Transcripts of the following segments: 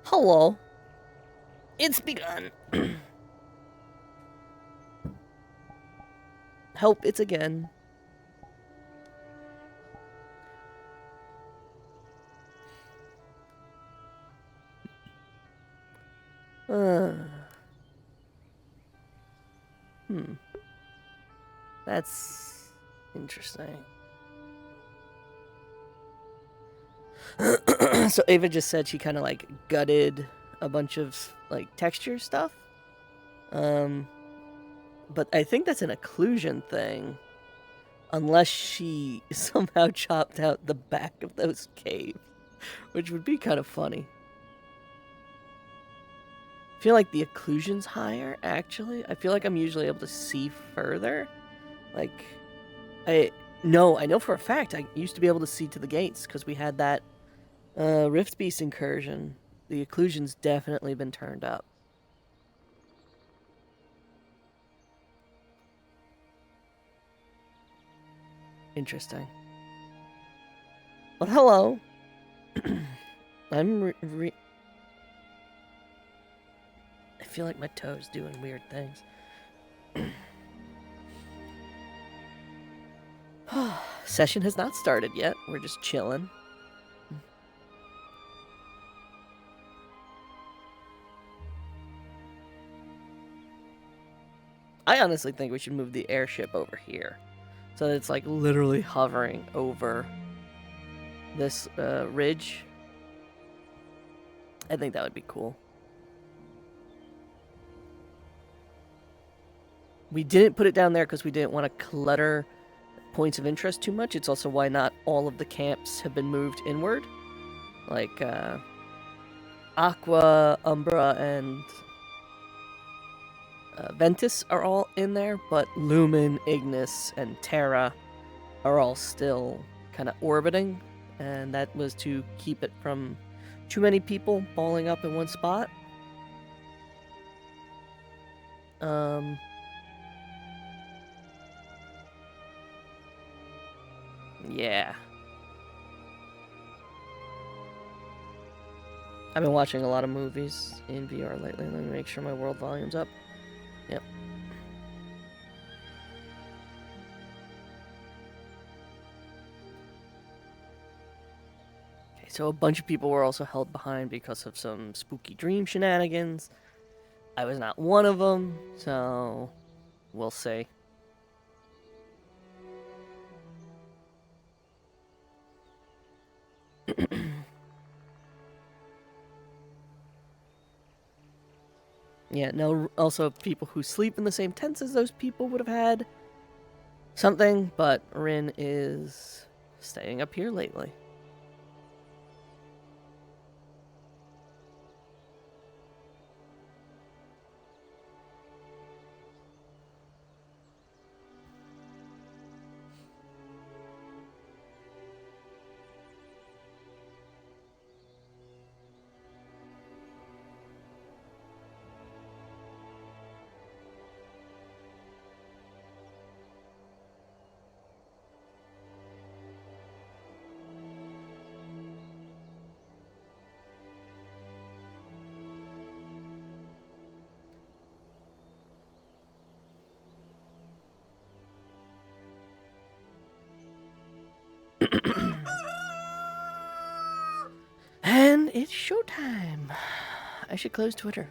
Hello. It's begun. Help, it's again. Uh, hmm. That's interesting. So Ava just said she kind of like gutted a bunch of like texture stuff. Um, but I think that's an occlusion thing. Unless she somehow chopped out the back of those caves, which would be kind of funny. I feel like the occlusion's higher, actually. I feel like I'm usually able to see further. Like, I know for a fact I used to be able to see to the gates because we had that Rift Beast incursion. The occlusion's definitely been turned up. Interesting. But hello. I'm I feel like my toe's doing weird things. Session has not started yet. We're just chilling. I honestly think we should move the airship over here. So that it's like literally hovering over this ridge. I think that would be cool. We didn't put it down there because we didn't want to clutter points of interest too much. It's also why not all of the camps have been moved inward. Like Aqua, Umbra, and Ventus are all in there, but Lumen, Ignis, and Terra are all still kind of orbiting, and that was to keep it from too many people balling up in one spot. Yeah. I've been watching a lot of movies in VR lately. Let me make sure my world volume's up. Yep. Okay, so a bunch of people were also held behind because of some spooky dream shenanigans. I was not one of them, so we'll see. Yeah, no, also people who sleep in the same tents as those people would have had something, but Rin is staying up here lately. And it's showtime. I should close Twitter.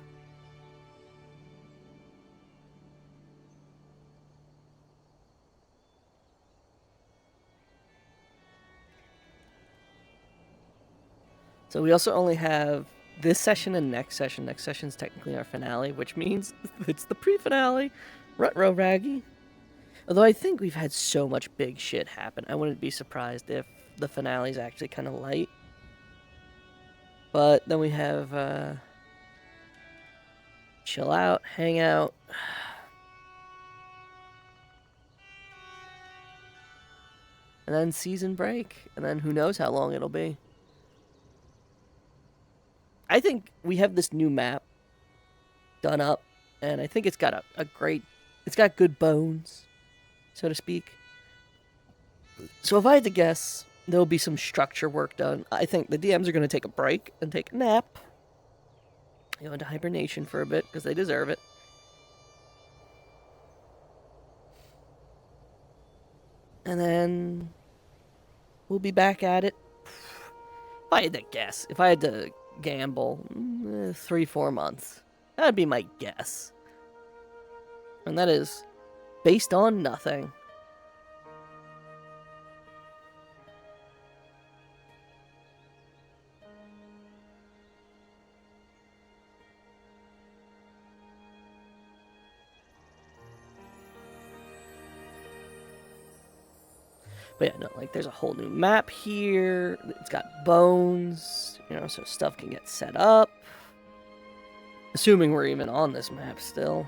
So we also only have this session and next session. Next session's technically our finale, which means it's the pre-finale. Rutro Raggy. Although I think we've had so much big shit happen, I wouldn't be surprised if the finale's actually kind of light. But then we have chill out, hang out. And then season break. And then who knows how long it'll be. I think we have this new map done up, and I think it's got a great, it's got good bones, so to speak. So if I had to guess, there'll be some structure work done. I think the DMs are going to take a break and take a nap. go into hibernation for a bit because they deserve it. And then we'll be back at it. If I had to guess, if I had to gamble, 3-4 months. That'd be my guess. And that is based on nothing. But yeah, no, like there's a whole new map here. It's got bones, so stuff can get set up. Assuming we're even on this map still.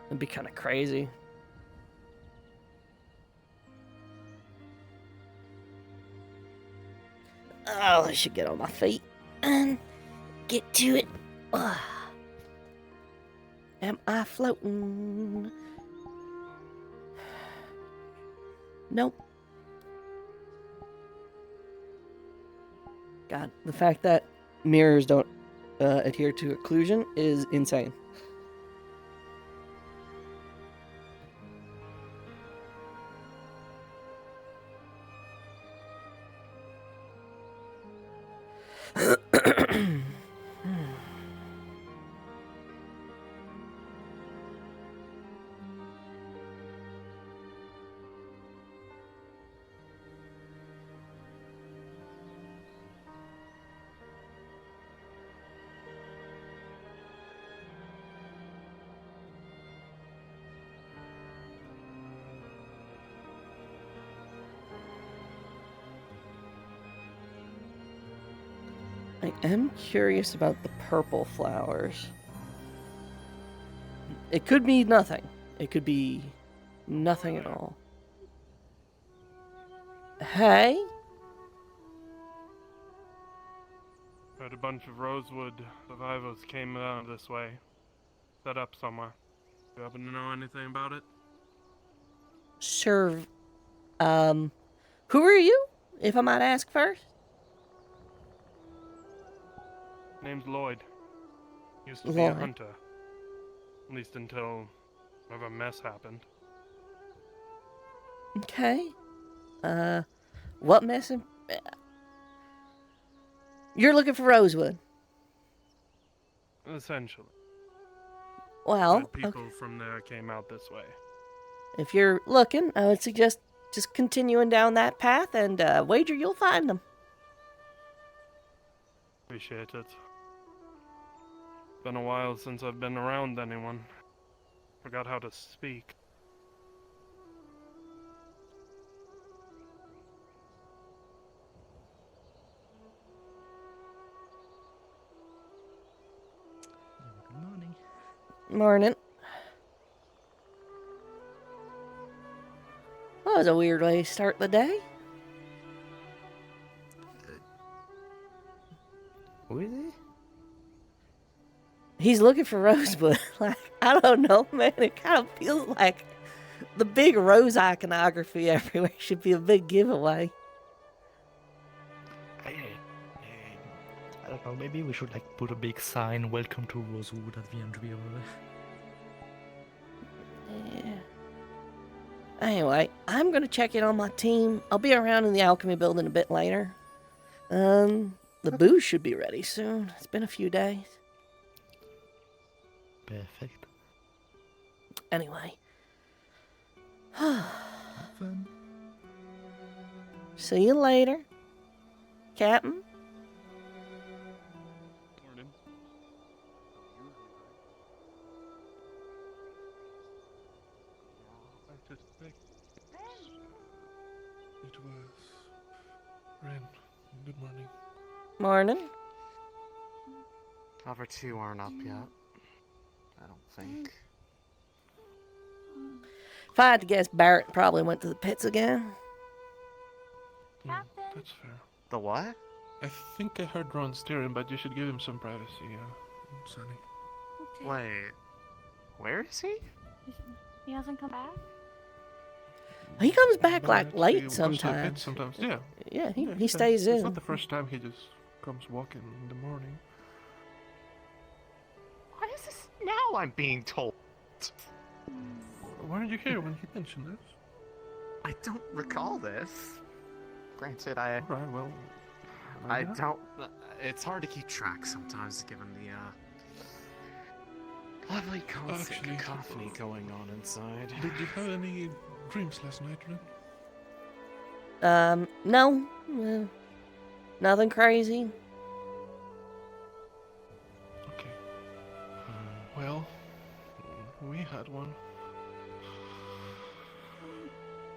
It'd be kind of crazy. Oh, I should get on my feet and get to it. Am I floating? Nope. God, the fact that mirrors don't adhere to occlusion is insane. I am curious about the purple flowers. It could be nothing. It could be nothing at all. Hey? Heard a bunch of Rosewood survivors came this way. Set up somewhere. You happen to know anything about it? Sure. Who are you, if I might ask first? Name's Lloyd. Used to be Lloyd. a hunter. At least until whatever mess happened. Okay. What mess? You're looking for Rosewood. Essentially. Well, People from there came out this way. If you're looking, I would suggest just continuing down that path and wager you'll find them. Appreciate it. Been a while since I've been around anyone. Forgot how to speak. Good morning. Morning. That was a weird way to start the day. Who is he? He's looking for Rosewood. Like, I don't know, man. It kind of feels like the big rose iconography everywhere should be a big giveaway. I don't know, maybe we should put a big sign, "Welcome to Rosewood" at the entry over there. Yeah. Anyway, I'm gonna check in on my team. I'll be around in the alchemy building a bit later. The booze should be ready soon. It's been a few days. Perfect. Anyway. Have fun. See you later, Captain. Morning. I just think it was Ren. Good morning. Morning. Other two aren't up yet. I don't think. If I had to guess, Barrett probably went to the pits again. That's fair. The what? I think I heard Ron steering, but you should give him some privacy, Sonny. Okay. Wait. Where is he? He hasn't come back? He comes back No, like actually, late he goes to the pit sometimes. Sometimes, yeah. Yeah, he Yeah, stays It's in. not the first time he just comes walking in the morning. now I'm being told. Weren't you here when he mentioned this? I don't recall this. Granted, I Alright, well... I don't. It's hard to keep track sometimes, given the lovely constant Actually, cacophony going on inside. Did you have any dreams last night, Ren? No. Nothing crazy. Okay. Well, we had one.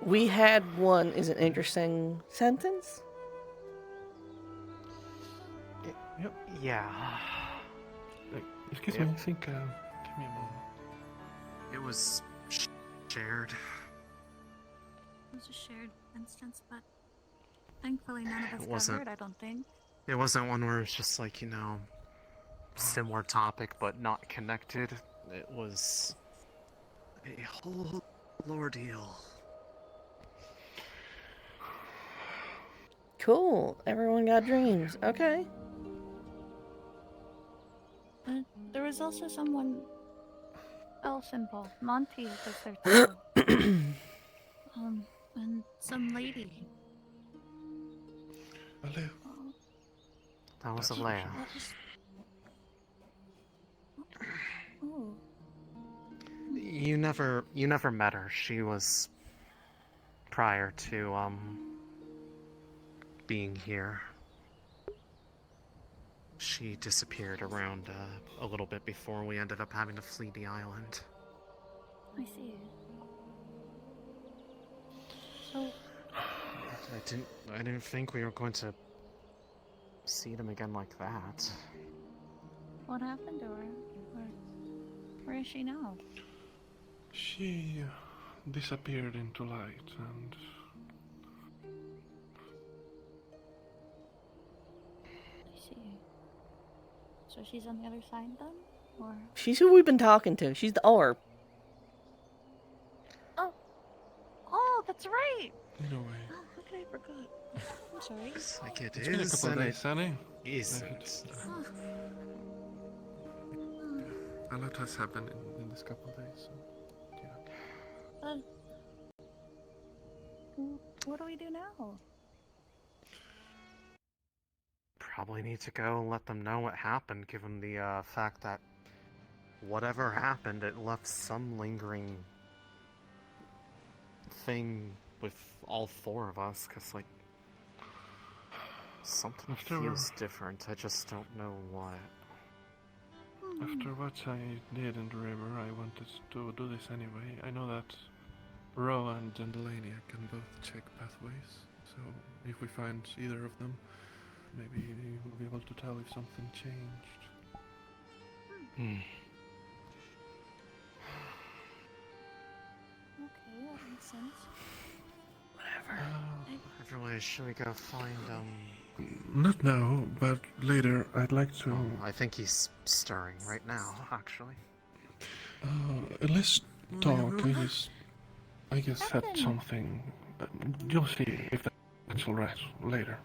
We had one is an interesting sentence. Yeah. Excuse Yep. me, I think, give me a moment. It was shared. It was a shared instance, but thankfully none of us got wasn't- hurt, I don't think. It wasn't one where it's just like, similar topic but not connected. It was a whole ordeal. Cool. Everyone got dreams. Okay. There was also someone else involved. Monty was there too. And some lady. Alea, Oh, That was That's Alea. what was... Oh, You never met her. She was prior to being here. She disappeared around a little bit before we ended up having to flee the island. I see. So, I didn't think we were going to see them again like that. what happened to her? Where is she now? she disappeared into light, and I see. So she's on the other side then? Or... She's who we've been talking to. She's the orb. Oh, that's right! in a way, Oh, how could I forgot? I'm sorry. It's like it it's been a is, couple of and days, Annie. it isn't. Oh, A lot has happened in this couple of days, so, yeah. what do we do now? Probably need to go and let them know what happened, given the fact that whatever happened, it left some lingering thing with all four of us, because, like, something After- feels different. I just don't know what. After what I did in the river, I wanted to do this anyway. I know that Ro and Delaney can both check pathways, so if we find either of them, maybe we'll be able to tell if something changed. Hmm. Okay, that makes sense. Whatever. Either way, should we go find, Not now, but later. I'd like to. I think he's stirring right now, actually. Let's talk. I just said Captain. something. You'll see if that's alright later.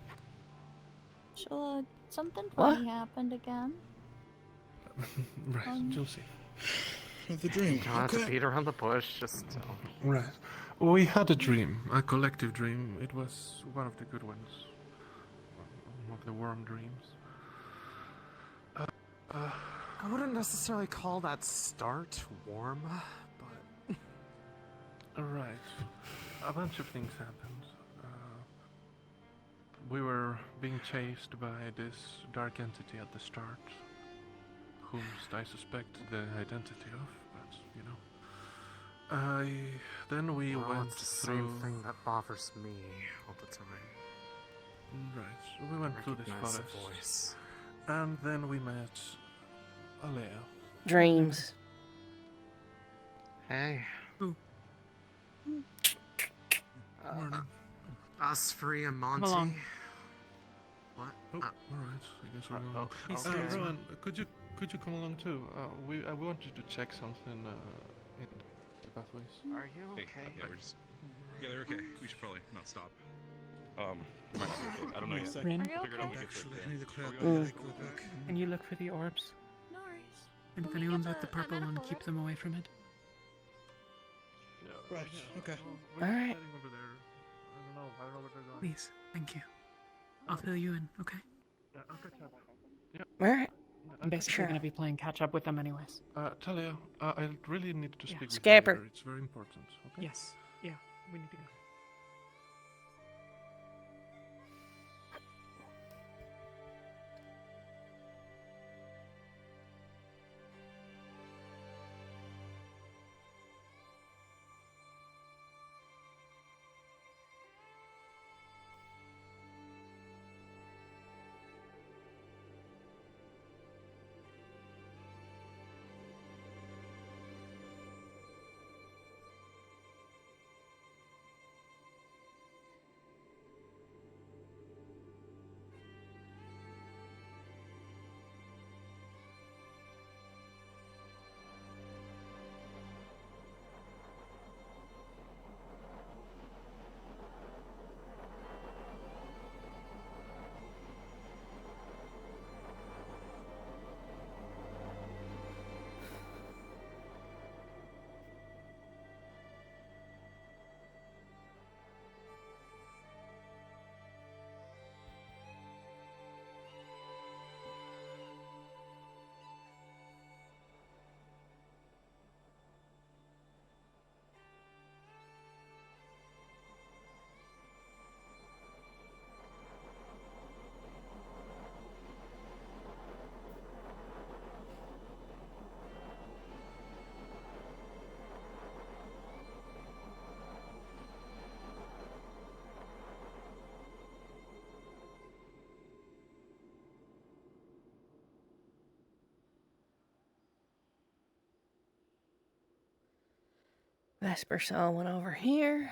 So, something What? funny happened again. Right, you'll see. The dream. You don't have to beat around the bush, just... Right. We had a dream, a collective dream. It was one of the good ones. One of the worm dreams. I wouldn't necessarily call that start warm, but... Right. A bunch of things happened. We were being chased by this dark entity at the start, whom I suspect the identity of, but, you know. Then we Well, went it's the through... same thing that bothers me all the time. Right, we went through this Recognize forest, the voice. and then we met Alea. Dreams. Hey. Morning. Us, Free, and Monty. along. What? Oh, alright, I guess we're going. oh, He's okay. there. Rowan, could you come along too? I wanted to check something in the pathways. Are you Hey, okay? yeah, they're okay. We should probably not stop. We might not be okay. I don't know yet. Are Rin, you Figured out okay? we get Actually, to I need to clear up Mm. my real quick. can you look for the orbs? No worries. And if anyone's with the purple one, keep them away from it. Yeah, Right, okay. Well, we're Alright. heading over there. I don't know where they're going. Please, thank you. I'll fill you in, okay? Yeah, I'll catch up. Alright. I'm basically Sure. gonna be playing catch up with them anyways. Talia, I really need to Yeah. speak with you Scamper. later. It's very important, okay? Yes. Yeah, we need to go. Vesper saw one over here.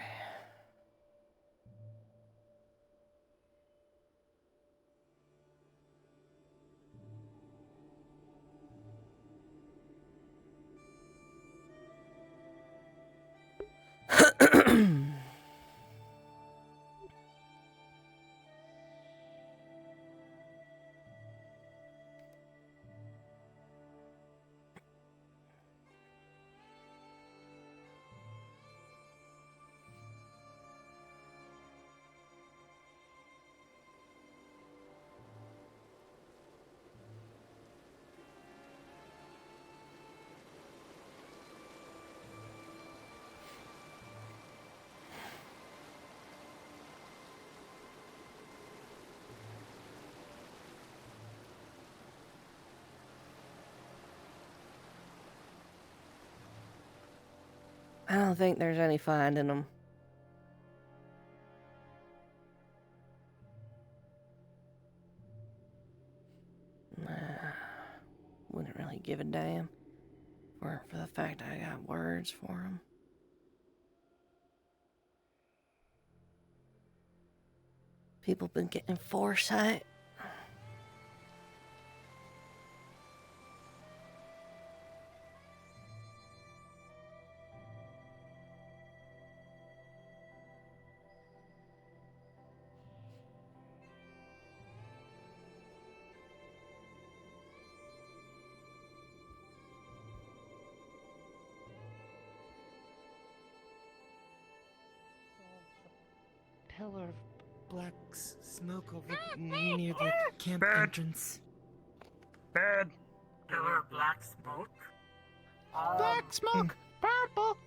I don't think there's any finding them. Wouldn't really give a damn. Or for the fact I got words for them. People been getting foresight. Pillar of black smoke over near the camp entrance. Bad. Pillar of black smoke. Black smoke! Purple!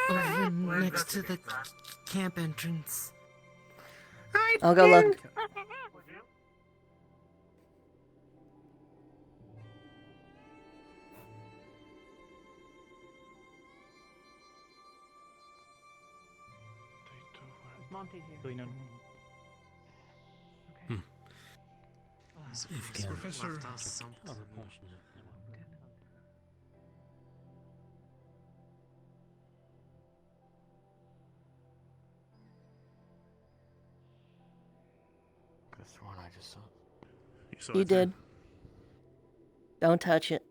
Over next to the camp entrance. I'll go look. Monty here. So, you know, This Professor- left us something. That's the one I just saw. saw You it too? did. Don't touch it.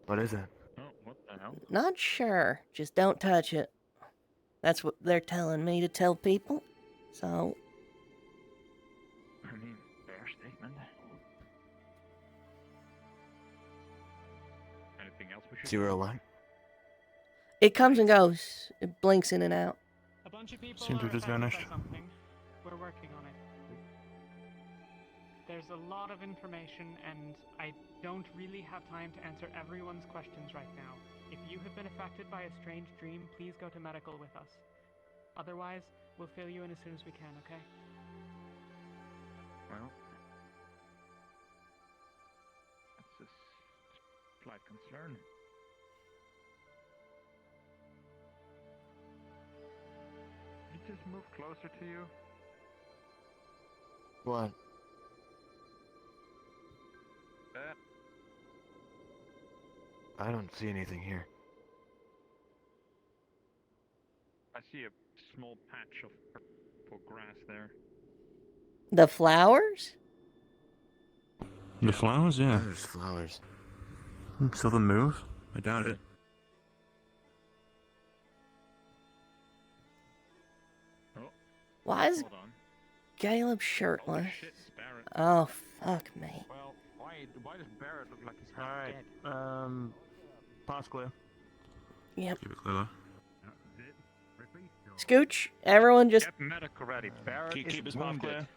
What is it? oh, what the hell? Not sure. Just don't touch it. That's what they're telling me to tell people. So, I mean, fair statement. else we should 0 what? It comes and goes. It blinks in and out. A bunch of people Seemed to are just affected by vanished. something. We're working on it. There's a lot of information, and I don't really have time to answer everyone's questions right now. If you have been affected by a strange dream, please go to medical with us. Otherwise, we'll fill you in as soon as we can, okay? Well, that's a slight concern. Can you just move closer to you? What? I don't see anything here. I see a small patch of purple grass there. The flowers? The flowers, yeah. There's flowers. Still the move? I doubt it. Why is Hold on. Caleb shirtless? Holy shit, Barrett. Oh, fuck me. Well, why does Barrett look like he's half dead? Pass clear. Yep. Keep it clear. Scooch, everyone just... Get medical ready. Barrett Keep is his path wounded. clear.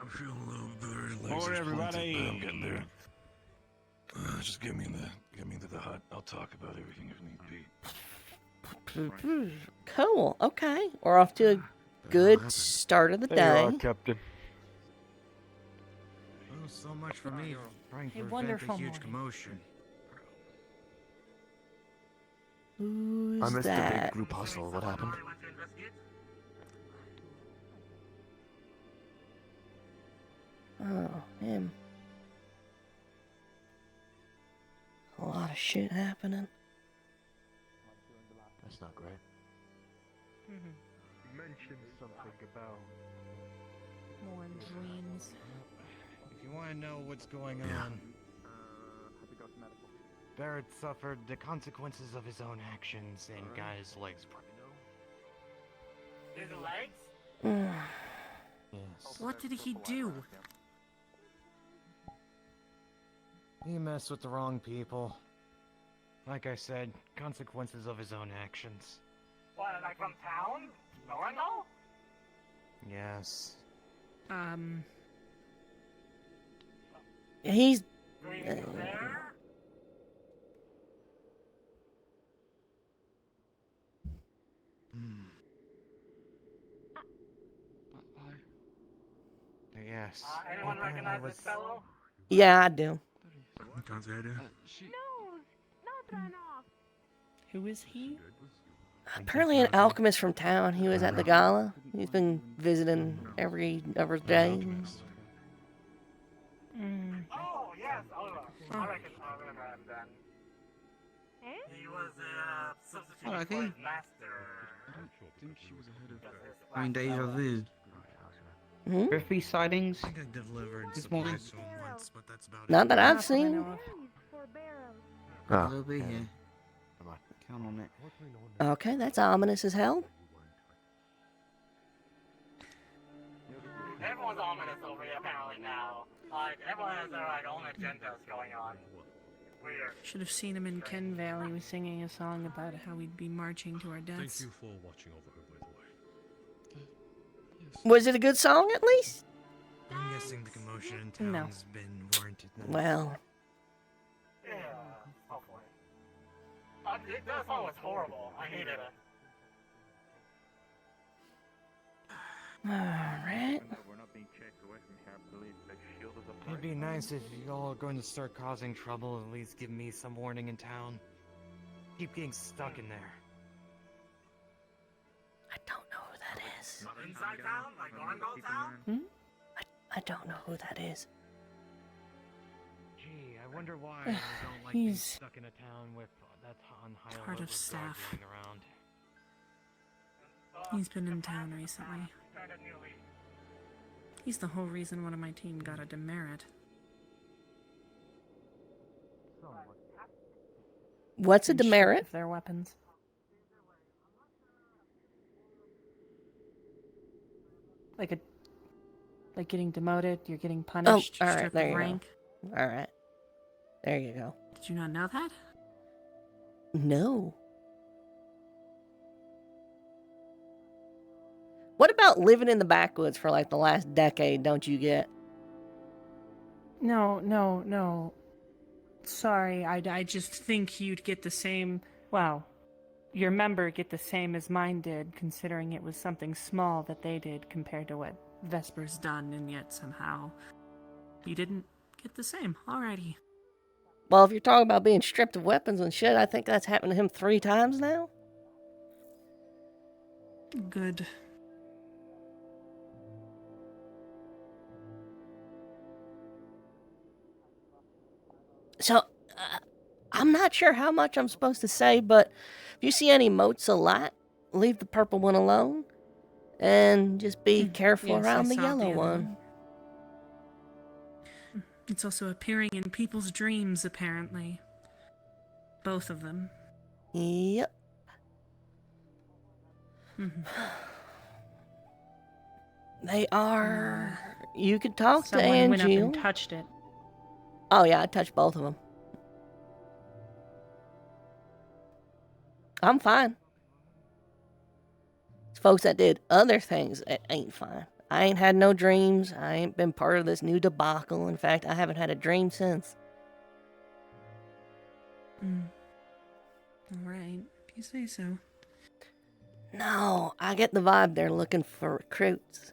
I'm feeling a little better. Legs Forward, are pointed, everybody. but I'm getting there. Just get me into the hut. I'll talk about everything if need be. Cool, okay. We're off to a good start of the day. Captain. Oh, so much for me. Trying to A prevent wonderful a huge morning. commotion. Who's I missed the that? big group hustle. What happened? Oh, him. A lot of shit happening. That's not great. Mm-hmm. You mentioned something about. More dreams. If you want to know what's going on, Have to go to medical. Barrett suffered the consequences of his own actions and got his legs broken. His legs? Yes. What did he do? He messed with the wrong people. Like I said, consequences of his own actions. What, like from town? No one know? Yes. He's... Breathing there? Yes. Anyone recognize this fellow? Yeah, I do. Can't say I do. Who is he? Apparently an alchemist from town. He was at the gala. He's been visiting every other day. Oh, yes, Oliver. I reckon I remember him then. He was a substitute Oh, for okay. his master. think she was ahead of. I mean, deja vu. Hmm? Earthly sightings? I think I delivered This morning. supplies to him once, but that's about Not it. that I've Not that I seen. know of. Oh, They'll be yeah. here. Come on. Count on it. Okay, that's ominous as hell. Everyone's ominous over here apparently now. Like, everyone has their like, own agendas going on. Weird. Should have seen him in Ken Valley was singing a song about how we'd be marching to our deaths. for watching over her, by the way. Was it a good song at least? I'm guessing the commotion in No. town's been warranted then. Well, Yeah, hopefully. That song was horrible. I hated it. alright. We're not being chased away from here. I believe the shield is up. It'd be nice if y'all are going to start causing trouble, at least give me some warning in town. Keep getting stuck in there. I don't know who that is. Inside town? Like Orango town? I don't know who that is. Gee, I wonder why I don't like being He's stuck in a town with that on high part of level staff. going around. He's been in town recently. He's the whole reason one of my team got a demerit. What's a And shoot demerit? with their weapons. Like getting demoted, you're getting punished. all right, Strip there of you go. rank. Alright. There you go. Did you not know that? No. What about living in the backwoods for like the last decade, don't you get? No. Sorry, I just think you'd get the same. Well, your member get the same as mine did, considering it was something small that they did compared to what Vesper's done, and yet somehow you didn't get the same. Alrighty. Well, if you're talking about being stripped of weapons and shit, I think that's happened to him 3 times now. Good. So, I'm not sure how much I'm supposed to say, but if you see any motes of light, leave the purple one alone. And just be careful Yes, around I the saw yellow other one. It's also appearing in people's dreams, apparently. Both of them. Yep. They are... You could talk to Someone went up Angeal. and touched it. Oh yeah, I touched both of them. I'm fine. It's folks that did other things that ain't fine. I ain't had no dreams. I ain't been part of this new debacle. In fact, I haven't had a dream since. Alright, if you say so. No, I get the vibe they're looking for recruits.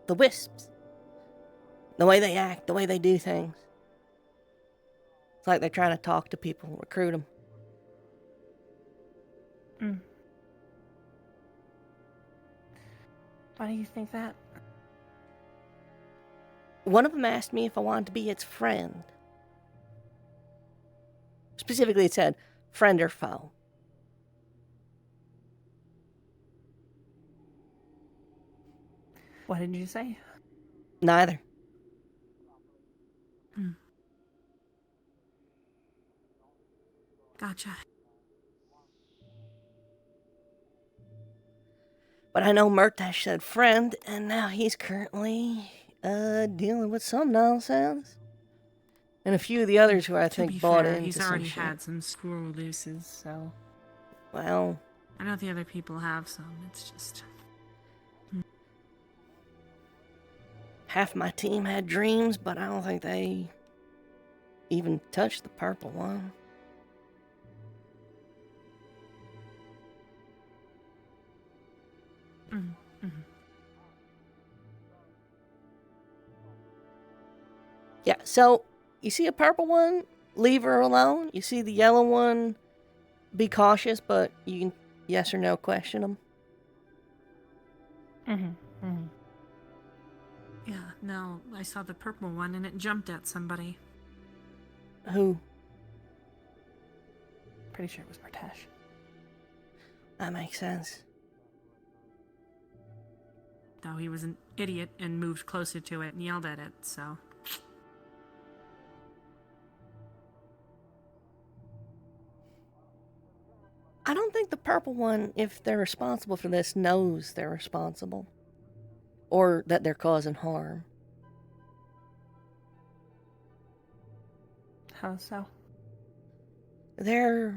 The wisps. The way they act, the way they do things. It's like they're trying to talk to people, recruit them. Why do you think that? One of them asked me if I wanted to be its friend. Specifically, it said, friend or foe. What did you say? Neither. Gotcha. But I know Murtash said friend, and now he's currently dealing with some nonsense. And a few of the others who I To think be bought fair, into he's some already shit. had some squirrel deuces, so... Well... I know the other people have some, it's just... Half my team had dreams, but I don't think they even touched the purple one. Yeah, so you see a purple one, leave her alone. You see the yellow one, be cautious, but you can yes or no question them. Yeah, no, I saw the purple one and it jumped at somebody. Who? Pretty sure it was Murtash. That makes sense. Though he was an idiot and moved closer to it and yelled at it, so... I don't think the purple one, if they're responsible for this, knows they're responsible. Or that they're causing harm. How so? They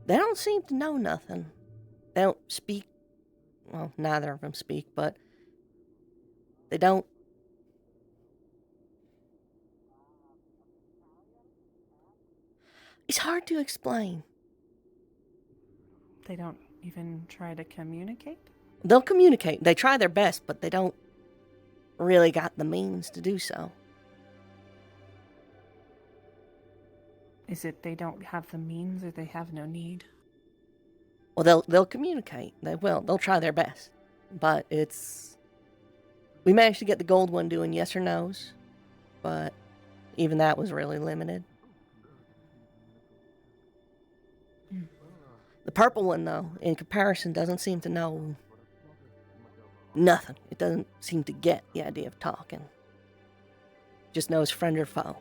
don't seem to know nothing. They don't speak. Well, neither of them speak, but they don't. It's hard to explain. They don't even try to communicate? They'll communicate. They try their best, but they don't really got the means to do so. Is it they don't have the means or they have no need? Well, they'll communicate. They will. They'll try their best. But it's... We managed to get the gold one doing yes or no's, but even that was really limited. The purple one, though, in comparison, doesn't seem to know nothing. It doesn't seem to get the idea of talking. Just knows friend or foe.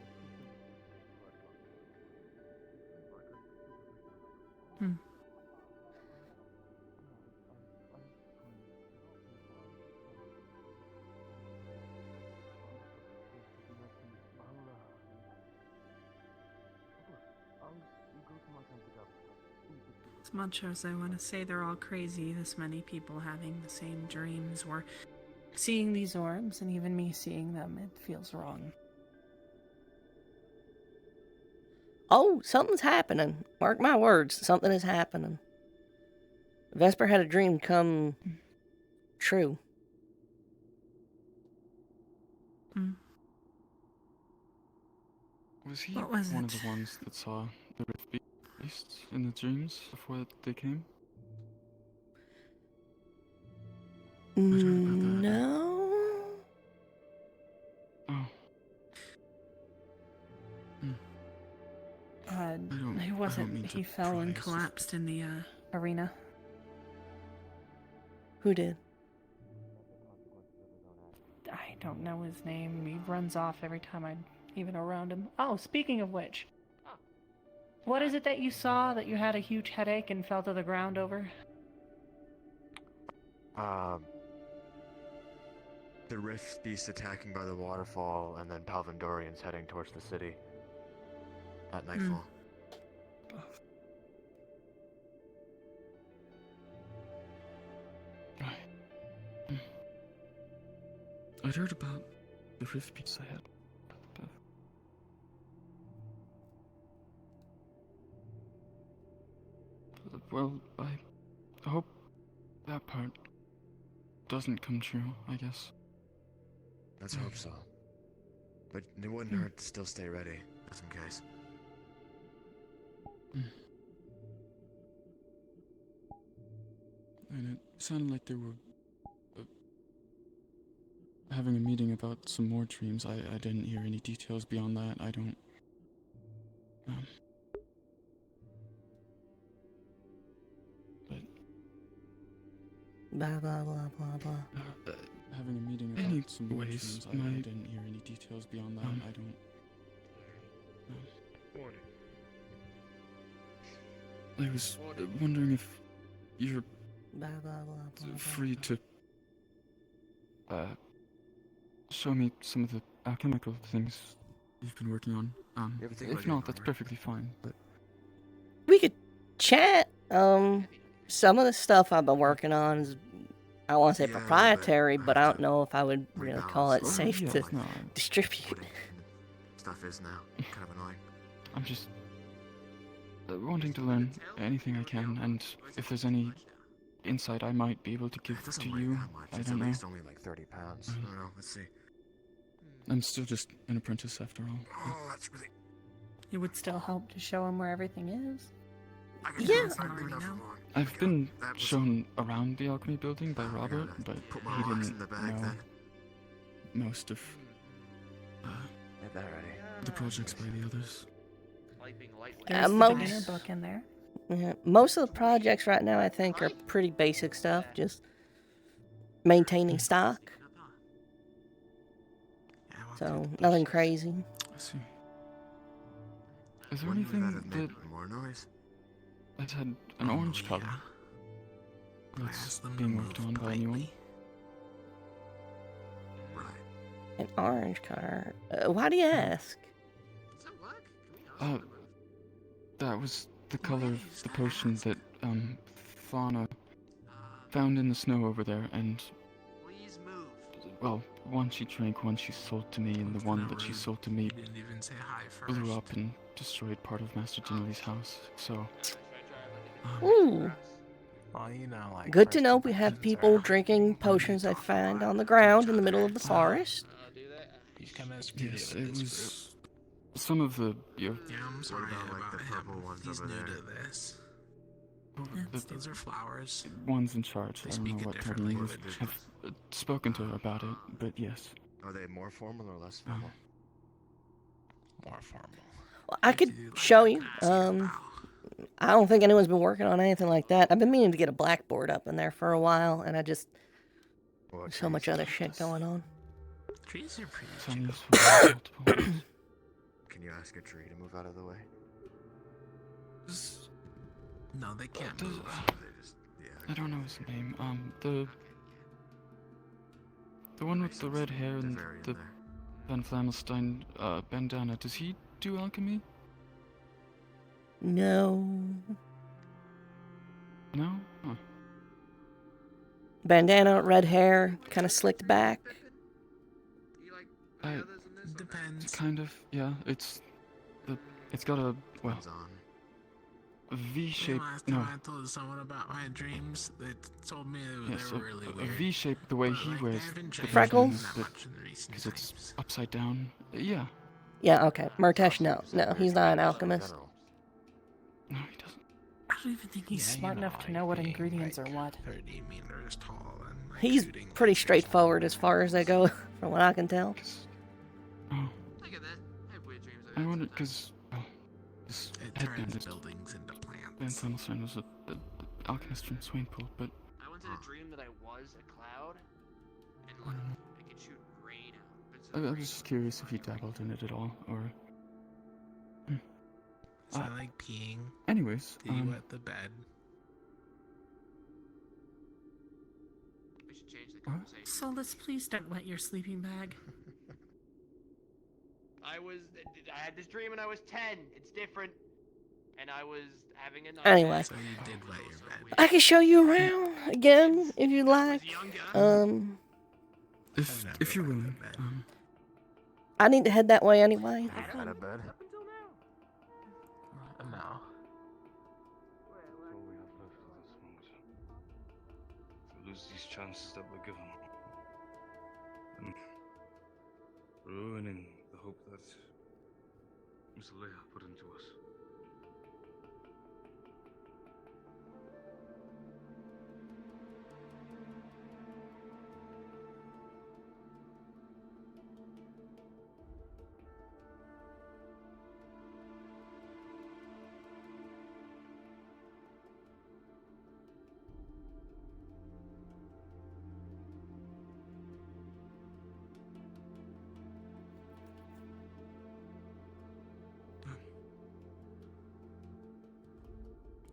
As much as I want to say they're all crazy, this many people having the same dreams or seeing these orbs, and even me seeing them, it feels wrong. Oh, something's happening. Mark my words, something is happening. Vesper had a dream come true. Was he What was one it? of the ones that saw the rift beasts in the dreams before they came? No. Oh. He wasn't. He fell and collapsed in the arena. Who did? I don't know his name. He runs off every time I'm even around him. Oh, speaking of which, what is it that you saw that you had a huge headache and fell to the ground over? The rift beast attacking by the waterfall, and then Palvandorians heading towards the city at nightfall. I'd heard about the rift beasts I had. Well, I hope that part doesn't come true, I guess. Let's hope so. But it wouldn't hurt to still stay ready, just in case. And it sounded like they were having a meeting about some more dreams. I didn't hear any details beyond that. I don't... Blah, blah, blah, blah, blah. Having a meeting about some more dreams. I didn't hear any details beyond that. I don't... I was wondering if you're Blah, blah, blah, blah, free to show me some of the alchemical things you've been working on. If not, that's perfectly fine, but... We could chat. Some of the stuff I've been working on is, I want to say proprietary, but I don't know if I would really call it safe to distribute. Stuff is now kind of annoying. I'm just wanting to learn anything I can, and if there's any insight I might be able to give to you, I It's don't at know. least only like 30 pounds. I don't know. Let's see. I'm still just an apprentice after all. Oh, that's really. It would still help to show him where everything is. Yeah. I've been shown around the alchemy building by Robert, but he didn't know most of the projects by the others. There's the beginner book in there. Yeah, most of the projects right now, I think, are pretty basic stuff. Just maintaining stock. So nothing crazy. I see. Is there anything that more noise? has had an orange color that's being worked on by anyone? An orange color. Why do you ask? That was the color of the potion that Fauna found in the snow over there, and well, one she drank, one she sold to me, and the one that she sold to me blew up and destroyed part of Master Dinelli's house. So, Ooh. Well, you know, like Good to know we have people drinking potions they find on the ground in the middle of the forest. yes, it was some of the I'm sorry about the purple ones He's over new there. to this. the Those are flowers. ones in charge. They I don't speak know a what different party language. have spoken to her about it, but yes. Are they more formal or less formal? More formal. Well, I could show you. I don't think anyone's been working on anything like that. I've been meaning to get a blackboard up in there for a while, and there's so much other shit going on. Trees are pretty Some chill. useful, multiple. Can you ask a tree to move out of the way? No, they can't move. I don't know his name. The one with the red hair and the Van Flammelstein bandana. Does he do alchemy? No. No? Huh. Bandana, red hair, kind of slicked back. Depends. Kind of, yeah. It's got a, well, a V-shape. Last No. time I told someone about my dreams, they told me Yes, they were really a weird. V-shape the way But, he like, wears they haven't the changed freckles? that much in recent because it's times. upside down. Yeah. Yeah, okay. Murtesh, no, he's not an alchemist. No, he doesn't. I don't even think He's smart enough to know what ingredients are what. 30 meters tall and like He's shooting pretty lasers. straightforward as far as they go, from what I can tell. Oh. I wondered because, well, this It headband turns is buildings into plants. Van Thomelstein was the alchemist from Swainpool, but I once had a dream that I was a cloud, and like I could shoot rain out. I was just curious if you dabbled in it at all, or. So I like peeing. Anyways, Do you wet the bed? We should change the conversation. Solus, please don't wet your sleeping bag. I had this dream when I was 10. It's different. And I was having a Anyway. So you did wet your bed. I can show you around again if you'd like. If you're willing, I need to head that way anyway. Out of bed. No. All we have left at this moment. If we lose these chances that we're given, then ruining the hope that Miss Leia put into us.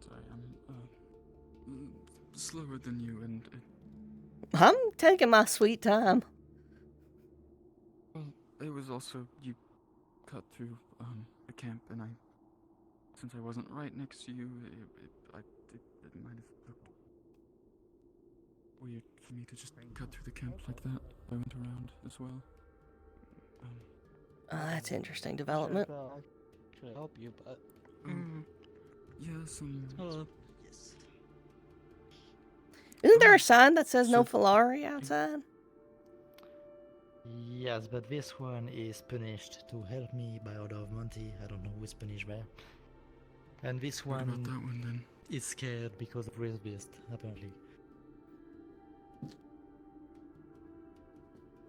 sorry, I'm slower than you, and I'm taking my sweet time. well, it was also you cut through the camp, and since I wasn't right next to you, it might have looked weird for me to just cut through the camp like that. I went around as well. Oh, that's interesting development. Should help you, but. Yes, Isn't there a sign that says no Falari outside? Yes, but this one is punished to help me by order of Monty. I don't know who is punished by. And this What one about that one then? is scared because of Race Beast, apparently.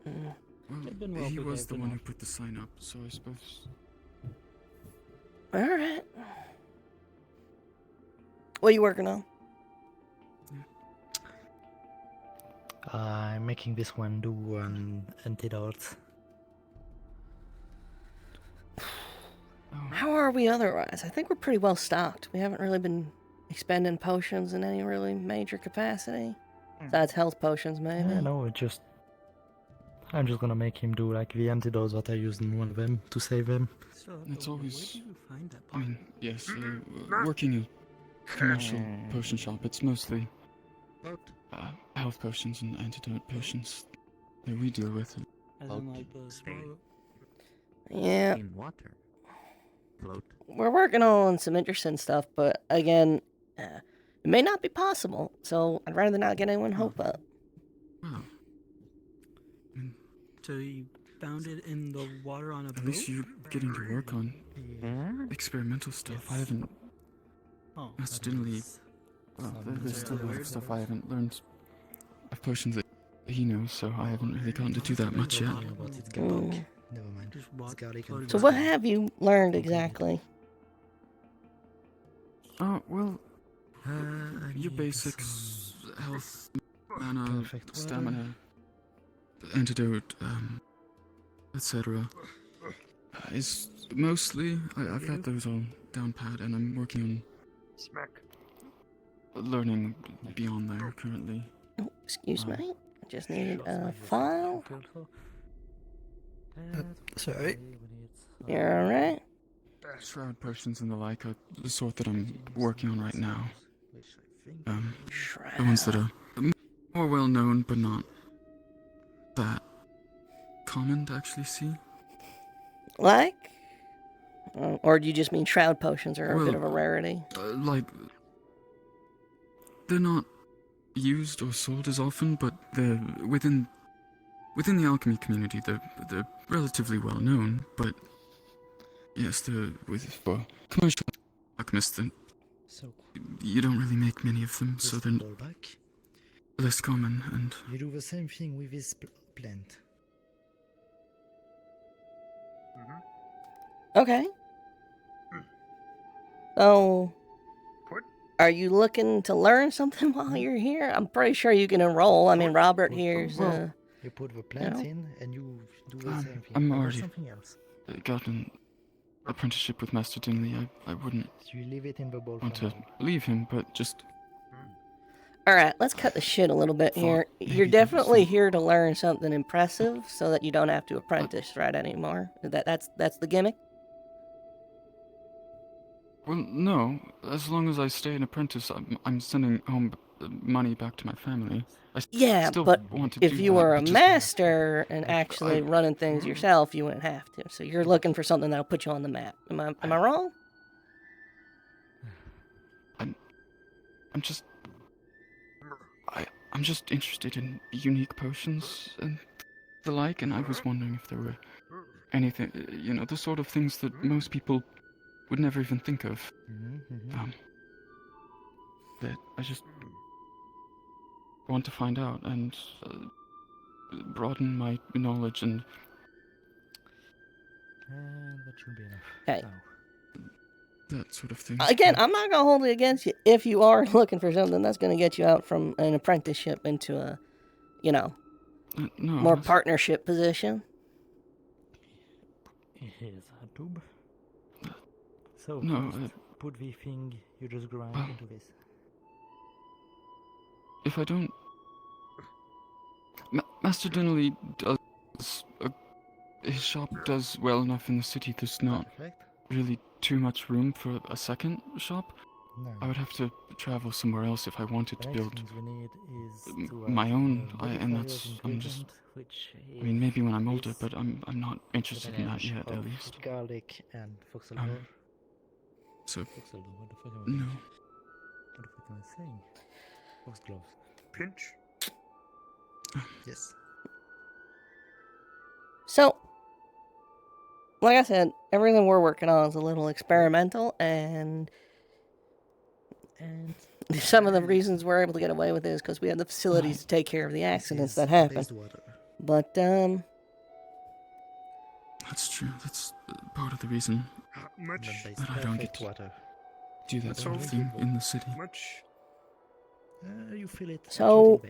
They've been well He was behaved the one who enough. put the sign up, so I suppose. Alright. What are you working on? I'm making this one do an antidote. How are we otherwise? I think we're pretty well stocked. We haven't really been expending potions in any really major capacity. Besides health potions, maybe. Yeah, no, I'm just gonna make him do like the antidotes that I used in one of them to save him. It's always. I mean, yes, working a commercial potion shop, it's mostly health potions and antidote potions that we deal with. As in like the small. Yeah. In water. Float. We're working on some interesting stuff, but again, it may not be possible, so I'd rather not get anyone hope up. Wow. So you found it in the water on a boat? At least you're getting to work on experimental stuff. I haven't. Oh, Accidentally. Well, there's still a lot of stuff I haven't learned of potions that he knows, so I haven't really gotten to do that much yet. Mm. Never mind. So what have you learned exactly? Well, your basics, health, mana, stamina, antidote, etc. Is mostly, I've got those all down pat, and I'm working on learning beyond there currently. Oh, excuse me. I just need a file. Sorry. You're alright? Shroud potions and the like are the sort that I'm working on right now. The ones that are more well known, but not that common to actually see. Like? Or do you just mean shroud potions are a bit of a rarity? Like, they're not used or sold as often, but they're within the alchemy community. They're relatively well known, but yes, they're for commercial alchemists. So You don't really make many of them, so they're back. less common. And You do the same thing with this plant. Okay. So, are you looking to learn something while you're here? I'm pretty sure you can enroll. I mean, Robert here's, You put the plants in and you do the same thing. I'm Or already something else. got an apprenticeship with Master Dinley. I wouldn't You leave it in the bowl want for to now. leave him, but just Alright, let's cut the shit a little bit here. You're maybe there was definitely some- here to learn something impressive so that you don't have to apprentice right anymore. That's the gimmick? Well, no. As long as I stay an apprentice, I'm sending home money back to my family. I Yeah, still but want to if do you that, were a but just- master and actually running things yourself, you wouldn't have to. So you're looking for something that'll put you on the map. Am I wrong? I'm just interested in unique potions and the like, and I was wondering if there were anything, the sort of things that most people would never even think of. That I just want to find out and broaden my knowledge and. That should be enough. Okay. That sort of thing. Again, I'm not going to hold it against you if you are looking for something that's going to get you out from an apprenticeship into a, more partnership position. Here's a tube. So No, first, put the thing you just grind into this. If I don't, Master Dinley does. His shop does well enough in the city. There's not really too much room for a second shop. No. I would have to travel somewhere else if I wanted to build we need is to my have own. a And modifier that's of I'm just. ingredient, which I mean, maybe when I'm older, is but I'm not interested in that yet, at of least. garlic and foxglove. So. Foxglove, what the fuck am I No. saying? What the fuck am I saying? Foxglove. Pinch. Yes. So, like I said, everything we're working on is a little experimental, and some of the reasons we're able to get away with it is because we have the facilities to take care of the accidents that happen. But, That's true. That's part of the reason Much. that I don't get to water. do that sort of thing in the city. Much. You feel it. so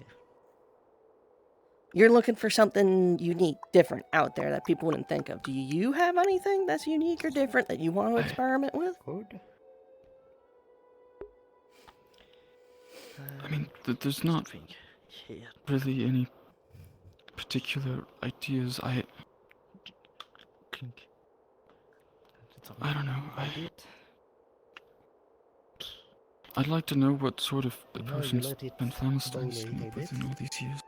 you're looking for something unique, different out there that people wouldn't think of. Do you have anything that's unique or different that you want to experiment with? I mean, there's not really any particular ideas. I don't know. I'd like to know what sort of potions Ben Flammenstein's come up with in all these years.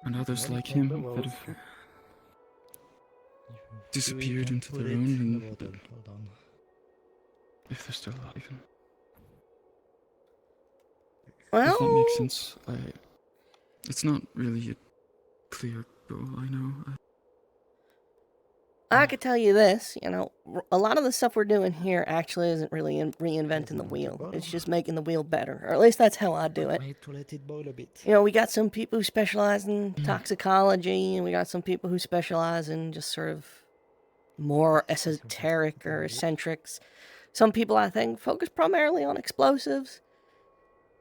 And others like him that have disappeared into their own, and Hold on. if they're still alive. Well, if that makes sense, it's not really a clear goal, I know. I could tell you this, a lot of the stuff we're doing here actually isn't really reinventing the wheel. It's just making the wheel better, or at least that's how I do it. Need to let it boil a bit. We got some people who specialize in toxicology, and we got some people who specialize in just sort of more esoteric or eccentrics. Some people, I think, focus primarily on explosives.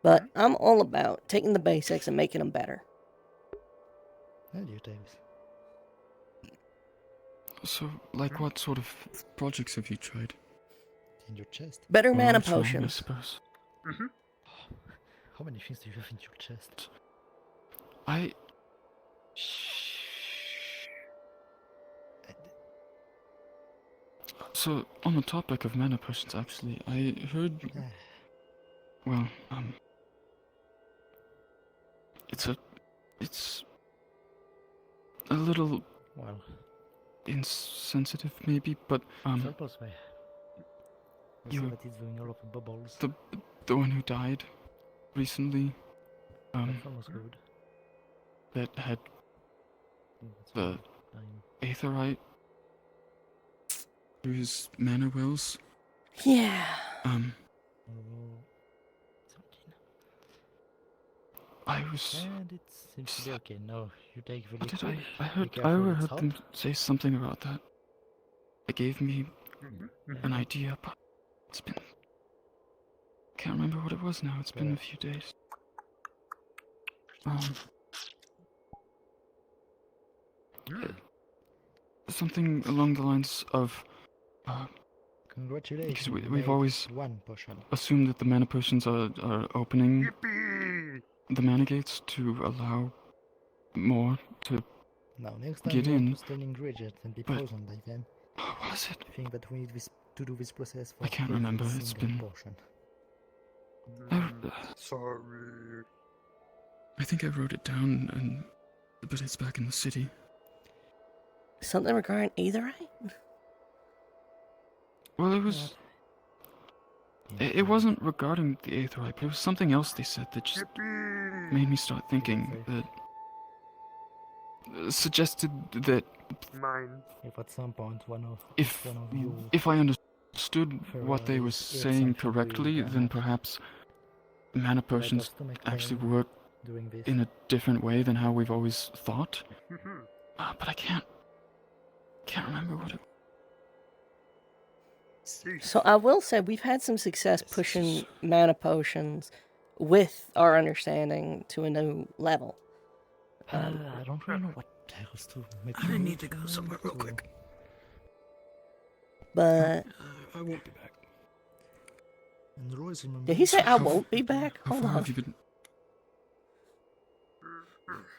But I'm all about taking the basics and making them better. And you, James. So, like, what sort of projects have you tried? In your chest. Better mana what's wrong, I potions. suppose. How many things do you have in your chest? So, on the topic of mana potions, actually, I heard well, it's a little Well, insensitive, maybe, but help us, way. We see you, that it's doing a lot of bubbles. the one who died recently, That's almost good. that had That's the fine. aetherite through his mana wells. Yeah. I was. And it seems to be okay. No, you take the What did liquid. I overheard them say something about that. It gave me an idea, but it's been. Can't remember what it was now. It's been a few days. Something along the lines of. Congratulations. Because you we've made always one potion. assumed that the mana potions are opening the mana gates to allow more to Now, next time get you want in. to steal ingredients and be but- poisoned by them. What was it? I think that we need to do this process for I can't every remember. It's single been. portion. Sorry. I think I wrote it down, but it's back in the city. Something regarding aetherite? Well, it was. It wasn't regarding the aetherite, but it was something else they said that just made me start thinking that. Suggested that Mine. If at some point one of if you I understood what they were is saying something correctly, we then cannot perhaps mana potions stomach actually pain work doing this. in a different way than how we've always thought. But I can't remember what it. So I will say we've had some success pushing mana potions with our understanding to a new level. I don't really know what else to make I need to go somewhere real quick. But I won't be back. And Royce, did he say I won't be back? How Hold far on. have you been?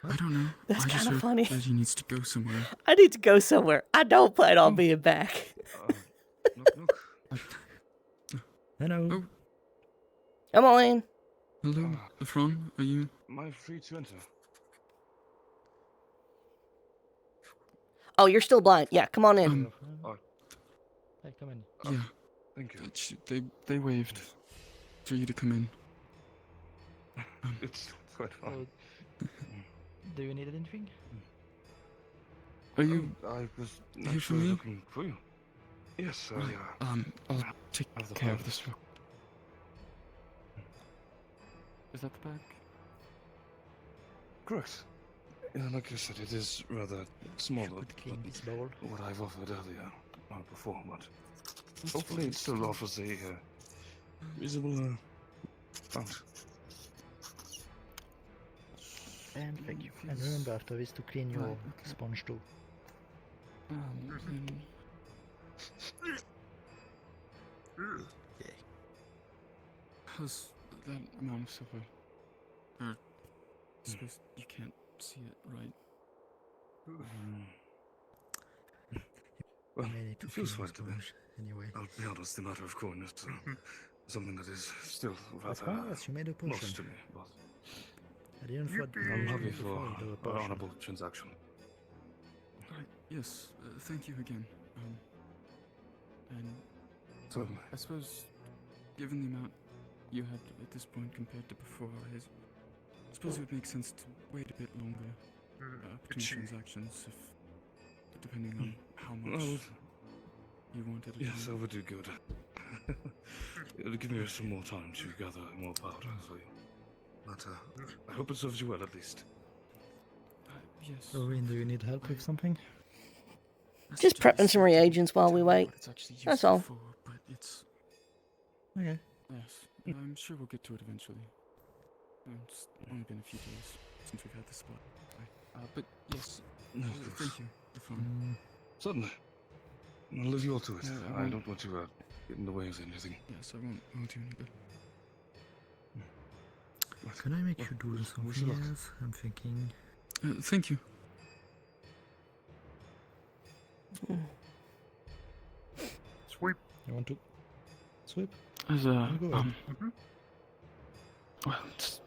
I don't know. That's I just kinda heard funny. that he needs to go somewhere. I need to go somewhere. I don't plan on being back. Hello. Oh, Come on in. hello, Efron. Are you? Am I free to enter? Oh, you're still blind. Yeah, come on in. Hey, come in. Yeah. Thank you. They waved for you to come in. It's quite fun. Do you need anything? Are you? I was here for naturally me? looking for you. Yes, Right, I'll take the care of plan. this. Is that the bag? Correct. Yeah, like I said, it is rather smaller clean than this bowl. what I've offered earlier, before, but hopefully it still offers a reasonable amount. And thank you. And remember after this to clean your sponge too. How's that amount of silver? Or, suppose you can't see it, right? Well, Many to it feels clean fine to me. sponge, anyway. I'll be honest, the matter of coin is something that is still But rather congrats, you made a lost potion. to me, but I didn't thought I'm you happy would for follow the an potion. honorable transaction. Right, yes, thank you again. And Certainly. I suppose, given the amount you had at this point compared to before, I suppose it would make sense to wait a bit longer between transactions, depending on how much Well, you wanted. yes, that would do good. It'll give me some more time to gather more powder for you. But I hope it serves you well at least. Yes. Doreen, do you need help with something? Just prepping some reagents while we wait. That's all. But it's Okay. yes, I'm sure we'll get to it eventually. It's only been a few days since we've had the spot. But yes, thank you. Efron. Certainly. I'll leave you all to it. Yeah, I don't want to get in the way of anything. Yes, I won't do any good. Can I make you do Wish you something luck. else? I'm thinking. Thank you. Sweep. You want to sweep? As Go ahead. well, it's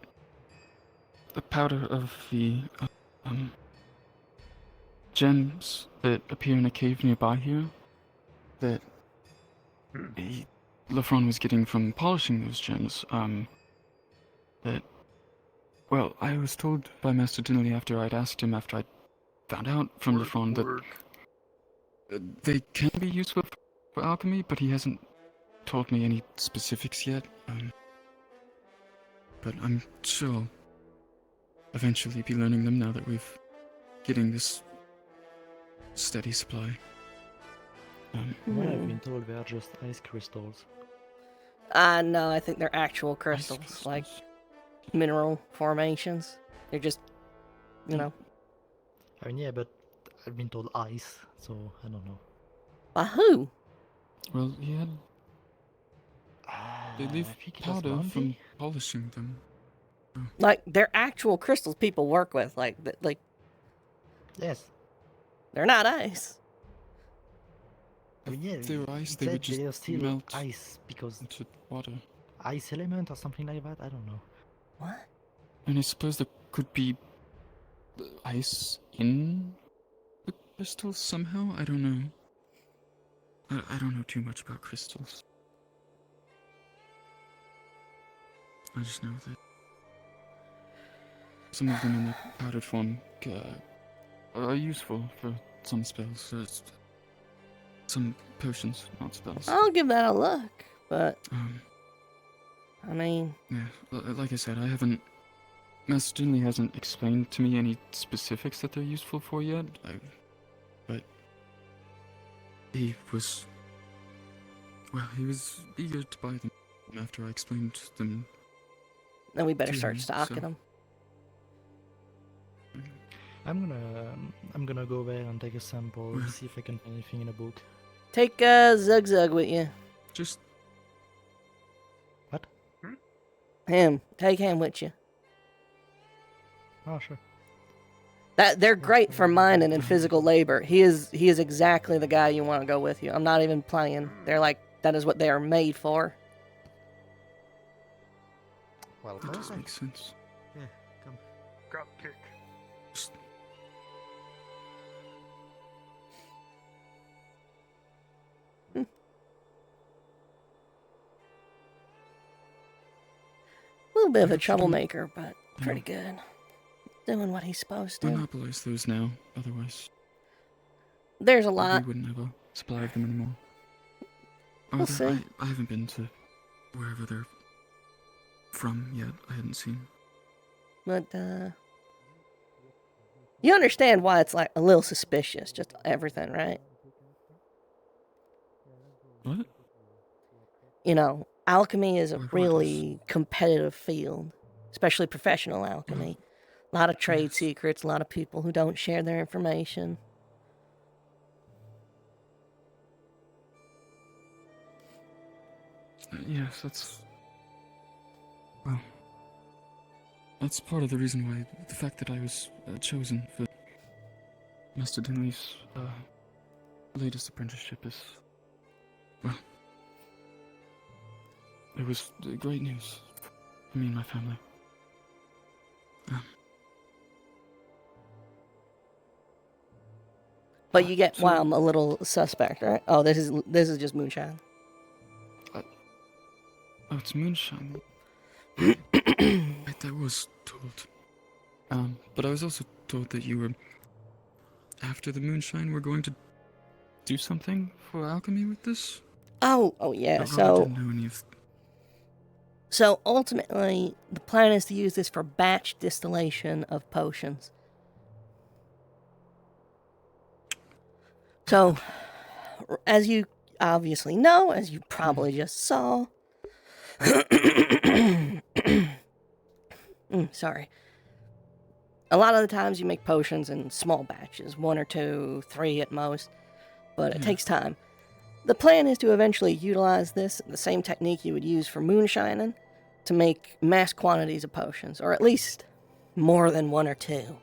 the powder of the gems that appear in a cave nearby here that Lafron was getting from polishing those gems. That, well, I was told by Master Dinley after I'd asked him after I'd found out from Lafron that they can be useful for alchemy, but he hasn't told me any specifics yet. But I'm sure I'll eventually be learning them now that we've getting this steady supply. What I've been told, they are just ice crystals. No, I think they're actual crystals, like mineral formations. They're just, you know. I mean, yeah, but I've been told ice, so I don't know. By who? Well, he had. They leave I think it was powder Monty. from polishing them. Like, they're actual crystals people work with. Like. Yes. They're not ice. I mean, yeah, If they were ice, it they said would just they are still melt ice because into water. ice element or something like that. I don't know. What? And I suppose there could be ice in the crystals somehow? I don't know. I don't know too much about crystals. I just know that some of them in the powdered form are useful for some spells. Some potions, not spells. I'll give that a look, but I mean, Yeah, like I said, I haven't. Master Dinley hasn't explained to me any specifics that they're useful for yet. But he was. Well, he was eager to buy them after I explained them. then we better to start him, stocking so- them. I'm gonna go there and take a sample and see if I can find anything in a book. Take Zug Zug with you. Just. What? Him. Take him with you. Oh, sure. They're great for mining and physical labor. He is exactly the guy you want to go with you. I'm not even playing. They're like, that is what they are made for. Well, That does make sense. Yeah, come. Drop kick. A little bit of a troublemaker, but pretty good. Doing what he's supposed to. Monopolize those now, otherwise. There's a We lot. wouldn't have a supply of them anymore. We'll see. I haven't been to wherever they're from yet. I hadn't seen. But, you understand why it's like a little suspicious, just everything, right? What? You know, alchemy is a really competitive field, especially professional alchemy. A lot of trade secrets, a lot of people who don't share their information. Yes, that's. Well. That's part of the reason why. The fact that I was chosen for Master Dinley's latest apprenticeship is. Well. It was great news for me and my family. But you get why I'm a little suspect, right? Oh, this is just moonshine. Oh, it's moonshine. I was told. But I was also told that you were. After the moonshine, we're going to do something for alchemy with this? Oh yeah. I didn't know any of. So ultimately, the plan is to use this for batch distillation of potions. So, as you obviously know, as you probably just saw, sorry. A lot of the times you make potions in small batches, 1 or 2, 3 at most, but it takes time. The plan is to eventually utilize this, the same technique you would use for moonshining, to make mass quantities of potions, or at least more than 1 or 2.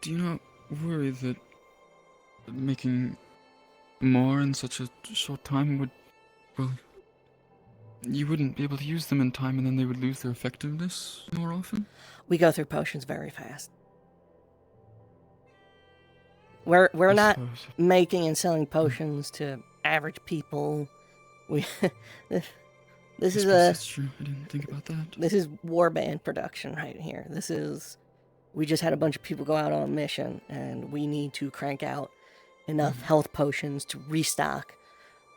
Do you not worry that making more in such a short time would, well, you wouldn't be able to use them in time and then they would lose their effectiveness more often? We go through potions very fast. We're I not suppose. making and selling potions to average people. We this is That's true. I didn't think about that. This is warband production right here. We just had a bunch of people go out on a mission, and we need to crank out enough health potions to restock,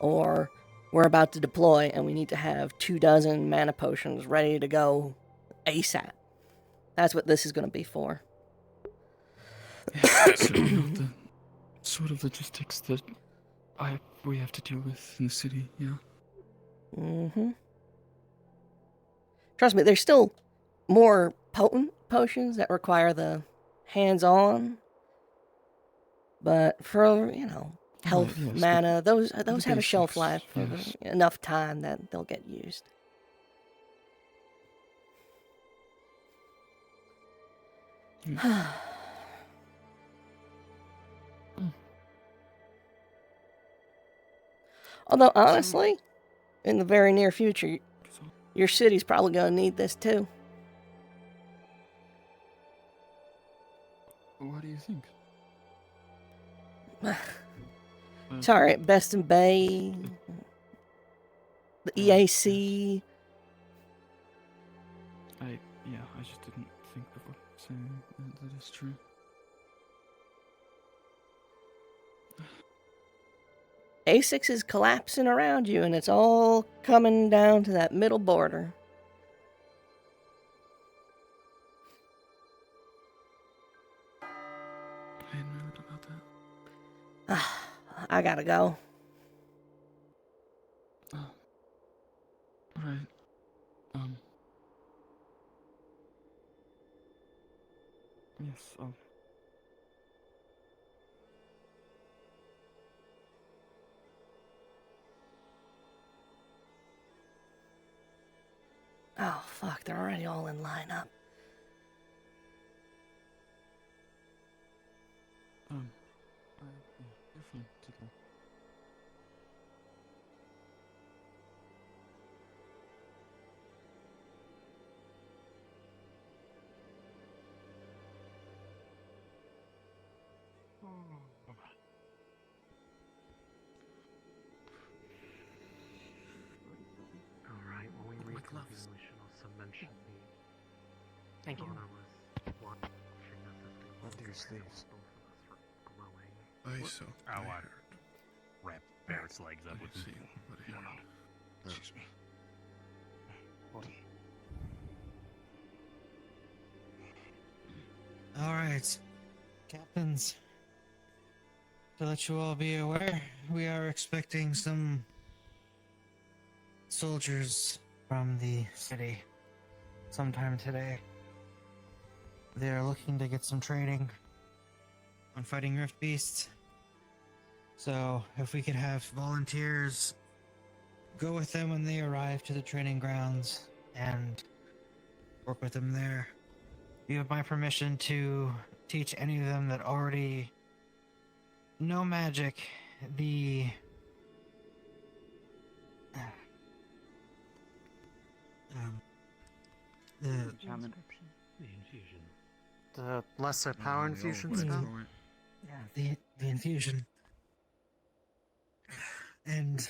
or we're about to deploy and we need to have 24 mana potions ready to go ASAP. That's what this is going to be for. Yeah, certainly not the sort of logistics that we have to deal with in the city, yeah. Mm-hmm. Trust me, there's still more potent potions that require the hands-on. But for, health, yes, mana, those have a shelf basics, life for yes. enough time that they'll get used. Although, honestly, in the very near future, your city's probably going to need this too. What do you think? It's alright, Best in Bay, the EAC. I just didn't think before saying that is true. A6 is collapsing around you, and it's all coming down to that middle border. I hadn't really thought about that. I gotta go. Alright. Yes, Oh, fuck, they're already all in lineup. You're fine. Take care. Alright, when we reconvene, we should also mention the... Thank you. Under your sleeves. I saw. I I heard. wrap Barrett's legs up I with see what I heard. Excuse me. Alright. Captains. To let you all be aware, we are expecting some soldiers from the city sometime today. They are looking to get some training on fighting Rift Beasts. So, if we could have volunteers go with them when they arrive to the training grounds and work with them there. You have my permission to teach any of them that already know magic the the infusion. The lesser power infusion spell? Yeah, the infusion. And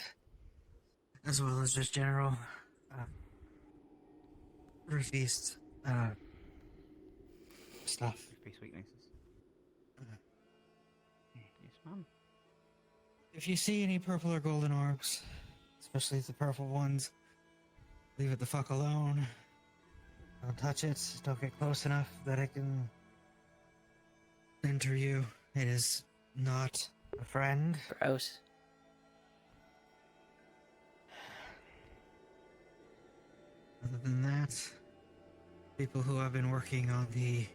as well as just general Root Feast stuff. Beast weaknesses. Yes, ma'am. If you see any purple or golden orbs, especially the purple ones, leave it the fuck alone. Don't touch it. Don't get close enough that it can enter you. It is not a friend. Gross. Other than that, people who have been working on the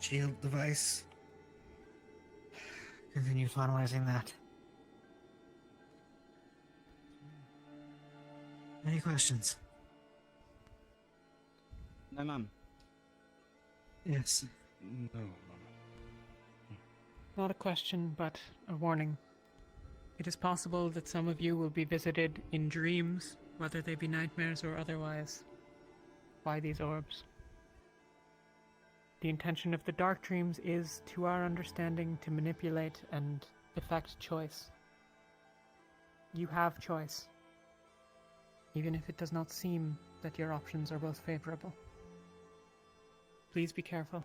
shield device continue finalizing that. Any questions? No, ma'am. Yes. No. Not a question, but a warning. It is possible that some of you will be visited in dreams, whether they be nightmares or otherwise, by these orbs. The intention of the dark dreams is, to our understanding, to manipulate and effect choice. You have choice, even if it does not seem that your options are both favorable. Please be careful.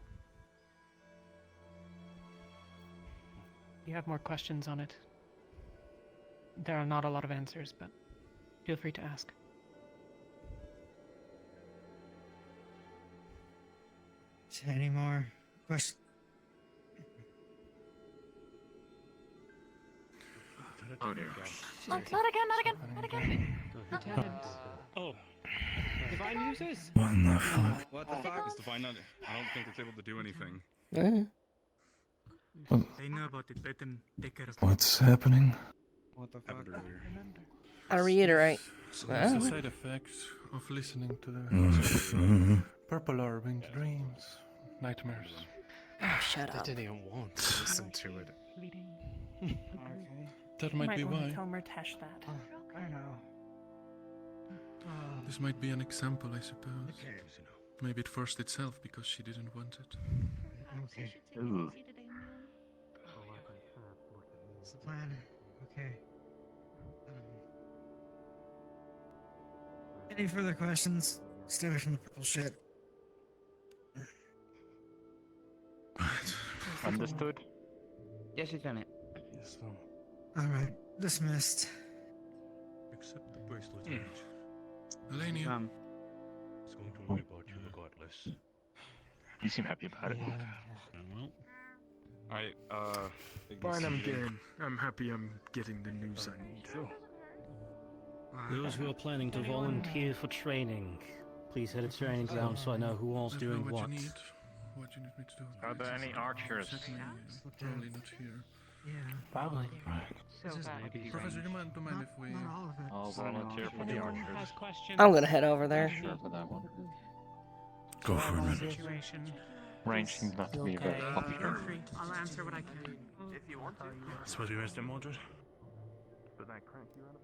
If you have more questions on it, there are not a lot of answers, but feel free to ask. Any more questions? Oh dear. Not again. Lieutenant. Oh. Divine uses? What in the fuck? What the fuck? Is Divine not? I don't think it's able to do anything. They know about it. Let them take care of it. What's happening? What the fuck? I'll reiterate. So Well, it's a side effect of listening to the purple orb in dreams, nightmares. oh, shut They up. didn't even want to listen to it. Okay. That You might be want why. to tell Murtesh that. I know. This might be an example, I suppose. Okay. Maybe it forced itself because she didn't want it. Okay. Ooh. What's the plan? Okay. Any further questions? Stay away from the purple shit. Understood. Yes, Lieutenant. Yes, ma'am. Alright, dismissed. Accept the bracelet, Lieutenant. Elenia. It's going to worry about you regardless. You seem happy about it. Well, Fine, I'm good. I'm happy I'm getting the news I need. Those who are planning to volunteer for training, please head to training ground so I know who all's doing what. What you need me to do? Are there any archers? Probably not here. Yeah. Probably. Right. So that would be Professor, do you mind if we... Not all of it. I'll volunteer for the Anyone who has archers. questions? I'm gonna head over there. Sure for that one. Go for it, man. Situation. Range seems not to be very Feel popular. free. I'll answer what I can. If you want to. I suppose you missed it, Mordred. But that crank you on about?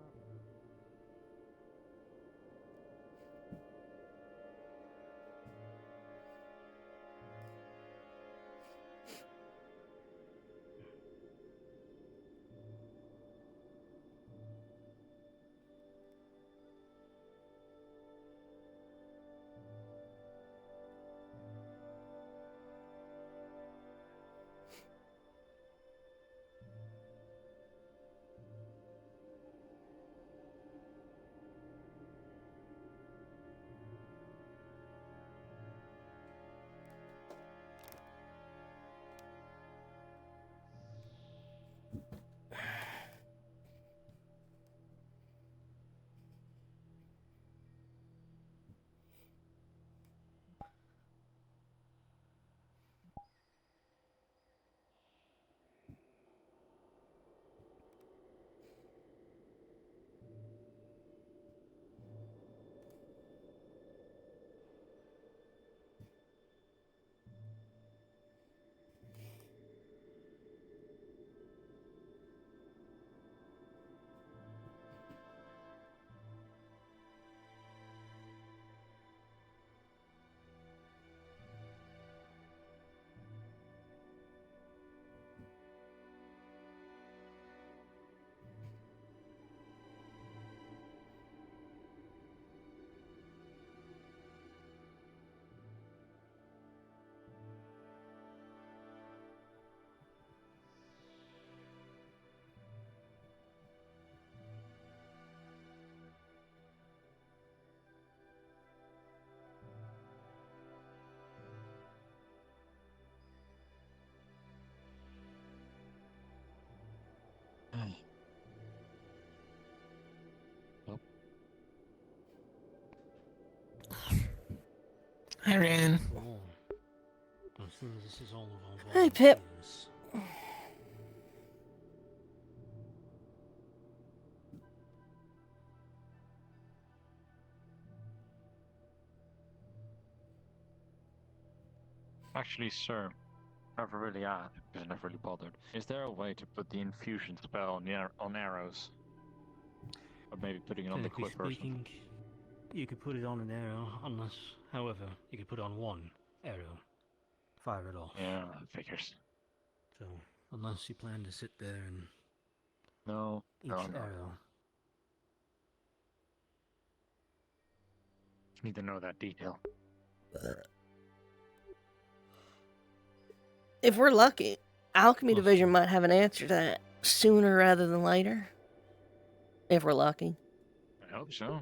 Hi, Ren. As soon as this is all of our Hey, Pip. volunteers. Actually, sir, never really asked because I never really bothered. Is there a way to put the infusion spell on arrows? Or maybe putting it on the Technically quiver or something? speaking, you could put it on an arrow, unless, however, you could put it on one arrow. Fire it off. Yeah, figures. So, unless you plan to sit there and No, each no. arrow. Need to know that detail. If we're lucky, Alchemy Division might have an answer to that sooner rather than later. If we're lucky. I hope so.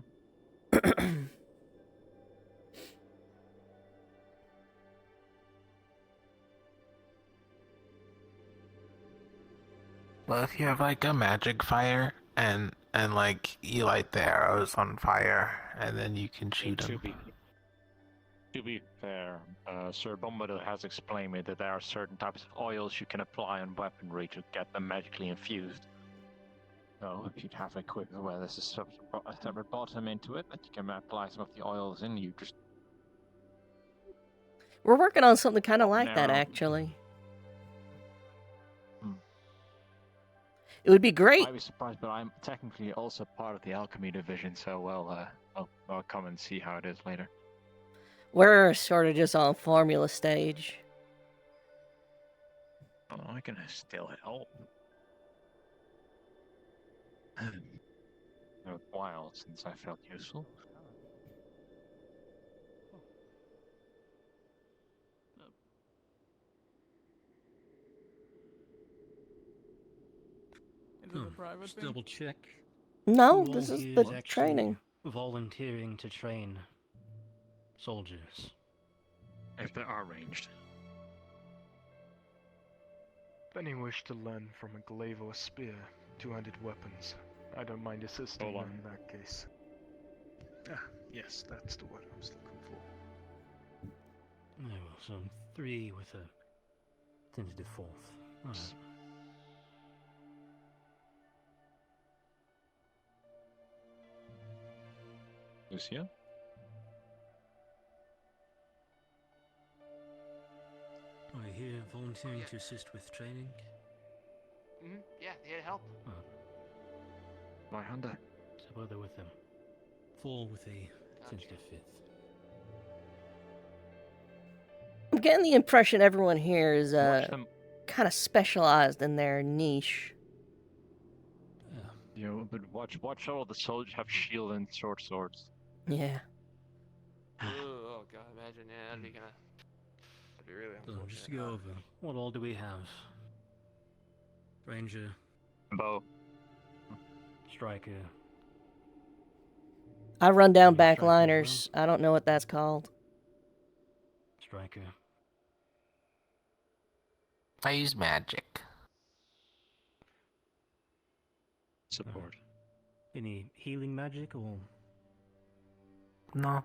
Well, if you have like a magic fire and like you light the arrows on fire and then you can shoot them. To be fair, Sir Bombadil has explained me that there are certain types of oils you can apply on weaponry to get them magically infused. So if you'd have a quiver where there's a separate bottom into it that you can apply some of the oils in, you just... We're working on something kind of like that, arrow. actually. It would be great. I'd be surprised, but I'm technically also part of the alchemy division, so I'll come and see how it is later. We're sort of just on formula stage. Oh, I can still help. It's been a while since I felt useful. Is it a private Just thing? double check. No, Who this all is here the actually training. Volunteering to train soldiers. If they are ranged. If any wish to learn from a glaive or spear, two-handed weapons, I don't mind assisting them in that case. Ah, yes, that's the word I was looking for. Oh, well, so 3 with a tentative 4th. Alright. Lucia? Are you here volunteering to assist with training? Yeah, here to help. My Honda. So both are with them. 4 with a tentative 5th. I'm getting the impression everyone here is Watch them. kind of specialized in their niche. You know, but watch all the soldiers have shield and short swords. Yeah. Oh god, imagine, yeah, that'd be really So unfortunate. just to go over, what all do we have? Ranger, bow, striker. I run down Striker as backliners. I don't know what that's called. Striker. I use magic. Support. Any healing magic or? No.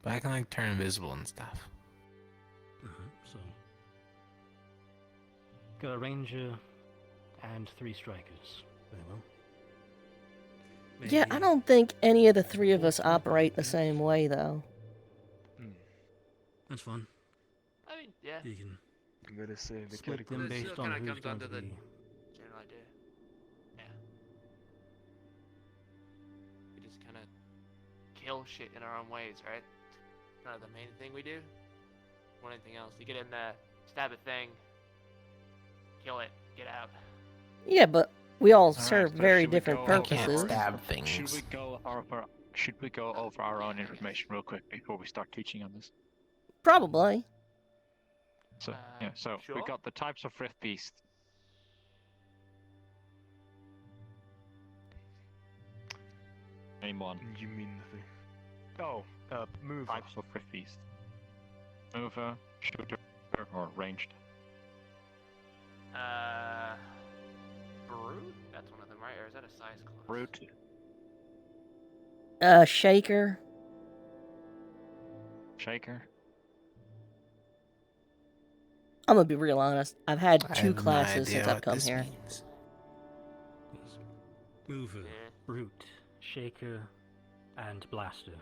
But I can like turn invisible and stuff. So got a ranger and 3 strikers. Very well. Yeah, I don't think any of the 3 of us operate the same way, though. That's fine. I mean, yeah. You can I'm gonna say the split clerical them based on kinda who's comes going down to to the be. general idea. Yeah. We just kind of kill shit in our own ways, right? Kind of the main thing we do. More than anything else, you get in there, stab a thing, kill it, get out. Yeah, but we all Alright, serve so very should we different go over- purposes. Should we go over our own information real quick before we start teaching on this? Probably. So yeah, so we sure. got the types of rift beast. Name one. You mean the thing? Oh, mover. Types of rift beast. Mover, shooter, or ranged. Brute? That's one of them, right? Or is that a size class? Brute. Shaker. Shaker. I'm gonna be real honest. I've had I 2 have no classes idea since I've what come this here. means. Mover, brute, shaker, and blaster.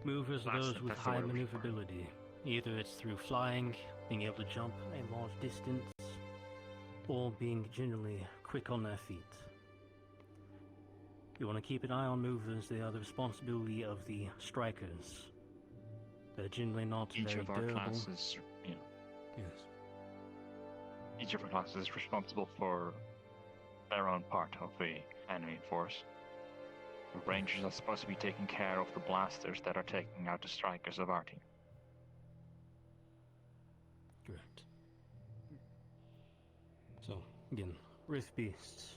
Movers are Blaster, those with that's the high word I'm looking for. maneuverability. Either it's through flying, being able to jump a large distance, or being generally quick on their feet. You want to keep an eye on movers. They are the responsibility of the strikers. They're generally not Each very of our durable. classes, you know, Yes. each of our classes is responsible for their own part of the enemy force. The Rangers are supposed to be taking care of the blasters that are taking out the strikers of our team. Correct. So, again, Rift Beasts.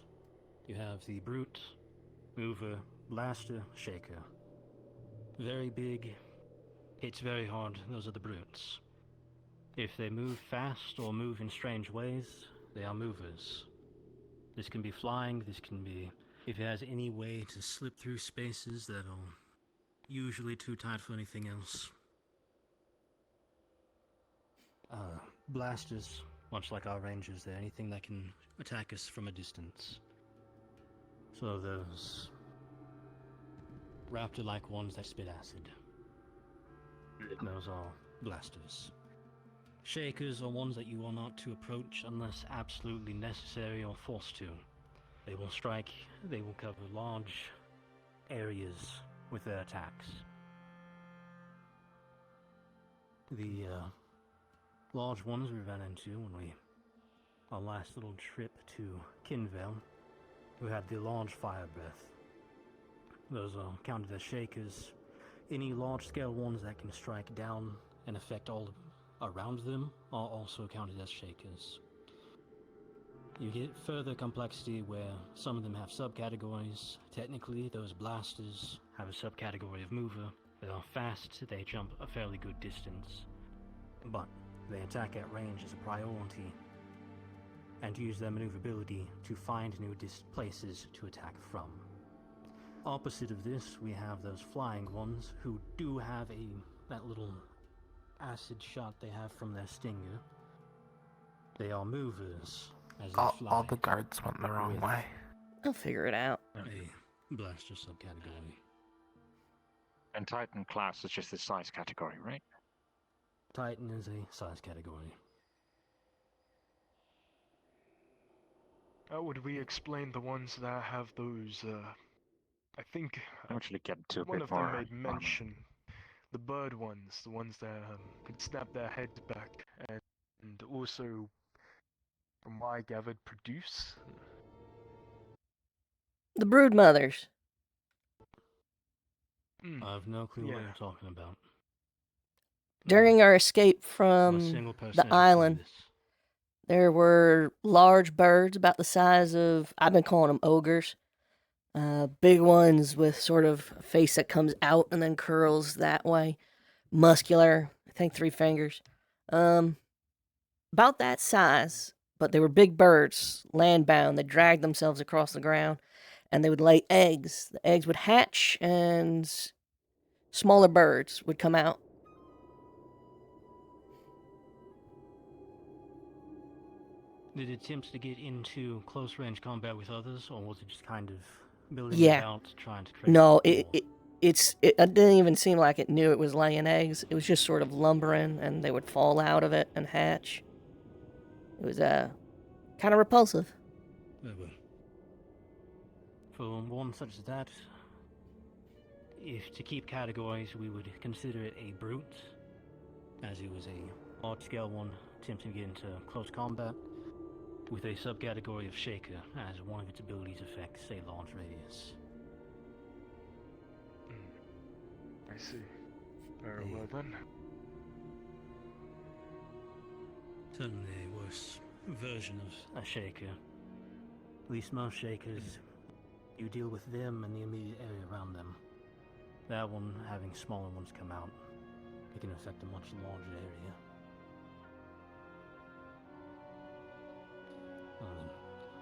You have the Brute, Mover, Blaster, Shaker. Very big, hits very hard, those are the Brutes. If they move fast or move in strange ways, they are movers. This can be flying, this can be... If it has any way to slip through spaces that are usually too tight for anything else. Blasters, much like our rangers, they're anything that can attack us from a distance. So those raptor-like ones that spit acid. Those are blasters. Shakers are ones that you are not to approach unless absolutely necessary or forced to. They will strike, they will cover large areas with their attacks. The large ones we ran into when our last little trip to Kinvale, who had the large fire breath. Those are counted as shakers. Any large-scale ones that can strike down and affect all around them are also counted as shakers. You get further complexity where some of them have subcategories. Technically, those blasters have a subcategory of mover. They are fast, they jump a fairly good distance, but they attack at range as a priority and use their maneuverability to find new places to attack from. Opposite of this, we have those flying ones who do have that little acid shot they have from their stinger. They are movers, as they fly. All the guards went the wrong way. I'll figure it out. A blaster subcategory. And Titan class is just a size category, right? Titan is a size category. Would we explain the ones that have those, I think Actually get to a one bit of them more made mention. The bird ones, the ones that could snap their heads back, and also, from what I gathered, produce. The brood mothers. I have no clue what you're talking about. During our escape from the island, there were large birds about the size of, I've been calling them ogres. Big ones with sort of a face that comes out and then curls that way. Muscular, I think 3 fingers. About that size, but they were big birds, land-bound. They dragged themselves across the ground, and they would lay eggs. The eggs would hatch, and smaller birds would come out. Did it attempt to get into close-range combat with others, or was it just kind of building it out, trying to create... No, it didn't even seem like it knew it was laying eggs. It was just sort of lumbering, and they would fall out of it and hatch. It was kind of repulsive. For one such as that, if to keep categories, we would consider it a brute, as it was a large-scale one attempting to get into close combat, with a subcategory of shaker, as one of its abilities affects a large radius. I see. Very well then. Certainly a worse version of a shaker. At least most shakers, you deal with them and the immediate area around them. That one, having smaller ones come out, it can affect a much larger area.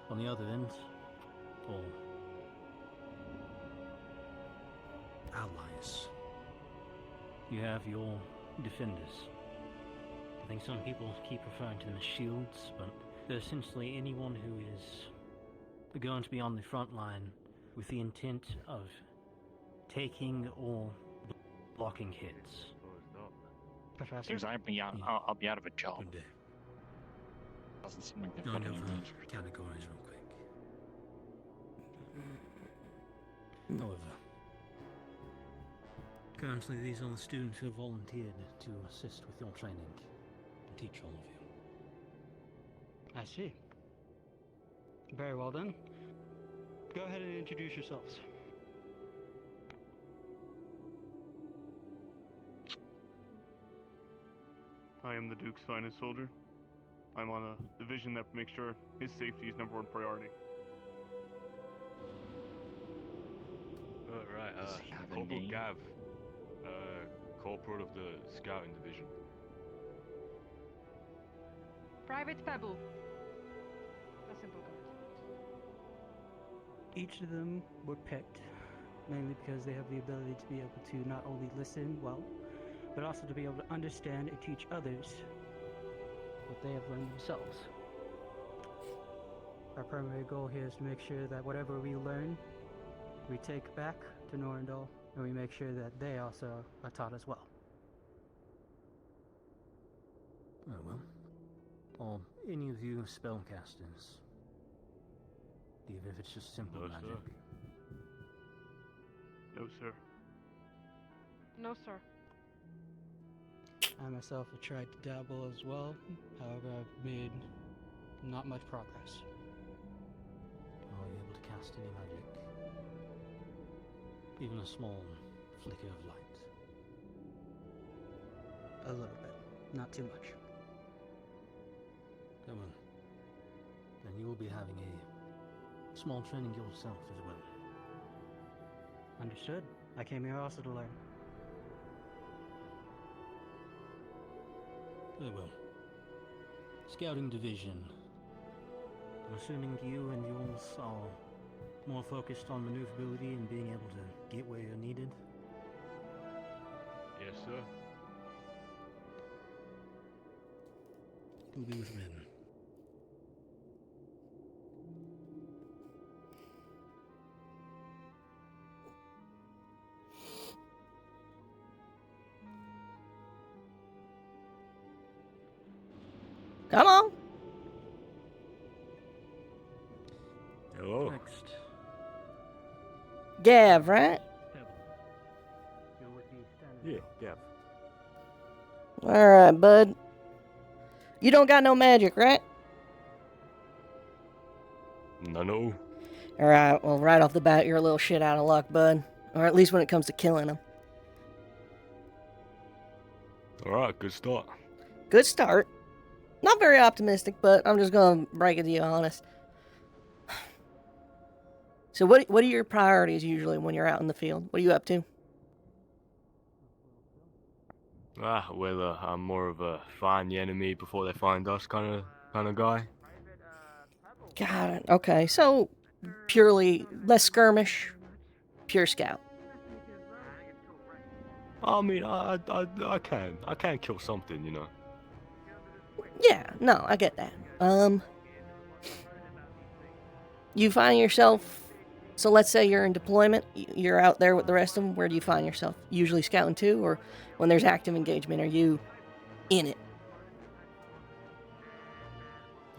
On the other end, or allies, you have your defenders. I think some people keep referring to them as shields, but they're essentially anyone who is going to be on the front line with the intent of taking or blocking hits. Professor? Because I'll be out of a job. Good day. Doesn't seem like they've I got know any for need. categories real quick. However, currently these are the students who have volunteered to assist with your training and teach all of you. I see. Very well then. Go ahead and introduce yourselves. I am the Duke's finest soldier. I'm on a division that makes sure his safety is #1 priority. Right, Does he have a Corporal name? Gav, Corporal of the Scouting Division. Private Pebble. A simple guard. Each of them were picked mainly because they have the ability to be able to not only listen well, but also to be able to understand and teach others what they have learned themselves. Our primary goal here is to make sure that whatever we learn, we take back to Norendal, and we make sure that they also are taught as well. Oh well. Or any of you spellcasters. Even if it's just simple No, magic. sir. No, sir. No, sir. I myself have tried to dabble as well, however I've made not much progress. Are you able to cast any magic? Even a small flicker of light? A little bit, not too much. Come on. Then you will be having a small training yourself as well. Understood. I came here also to learn. Very well. Scouting division. I'm assuming you and yours are more focused on maneuverability and being able to get where you're needed. Yes, sir. You'll be with men. Come on. Hello. Next. Gav, right? Yeah, Gav. Alright, bud. You don't got no magic, right? No. Alright, well, right off the bat, you're a little shit out of luck, bud. Or at least when it comes to killing them. Alright, good start. Good start. Not very optimistic, but I'm just gonna break it to you honest. So what are your priorities usually when you're out in the field? What are you up to? Well, I'm more of a find the enemy before they find us kind of guy. Got it. Okay, so purely less skirmish, pure scout. I mean, I can kill something, you know. Yeah, no, I get that. You find yourself, so let's say you're in deployment, you're out there with the rest of them, where do you find yourself? Usually scouting too, or when there's active engagement, are you in it?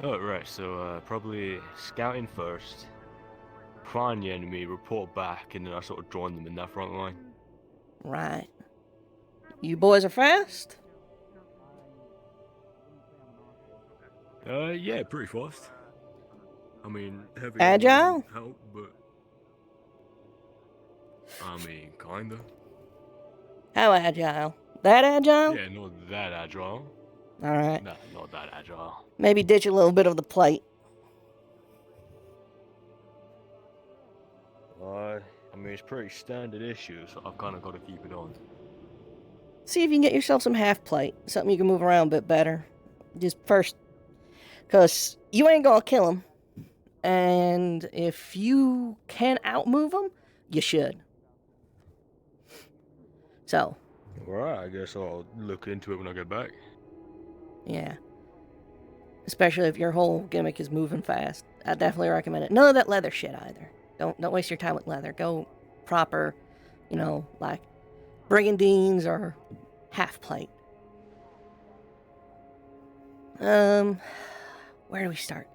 Oh, right, so probably scouting first, find the enemy, report back, and then I sort of join them in that front line. Right. You boys are fast? Yeah, pretty fast. I mean, heavy Agile? help, but I mean, kinda. How agile? That agile? Yeah, not that agile. Alright. Nah, not that agile. Maybe ditch a little bit of the plate. I mean, it's pretty standard issue, so I've kind of got to keep it on. See if you can get yourself some half plate. Something you can move around a bit better. Just first. Because you ain't gonna kill them. And if you can outmove them, you should. So. Alright, I guess I'll look into it when I get back. Yeah. Especially if your whole gimmick is moving fast. I definitely recommend it. None of that leather shit either. Don't waste your time with leather. Go proper, like brigandines or half plate. Where do we start?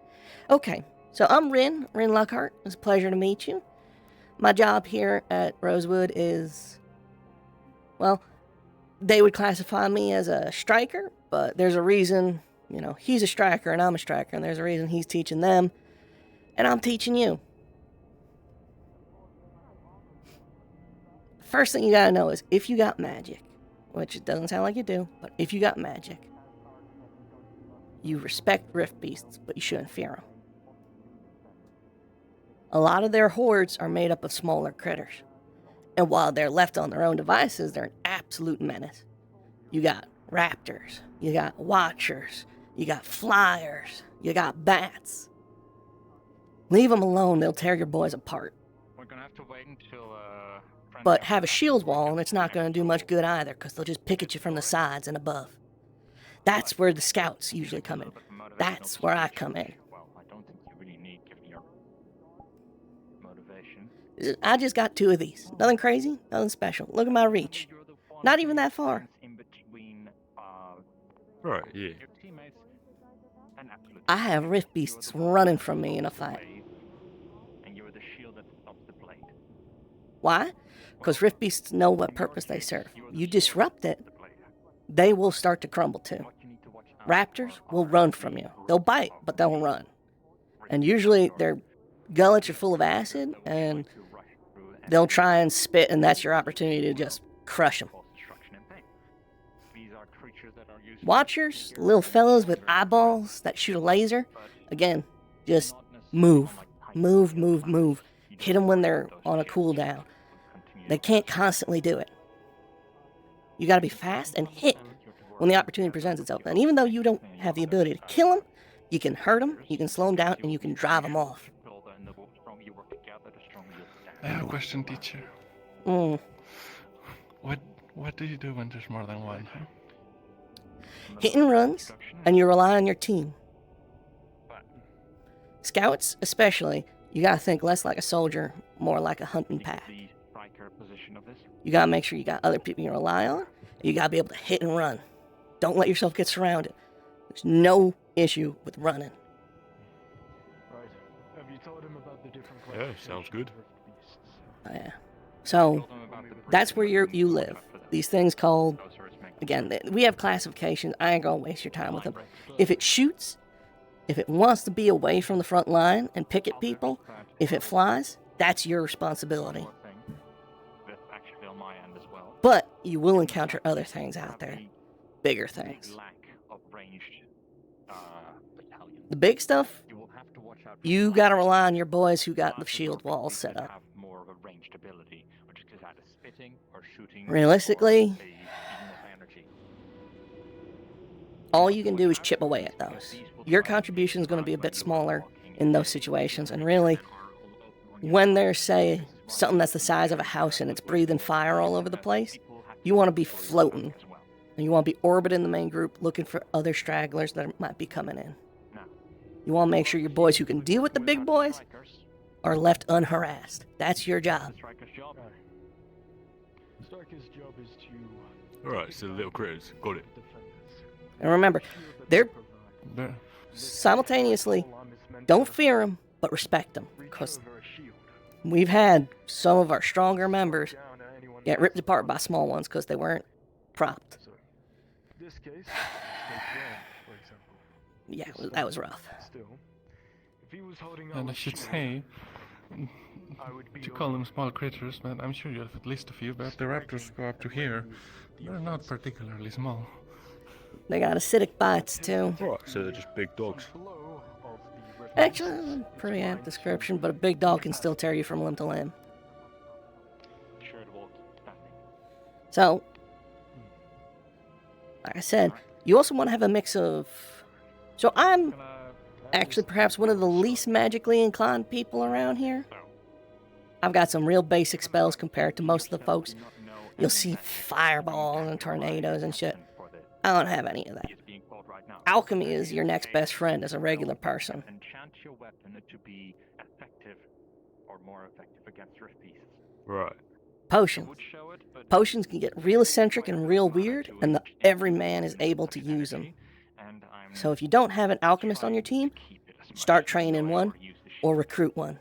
Okay, so I'm Rin Lockhart. It's a pleasure to meet you. My job here at Rosewood is, well, they would classify me as a striker, but there's a reason, he's a striker and I'm a striker, and there's a reason he's teaching them, and I'm teaching you. First thing you gotta know is if you got magic, which it doesn't sound like you do, but if you got magic, you respect rift beasts, but you shouldn't fear them. A lot of their hordes are made up of smaller critters, and while they're left on their own devices, they're an absolute menace. You got raptors, you got watchers, you got flyers, you got bats. Leave them alone, they'll tear your boys apart. We're gonna have to wait until But have a shield wall and it's not going to do much good either, because they'll just pick at you from the sides and above. That's where the scouts usually come in. That's where I come in. Well, I don't think you really need given your motivation. I just got 2 of these. Nothing crazy, nothing special. Look at my reach. Not even that far. In between Right, yeah. your teammates and absolute I have rift beasts running from me in a fight. and you're the shield that stops the blade. Why? Because rift beasts know what purpose they serve. You disrupt it, they will start to crumble too. Raptors will run from you. They'll bite, but they'll run. And usually their gullets are full of acid, and they'll try and spit, and that's your opportunity to just crush them. Watchers, little fellows with eyeballs that shoot a laser, again, just move. Move, move, move. Hit them when they're on a cooldown. They can't constantly do it. You gotta be fast and hit when the opportunity presents itself. And even though you don't have the ability to kill them, you can hurt them, you can slow them down, and you can drive them off. I have a question, teacher. What do you do when there's more than one? Hit and runs, and you rely on your team. Scouts, especially, you gotta think less like a soldier, more like a hunting pack. You gotta make sure you got other people you rely on, and you gotta be able to hit and run. Don't let yourself get surrounded. There's no issue with running. Right. Have you told him about the different Yeah, sounds good. Yeah. So, that's where you live. These things called, again, we have classifications. I ain't gonna waste your time with them. If it shoots, if it wants to be away from the front line and pick at people, if it flies, that's your responsibility. But you will encounter other things out there. Bigger things. The big stuff, you gotta rely on your boys who got the shield walls set up. Realistically, all you can do is chip away at those. Your contribution is going to be a bit smaller in those situations, and really, when there's, say, something that's the size of a house and it's breathing fire all over the place, you want to be floating, and you want to be orbiting the main group looking for other stragglers that might be coming in. You want to make sure your boys who can deal with the big boys are left unharassed. That's your job. Striker's job is to... Alright, so the little critters. Got it. And remember, they're simultaneously, don't fear them, but respect them. Because we've had some of our stronger members get ripped apart by small ones because they weren't propped. Yeah, that was rough. And I should say, to call them small critters, but I'm sure you have at least a few, but the raptors go up to here. They're not particularly small. They got acidic bites, too. Right, so they're just big dogs. Actually, pretty apt description, but a big dog can still tear you from limb to limb. So, like I said, you also want to have a mix of... So I'm actually perhaps one of the least magically inclined people around here. I've got some real basic spells compared to most of the folks. You'll see fireballs and tornadoes and shit. I don't have any of that. Alchemy is your next best friend as a regular person. Enchant your weapon to be effective or more effective against rift beasts. Right. Potions. Potions can get real eccentric and real weird, and every man is able to use them. So if you don't have an alchemist on your team, start training one or recruit one.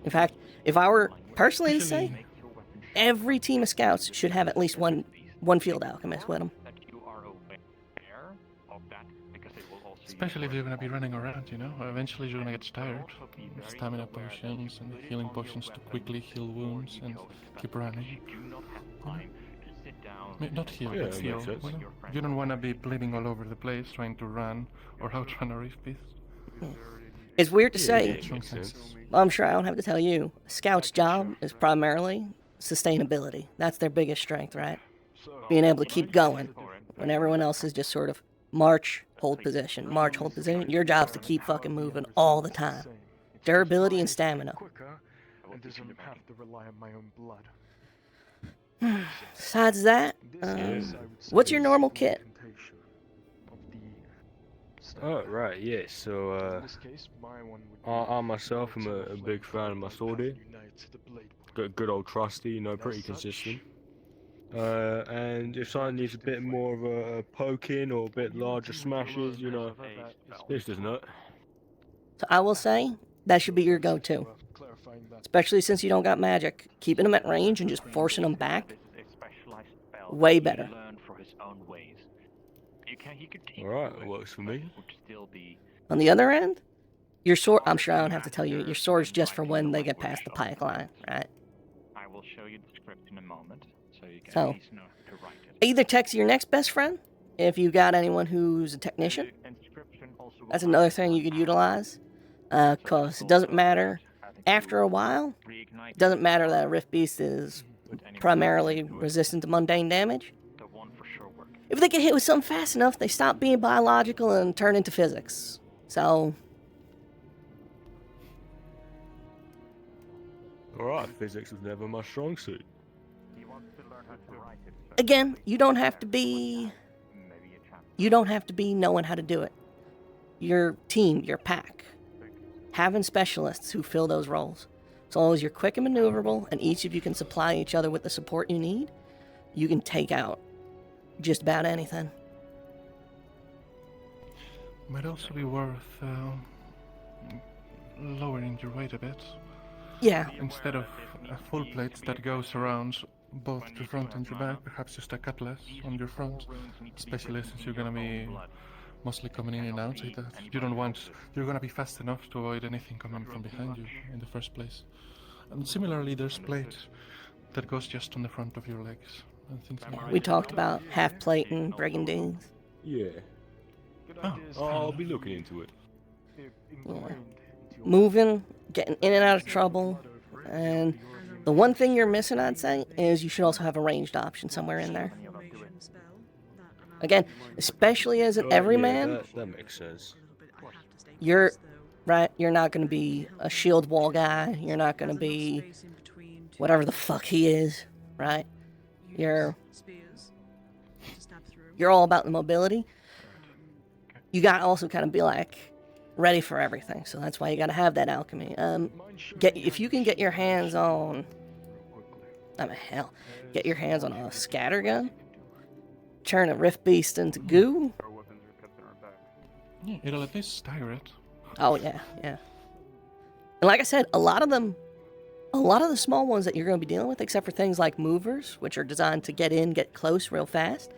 In fact, if I were personally to say, every team of scouts should have at least one field alchemist with them. Especially if you're gonna be running around, you know? Eventually you're gonna get tired. Stamina potions and healing potions to quickly heal wounds and keep running. Not heal, Yeah, but that heal. makes sense. You know? You don't wanna be bleeding all over the place trying to run or outrun a reef beast. It's weird to say, it makes sense. well, I'm sure I don't have to tell you, a scout's job is primarily sustainability. That's their biggest strength, right? Being able to keep going when everyone else is just sort of march, hold position, march, hold position. Your job's to keep fucking moving all the time. Durability and stamina. And doesn't have to rely on my own blood. Besides that, what's your normal kit? Oh, right, yeah, so, I myself am a big fan of my sword here. Got good old trusty, you know, pretty consistent. And if someone needs a bit more of a poking or a bit larger smashes, you know, this does not. So I will say, that should be your go-to. Especially since you don't got magic. Keeping them at range and just forcing them back, way better. Alright, it works for me. On the other end, your sword, I'm sure I don't have to tell you, your sword's just for when they get past the pike line, right? I will show you the script in a moment, so you can So, at least know to write it. either text your next best friend, if you got anyone who's a technician. That's another thing you could utilize, because it doesn't matter, after a while, it doesn't matter that a Rift Beast is primarily resistant to mundane damage. If they get hit with something fast enough, they stop being biological and turn into physics. So, Alright, physics was never my strong suit. again, you don't have to be knowing how to do it. Your team, your pack, having specialists who fill those roles. As long as you're quick and maneuverable and each of you can supply each other with the support you need, you can take out just about anything. Might also be worth lowering your weight a bit. Yeah. Instead of a full plate that goes around both the front and your back, perhaps just a cut less on your front, especially since you're gonna be mostly coming in and out like that. You're gonna be fast enough to avoid anything coming from behind you in the first place. And similarly, there's plate that goes just on the front of your legs and things like that. We talked about half plate and brigandines. Yeah. I'll be looking into it. Yeah. Moving, getting in and out of trouble, and the one thing you're missing, I'd say, is you should also have a ranged option somewhere in there. Again, especially as an everyman, Yeah, that makes sense. you're not going to be a shield wall guy. You're not going to be whatever the fuck he is, right? You're all about the mobility. You got to also kind of be like ready for everything. So that's why you got to have that alchemy. If you can get your hands on, get your hands on a scatter gun, turn a Rift Beast into goo. Yeah, it'll at least stagger it. Oh yeah. And like I said, a lot of the small ones that you're going to be dealing with, except for things like movers, which are designed to get close real fast,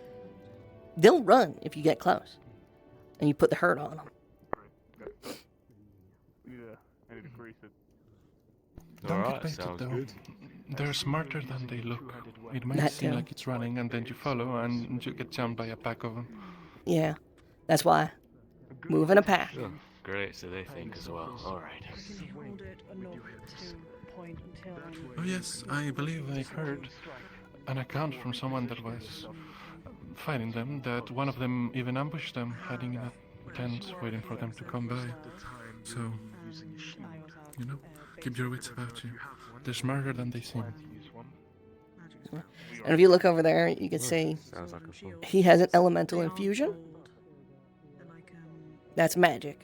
they'll run if you get close, and you put the hurt on them. Yeah, I need to grease it. Don't Alright, get baited sounds though. good. They're smarter than they look. It might That seem too. like it's running and then you follow and you get jumped by a pack of them. Yeah, that's why. Move in a pack. Oh, great, so they think as well. Alright. Oh yes, I believe I heard an account from someone that was fighting them, that one of them even ambushed them, hiding in a tent, waiting for them to come by. So, you know, keep your wits about you. They're smarter than they seem. And if you look over there, you can see Sounds like a fun. he has an elemental infusion. That's magic.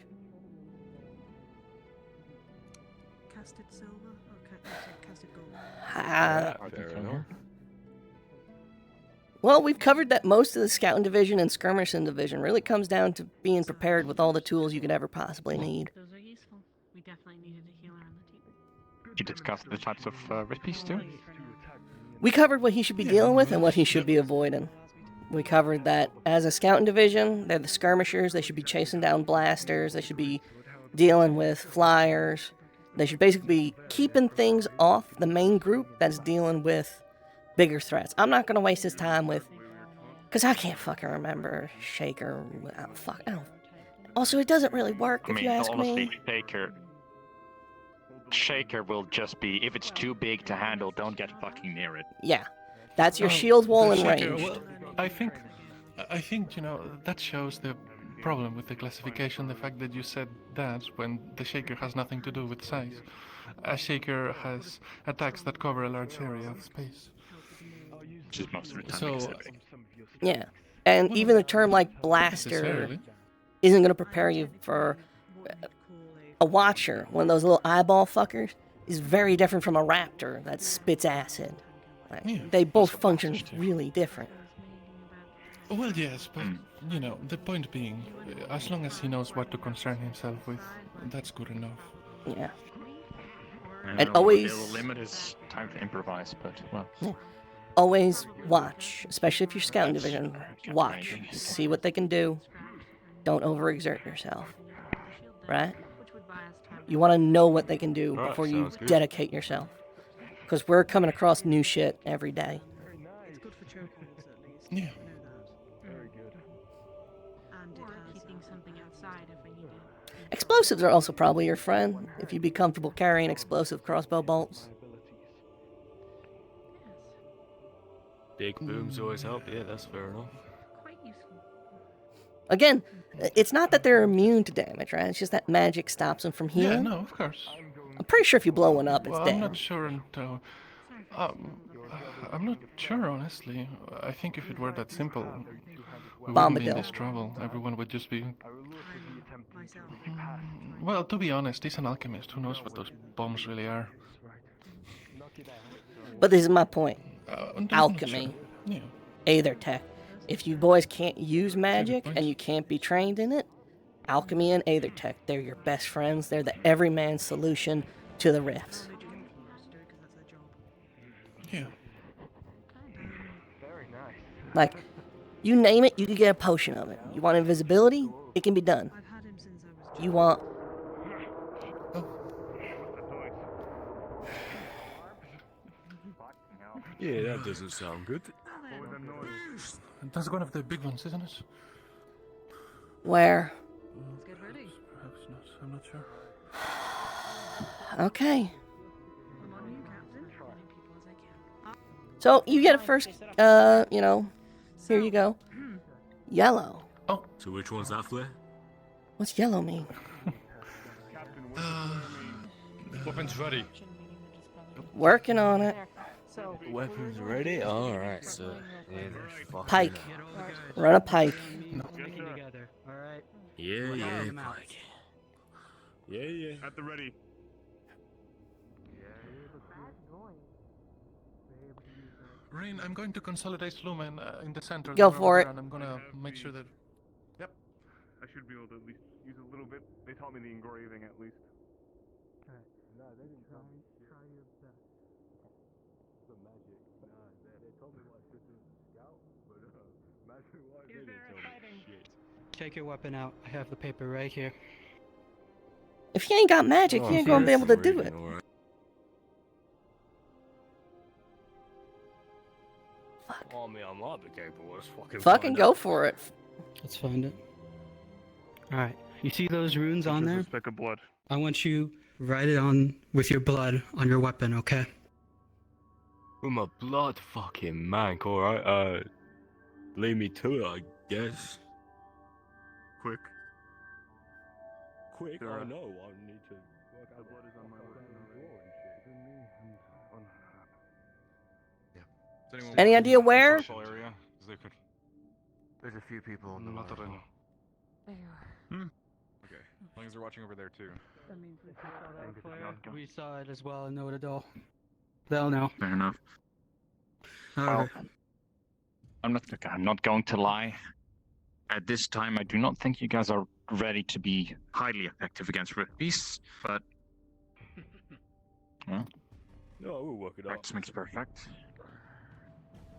Casted silver or casted gold? Ah, Fair enough. Well, we've covered that most of the scouting division and skirmishing division really comes down to being prepared with all the tools you could ever possibly need. Those are useful. We definitely needed a healer on the team. You discussed the types of recipes too? We covered what he should be dealing with and what he should be avoiding. We covered that as a scouting division, they're the skirmishers, they should be chasing down blasters, they should be dealing with flyers, they should basically be keeping things off the main group that's dealing with bigger threats. I'm not going to waste his time with, because I can't fucking remember Shaker. I don't. Also, it doesn't really work if you ask honestly, me. Shaker will just be, if it's too big to handle, don't get fucking near it. Yeah, that's your shield wall The and Shaker, ranged. well, I think, you know, that shows the problem with the classification, the fact that you said that when the Shaker has nothing to do with size. A Shaker has attacks that cover a large area of space. Which is most of the time So, exhibiting. Yeah, and even the term like blaster necessarily. isn't going to prepare you for a watcher. One of those little eyeball fuckers is very different from a raptor that spits acid. Like, they both function really different. Well, yes, but, you know, the point being, as long as he knows what to concern himself with, that's good enough. Yeah. And always- The limit is time to improvise, but, well. Always watch, especially if you're scouting division. Watch, see what they can do. Don't overexert yourself, right? You want to know what they can do before you sounds good. dedicate yourself, because we're coming across new shit every day. It's good for chokeholds at least. Yeah. I know that. Very good. And it has Keeping something outside if we need it. Explosives are also probably your friend, if you'd be comfortable carrying explosive crossbow bolts. Big booms always help. Yeah, that's fair enough. Quite useful. Again, it's not that they're immune to damage, right? It's just that magic stops them from Yeah, healing. no, of course. I'm pretty sure if you blow one up, it's Well, dead. I'm not sure until... I'm not sure, honestly. I think if it were that simple, we wouldn't be in this trouble. Everyone would just be... Well, to be honest, he's an alchemist. Who knows what those bombs really are? But this is my point. I'm not Alchemy. sure. Yeah. Aether tech. If you boys can't use magic and you can't be trained in it, alchemy and aether tech, they're your best friends. They're the everyman solution to the rifts. Yeah. Very nice. Like, you name it, you can get a potion of it. You want invisibility? It can be done. You want... Yeah, that doesn't sound good. That's one of the big ones, isn't it? Where? Perhaps not. I'm not sure. Okay. So, you get a first, you know, here you go. Yellow. Oh. So which one's that, Flair? What's yellow mean? Weapons ready. Working on it. Weapons ready? Alright, so... Yeah, there's fucking... Pike. Run a pike. Sticking together, alright? Yeah, yeah, them out. Pike. Yeah, yeah. At the ready. Rain, I'm going to consolidate Lumen in the center. Go there for over it. there, and I'm gonna make sure that... Yep. I should be able to at least use a little bit. They taught me the engraving at least. No, they didn't tell me. Try your best. The magic. They told me what to do scout, but magic wise, they didn't tell me shit. Take your weapon out. I have the paper right here. If you ain't got magic, you ain't gonna be able to do it. Oh, man, I might be capable. Let's fucking Fucking find go out. for it. Let's find it. Alright. You see those runes on there? Speck of blood. I want you write it on with your blood on your weapon, okay? With my blood, fucking mank, alright, lead me to it, I guess. Quick. Quick, There I are- know, I need to work out The blood is on my weapon. Any idea where? Area? 'Cause they could... There's a few people in the Not that I waterfall. know. Okay. As long as they're watching over there too. That means we saw that We saw it as well and know it all. They'll know. Fair enough. Alright. I'm not going to lie. At this time, I do not think you guys are ready to be highly effective against rift beasts, but well, No, we'll work it out. practice makes perfect.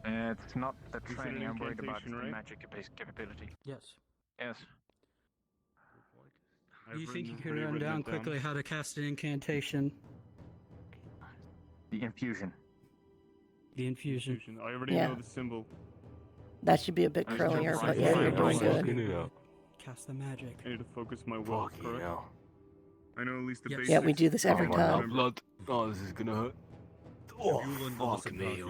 It's not the Is it an training I'm worried about, it's incantation, the right? magic capability. Yes. Yes. You think you can run down quickly how to cast an incantation? The infusion. The infusion. I already Yeah. know the symbol. That should be a bit curlier, but yeah, you're doing good. Cast the magic. I need to focus my will, correct? I know at least the Yes. basics. Yeah, we do this every Oh, time. blood. Oh, this is gonna hurt. Oh, fuck me.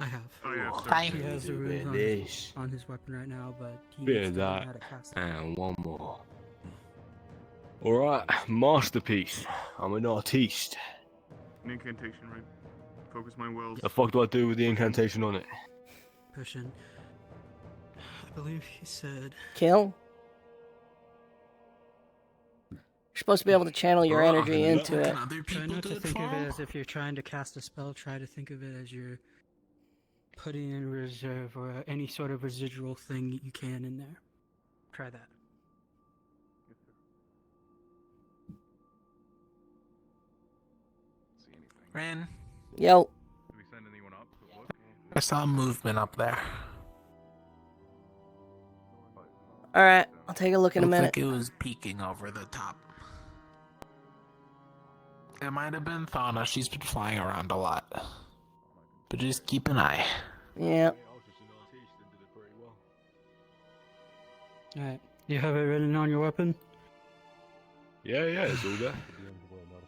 I have. Oh, yeah, sir. He has the runes on on his weapon right now, but he Bit needs of to learn that, how to cast it. and one more. Alright, masterpiece. I'm an artiste. An incantation, right? Focus my will. The fuck do I do with the incantation on it? Pushing. I believe he said. Kill? You're supposed to be able to channel your energy into it. Try not to think of it as if you're trying to cast a spell. Try to think of it as you're putting in reserve or any sort of residual thing you can in there. Try that. Ren, Yo. Did we send anyone up to look? I saw movement up there. Alright, I'll take a look in a Looked minute. like it was peeking over the top. It might have been Thana. She's been flying around a lot. But just keep an eye. Yeah. Alright. You have it written on your weapon? Yeah, it's all there.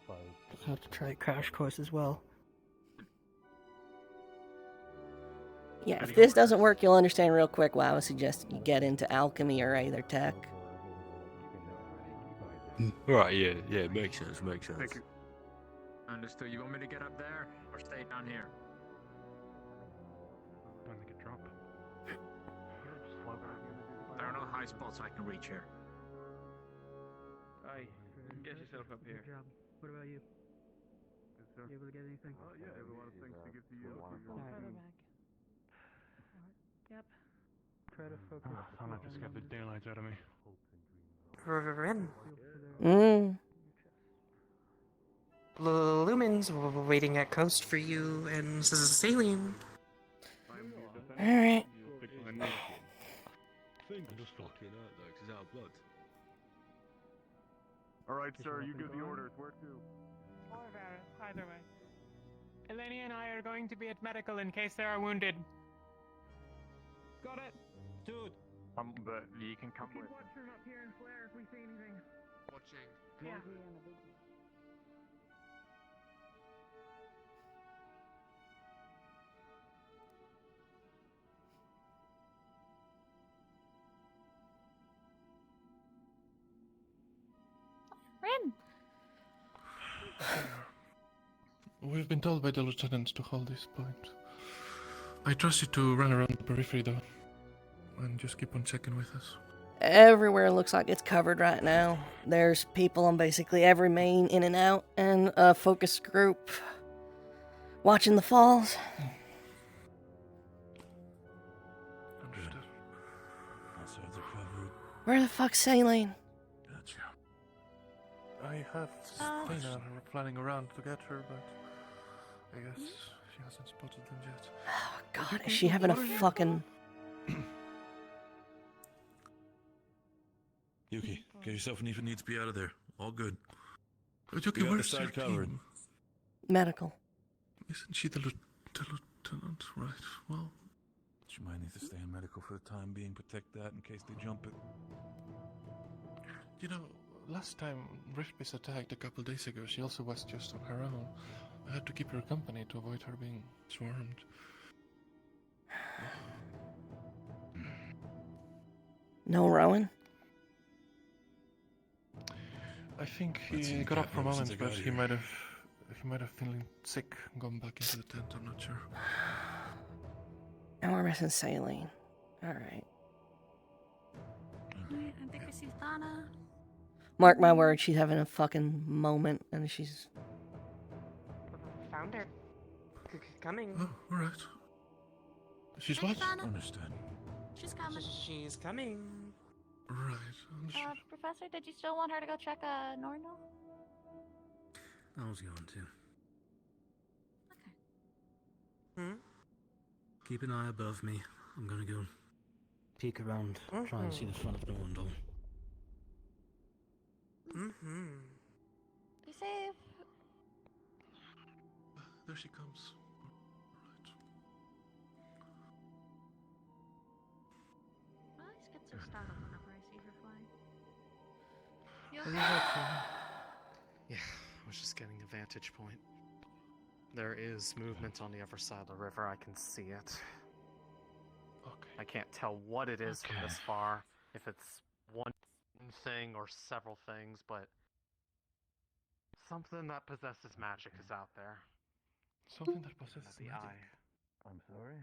I'll have to try Crash Course as well. Yeah, if this doesn't work, you'll understand real quick why I would suggest you get into alchemy or either tech. Right, yeah, makes sense. Thank you. Understood. You want me to get up there or stay down here? I think it dropped. There are no high spots I can reach here. Aye. Get yourself up here. Good job. What about you? You able to get anything? Oh, yeah, I have a lot of things to give to you. Yep. Try to focus. Thana just got the daylight out of me. Ren. Mm. Lumen's waiting at coast for you and Saline. Alright. Alright, sir, you give the orders. Where to? Either way. Eleni and I are going to be at medical in case they are wounded. Got it. Dude. But you can come with. Watch from up here and flare if we see anything. Watching. Yeah. Ren! We've been told by the lieutenant to hold this point. I trust you to run around the periphery though, and just keep on checking with us. Everywhere looks like it's covered right now. There's people on basically every main in and out, and a focus group watching the falls. Understood. Where the fuck's Saline? I have Stina planning around to get her, but I guess she hasn't spotted them yet. Oh god, is she having a fucking... Yuki, get yourself an even need to be out of there. All good. Yuki, We got the where's your side covered. team? Medical. Isn't she the lieutenant? Right, well... She might need to stay in medical for the time being, protect that in case they jump it. You know, last time Rift Beast attacked a couple days ago, she also was just on her own. I had to keep her company to avoid her being swarmed. No Rowan? I think Let's see he the got up for a captain moment, since I but got he here. might have feeling sick and gone back into the tent. I'm not sure. Now we're missing Saline. Alright. I think I see Thana. Mark my word, she's having a fucking moment, and she's... Found her. Coming. Oh, alright. She's Hey, what? Ivana. Understood. She's coming. She's coming. Right. Understood. Professor, did you still want her to go check Norno? I was going to. Hmm? Keep an eye above me. I'm gonna go peek around, try and see the front of the window. Mm-hmm. Be safe. There she comes. I always get so startled whenever I see her flying. You Are you okay? Yeah, I was just getting a vantage point. There is movement on the other side of the river. I can see it. Okay. I can't tell what it is from this far, if it's one thing or several things, but something that possesses magic is out there. Something that possesses The magic. eye. I'm sorry.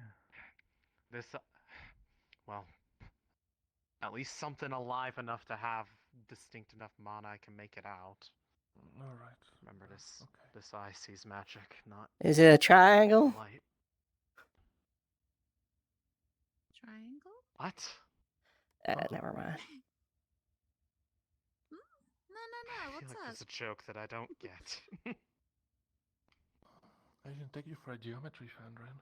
This, well, at least something alive enough to have distinct enough mana I can make it out. All right. Remember, this eye sees magic, not Is it a triangle? light. Triangle? What? Never mind. No. I feel What's like up? there's a joke that I don't get. I didn't take you for a geometry fan, Ren.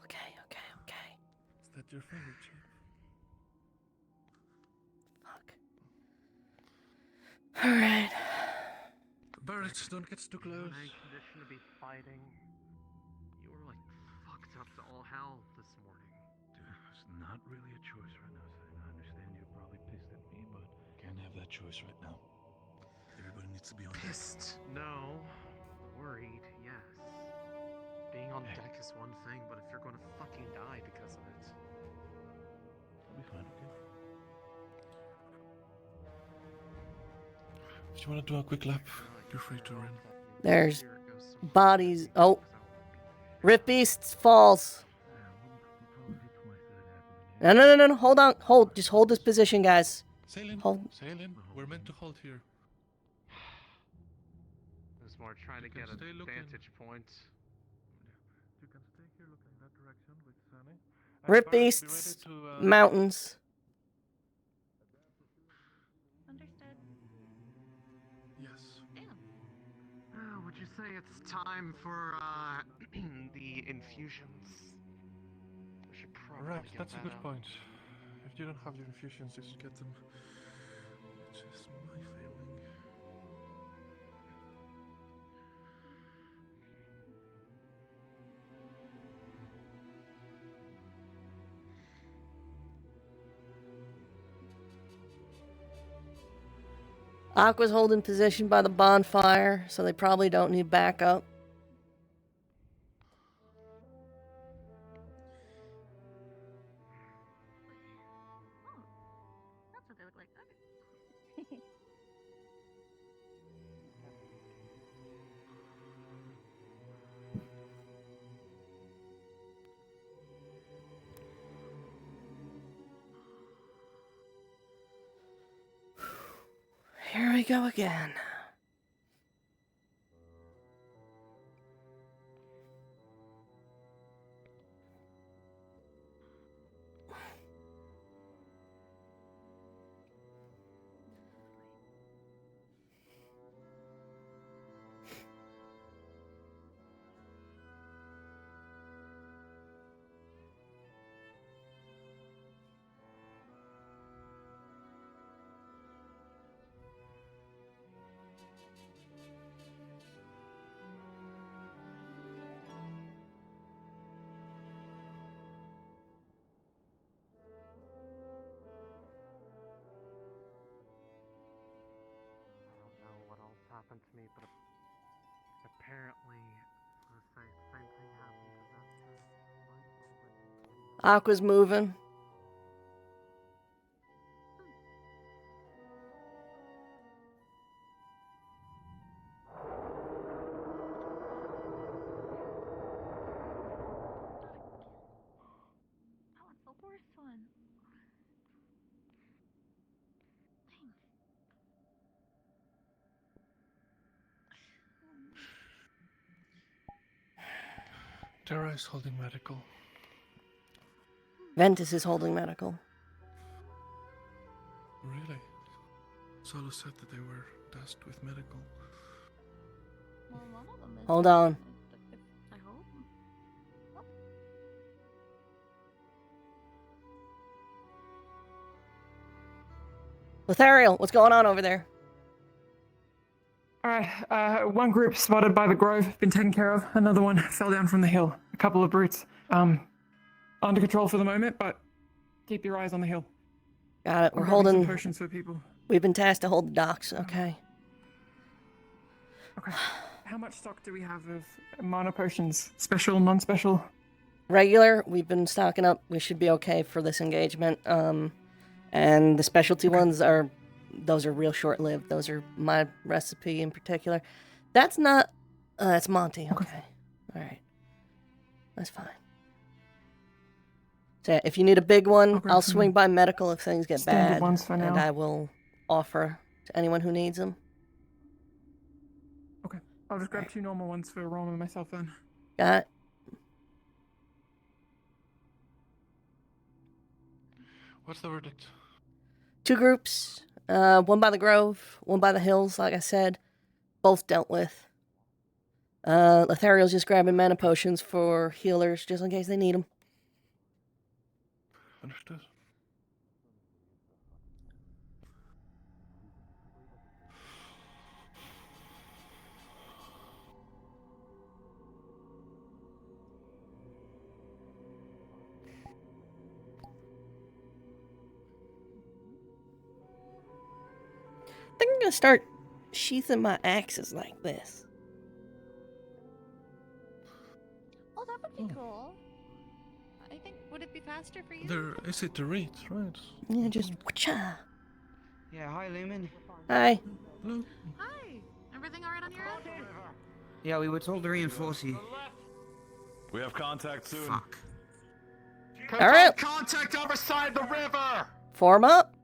Okay. Is that your favorite shape? All right. Barrett, don't get too close. In a condition to be fighting. You were like fucked up to all hell this morning. It's not really a choice right now, Sam. I understand you're probably pissed at me, but can't have that choice right now. Everybody needs to be on deck. Pissed? No. Worried? Yes. Being on deck is one thing, but if you're gonna fucking die because of it. I'll be fine, okay? If you want to do a quick lap, you're free to Ren. There's bodies. Oh, Rift Beast falls. No. Hold on. Just hold this position, guys. Sail in. Hold. Sail in. We're meant to hold here. I was more trying to get a vantage point. You can stay here looking that direction with Sunny. Rift Beasts. Mountains. Understood. Yes. Damn. Would you say it's time for the infusions? I should probably Right, get that's a that good out. point. If you don't have your infusions, you should get them. Which is my failing. Aqua's holding position by the bonfire, so they probably don't need backup. Oh, that's what they look like. Okay. Here we go again. I don't know what else happened to me, but apparently the same thing happened to that Aqua's moving. That one's the worst one. Dang. Terra is holding medical. Ventus is holding medical. Really? Solo said that they were tasked with medical. Well, one of them is. Hold on. I hope. Lothariel, what's going on over there? Alright, one group spotted by the grove, been taken care of. Another one fell down from the hill. A couple of brutes. Under control for the moment, but keep your eyes on the hill. Got it. We're I'm grabbing some holding potions for people. We've been tasked to hold the docks. Okay. Okay. How much stock do we have of mana potions? Special, non-special? Regular, we've been stocking up. We should be okay for this engagement. And the specialty ones are, those are real short-lived. Those are my recipe in particular. That's not, that's Monty. Okay. All right. That's fine. So yeah, if you need a big one, I'll swing by medical if things get Standard bad. ones for now. And I will offer to anyone who needs them. Okay. I'll just grab 2 normal ones for Roman and myself then. Got it. What's the verdict? 2 groups. One by the grove, one by the hills, like I said. Both dealt with. Lothariel's just grabbing mana potions for healers, just in case they need them. Understood. I think I'm gonna start sheathing my axes like this. Oh, that would be cool. I think, would it be faster for you? They're easy to read, right? Yeah, just whatcha. Yeah, hi, Lumen. Hi. Hello. Hi. Everything alright on your end? Yeah, we were told to reinforce you. We have contact soon. Fuck. All right. Contact other side the river! Form up.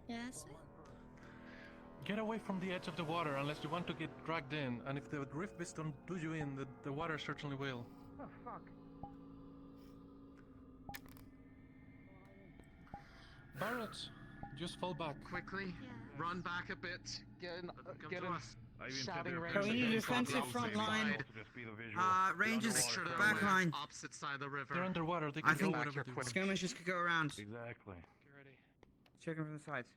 Yes. Get away from the edge of the water unless you want to get dragged in, and if the drift beasts don't do you in, the water certainly will. Oh, fuck. Barrett, just fall back. Quickly, run back a bit. Get in shouting range. So we need a defensive front line. Rangers, back line. Opposite side of the river. They're underwater. They I can go think wherever they want. skirmishers could go around. Exactly. Get ready. Check them from the sides.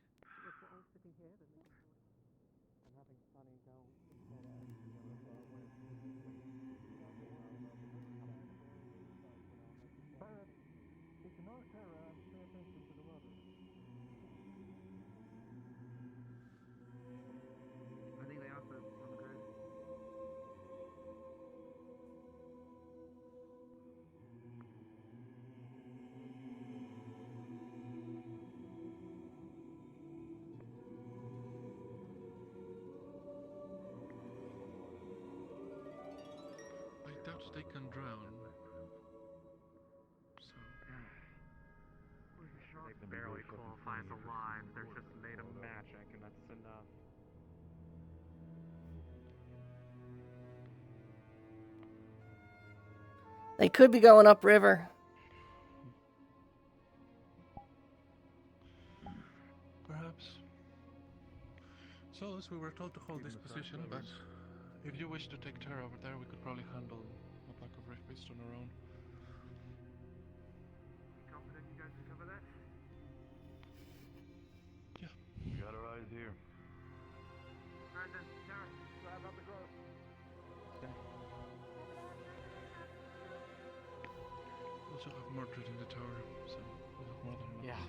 I think they are on the ground. I doubt they can drown. So. Barely qualifies alive. They're just made of magic, and that's enough. They could be going upriver. Perhaps. So, as we were told to hold this position, but if you wish to take Terra over there, we could probably handle a pack of Rift Beasts on our own. Confident you guys can cover that? We got our eyes here. Alright then, Terra, grab up the grove. We also have Mordred in the tower, so we'll have more than enough. Yeah.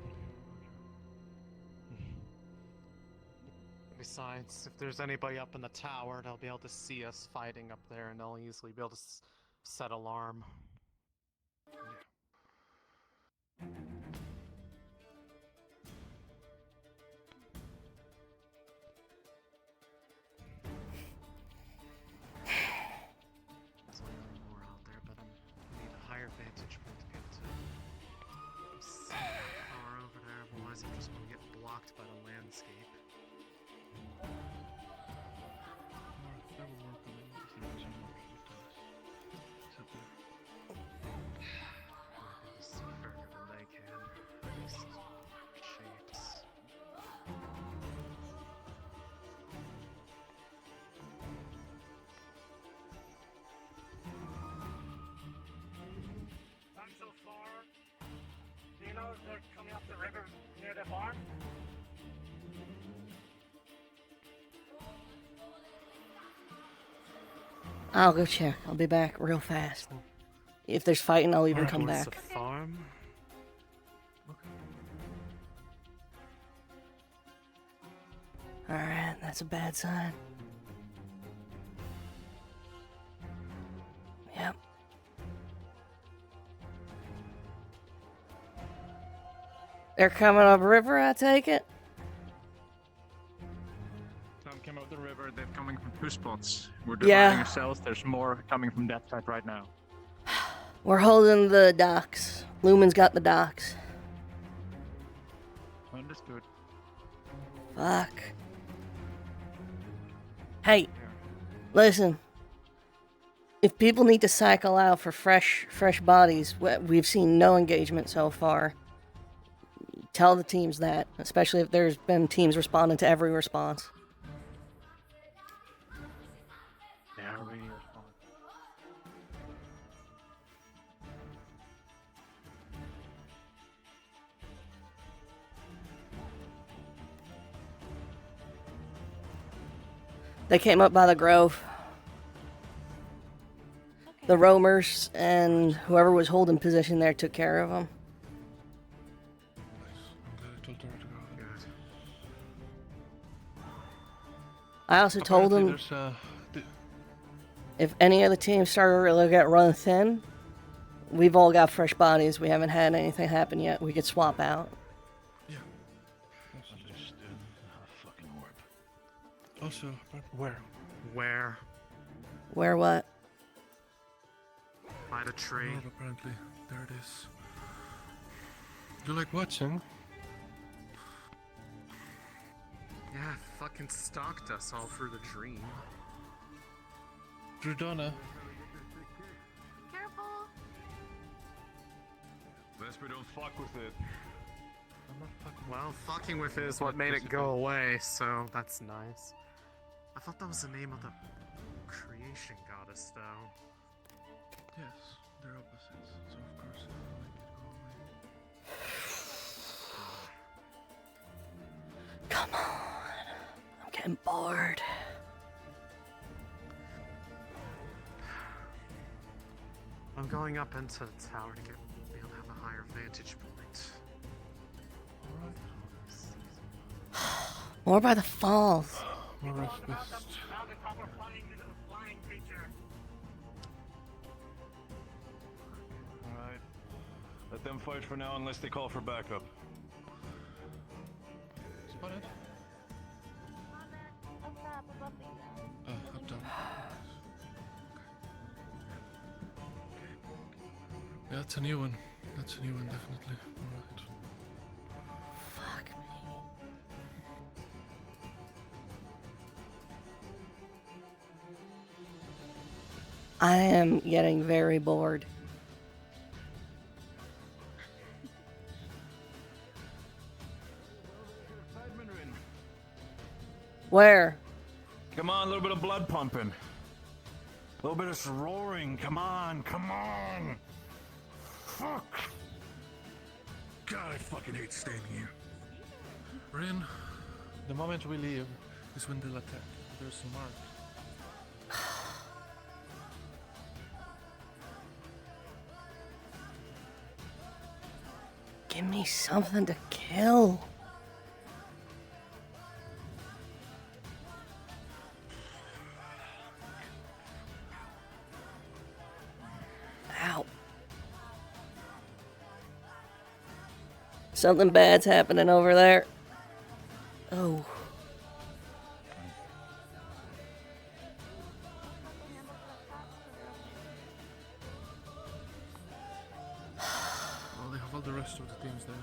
Besides, if there's anybody up in the tower, they'll be able to see us fighting up there, and they'll easily be able to set alarm. It's like there's more out there, but I need a higher vantage point to be able to see power over there. Otherwise, I'm just going to get blocked by the landscape. That will work on the situation. know they're coming up the river near the farm? I'll go check. I'll be back real fast. If there's fighting, I'll even come Towards back. the farm? Alright, that's a bad sign. Yep. They're coming upriver, I take it? Some came up the river, they're coming from 2 spots. We're Yeah. dividing ourselves, there's more coming from that side right now. We're holding the docks. Lumen's got the docks. Understood. Fuck. Hey, listen. If people need to cycle out for fresh bodies, we've seen no engagement so far. Tell the teams that, especially if there's been teams responding to every response. Yeah, we respond. They came up by the grove. The roamers and whoever was holding position there took care of them. I also told them if any of the teams started to really get run thin, we've all got fresh bodies. We haven't had anything happen yet. We could swap out. Understood. Fucking orb. Also, where? Where? Where what? By the tree. Orb, apparently. There it is. You like watching? Yeah, fucking stalked us all through the dream. Drudona. Careful. Vesper, don't fuck with it. I'm not fucking. Well, fucking with it is what made it go away, so that's nice. I thought that was the name of the creation goddess, though. Yes, they're opposites, so of course it will make it go away. Come on. I'm getting bored. I'm going up into the tower to be able to have a higher vantage point. More by the falls. More rest. Found a couple of flying creature. Alright. Let them fight for now unless they call for backup. Spotted. Up top, above me. Up down. Yeah, that's a new one. That's a new one, definitely. Alright. Fuck me. I am getting very bored. Where? Come on, a little bit of blood pumping. A little bit of roaring. Come on, come on. Fuck. God, I fucking hate staying here. Rin, the moment we leave is when they'll attack. There's a mark. Give me something to kill. Ow. Something bad's happening over there. Oh. Well, they have all the rest of the teams there.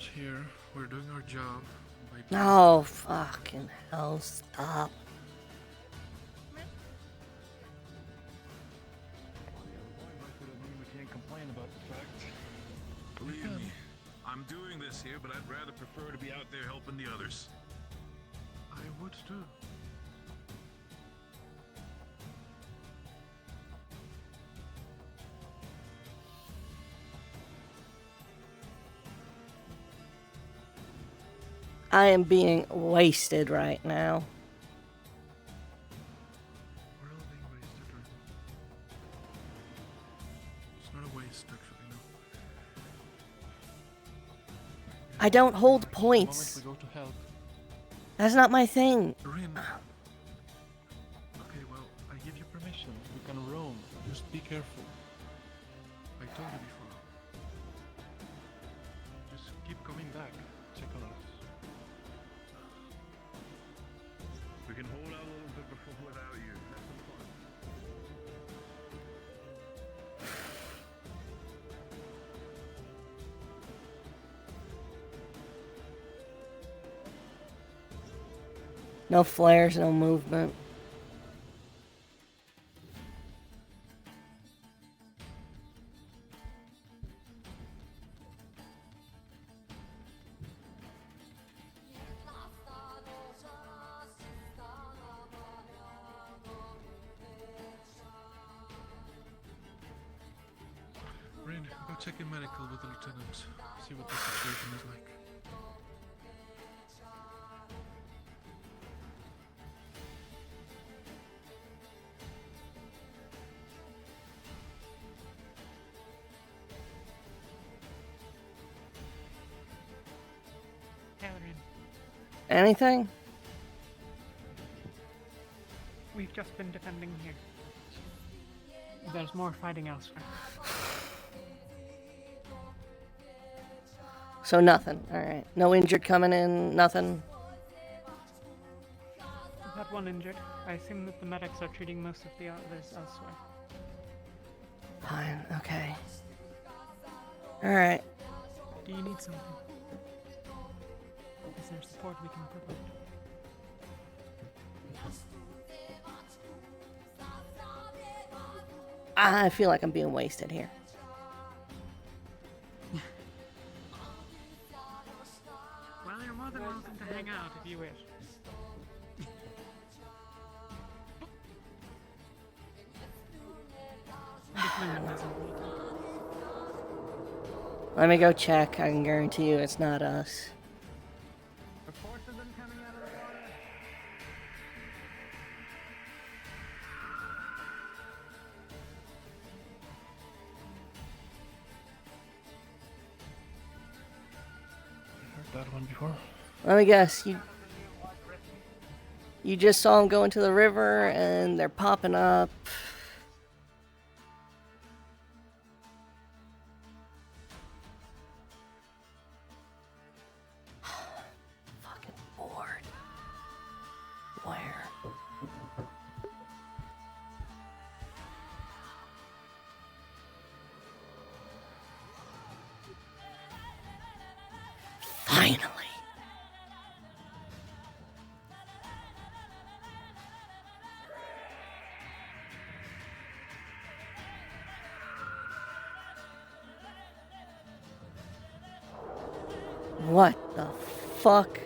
us here. We're doing our job. No, fucking hell, stop. We can't complain about the fact. Believe me, I'm doing this here, but I'd rather prefer to be out there helping the others. I would too. I am being wasted right now. We're all being wasted right now. It's not a waste, actually, no. I don't hold points. The moment we go to help. That's not my thing. Rin. Okay, well, I give you permission. We can roam. Just be careful. I told you before. Just keep coming back. Check on us. We can hold out a little bit before without you. Have some fun. No flares, no movement. Rin, go check in medical with the lieutenant. See what the situation is like. Anything? We've just been defending here. There's more fighting elsewhere. So nothing. Alright. No injured coming in, nothing. We've had one injured. I assume that the medics are treating most of the others elsewhere. Fine, okay. Alright. Do you need something? Is there support we can provide? I feel like I'm being wasted here. Well, you're more than welcome to hang out if you wish. Let me go check. I can guarantee you it's not us. Reports of them coming out of the water. Heard that one before? Let me guess. You just saw them go into the river and they're popping up. Fucking bored. Where? Finally. What the fuck?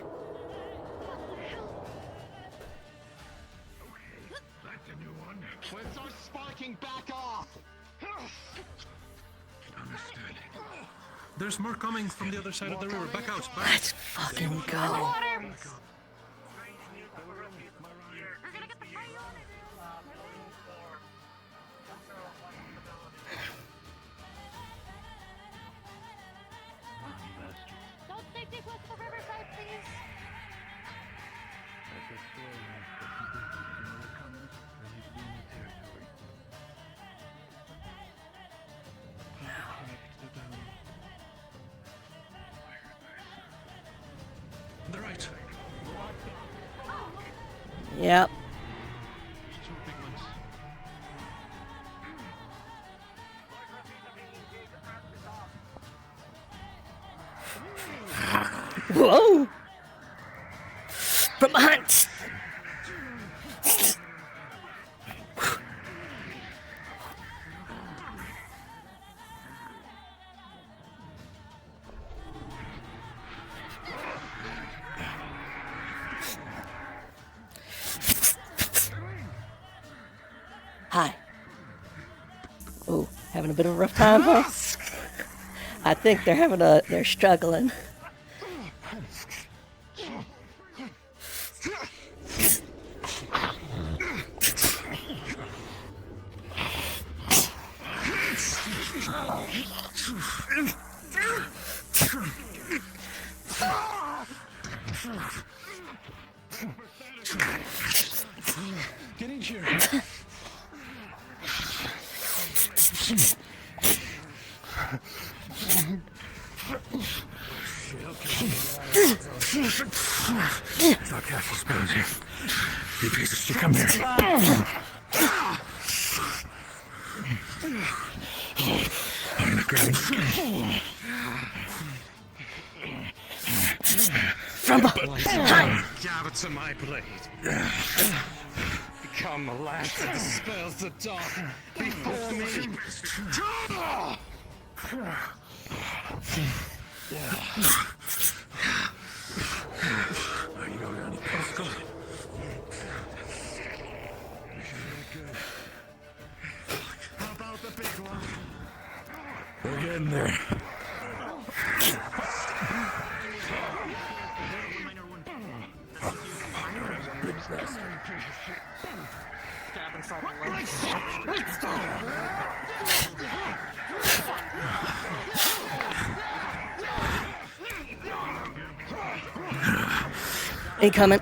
That's a new one. Let's start sparking back off! Understood. There's more coming from the other side of the river. Back out. Back. Let's fucking go. Don't take me close to the riverside, please. On the right. Yep. There's two big ones. Whoa! From behind! Hi. Oh, having a bit of a rough time, huh? I think they're struggling. Get in here. Stop casting spells here. You piece of shit, come here. I'm gonna grab you. From behind! Gather to my blade. Become the last that dispels the dark before me. You go down, you pass. Go. How about the big one? We're getting there. Incoming.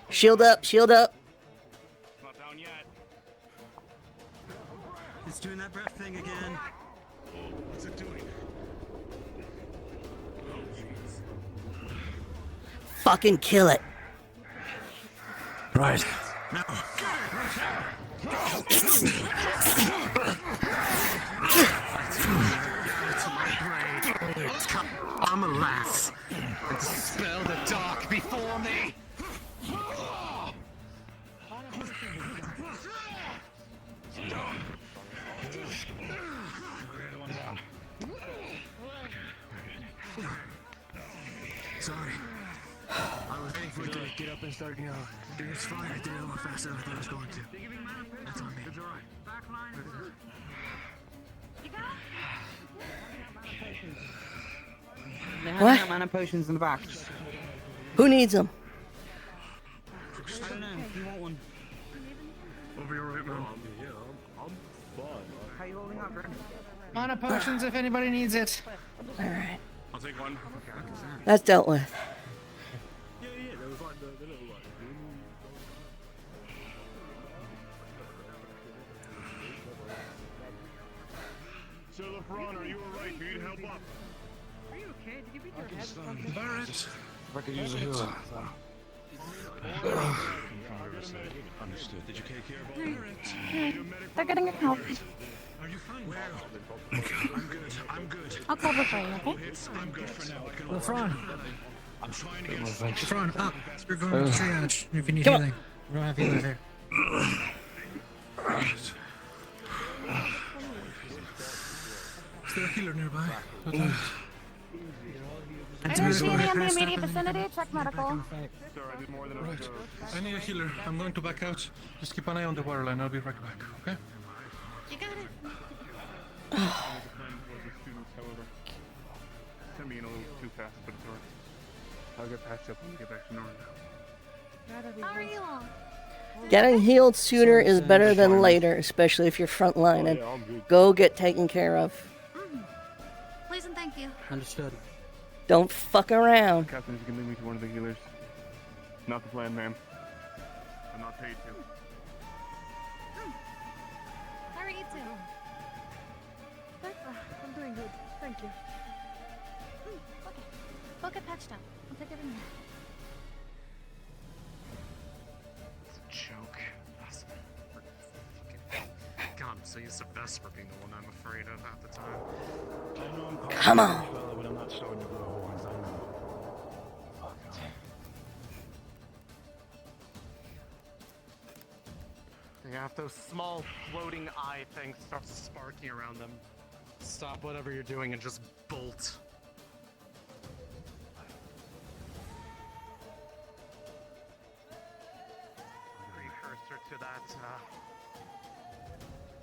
Shield up, shield up. Not down yet. It's doing that breath thing again. What's it doing? Fucking kill it. Right. No. I'm a lass. And dispel the dark before me. Sorry. I was waiting for it to get up and start, it's fine. I did it a lot faster than I thought I was going to. That's on me. It's alright. Backline. They have What? mana potions in the back. Who needs them? I don't know. You want one? Over your right, man. I'm fine. How you holding up, Brandon? Mana potions if anybody needs it. Alright. I'll take one. That's dealt with. Yeah, there was like the little like. Sir LeBron, are you alright? Do you need help up? Are you okay? Did you beat your head with something? Barrett. If I could use a healer. Understood. Did you take care of all that? They're getting a help. Are you fine? I'm good. I'm good. I'll cover for you, okay? I'm good for now. I can Lefron. I'm trying to get Lefron, up. You're going to triage if you need Come on. healing. We don't have healers here. Is there a healer nearby? I don't see any in the immediate vicinity. Check medical. Sir, I did more than Right. I need a healer. I'm going to back out. Just keep an eye on the water line. I'll be right back, okay? You got it. Sent me in a little too fast, but it's alright. I'll get patched up when we get back to normal. How are you all? Getting healed sooner is better than later, especially if you're frontlining. Go get taken care of. Please and thank you. Understood. Don't fuck around. Captain, if you can lead me to one of the healers. Not the plan, ma'am. I'm not paid to. How are you two? I'm doing good. Thank you. Okay. Go get patched up. I'll take it in here. It's a joke. Awesome. God, I'm also used to Vesper being the one I'm afraid of half the time. I know I'm Come on. fella, but I'm not starting to grow horns. I know. Fuck. They have those small floating eye things start sparking around them. Stop whatever you're doing and just bolt. Precursor to that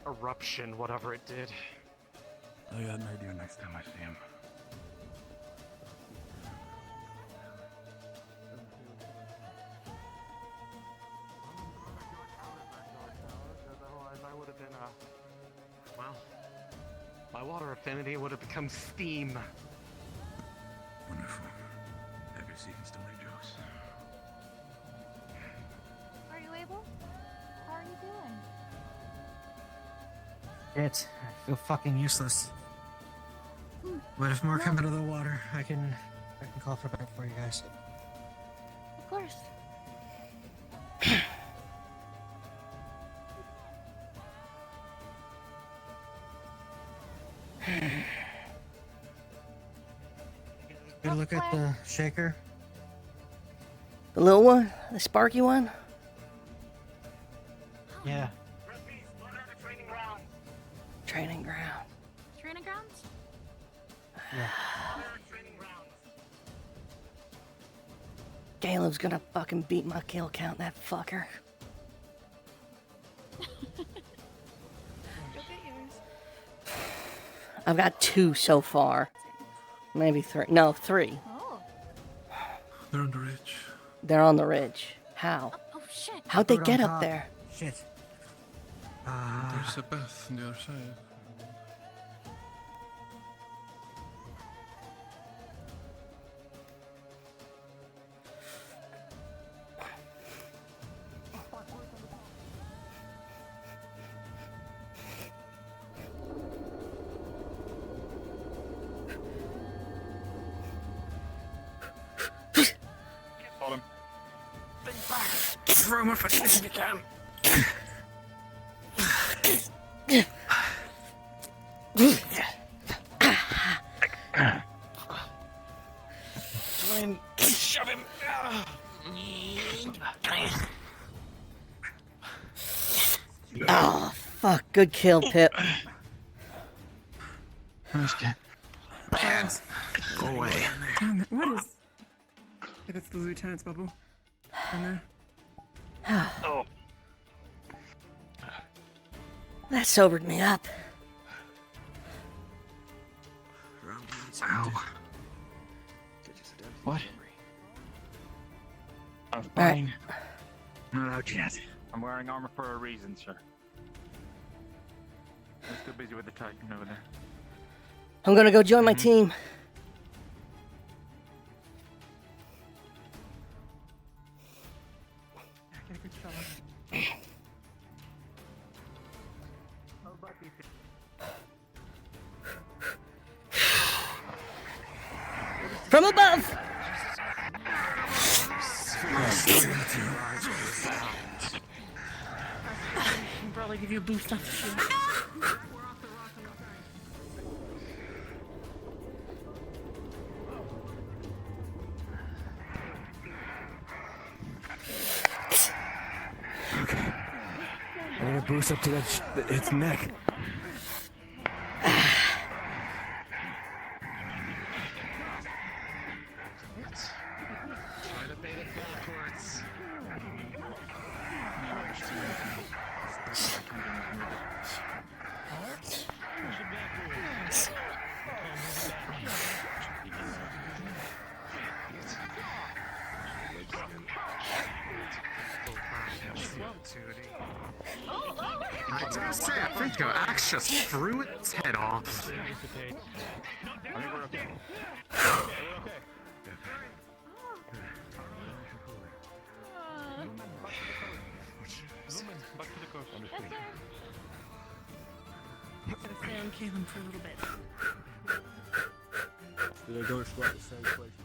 eruption, whatever it did. I got an idea next time I see him. Otherwise, I would have been, well, my water affinity would have become steam. Wonderful. Happy to see you can still make jokes. Are you able? How are you doing? Shit, I feel fucking useless. But if more come out of the water, I can call for back for you guys. Of course. Good look at the shaker. The little one? The sparky one? Yeah. Training ground. Training grounds? Yeah. Caleb's gonna fucking beat my kill count, that fucker. Go get yours. I've got 2 so far. Maybe 3. No, 3. Oh. They're on the ridge. They're on the ridge. How? Oh shit. How'd they Put it get on up top. there? Shit. There's a bath on the other side. Hold him. Throw him off if you can. Try and shove him. Oh, fuck. Good kill, Pip. Okay. Go away. What is? If it's the lieutenant's bubble. In there. Oh. That sobered me up. Ow. What? I'm fine. Not out yet. I'm wearing armor for a reason, sir. I'm still busy with the Titan over there. I'm gonna go join my team. Get a good shot on From above! Can probably give you a boost off the shield. I need a boost up to its neck. Try to bait it backwards. I was gonna say, I think Axe just threw its head off. I think we're okay. Back to the coast. Gotta stay on Caleb for a little bit. Did I go explore the same place?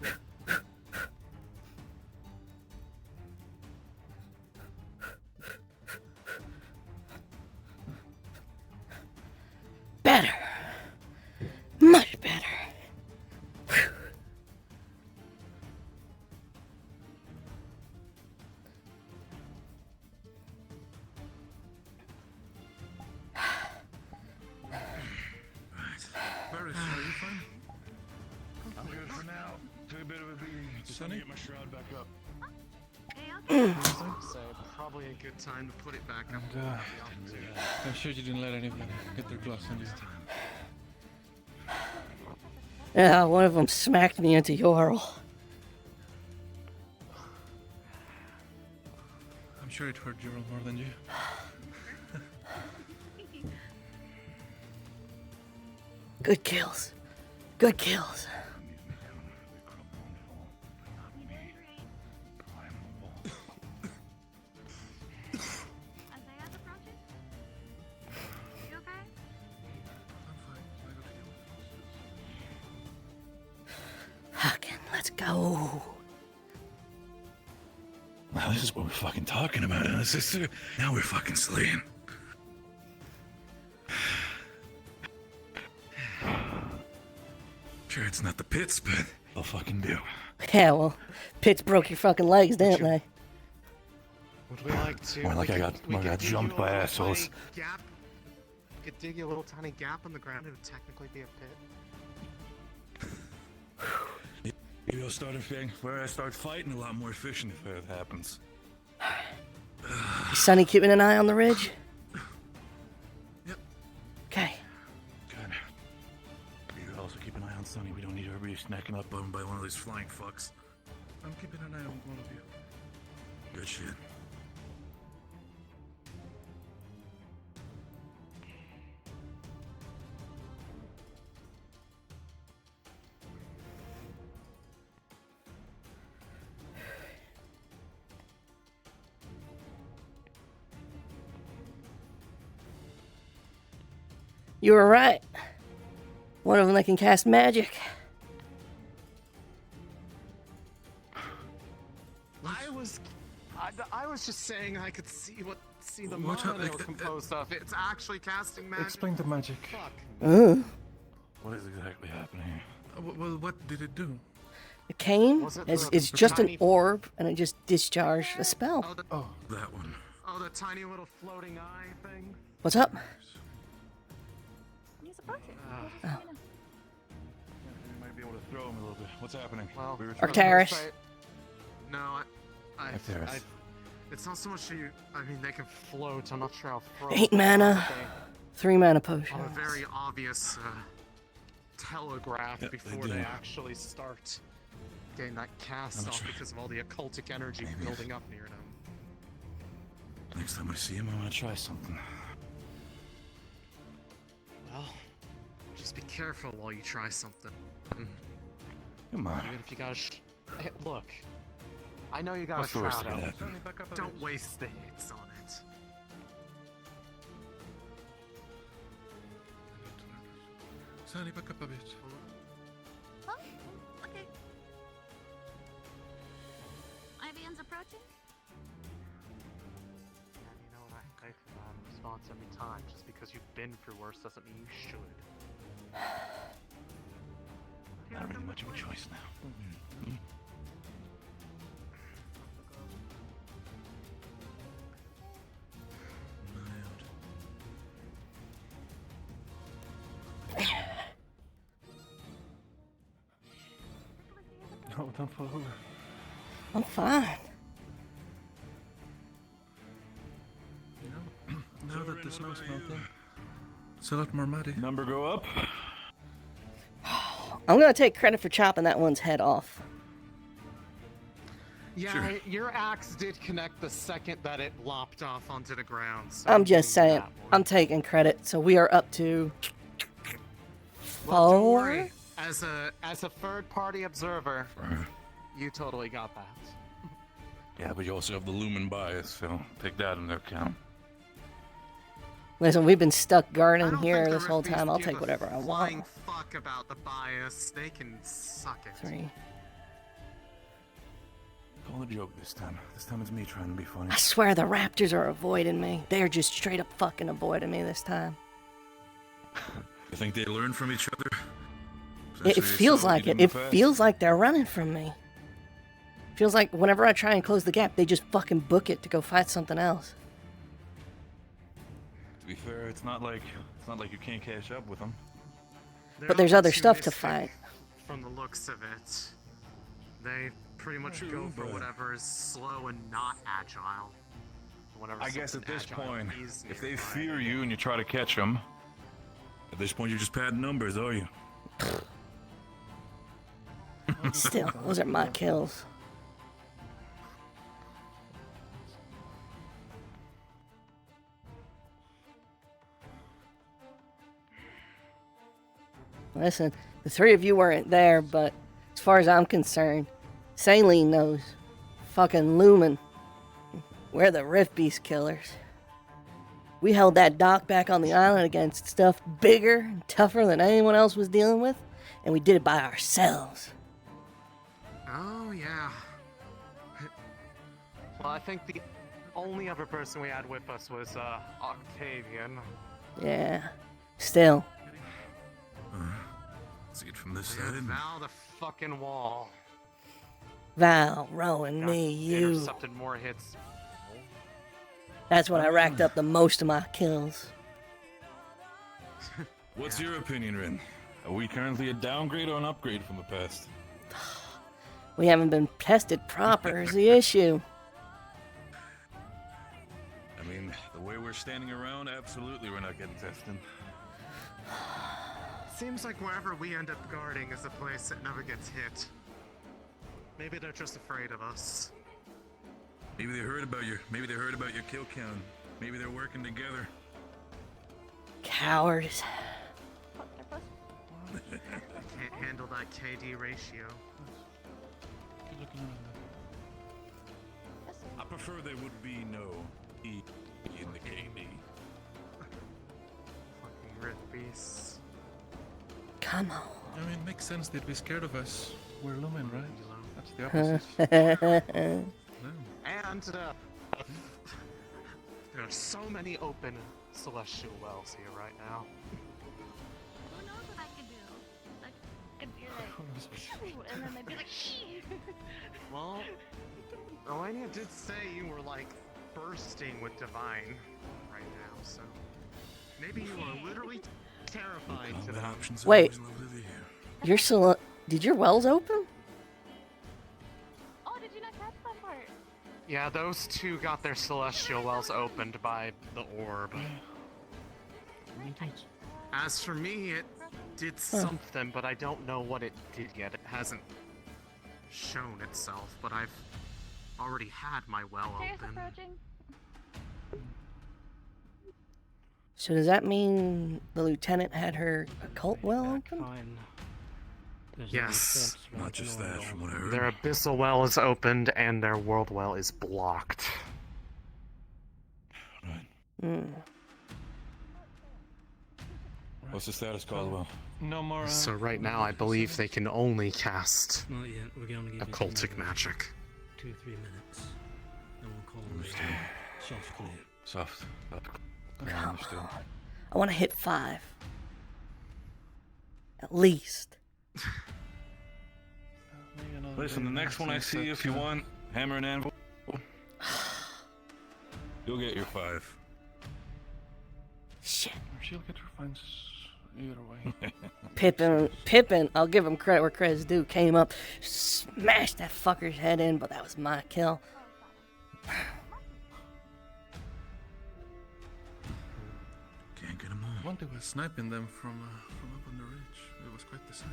Sonny, get my shroud back up. So probably a good time to put it back up. And, I'm sure you didn't let anybody get their gloves on you. Yeah, one of them smacked me into Yorl. I'm sure it hurt Jorl more than you. Good kills. Good kills. Fucking, let's go. Wow, this is what we're fucking talking about, huh, sister? Now we're fucking slaying. Sure, it's not the pits, but they'll fucking do. Yeah, well, pits broke your fucking legs, didn't they? Would we like to? More like I got jumped by assholes. Gap. We could dig you a little tiny gap in the ground. It would technically be a pit. Maybe I'll start a thing where I start fighting a lot more efficient if that happens. Is Sonny keeping an eye on the ridge? Yep. Okay. Good. You also keep an eye on Sonny. We don't need everybody snacking up on him by one of these flying fucks. I'm keeping an eye on one of you. Good shit. You were right. One of them that can cast magic. I was just saying I could see the What mana they were composed of. It's actually casting magic. Explain the magic. Fuck. What is exactly happening here? Well, what did it do? The cane Was it is the just an tiny- orb, and it just discharged a spell. Oh, that one. Oh, the tiny little floating eye thing. What's up? Use a potion. Oh. We might be able to throw him a little bit. What's happening? Well, We were Arcturus. No, Arcturus. it's not so much you. I mean, they can float. I'm not sure how float. 8 mana. 3 mana On potion. a very obvious telegraph Yep, they before do. they actually start getting that cast I'm off sure. because of all the occultic energy Maybe. building up near them. Next time I see him, I want to try something. Well, just be careful while you try something. Come on. Even if you got hey, look, I know you got What's a the worst shroud that out. could happen? Don't waste the hits on it. Sonny, back up a bit. Oh, okay. Ivian's approaching? And you know what, I pray for that response every time. Just because you've been through worse doesn't mean you should. Not really much of a choice now. No, don't fall over. I'm fine. You know, now that the snow's melting, it's a lot more muddy. Number go up. I'm gonna take credit for chopping that one's head off. Yeah, Sure. your axe did connect the second that it lopped off onto the ground. So I'm just leave saying, that one. I'm taking credit. So we are up to Well, don't 4. worry. As a third-party observer, you totally got that. Yeah, but you also have the lumen bias, so take that into account. Listen, we've been stuck I guarding don't here think the this whole Riffies time. I'll give take a whatever I flying want. fuck about the bias. They can suck it. 3. Call a joke this time. This time it's me trying to be funny. I swear the raptors are avoiding me. They're just straight up fucking avoiding me this time. You think they learn from each other? It feels like it. It feels like they're running from me. Feels like whenever I try and close the gap, they just fucking book it to go fight something else. To be fair, it's not like you can't catch up with them. But there's other stuff to opportunistic fight. From the looks of it, they pretty much True, go for but- whatever is slow and not agile. Whatever I guess at this agile point, is if they nearby. fear you and you try to catch them, at this point you're just padding numbers, are you? Still, those are my kills. Listen, the three of you weren't there, but as far as I'm concerned, Saline knows. Fucking Lumen. We're the Rift Beast killers. We held that dock back on the island against stuff bigger and tougher than anyone else was dealing with, and we did it by ourselves. Oh, yeah. Well, I think the only other person we had with us was, Octavian. Yeah. Still. See it from this Yeah, side. Val the fucking wall. Val, Rowan, me, you. Intercepted more hits. That's when I racked up the most of my kills. What's your opinion, Rin? Are we currently a downgrade or an upgrade from the past? We haven't been tested proper is the issue. I mean, the way we're standing around, absolutely we're not getting tested. Seems like wherever we end up guarding is a place that never gets hit. Maybe they're just afraid of us. Maybe they heard about your kill count. Maybe they're working together. Cowards. Can't handle that KD ratio. I prefer there would be no E in the KD. Fucking Rift Beasts. Come on. I mean, it makes sense they'd be scared of us. We're Lumen, right? That's the opposite. And there are so many open celestial wells here right now. Who knows what I could do? Like, I could be like, "Shoo," and then they'd be like, "Shee." Well, Elenia did say you were like bursting with divine right now, so maybe you are literally terrified to them. Wait. You're still. Did your wells open? Oh, did you not catch that part? Yeah, those two got their celestial wells opened by the orb. As for me, it did something, but I don't know what it did yet. It hasn't shown itself, but I've already had my well Stairs open. approaching. So does that mean the lieutenant had her occult well open? Fine. There's no Yes. sense Not just knowing that, all from what I the- heard. Their abyssal well is opened and their world well is blocked. Hmm. What's the status, Caldwell? No more. So right now, I believe they can only cast Not yet. We're going to give you occultic another magic. 2 or 3 minutes. Then we'll call it soft clear. Soft. Come I understood. on. I want to hit 5. At least. Listen, the next one I see, if you want, hammer and anvil, you'll get your 5. Shit. She'll get her fines either way. Pippin, I'll give him credit where credit's due, came up, smashed that fucker's head in, but that was my kill. Can't get them all. One day was sniping them from up on the ridge. It was quite the sight.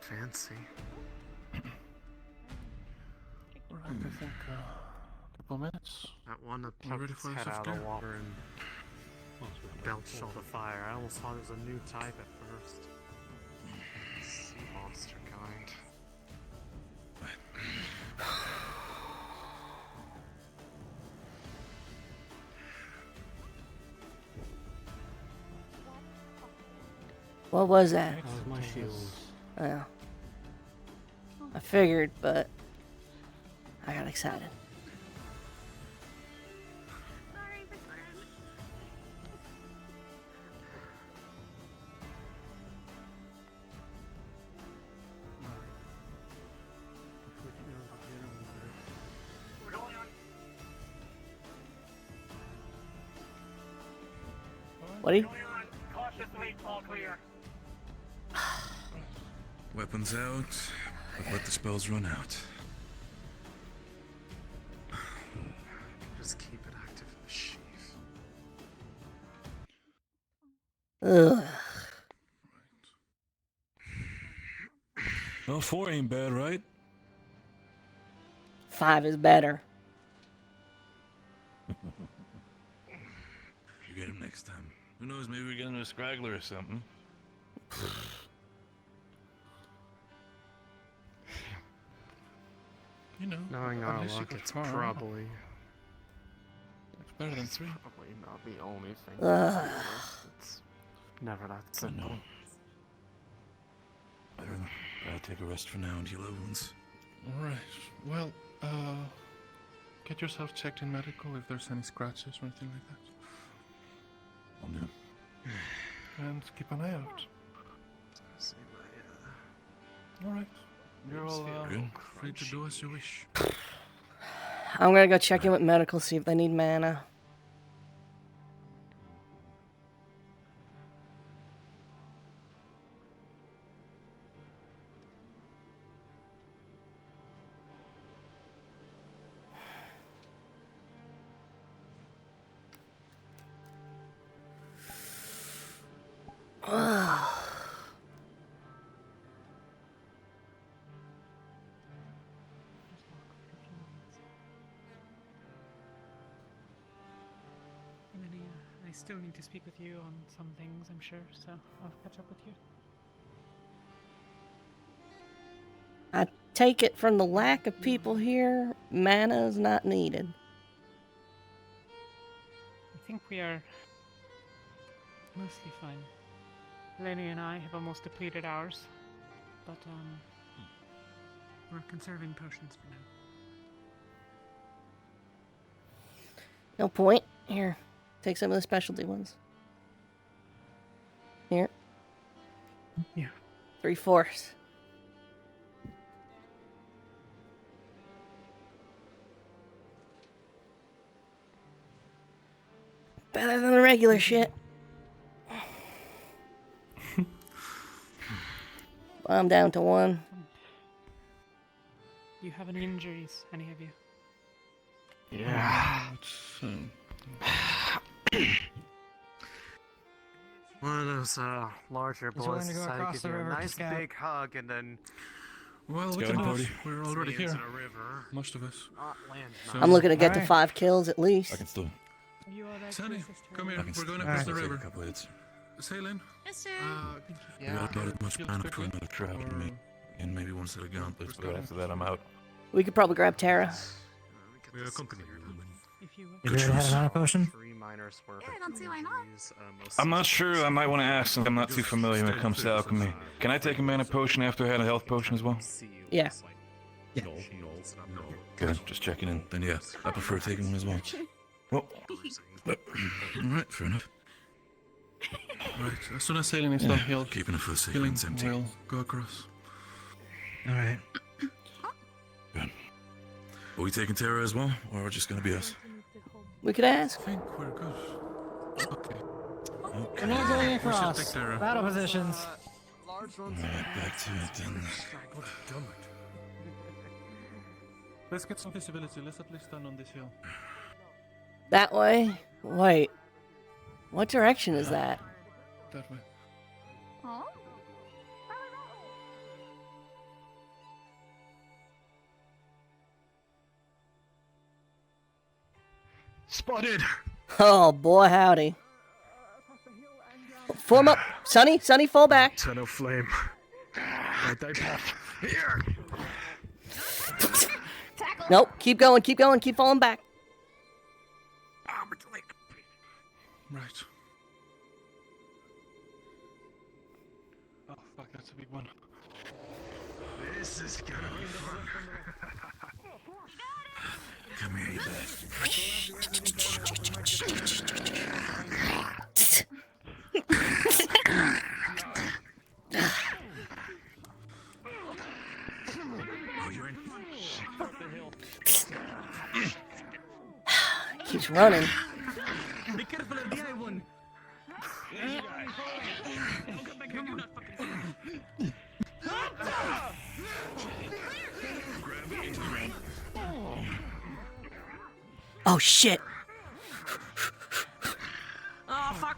Fancy. Alright, I think couple minutes. That one that We're ready poked for its a head soft out of the gear. water and belched all the fire. I almost thought it was a new type at first. Sea monster kind. What was that? That was my shields. Oh. I figured, but I got excited. Sorry, Miss Lauren. We're going on. What do you? Going on. Cautiously, all clear. Weapons out, but let the spells run out. Just keep it active in the sheath. Ugh. Well, 4 ain't bad, right? 5 is better. You get him next time. Who knows, maybe we get him a scraggler or something. You know, Knowing our unless you luck, go it's far. probably... It's better than 3. Probably not the only thing. Ugh. It's never that simple. I'll take a rest for now and heal our wounds. Alright, well, get yourself checked in medical if there's any scratches or anything like that. I'll do. And keep an eye out. Alright, you're all free to do as you wish. I'm gonna go check in with medical, see if they need mana. Lydia, I still need to speak with you on some things, I'm sure, so I'll catch up with you. I take it from the lack of people here, mana is not needed. I think we are mostly fine. Lenny and I have almost depleted ours, but we're conserving potions for now. No point. Here, take some of the specialty ones. Here. Yeah. 3/4. Better than the regular shit. I'm down to 1. Do you have any injuries, any of you? Yeah. One of those larger He's willing boys to go decided across to give the you a river to nice scout. big hug and then Well, we Scouting can party. We're already Into here. the river. Most of us. Not land. So- I'm looking to get to Alright. 5 kills at least. I can still. You alright, Sonny, sister? come here. I can We're going still across the take river. a couple hits. Sailin. Yes, sir. We got about as much mana for another trap in me. And maybe one set of gauntlets, but after that I'm out. We could probably grab Tara. We accompany you. If you You already had a mana potion? 3 miners worth Yeah, I of don't see why not. injuries, most I'm not sure. I might want to ask since I'm not too familiar when it comes to alchemy. Can I take a mana potion after I had a health potion as well? Yeah. Good. Just checking in. Then yeah, I prefer taking one as well. Well, alright, fair enough. Right, as soon as Sailin is done, he'll Keeping it for the sake healing. it's empty. We'll go across. Alright. Good. Are we taking Tara as well, or are it just gonna be us? We could ask. I think we're good. Okay. We're not going We should across. take Tara. Battle positions. Alright, back to it then. Let's get some visibility. Let's at least stand on this hill. That way? Wait. What direction is that? That way. Huh? Spotted! Oh boy, howdy. Form up. Sonny, fall back. Tunnel flame. Right there, path. Here! Nope, keep going, keep falling back. Right. Oh fuck, that's a big one. This is gonna be fun. Come here, you Oh, you're in. Keeps running. Be careful of the eye one. Oh shit! Oh, fuck.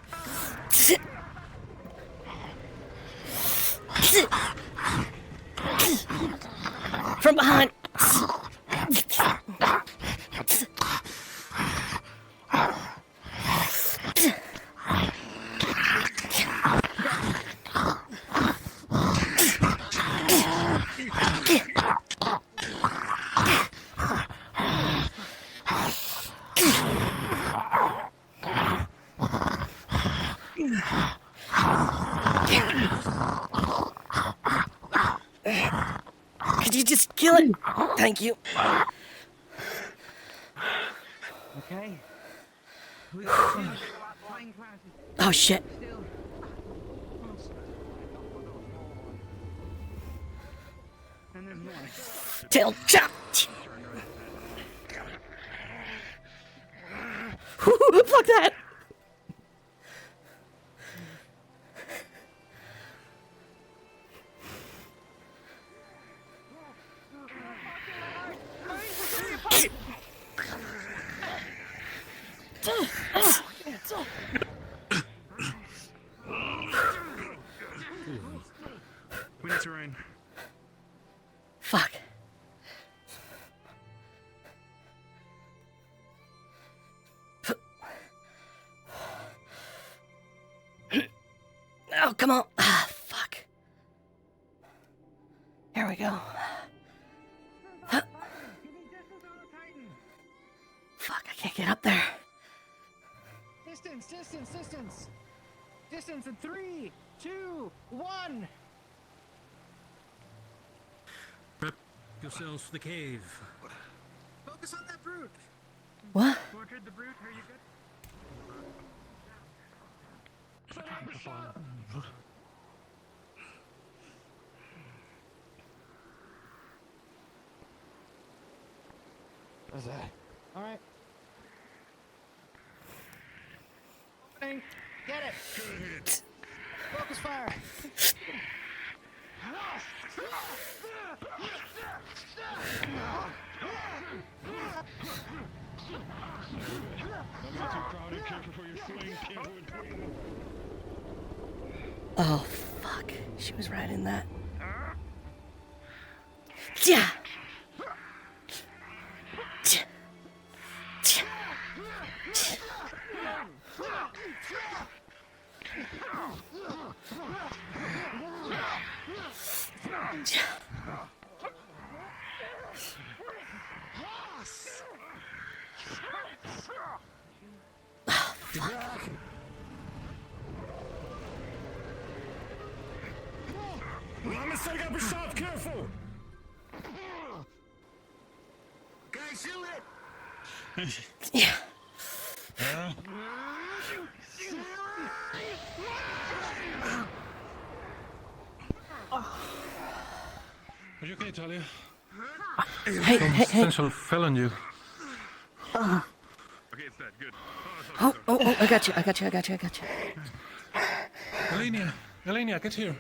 From behind! Could you just kill it? Thank you. Okay. Oh shit. And there's more. Tail chop! Fuck that! We need terrain. Fuck. Oh, come on. Ah, fuck. Here we go. Huh. Fuck, I can't get up there. Distance, distance, distance. Distance in 3, 2, 1. Prep yourselves for the cave. Focus on that brute. What? Tortured the brute, are you good? What's that? All right. Opening. Get it. Focus fire. Oh, fuck. She was right in that. Yeah. I'm a second up shot, careful! Guys, shield it! Yeah. Are you okay, Talia? Hey. Essential fell on you. Okay, it's dead. Good. Oh, I got you. Elenia, get here.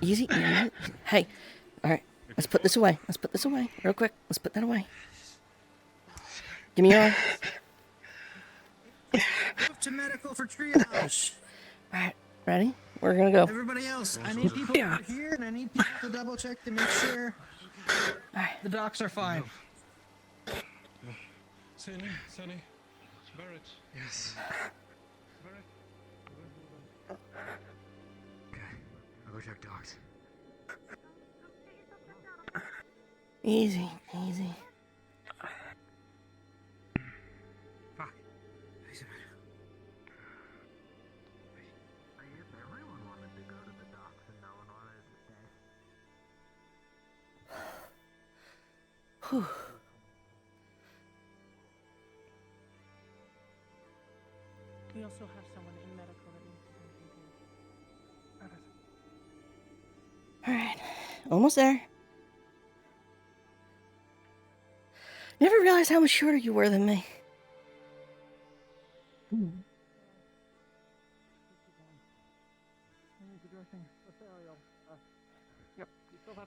Easy. Hey, alright. Let's put this away. Real quick. Let's put that away. Give me your arm. Move to medical for triage. Alright, ready? We're gonna go. Everybody else, I need people over here, and I need people to double check to make sure the docs are fine. Sunny, Barrett. Yes. Barrett. Okay, I'll go check dogs. Easy. Fuck. Everyone wanted to go to the docks and no one wanted to stay. Whew. We also have someone in medical that needs to Alright. Almost there. Never realized how much shorter you were than me. You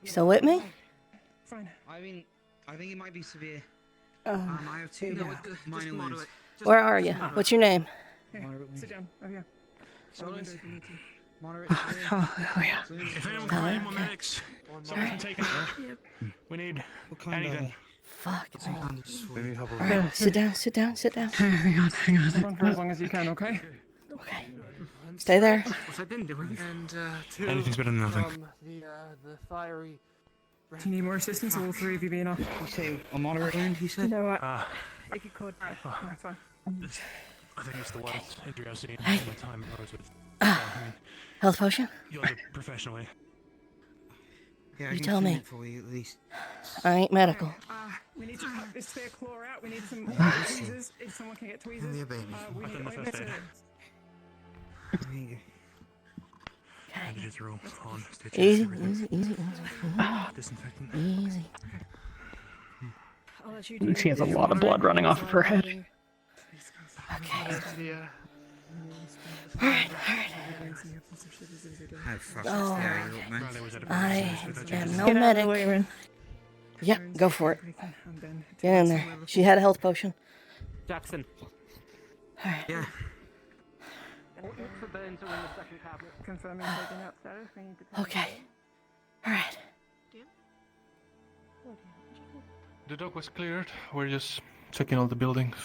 still with me? Fine. I mean, I think it might be severe. Oh. I have two minor wounds. Where are you? What's your name? Here, sit down. Oh, yeah. Moderate. If anyone can find more medics, someone can take it out. We need anything. Fuck. We need help. Alright, sit down. Hang on. Run for as long as you can, okay? Okay. Stay there. What's I been doing? And Anything's better than nothing. The fiery. Do you need more assistance? All three of you be enough? You say a moderate wound, you said? You know what? If you could. Alright, fine. I think it's the worst injury I've seen in Hey. my time in Rosewood. Health potion? You're the professional, eh? Yeah, You tell me. For you, at least. I ain't medical. We need to cut this spare claw out. We need some tweezers. If someone can get tweezers. Yeah, baby. We I've need done the first aid. There you go. Bandages are all on. Stitches, Easy. Disinfectant. Easy. I'll let you do She has a this. lot of blood running off of her head. Okay. Oh, fuck. Oh. There you go, man. I am no Get out of the medic. way, Ren. Yep, go for it. Get in there. She had a health potion. Jackson. Alright. Yeah. For burns are in the second cabinet. Confirming taking out status. We need to Okay. Alright. The dock was cleared. We're just checking all the buildings.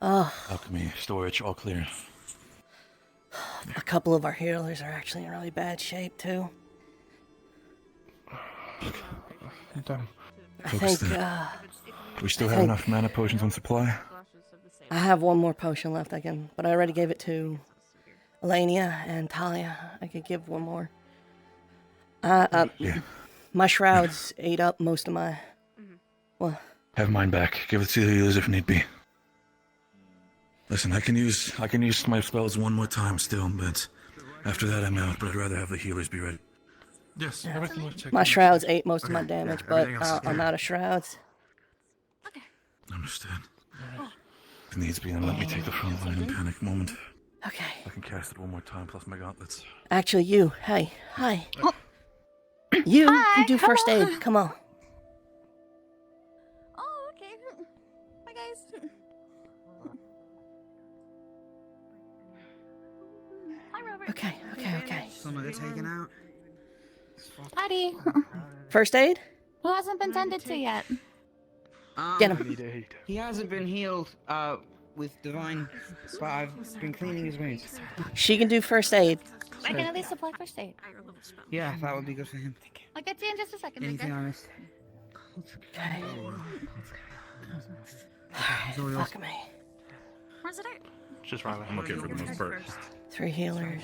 Oh, Alchemy, storage, all clear. a couple of our healers are actually in really bad shape too. Damn. I Focus think, there. We still have think- enough mana potions on supply? I have one more potion left but I already gave it to Elenia and Talia. I could give one more. Yeah. My shrouds ate up most of my, well, Have mine back. Give it to the healers if need be. Listen, I can use my spells one more time still, but after that I'm out. But I'd rather have the healers be ready. Yes, everything was checked. my shrouds ate most of my Okay, damage, yeah, but everything else is I'm clear. out of shrouds. Understood. If needs be, then let me take the front line in panic moment. Okay. I can cast it one more time plus my gauntlets. Actually, you. Hey, hi. You can do first aid. Come on. Oh, okay. Bye, guys. Hi, Robert. Okay. Some of it taken out. Howdy. First aid? Who hasn't been tended to yet? Get him. He hasn't been healed with divine, but I've been cleaning his wounds. She can do first aid. I can at least apply first aid. Yeah, that would be good for him. I'll get to you in just a second. Anything okay? I missed? Okay. Fuck me. Where's it at? Just right. I'm okay for the most part. 3 healers.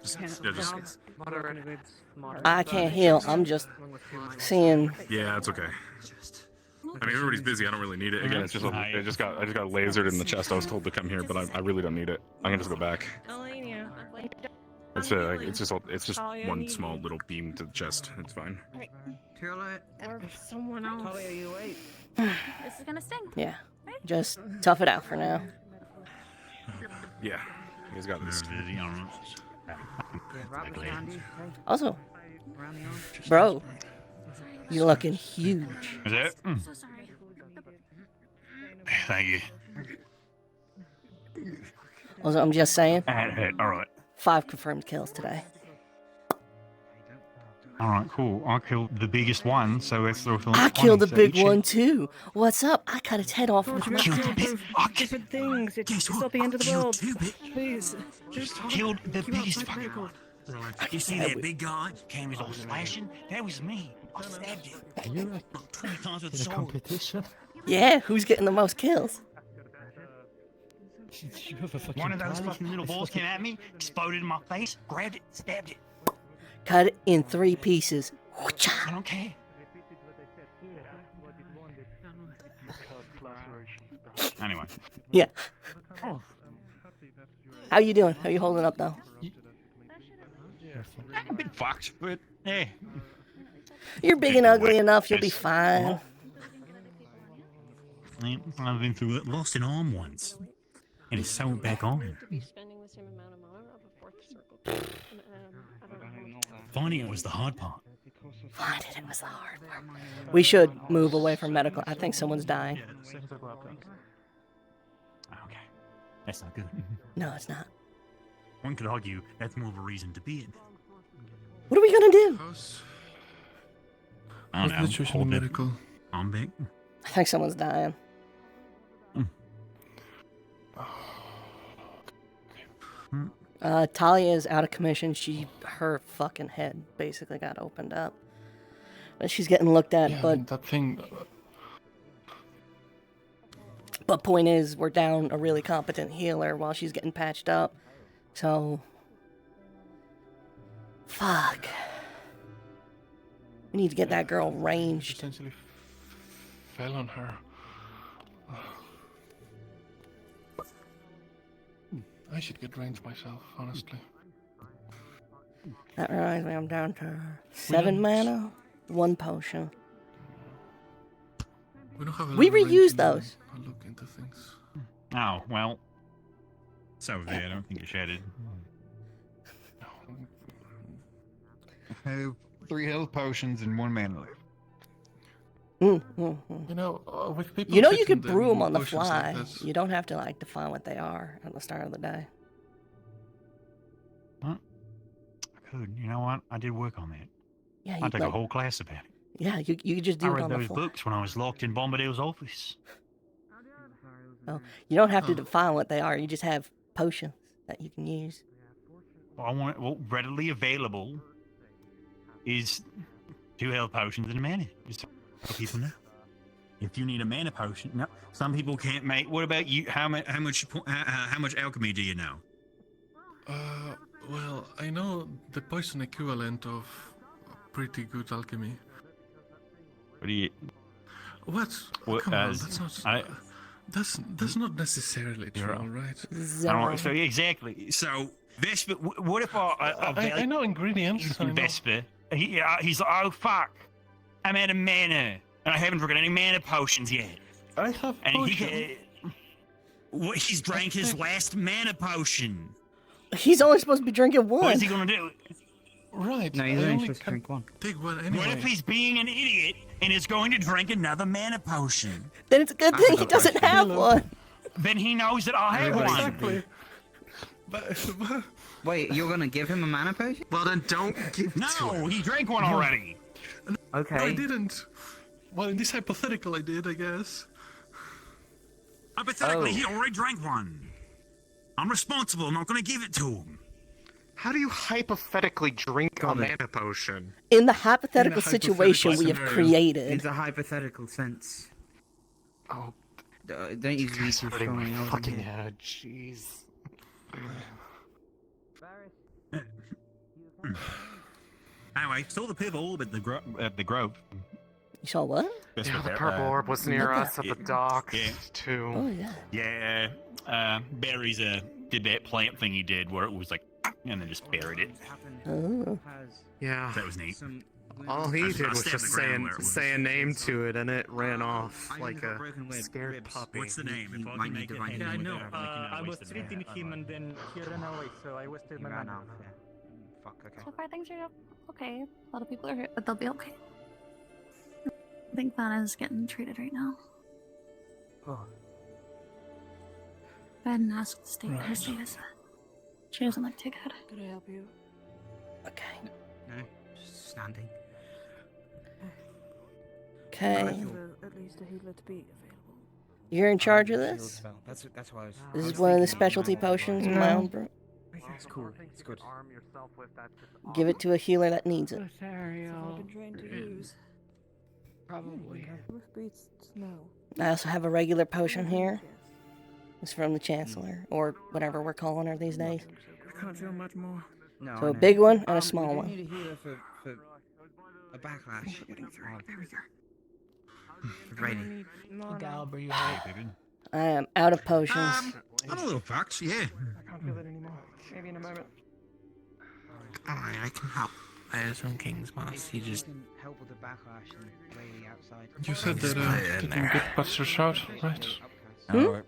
Just I can't heal. I'm just seeing. Yeah, it's okay. I mean, everybody's busy. I don't really need it. Again, it's just I just got lasered in the chest. I was told to come here, but I really don't need it. I can just go back. Elenia. It's just one small little beam to the chest. It's fine. Or someone else. Talia, you awake? This is gonna sting. Yeah. Just tough it out for now. Yeah, he's got this. Also, bro, you're looking huge. Is it? So sorry. Thank you. Also, I'm just saying. Alright. 5 confirmed kills today. Alright, cool. I killed the biggest one, so let's throw for I killed the big one too. What's up? I cut its head off with my Different things. It's not the end of the world. Please. Just killed the biggest fucking. You see that big guy came all slashing? That was me. I stabbed him. Like 20 times with the sword. Competition? Yeah, who's getting the most kills? One of those fucking little balls came at me, exploded in my face, grabbed it, stabbed it. Cut it in 3 pieces. I don't care. Anyway. Yeah. How you doing? How you holding up though? I'm a bit fucked, but yeah. You're big and ugly enough. You'll be fine. I've been through it, lost an arm once, and it's sewn back on. Finding it was the hard part. Finding it was the hard part. We should move away from medical. I think someone's dying. Okay. That's not good. No, it's not. One could argue that's more of a reason to be in. What are we gonna do? I don't know. Nutrition and medical. I'm big. I think someone's dying. Talia is out of commission. Her fucking head basically got opened up. But she's getting looked at, Yeah, but that thing. But point is, we're down a really competent healer while she's getting patched up. So fuck. We need to get that girl ranged. Essentially fell on her. I should get ranged myself, honestly. That reminds me, I'm down to 7 mana, 1 potion. We don't have a We lot of reuse range those. I'll look into things. Oh, well. It's over there. I don't think it's shattered. I have 3 health potions and 1 mana left. You know, with people You sitting can there brew them with on the potions like fly. this- You don't have to define what they are at the start of the day. I could. You know what? I did work on that. Yeah, I took a whole class about it. Yeah, you could just do I it read on the those fly. books when I was locked in Bombadil's office. Oh, you don't have to define what they are. You just have potions that you can use. Well, I want well, readily available is 2 health potions and a mana. Just so people know. If you need a mana potion, no. Some people can't make. What about you? How much alchemy do you know? Well, I know the poison equivalent of pretty good alchemy. What do you? What? What, Come on, that's not. That's not necessarily true, You're- right? So exactly. So Vesper, what if I know ingredients. I know. Vesper? He's like, oh fuck, I'm out of mana, and I haven't forgotten any mana potions yet. I have And potions. he's drank his last mana potion. He's only supposed to be drinking one. What is he gonna do? Right. No, he's only supposed to drink 1. Take one anyway. What if he's being an idiot and is going to drink another mana potion? Then it's a good thing he doesn't have one. Then he knows that I have one. Exactly. Wait, you're gonna give him a mana potion? Well, then don't give it to No, him. he drank one already. Okay. No, I didn't. Well, in this hypothetical, I did, I guess. Hypothetically, he already drank one. I'm responsible. I'm not going to give it to him. How do you hypothetically drink a mana potion? In the hypothetical situation we have created. It's a hypothetical sense. Oh. Don't use these too hurting my strongly. fucking head. Jeez. Anyway, saw the purple orb at the grove. You saw what? Yeah, the purple orb was near us at the docks, too. Oh, yeah. Yeah, Barry's did that plant thing he did where it was like, and then just buried it. Oh. Yeah. That was neat. All he I did was stabbed just the ground where it was. say a name to it, and it ran off like a scared ribs. puppy. What's the name? If I might can need make it. divine Yeah, I healing know. without making a I was waste of treating mana. him, and then he ran away, so I wasted my He ran mana. off, yeah. Fuck, okay. So far, things are okay. A lot of people are hurt, but they'll be okay. I think Vanna's getting treated right now. Oh. Go ahead and ask the state her status. She doesn't look too good. Could I help you? Okay. No, just standing. Okay. At least a healer to be available. You're in charge of Shield this? spell. That's why I was. This I is was one of the thinking specialty of mine. potions in my own brew. It's cool. It's good. Give it to a healer that needs it. Ethereal. I've been trained to use. Probably. Roof beats snow. I also have a regular potion here. It's from the Chancellor, or whatever we're calling her these days. I can't feel much more. No, So I a know. big one and a We small do one. need a healer for a backlash. There we go. Ready. Galber, you I am out of potions. I'm a little fucked, yeah. I can't feel it anymore. Maybe in a moment. Alright, I can help. There's some King's Moss. You just. Help with the backlash and lady outside. You said that in didn't get Buster Shout, right? Alright,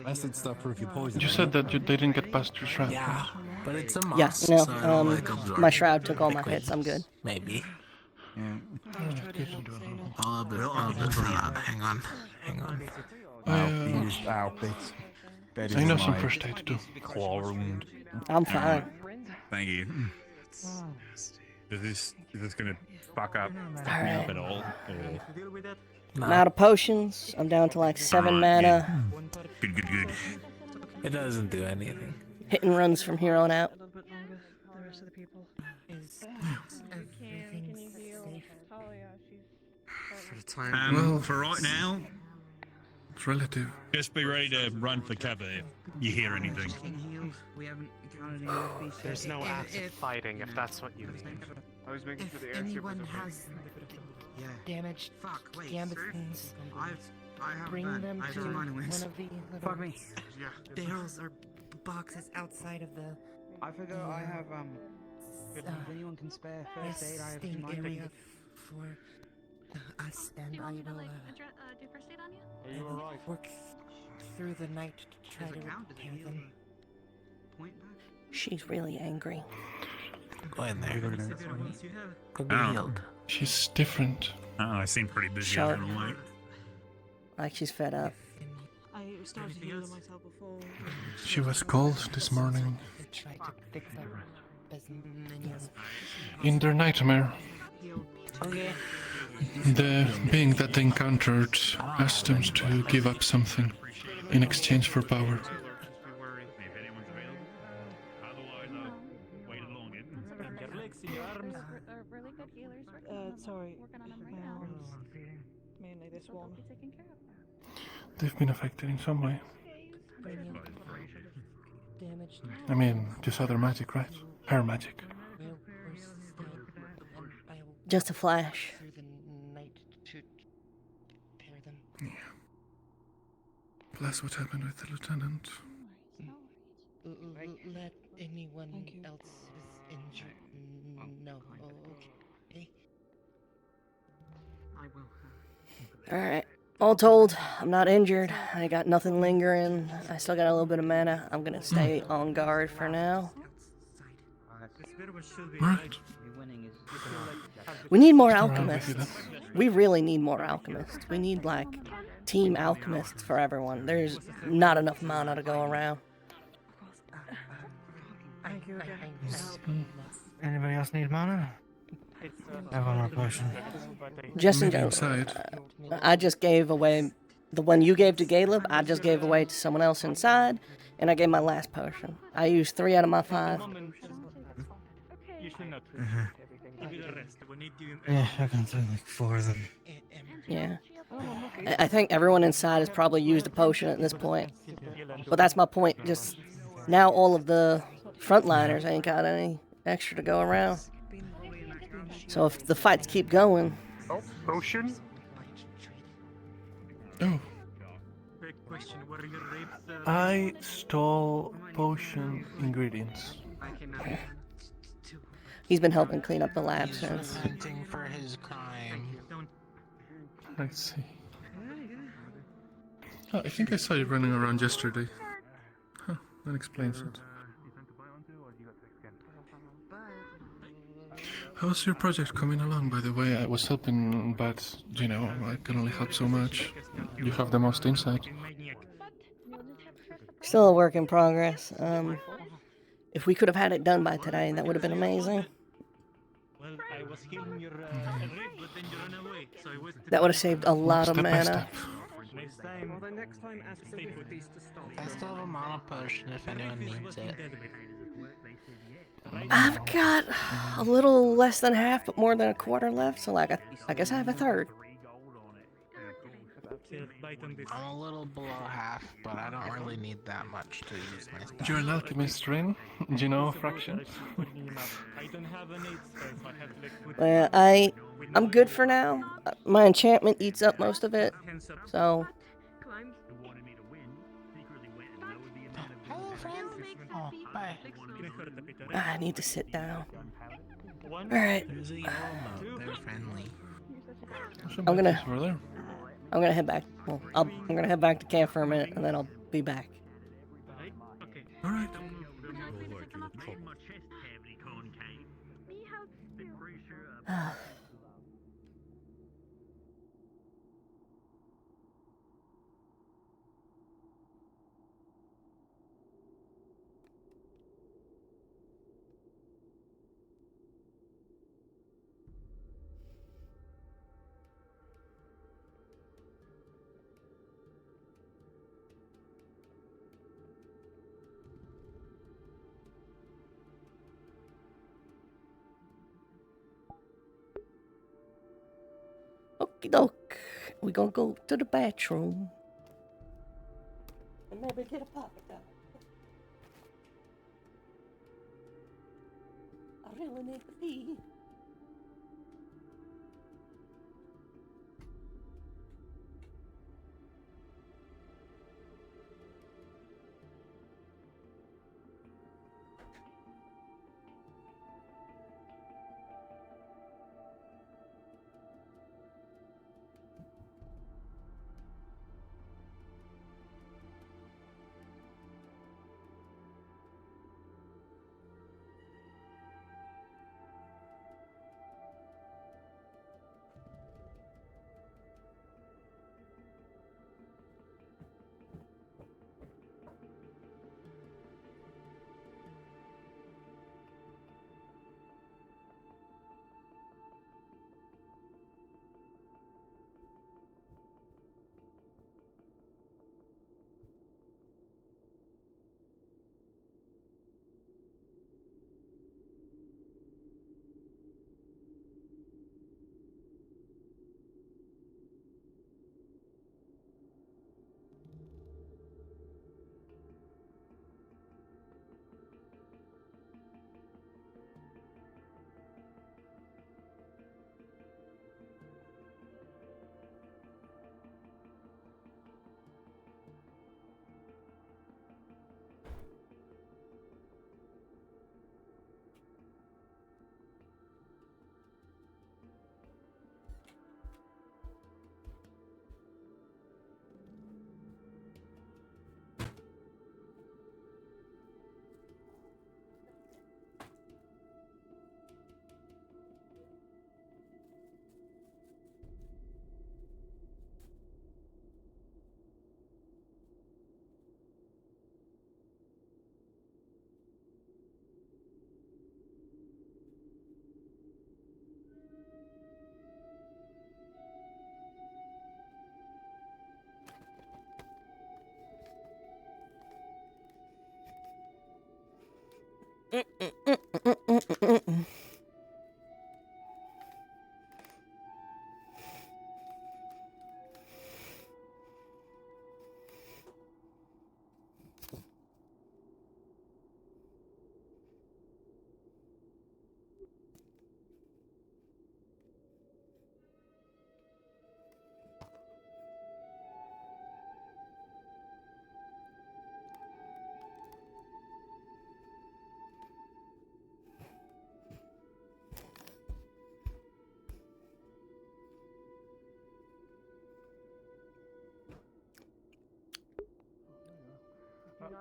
I said stop for if you poison. You said that they didn't get Buster Shout. Yeah, but it's a moss. Yeah, no, so I don't like absorbing my shroud took all my hits, I'm good. Maybe. Yeah. Hang on. That I is know some my first aid too. claw wound. I'm fine. Thank you. Is this gonna fuck up me Alright. up at all? Or... I'm out of potions. I'm down to like 7 mana. Good. It doesn't do anything. Hit and runs from here on out. The rest of the people. For the time Well, for right now, it's relative. just be ready to run for cover if you hear anything. We haven't encountered any more beasts. There's no active fighting, if that's what you mean. I was making sure the If airship was anyone okay. has damaged wait, gambitons, I have bring been. them I to have mine one wins. of the Fuck little me. Yeah. barrels or boxes outside of the I forgot I have if anyone can spare first aid, I have resting mine. area for us, and Do you I want me to will like do first aid on you? Are you alright? work through the night to try to Does it repair them. Point back? She's really angry. Go in there. Go be Oh. healed. She's different. I seem pretty busy. Sharp. Like, Like she's fed up. I started healing myself before. She was cold this morning. Try to fix up business. In their nightmare, Okay. the being that they encountered asked them to give up something in exchange for power. if anyone's available. Otherwise, I'll wait along it. Really good healers Sorry. working on them right My now. arms. Mainly this one. Be taken care of. They've been affected in some way. Damaged. I mean, just other magic, right? Her magic. Just a flash. Through the night to repair them. Yeah. Plus what happened with the lieutenant. Let anyone else who's injured know. Okay. I will. Alright. All told, I'm not injured. I got nothing lingering. I still got a little bit of mana. I'm gonna stay on guard for now. Right. We need more Still around with you alchemists. We really need more alchemists. We need like team alchemists for everyone. There's not enough mana to go around. Thank you again. Anybody else need mana? I have one more potion. Just in Maybe general, inside. I just gave away the one you gave to Caleb. I just gave away to someone else inside, and I gave my last potion. I used 3 out of my 5. Yeah, I can do like 4 of them. Yeah. I think everyone inside has probably used a potion at this point. But that's my point. Just now all of the frontliners ain't got any extra to go around. So if the fights keep going... Oh, potion? Oh. Big question. What are your rapes? I stole potion ingredients. He's been helping clean up the lab since. Hunting for his crime. Let's see. Oh, I think I saw you running around yesterday. Huh, that explains it. How's your project coming along, by the way? I was helping, but, you know, I can only help so much. You have the most insight. Still a work in progress. If we could have had it done by today, that would have been amazing. Well, I was healing your rib, but then you ran away, so I was... That would have saved a lot of Step by mana. step. Next time... Well, then next time ask the beast to stop. I still have a mana potion if anyone needs it. I've got a little less than half, but more than a quarter left, so like I guess I have a third. I'm a little below half, but I don't really need that much to use my stuff. You're an alchemist, Rin? Do you know a fraction? Well, I'm good for now. My enchantment eats up most of it, so... Hello, friend. Oh, bye. I need to sit down. Alright. They're friendly. I'm gonna head back. Well, I'm gonna head back to camp for a minute, and then I'll be back. Alright. Okie doke. We gonna go to the bathroom. And maybe get a pocket dog. I really need to pee.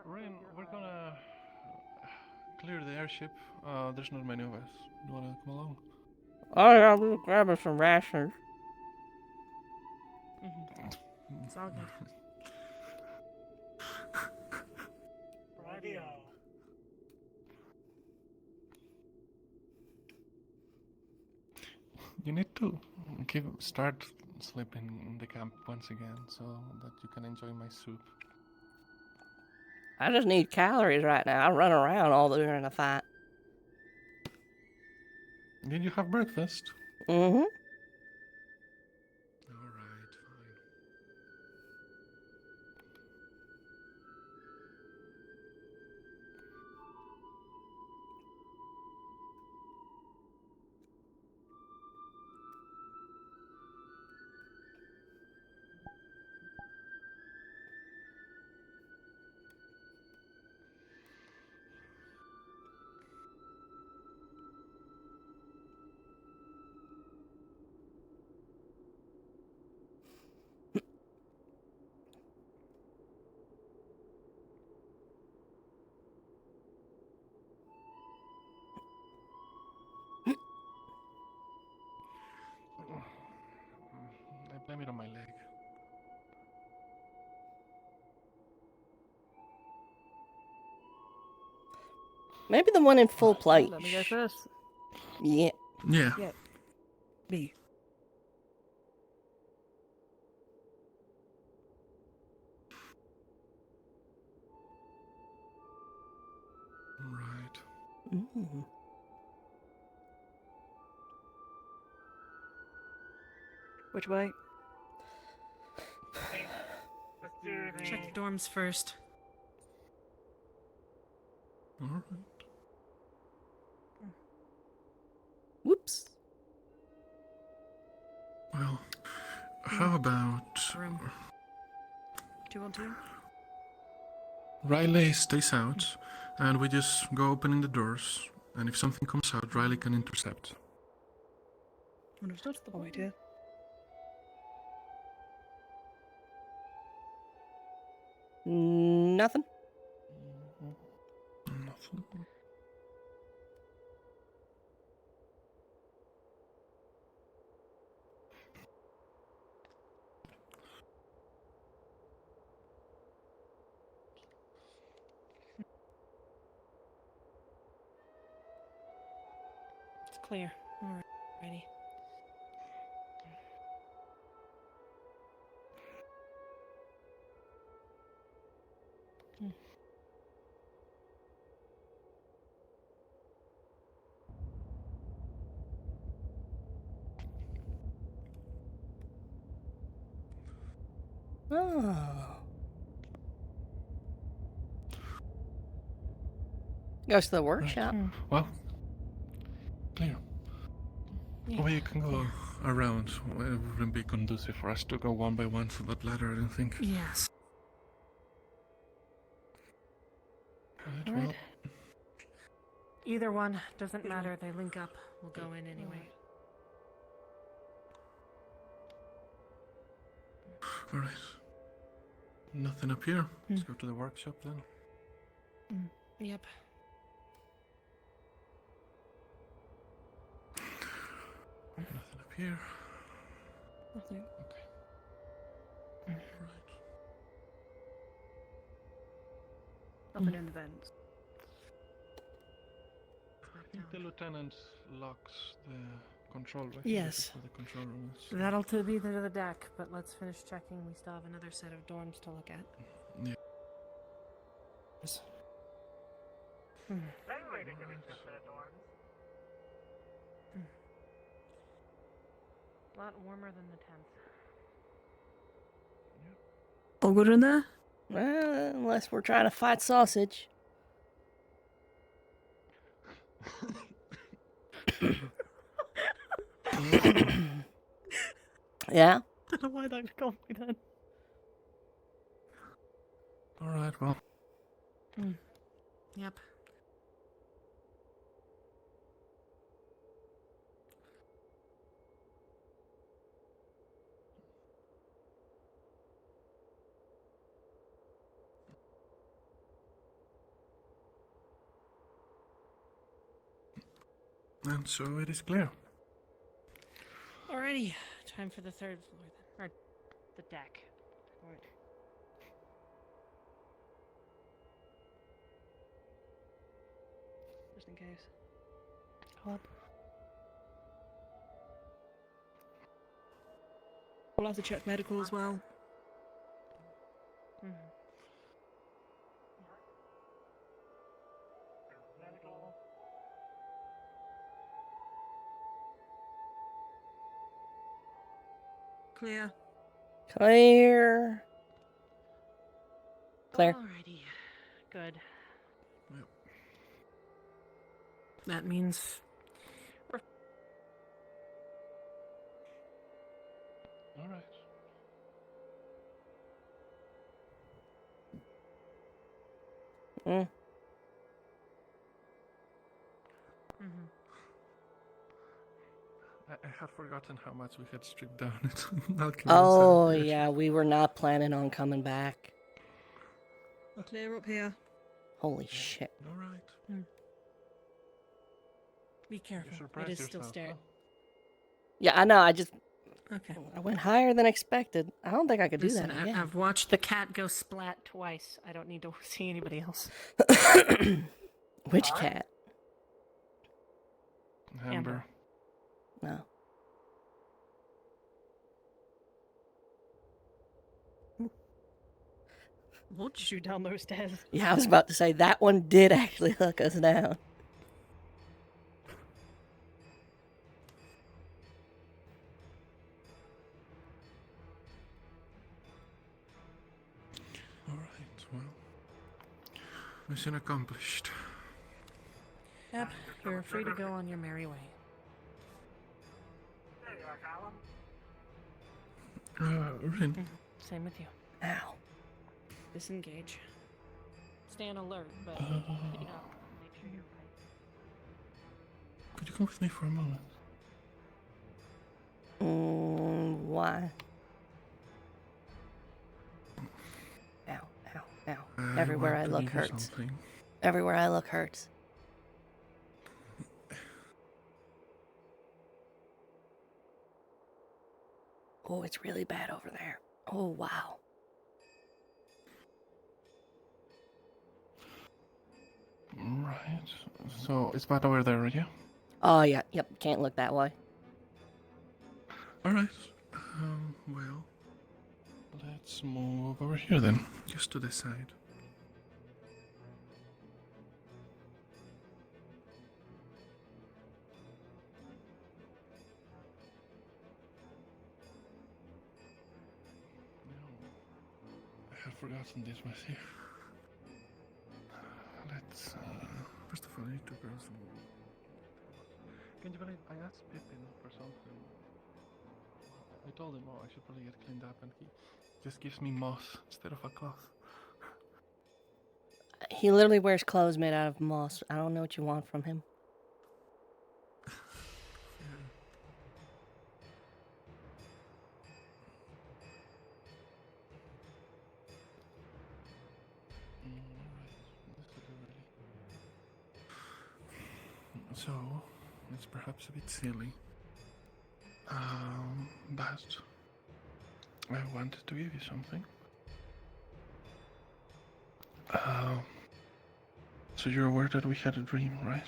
Rain, we're gonna clear the airship. There's not many of us. You wanna come along? Oh yeah, we were grabbing some rations. It's all good. Radio. You need to start sleeping in the camp once again so that you can enjoy my soup. I just need calories right now. I run around all during the fight. Did you have breakfast? Mm-hmm. Alright, fine. I blame it on my leg. Maybe the one in full plate. Let me go first. Yeah. Yeah. Yeah. Me. Right. Mm. Which way? Let's do the... Check the dorms first. Alright. Whoops. Well, how about Room 212? Riley stays out, and we just go opening the doors, and if something comes out, Riley can intercept. Understood. I'll wait here. Nothing. Nothing. It's clear. Alright, ready. Oh. Goes to the workshop. Well, clear. Yeah. We can go around. It wouldn't be conducive for us to go one by one for that ladder, I don't think. Yes. Right, well, Either one doesn't matter. They link up. We'll go in anyway. alright. Nothing up here. Let's go to the workshop then. Yep. Nothing up here. Nothing. Right. Open in the vents. I think the lieutenant locks the control, right? Yes. For the control rooms. That'll be to the deck, but let's finish checking. We still have another set of dorms to look at. Yeah. Same way to give it to the dorms. A lot warmer than the 10th. All good in there? Well, unless we're trying to fight sausage. Yeah? I don't know why that called me that. Alright, well. Yep. And so it is clear. Alrighty, time for the third floor then. Or the deck. Right. Just in case. Go up. We'll have to check medical as well. Clear. Clear. Clear. Alrighty. Good. Yep. That means Alright. I had forgotten how much we had stripped down it. Oh, yeah, we were not planning on coming back. I'll clear up here. Holy shit. Alright. Be careful. surprised It is still yourself, staring. Yeah, I know, Okay. I went higher than expected. I don't think I could do Listen, that again. I've watched the cat go splat twice. I don't need to see anybody else. Which cat? Amber. No. Watch you down those stairs. Yeah, I was about to say, that one did actually hook us down. Mission accomplished. Yep, you're free to go on your merry way. There you are, Callum. Rin. Same with you. Ow. Disengage. Stay on alert, but Uh, you know, Make sure you're right. Could you come with me for a moment? Why? Ow, ow, ow. Everywhere I want to look give you hurts. something. Everywhere I look hurts. Oh, it's really bad over there. Oh, wow. Right. So it's bad over there, yeah? Oh, yeah. Yep. Can't look that way. Alright. Well, let's move over here then. Just to this side. I have forgotten this was here. Let's, first of all, I need to grab some. Can you believe I asked Pippin for something? I told him, oh, I should probably get cleaned up, and he just gives me moss instead of a cloth. He literally wears clothes made out of moss. I don't know what you want from him. So, it's perhaps a bit silly, but I wanted to give you something. So you're aware that we had a dream, right?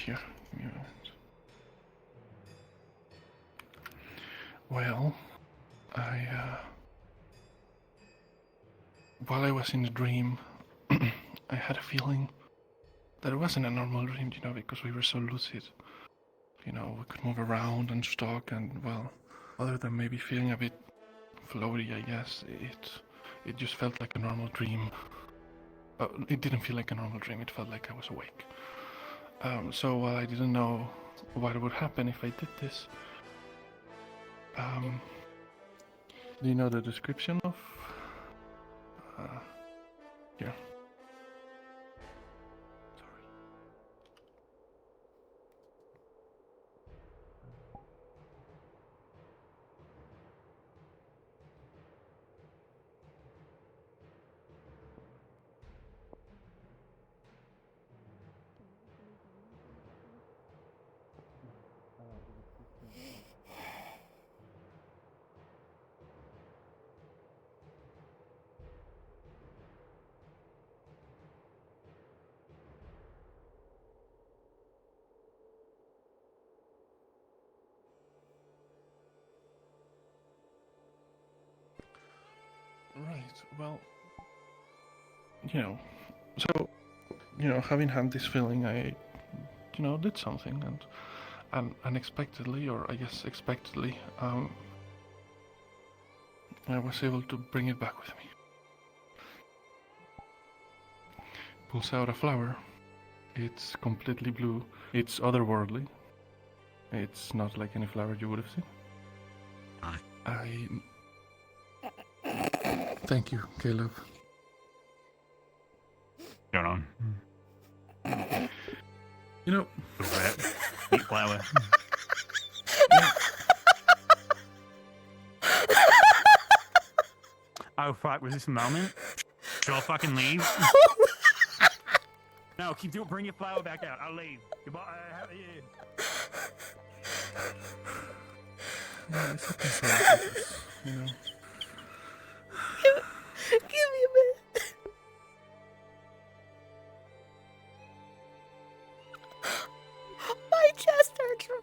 Here, give me a moment. Well, while I was in the dream, I had a feeling that it wasn't a normal dream, you know, because we were so lucid. You know, we could move around and talk, and well, other than maybe feeling a bit floaty, I guess, it just felt like a normal dream. It didn't feel like a normal dream, it felt like I was awake. So while I didn't know what would happen if I did this, do you know the description of here? Right, well, having had this feeling, I, did something, and unexpectedly, or I guess expectedly, I was able to bring it back with me. Pulls out a flower. It's completely blue. It's otherworldly. It's not like any flower you would have seen. Thank you, Caleb. Going on. Eat flower. Oh fuck, was this a moment? Should I fucking leave? No, keep doing. Bring your flower back out. I'll leave. Goodbye. Yeah, it's okay, so you know. Give me a minute. My chest hurts from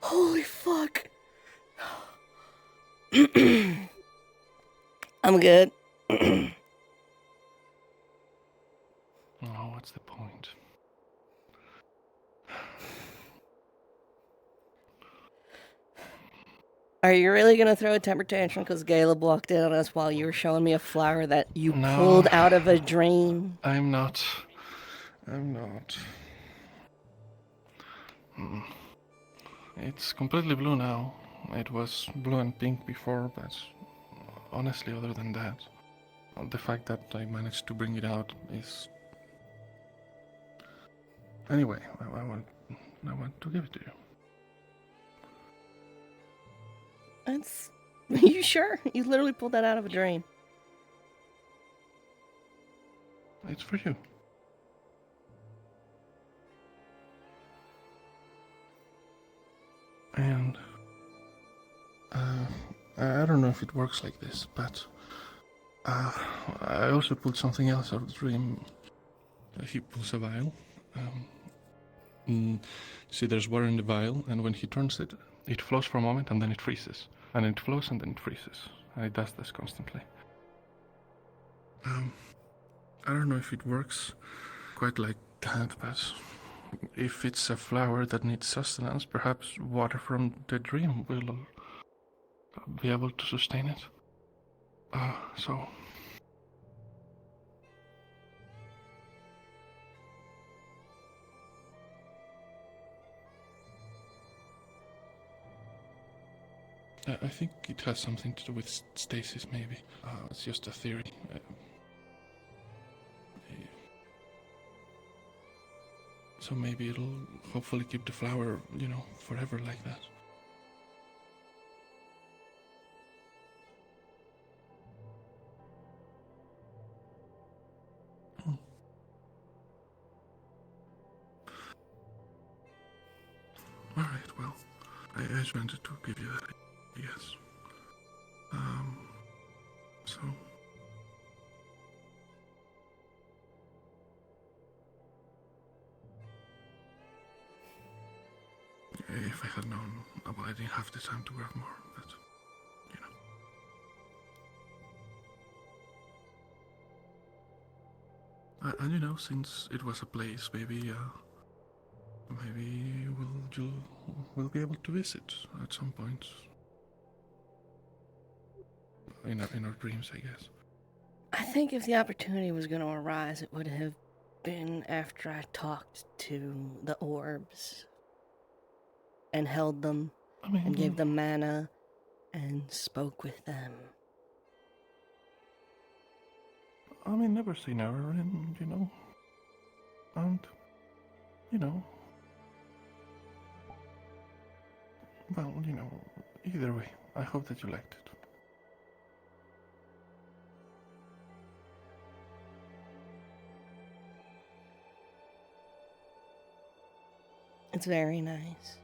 Holy fuck. I'm good. Oh, what's the point? Are you really gonna throw a temper tantrum because Caleb walked in on us while you were showing me a flower that you No. pulled out of a dream? I'm not. It's completely blue now. It was blue and pink before, but honestly, other than that, the fact that I managed to bring it out is... Anyway, I want to give it to you. That's... You sure? You literally pulled that out of a dream. It's for you. And I don't know if it works like this, but I also pulled something else out of the dream. He pulls a vial. See, there's water in the vial, and when he turns it, it flows for a moment and then it freezes. And it flows and then it freezes. And it does this constantly. I don't know if it works quite like that, but if it's a flower that needs sustenance, perhaps water from the dream will be able to sustain it. So... I think it has something to do with stasis, maybe. It's just a theory. So maybe it'll hopefully keep the flower, forever like that. Alright, well, I just wanted to give you that, yes. So... If I had known, well, I didn't have the time to grab more, but, And since it was a place, maybe we'll be able to visit at some point. In our dreams, I guess. I think if the opportunity was going to arise, it would have been after I talked to the Orbs and held them and gave them mana and spoke with them. I mean, never say never, and, and, well, either way, I hope that you liked it. It's very nice.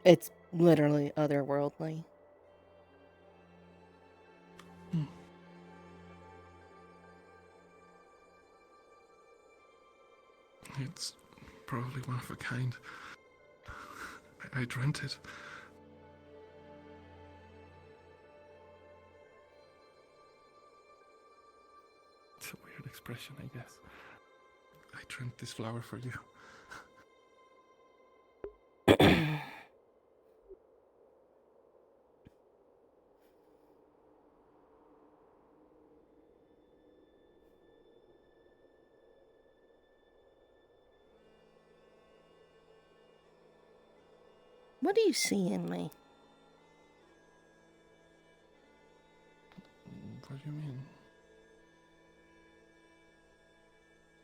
It's literally otherworldly. It's probably one of a kind. I dreamt it. It's a weird expression, I guess. I dreamt this flower for you. What do you see in me? What do you mean?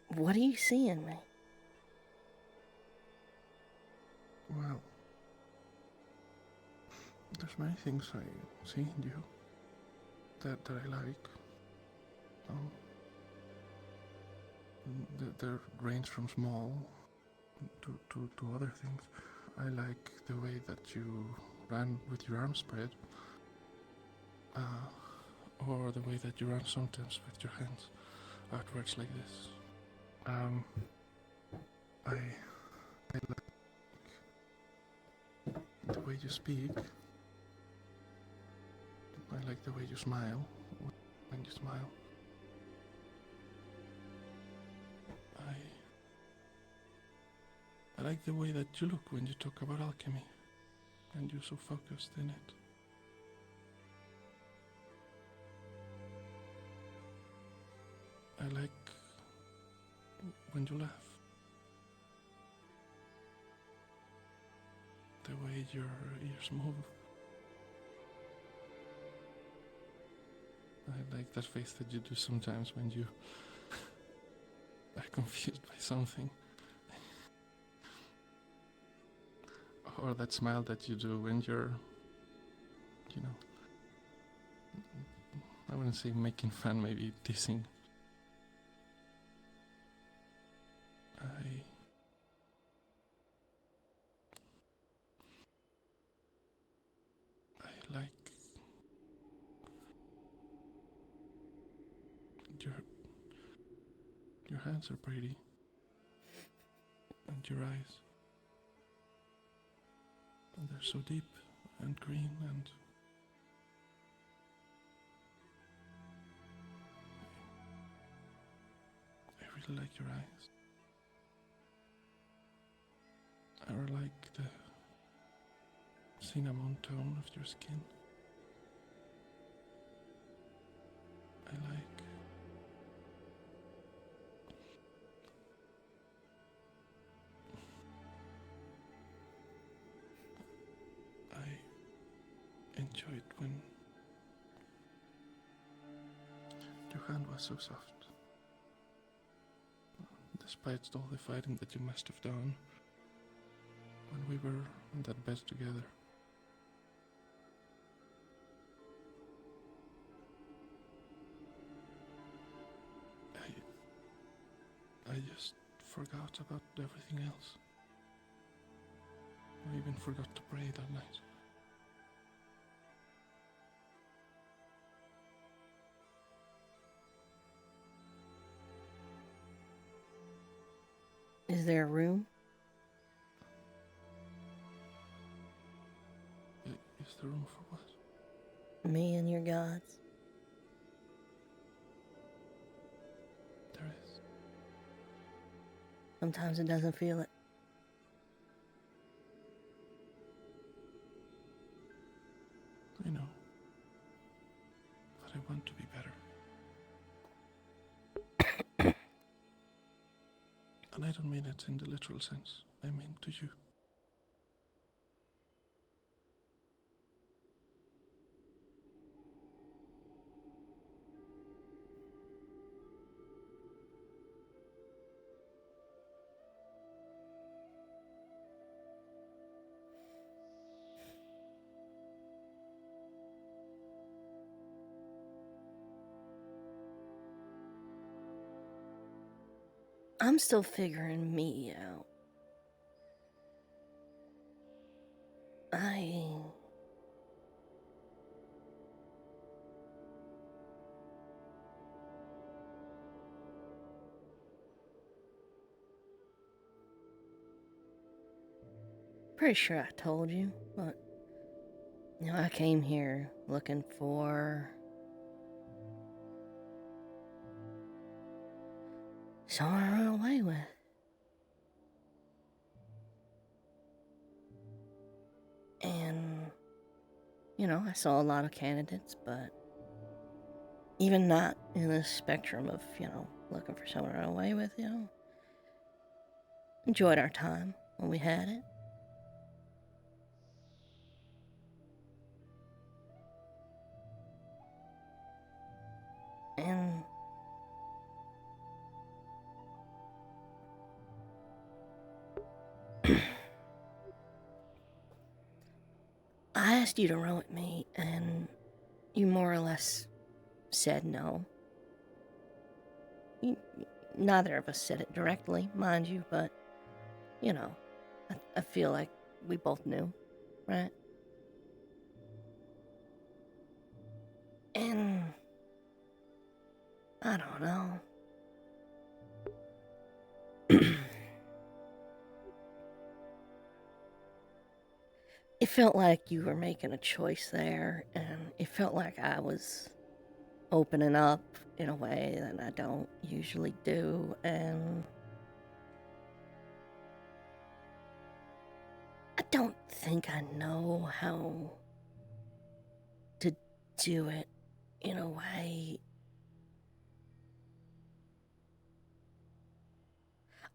What do you see in me? Well, there's many things I see in you that I like. They range from small to other things. I like the way that you ran with your arms spread, or the way that you run sometimes with your hands outwards like this. I like the way you speak. I like the way you smile when you smile. I like the way that you look when you talk about alchemy, and you're so focused in it. I like when you laugh. The way your ears move. I like that face that you do sometimes when you are confused by something. Or that smile that you do when you're, you know, I wouldn't say making fun, maybe teasing. I like your hands are pretty, and your eyes, and they're so deep and green, and I really like your eyes. I really like the cinnamon tone of your skin. I enjoyed when your hand was so soft. Despite all the fighting that you must have done when we were on that bed together. I just forgot about everything else. I even forgot to pray that night. Is there a room? Is there room for what? Me and your gods. There is. Sometimes it doesn't feel it. I know. But I want to be better. And I don't mean it in the literal sense. I mean to you. I'm still figuring me out. Pretty sure I told you, but I came here looking for someone to run away with. And, I saw a lot of candidates, but even not in the spectrum of, looking for someone to run away with, enjoyed our time when we had it. And I asked you to row with me, and you more or less said no. Neither of us said it directly, mind you, but, I feel like we both knew, right? And I don't know. it felt like you were making a choice there, and it felt like I was opening up in a way that I don't usually do, and I don't think I know how to do it in a way.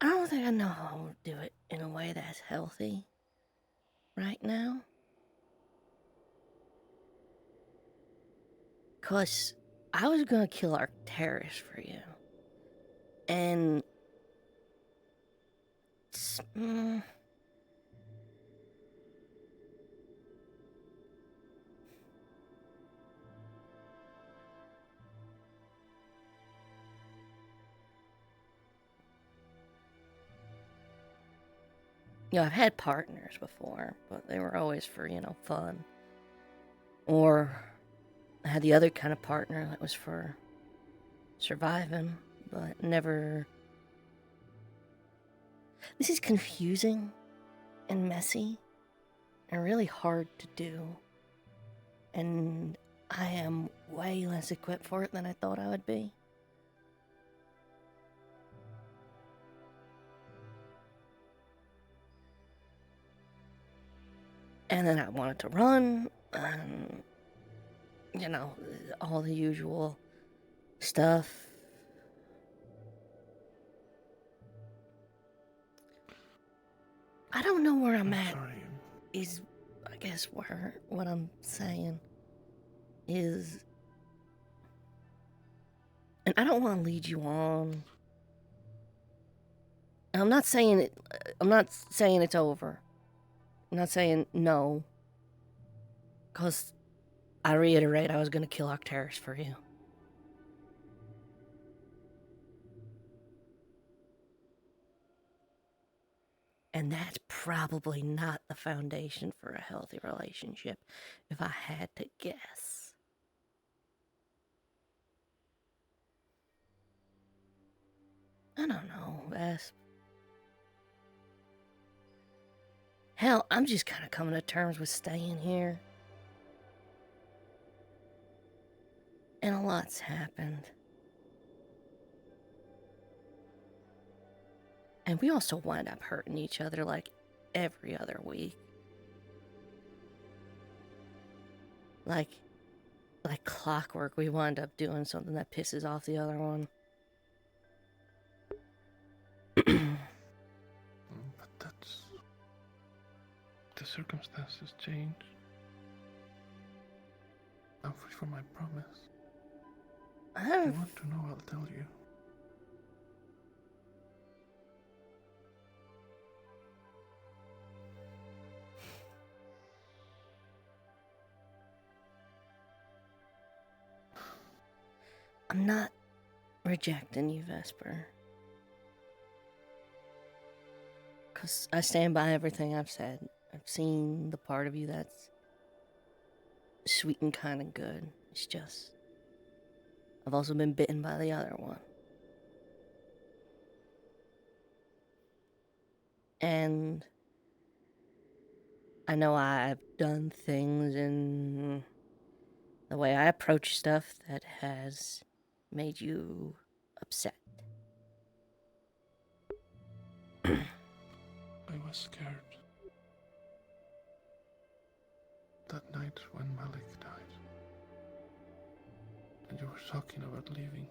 I don't think I know how to do it in a way that's healthy right now. 'Cause I was gonna kill Arcturus for you. And you know, I've had partners before, but they were always for, fun. Or I had the other kind of partner that was for surviving, but never. This is confusing and messy and really hard to do. And I am way less equipped for it than I thought I would be. And then I wanted to run, and, all the usual stuff. I don't know where I'm at. Is, I guess, what I'm saying is, and I don't want to lead you on. And I'm not saying it's over. I'm not saying no. Because I reiterate, I was going to kill Arcturus for you. And that's probably not the foundation for a healthy relationship, if I had to guess. I don't know, Vesp. Hell, I'm just kind of coming to terms with staying here. And a lot's happened. And we also wind up hurting each other like every other week. Like clockwork, we wind up doing something that pisses off the other one. But the circumstances change. I'm free from my promise. If you want to know, I'll tell you. I'm not rejecting you, Vesper. Because I stand by everything I've said. I've seen the part of you that's sweet and kind of good. It's just, I've also been bitten by the other one. And I know I've done things in the way I approach stuff that has made you upset. I was scared. That night when Malik died. And you were talking about leaving.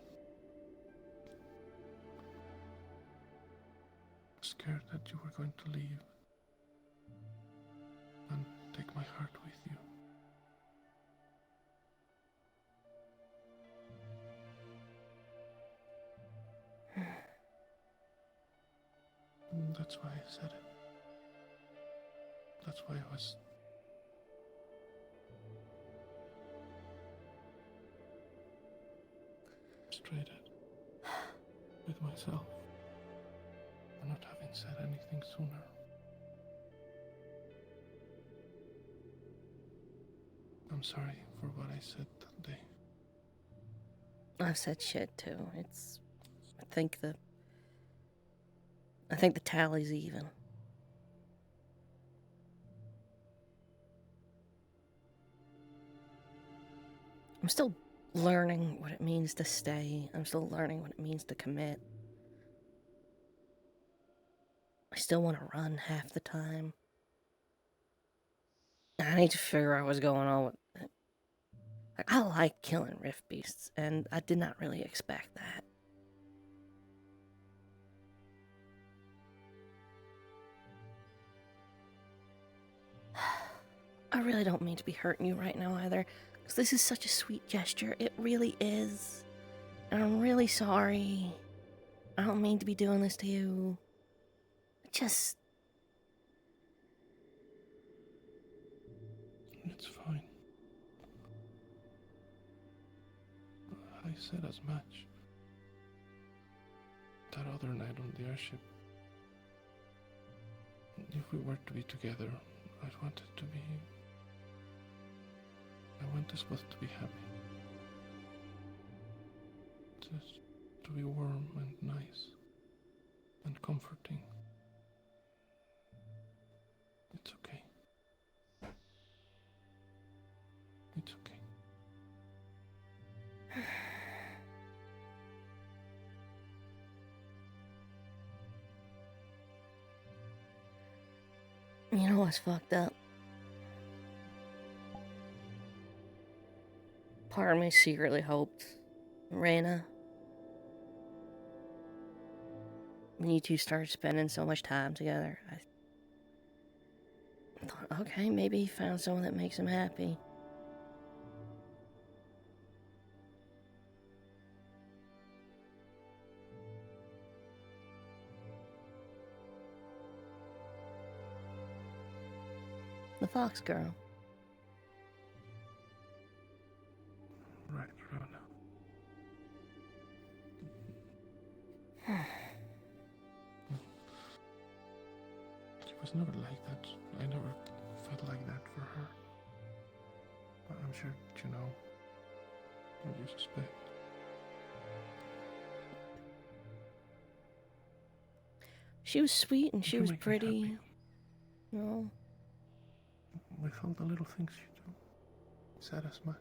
Scared that you were going to leave. And take my heart with you. That's why I said it. That's why I was frustrated with myself for not having said anything sooner. I'm sorry for what I said that day. I've said shit too. I think the tally's even. I'm still learning what it means to stay. I'm still learning what it means to commit. I still want to run half the time. I need to figure out what's going on with it. I like killing rift beasts, and I did not really expect that. I really don't mean to be hurting you right now either, because this is such a sweet gesture. It really is. And I'm really sorry. I don't mean to be doing this to you. Just... It's fine. I said as much. That other night on the airship. If we were to be together, I'd want it to be... I want us both to be happy. Just to be warm and nice and comforting. It's okay. It's okay. You know what's fucked up? Part of me secretly hoped, Raina, when you two started spending so much time together, I thought, okay, maybe he found someone that makes him happy. The Fox Girl. Right, Rona. She was never like that. I never felt like that for her. But I'm sure you know what you suspect. She was sweet and she You was make me pretty. happy. No. With all the little things you do. Said as much.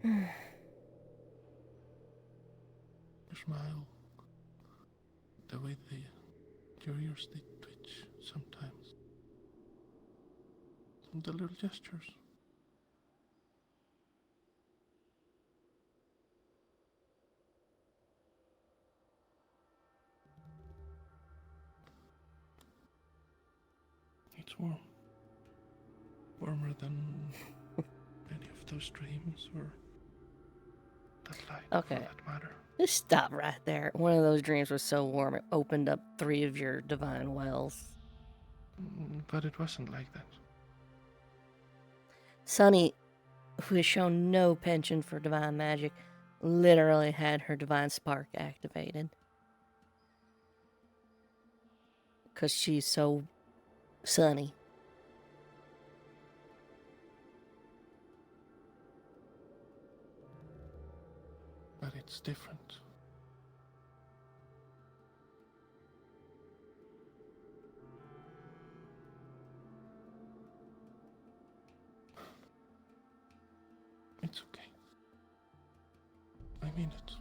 Your smile. The way your ears they twitch sometimes. And the little gestures. It's warm. Warmer than any of those dreams or that light Okay. for that matter. Just stop right there. One of those dreams was so warm it opened up 3 of your divine wells. But it wasn't like that. Sunny, who has shown no penchant for divine magic, literally had her divine spark activated. Because she's so sunny. But it's different. It's okay. I mean it.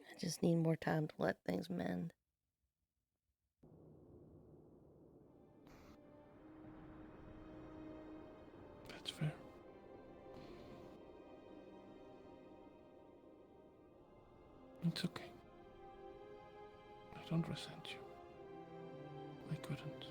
I just need more time to let things mend. That's fair. It's okay. I don't resent you. I couldn't.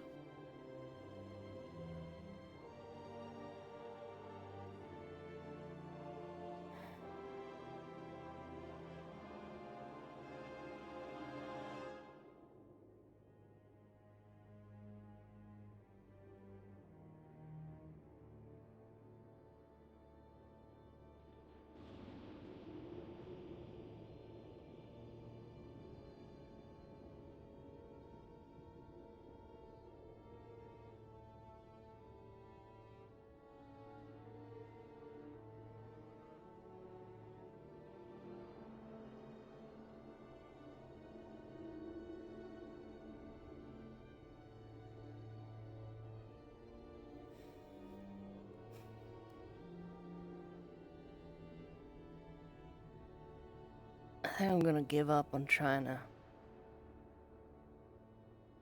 think I'm gonna give up on trying to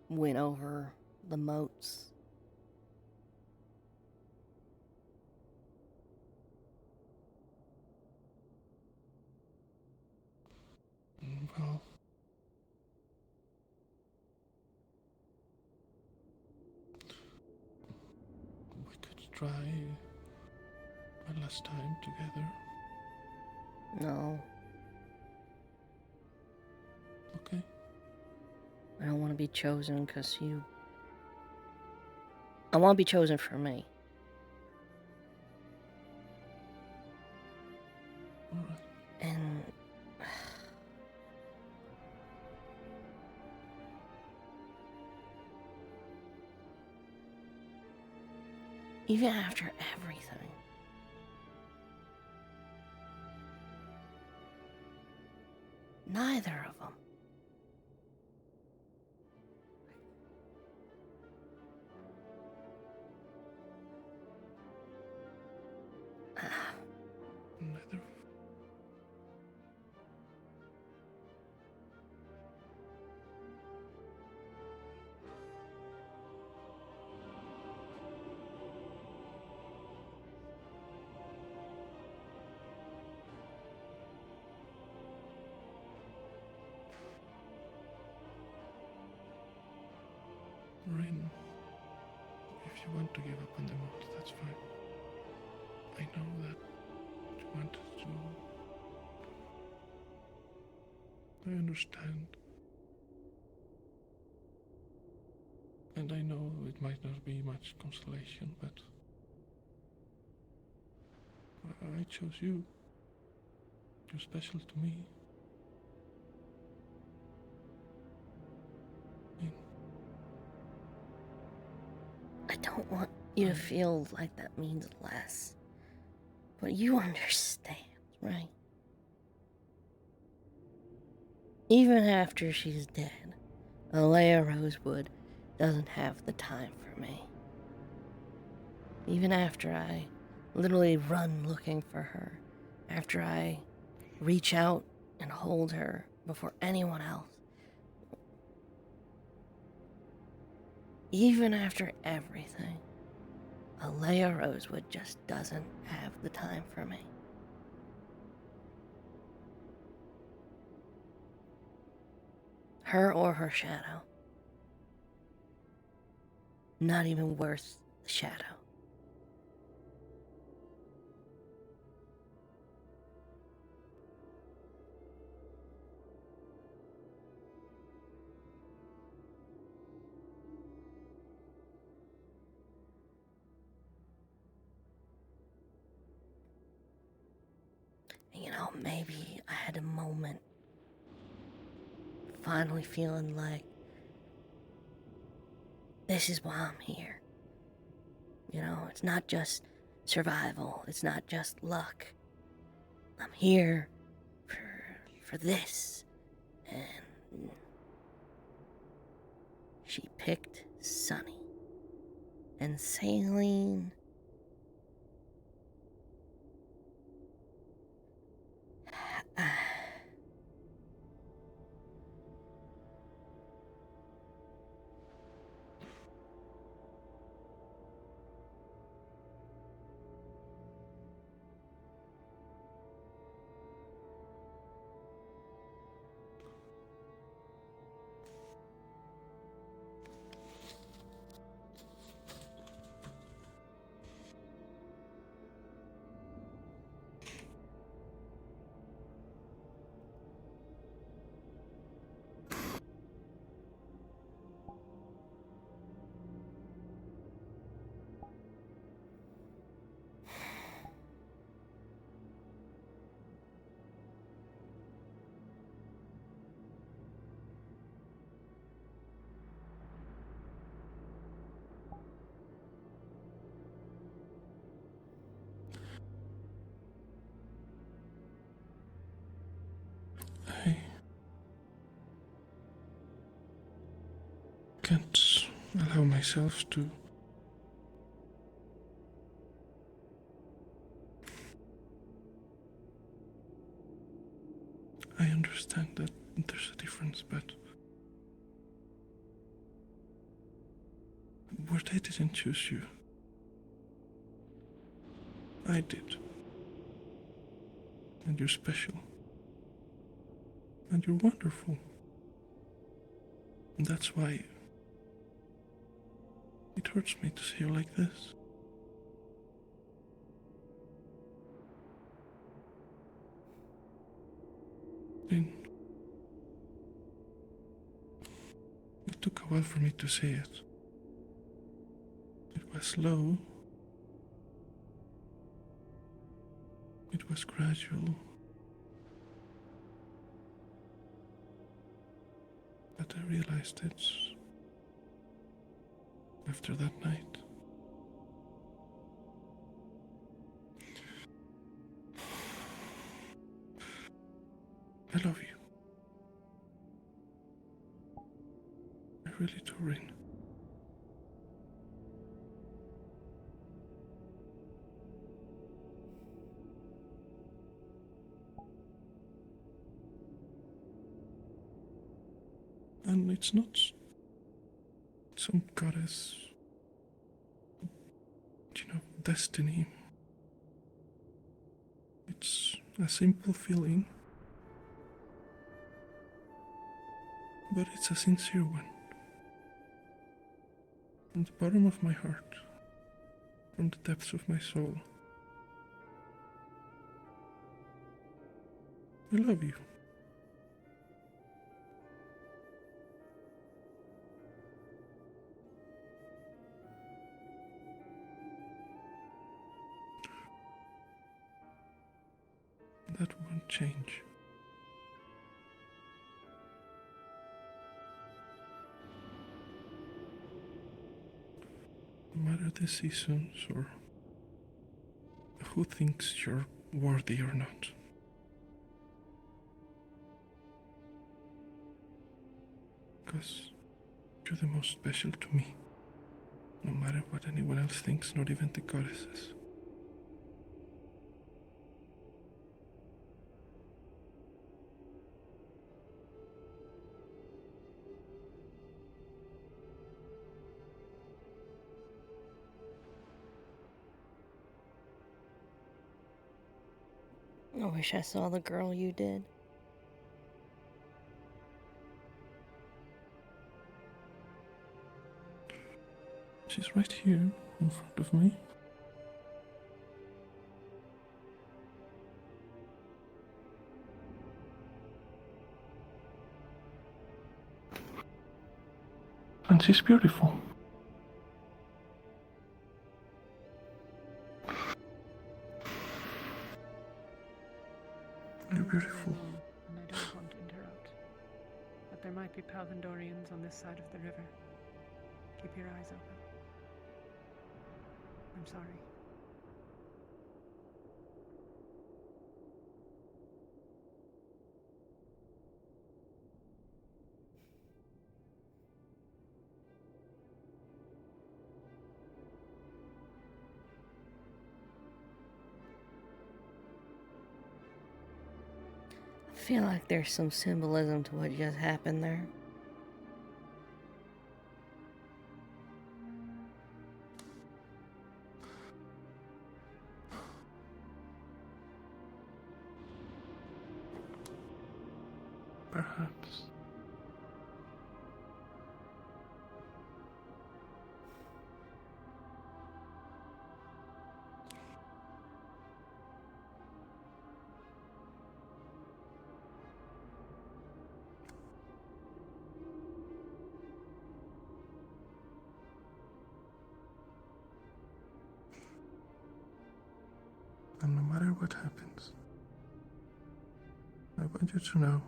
win over the moats. Well, we could try one last time together. No, Okay. I don't want to be chosen because you... I want to be chosen for me. Alright. And... even after everything, neither of them. Neither. Rin, if you want to give up on the moat, that's fine. I know that you wanted to. I understand. And I know it might not be much consolation, but I chose you. You're special to me. I don't want you to feel like that means less. But you understand, right? Even after she's dead, Alea Rosewood doesn't have the time for me. Even after I literally run looking for her, after I reach out and hold her before anyone else, even after everything, Alea Rosewood just doesn't have the time for me. Her or her shadow. Not even worth the shadow. You know, maybe I had a moment finally feeling like this is why I'm here. You know, it's not just survival, it's not just luck. I'm here for this. And she picked Sunny. And Saline... I can't allow myself to I understand. understand that there's a difference, but where they didn't choose you, I did. And you're special. And you're wonderful. And that's why it hurts me to see you like this. It took a while for me to say it. It was slow. It was gradual. But I realized it after that night. I love you. I really do, Rin. And it's not some goddess, destiny. It's a simple feeling, but it's a sincere one. From the bottom of my heart, from the depths of my soul. I love you. That won't change. No matter the seasons or who thinks you're worthy or not. Because you're the most special to me. No matter what anyone else thinks, not even the goddesses. I wish I saw the girl you did. She's right here in front of me. And she's beautiful. You're beautiful. And I don't want to interrupt. But there might be Pondorians on this side of the river. Keep your eyes open. I'm sorry. I feel like there's some symbolism to what just happened there. Perhaps. And no matter what happens, I want you to know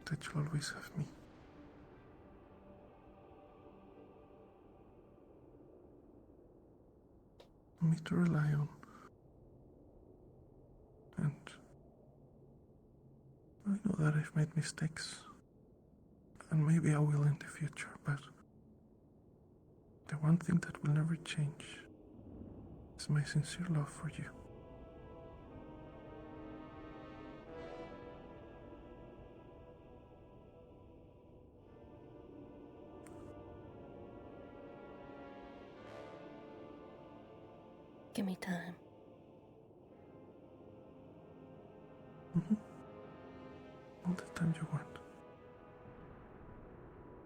that you'll always have me. Me to rely on. And I know that I've made mistakes. And maybe I will in the future, but the one thing that will never change is my sincere love for you. Give me time. All the time you want.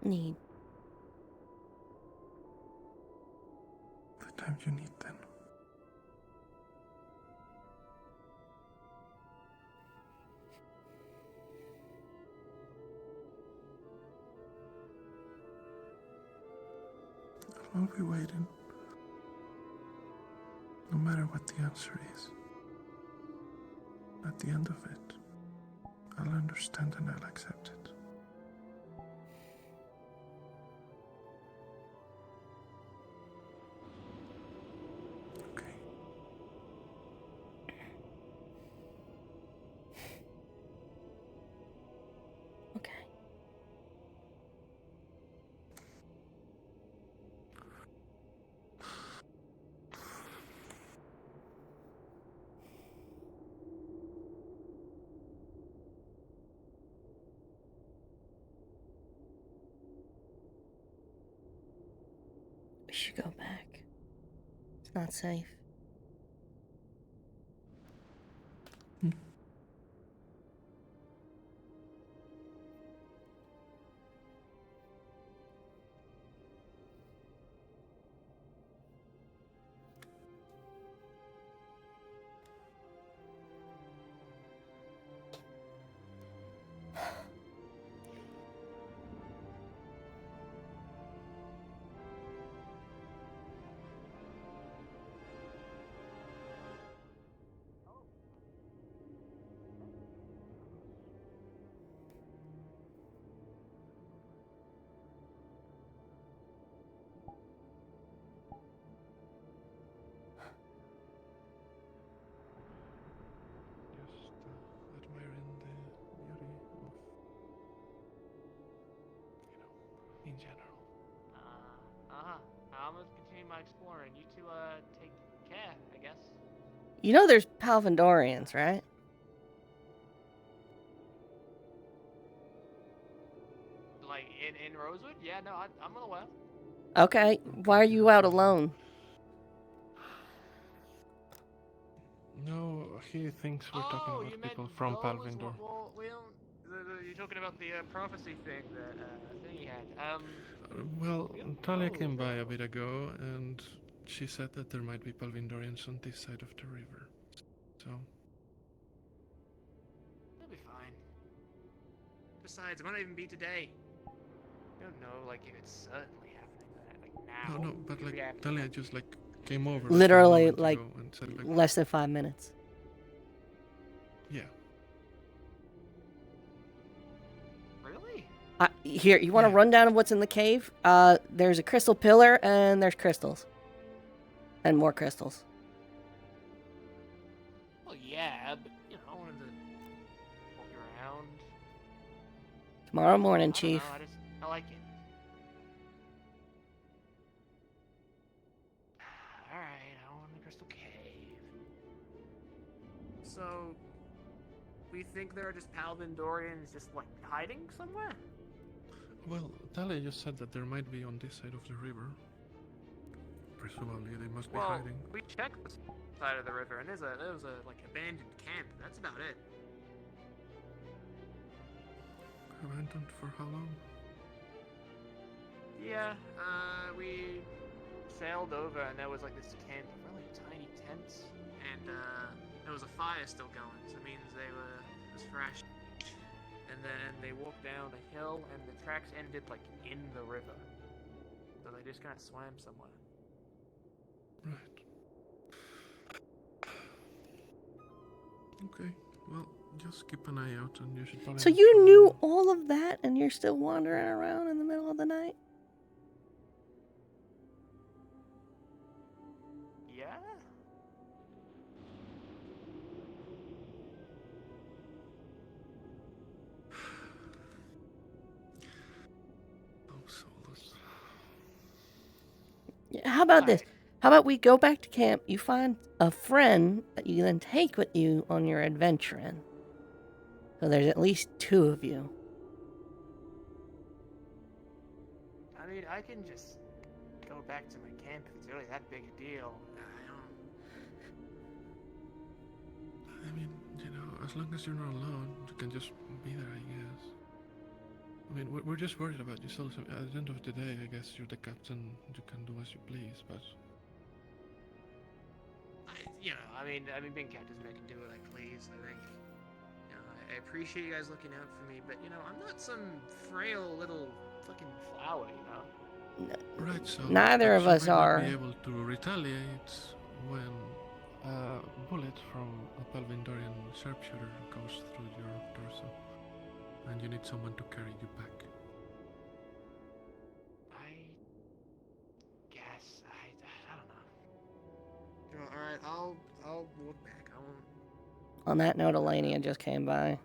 Need. The time you need then. I'll be waiting. No matter what the answer is. At the end of it, I'll understand and I'll accept it. Okay. Okay. We should go back. It's not safe. Just admiring the beauty of, in general. I'm gonna continue my exploring. You two, take care, I guess. You know there's Palvindorians, right? Like, in Rosewood? Yeah, no, I'm well aware. Okay, why are you out alone? No, he thinks we're talking about people from Palvindor. Well, you're talking about the prophecy thing that thing he had. Well, Talia came by a bit ago, and she said that there might be Palvindorians on this side of the river. So, It'll be fine. Besides, it might not even be today. You don't know, like, if it's certainly happening, like, now. no, but like Talia just like came over. Literally, like, a like, moment ago and said, like, less than 5 minutes. yeah. Really? Here, you want a rundown of what's in the cave? There's a crystal pillar, and there's crystals. And more crystals. Well, yeah, but, you know, I wanted to walk around. Tomorrow morning, I don't Chief. know, I like it. Alright, I want the crystal cave. So, we think there are just Palvindorians just, like, hiding somewhere? Well, Talia just said that there might be on this side of the river. Presumably, they must be hiding. We checked this side of the river, and there was a like abandoned camp. That's about it. Abandoned for how long? Yeah, we sailed over, and there was like this camp of really tiny tents, and there was a fire still going. So it means it was fresh. And then they walked down a hill, and the tracks ended like in the river. So they just kind of swam somewhere. Right. Okay, well, just keep an eye out and you should probably... So you knew all of that and you're still wandering around in the middle of the night? Yeah? Oh, soulless. How about this? How about we go back to camp, you find a friend that you then take with you on your adventuring. So there's at least 2 of you. I mean, I can just go back to my camp if it's really that big a deal. I mean, as long as you're not alone, you can just be there, I guess. I mean, we're just worried about you still. So at the end of the day, I guess you're the captain. You can do as you please, but... I mean, being captain, I can do what I please. I think, I appreciate you guys looking out for me, but I'm not some frail little fucking flower, Right, so Neither of us you might not are. be able to retaliate when a bullet from a Palvindorian sharpshooter goes through your torso, and you need someone to carry you back. I guess I don't know. All right, I'll look back. I won't. On that note, Elenia just came by.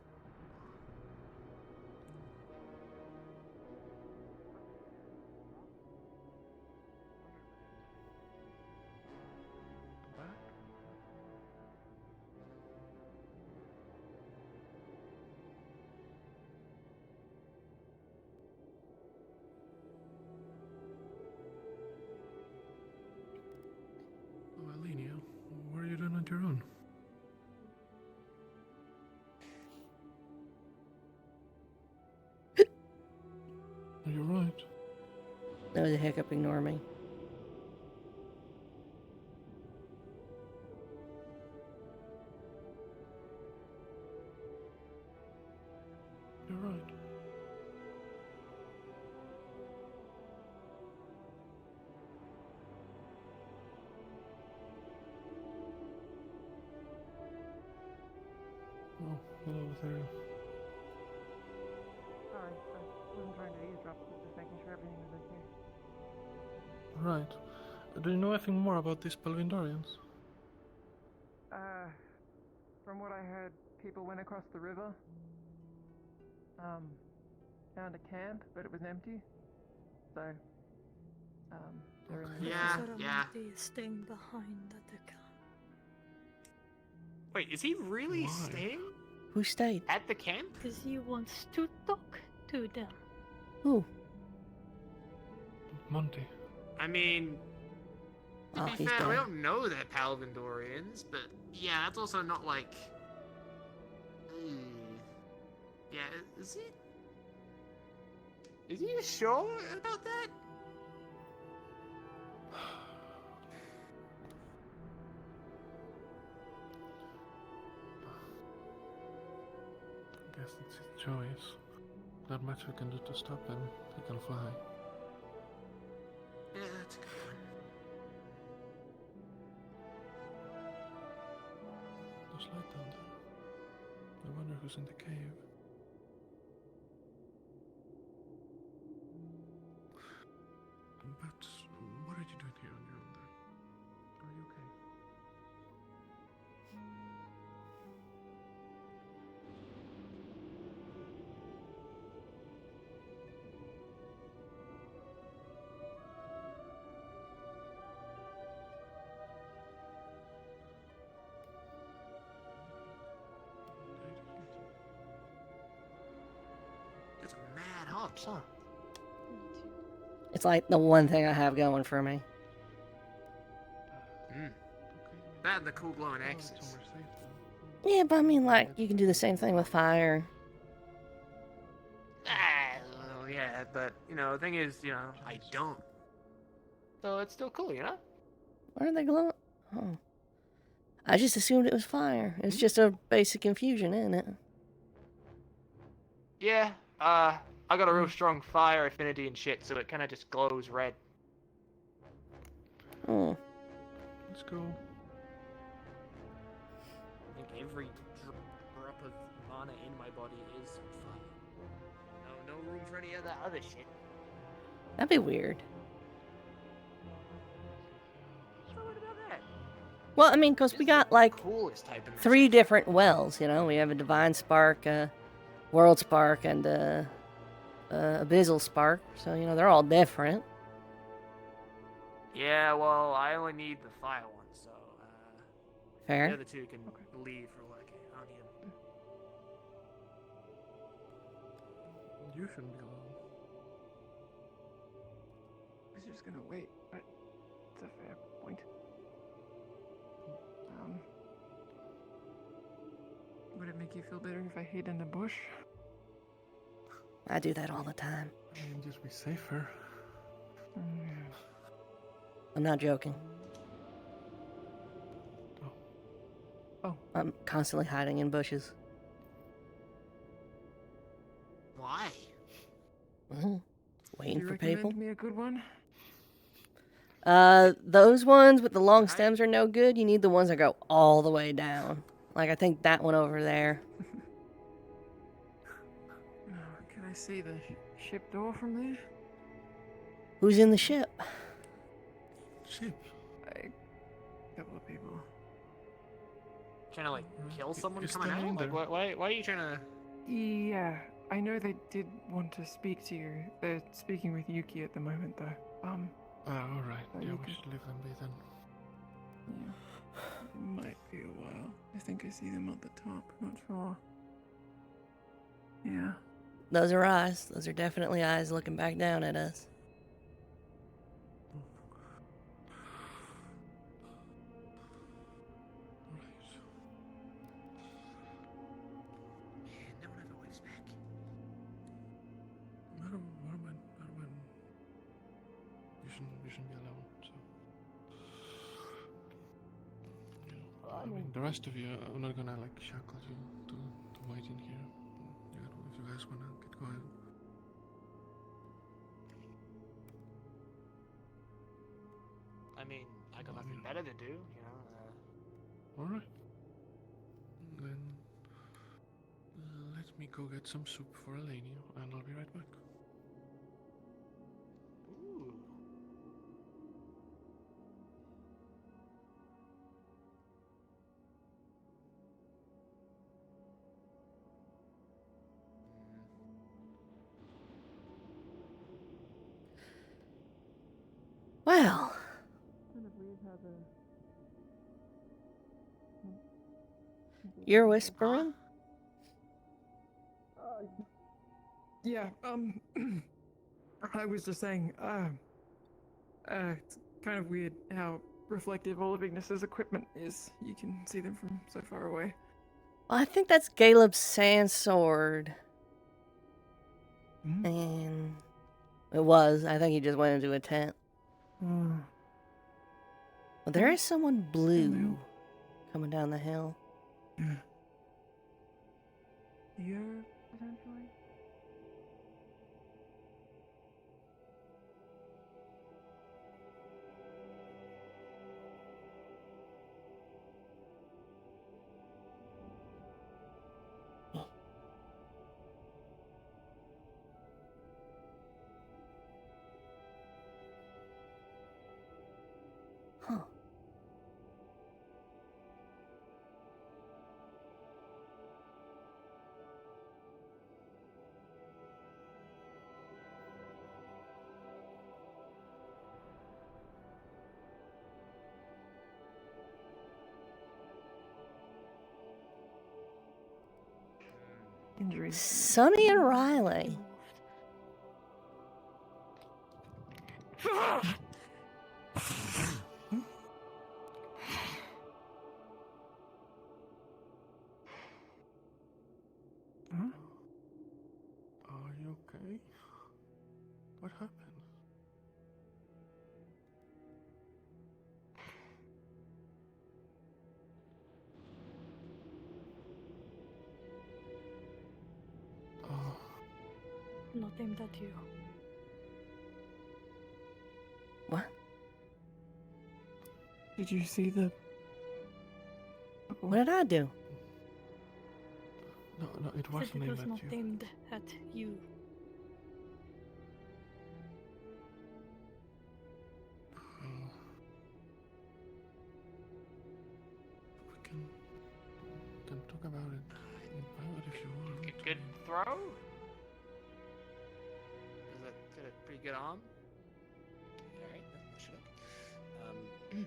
Oh, Alenia, what are you doing on your own? Are you right? That was a hiccup, ignore me. You're right. Oh, hello there. Sorry, I wasn't trying to eavesdrop, just making sure everything was okay. Right. Do you know anything more about these Palvindorians? From what I heard, people went across the river, found a camp, but it was empty. So, they're in the Yeah. Staying behind at the camp. Wait, is he really staying Who stayed? at the camp? Because he wants to talk to them. Who? Monty. I mean, to Oh, be he's fair, we dead. don't know they're Palvindorians, but yeah, that's also not like. Yeah, is he? Is he sure about that? I guess it's his choice. Not much we can do to stop him. He can fly. Yeah, that's a good point. There's light down there. I wonder who's in the cave. But what are you doing here on your own there? Are you okay? That's mad hops, huh? It's like the one thing I have going for me. That and the cool glowing axes. Yeah, but I mean, like, you can do the same thing with fire. Well, yeah, but, the thing is, I don't. So it's still cool, Why are they glowing? Oh. I just assumed it was fire. It's just a basic infusion, isn't it? Yeah, I got a real strong fire affinity and shit, so it kind of just glows red. Oh. Let's go. I think every drop of mana in my body is fire. No room for any of that other shit. That'd be weird. So what about that? Well, I mean, because we got, like, Coolest type of 3 different wells, We have a Divine Spark, World Spark, and Abyssal Spark. So, they're all different. Yeah, well, I only need the fire one, so Fair. the other two can leave for like I don't need them. You shouldn't be alone. I was just gonna wait, but it's a fair point. Would it make you feel better if I hid in the bush? I do that all the time. I mean, just be safer. I'm not joking. Oh. I'm constantly hiding in bushes. Why? Waiting Do you for recommend people. me a good one? Those ones with the long stems are no good. You need the ones that go all the way down. Like, I think that one over there. Can I see the ship door from there? Who's in the ship? Ship? A couple of people. Trying to, like, kill someone Is coming there out? either? Like, why are you trying to... Yeah, I know they did want to speak to you. They're speaking with Yuki at the moment, though. Alright. Oh, Yeah, you we could- should leave them be then. Yeah. It might be a while. I think I see them at the top. Not sure. Yeah. Those are eyes. Those are definitely eyes looking back down at us. No one ever waves back. I don't mind. You shouldn't be alone, so. I mean, the rest of you, I'm not gonna, like, shackle you to wait in here. You know, if you guys wanna get going. I mean, I got nothing better to do, you know. Alright. Then let me go get some soup for Elenio, and I'll be right back. Ooh. Well, you're whispering? Yeah, I was just saying, it's kind of weird how reflective all of Ignis's equipment is. You can see them from so far away. Well, I think that's Caleb's sand sword. And it was. I think he just went into a tent. Well, there is someone blue coming down the hill. You're potentially? Huh. Injuries. Sonny and Riley. Are you okay? What happened? Not aimed at you. What? Did you see the... What did I do? No, it Said wasn't it aimed was at not you. aimed at you. We can talk about it in private if you want. Good throw? Is that got a pretty good arm? Alright, that should look.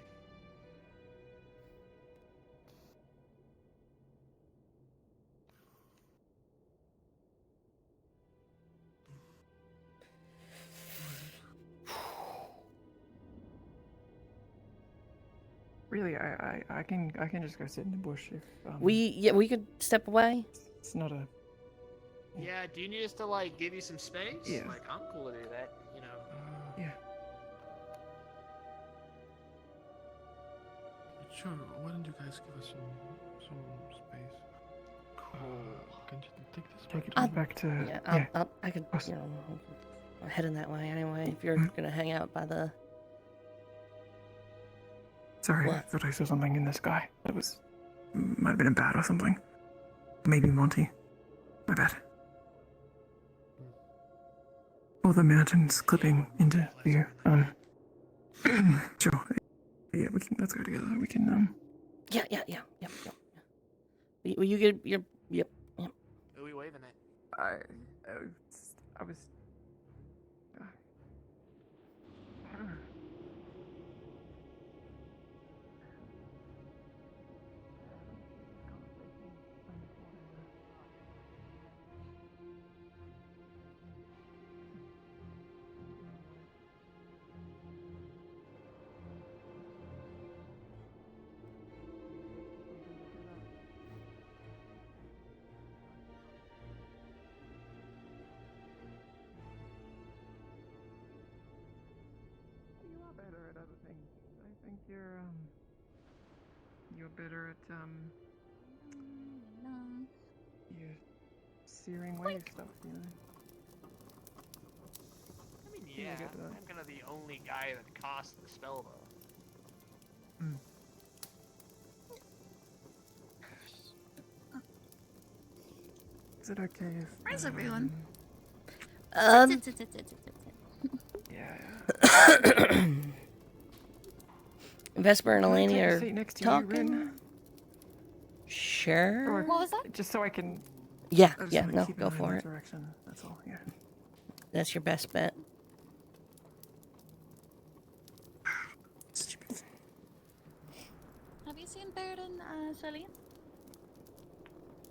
really, I can just go sit in the bush if. We could step away. It's not a. Yeah, do you need us to, like, give you some space? Yeah. Like, I'm cool to do that, you know. Yeah. Sure. Why don't you guys give us some space? Cool. Can you take this? Take it back to. Yeah, I could. You know, I'm heading that way anyway. If you're gonna hang out by the. Sorry, I thought I saw something in the sky. That might have been a bat or something. Maybe Monty. My bad. All the mountains clipping into view. Sure. Yeah, let's go together. We can. Yeah. Will you get your? Yep. Who are we waving at? I was. I don't know. Better at other things. I think you're better at your searing wave stuff, you know. I mean, yeah, I'm kind of the only guy that casts the spell, though. Is it okay if... Where's everyone? Vesper and Can I Eleni take a are seat next to you, talking. Rin? Sure. Or What was that? Just so I can... Yeah, I just yeah, wanna no, keep go an eye in for that it. Direction. That's all. Yeah. That's your best bet. Have you seen Baird and Celine?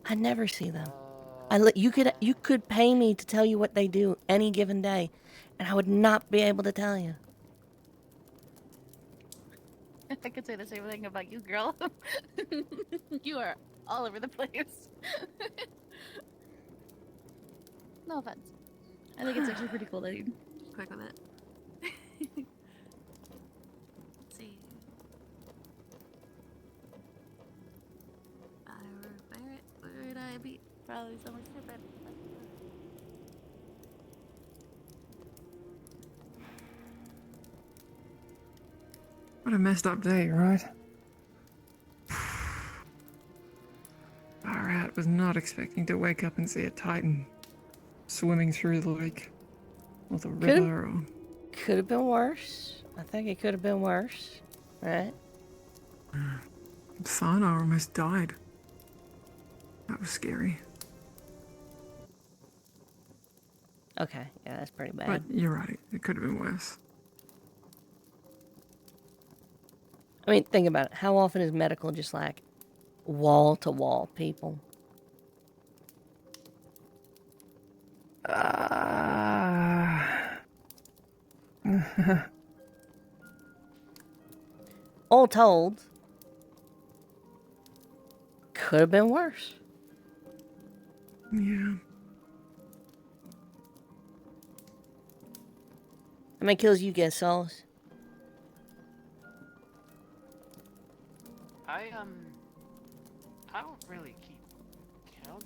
I never see them. You could pay me to tell you what they do any given day, and I would not be able to tell you. I could say the same thing about you, girl. You are all over the place. No offense. I think it's actually pretty cool that you're quick with it. Let's see. I were Barrett. Where would I be? Probably somewhere stupid. What a messed up day, right? Alright, was not expecting to wake up and see a titan swimming through the lake or the river. Or... Could have been worse. I think it could have been worse, right? Sana almost died. That was scary. Okay, yeah, that's pretty bad. But you're right, it could have been worse. I mean, think about it. How often is medical just like wall-to-wall people? All told, could have been worse. Yeah. How many kills you get, Solace? I don't really keep count.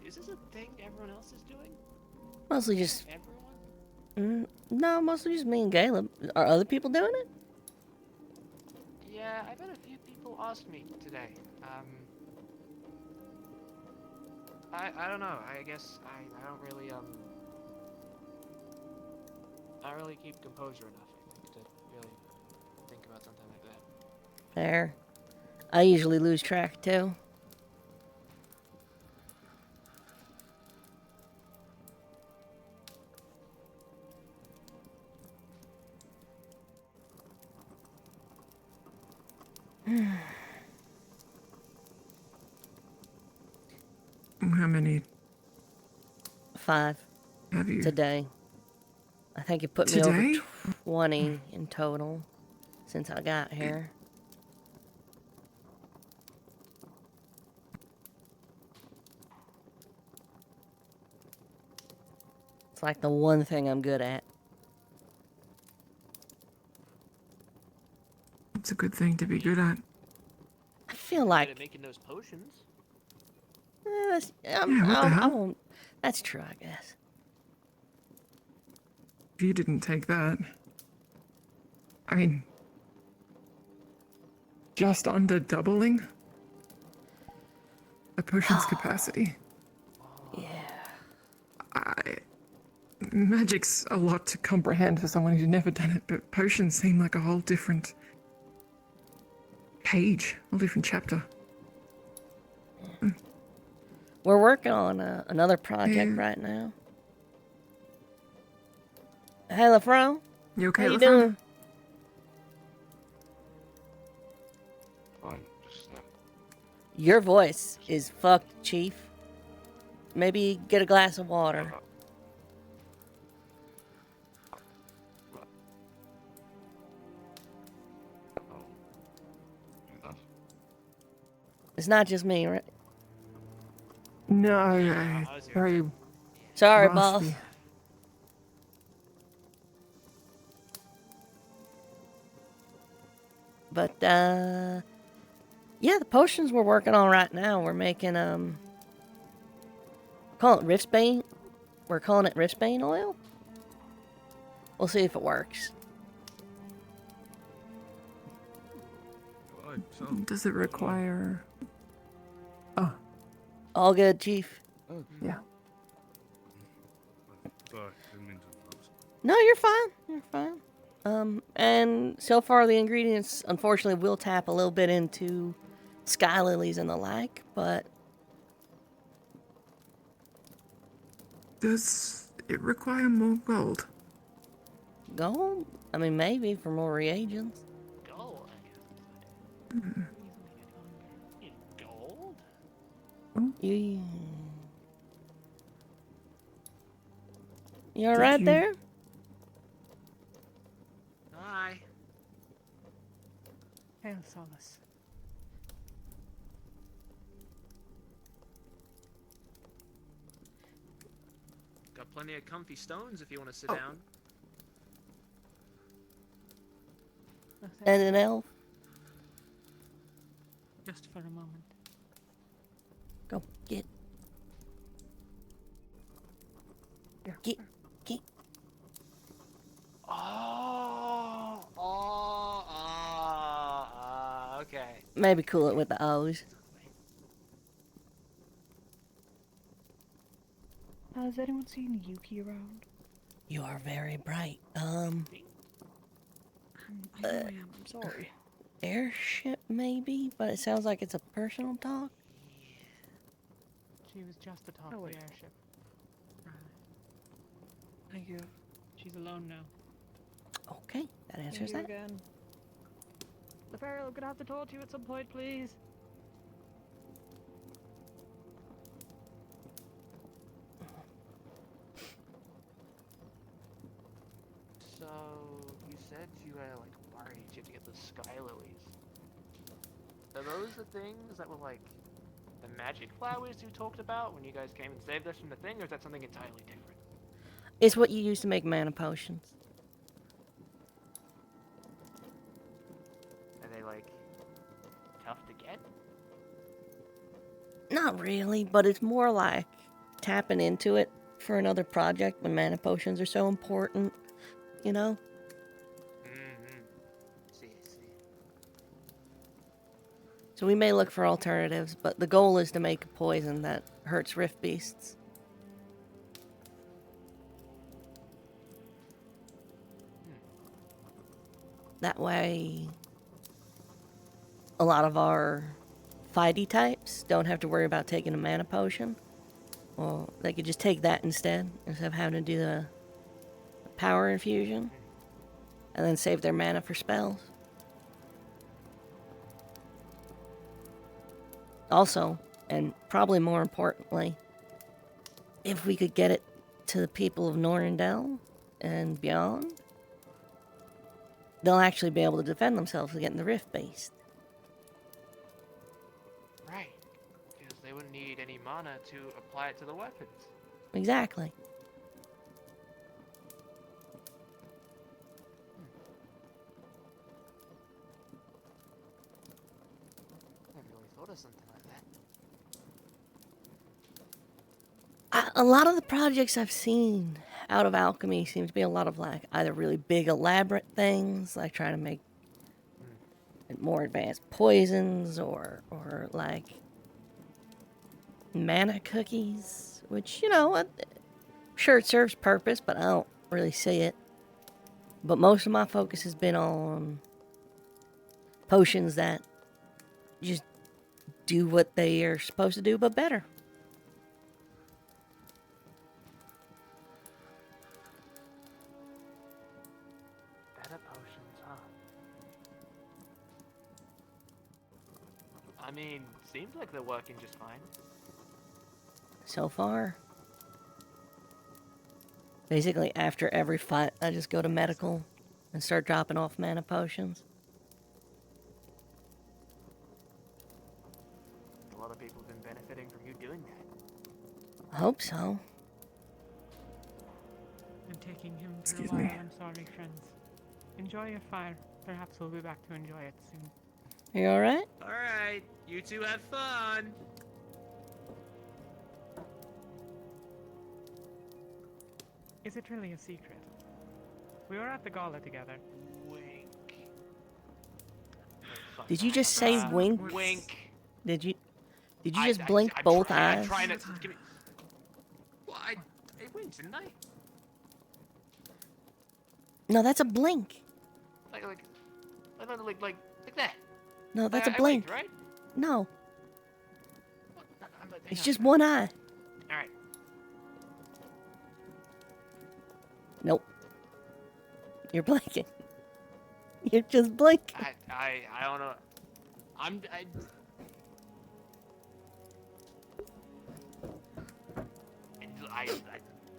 Is this a thing everyone else is doing? Mostly just... Everyone? No, mostly just me and Caleb. Are other people doing it? Yeah, I've had a few people ask me today. I don't know. I guess I don't really I don't really keep composure enough, I think, to really think about something like that. Fair. I usually lose track, too. How many? 5. Have you? Today. I think it put me Today? over 20 in total since I got here. It's like the one thing I'm good at. It's a good thing to be good at. I feel like Good at making those potions. Yeah, what the I hell? won't. That's true, I guess. If you didn't take that, I mean, just under doubling a potion's capacity. Yeah. Magic's a lot to comprehend for someone who's never done it, but potions seem like a whole different page, a whole different chapter. We're working on another project right now. Hey, LaFro. You okay, How you LaFro? doing? Fine. Your voice is fucked, Chief. Maybe get a glass of water. It's not just me, right? No, very Sorry, raspy. boss. But, yeah, the potions we're working on right now, we're making, call it Riftbane. We're calling it Riftbane oil. We'll see if it works. Does it require... Oh. All good, Chief. Yeah. Sorry, didn't mean to interrupt. No, you're fine. You're fine. And so far the ingredients, unfortunately, will tap a little bit into sky lilies and the like, but Does it require more gold? gold? I mean, maybe for more reagents. Gold. Hmm. Gold? You all Did right you- there? Hi. Hail Solace. Got plenty of comfy stones if you want to sit Oh. down. And an elf? Just for a moment. Go get. Get. Okay. Maybe cool it with the O's. Has anyone seen Yuki around? You are very bright. I know I am. I'm sorry. Airship maybe, but it sounds like it's a personal talk. She was just to talk to the airship. Thank you. She's alone now. Okay, that answers Thank you that. again. The Pharaoh gonna have to talk to you at some point, please. So, you said you had, like, worried you had to get the sky lilies. Are those the things that were, like, the magic flowers you talked about when you guys came and saved us from the thing, or is that something entirely different? It's what you use to make mana potions. Are they, like, tough to get? Not really, but it's more like tapping into it for another project when mana potions are so important, you know? See. So we may look for alternatives, but the goal is to make a poison that hurts rift beasts. That way, a lot of our fighty types don't have to worry about taking a mana potion. Well, they could just take that instead of having to do the power infusion, and then save their mana for spells. Also, and probably more importantly, if we could get it to the people of Norendel and beyond, they'll actually be able to defend themselves against the Rift Beast. Right. Because they wouldn't need any mana to apply it to the weapons. Exactly. Never really thought of something like that. A lot of the projects I've seen out of alchemy seem to be a lot of like either really big elaborate things, like trying to make more advanced poisons, or like mana cookies, which, you know, I'm sure it serves purpose, but I don't really see it. But most of my focus has been on potions that just do what they are supposed to do, but better. Better potions, huh? I mean, seems like they're working just fine. So far. Basically, after every fight, I just go to medical and start dropping off mana potions. A lot of people have been benefiting from you doing that. I hope so. I'm taking him for Excuse a while. me. I'm sorry, friends. Enjoy your fire. Perhaps we'll be back to enjoy it soon. You alright? Alright, you two have fun! Is it really a secret? We were at the gala together. Wink. Did you just say wink? Wink. Did you just blink both eyes? I'm trying to give me. Well, I winked, didn't I? No, that's a blink. Like that. No, that's a I blink. winked, right? No, Hang it's on. just one eye. All right. Nope. You're blinking. You're just blinking. I don't know.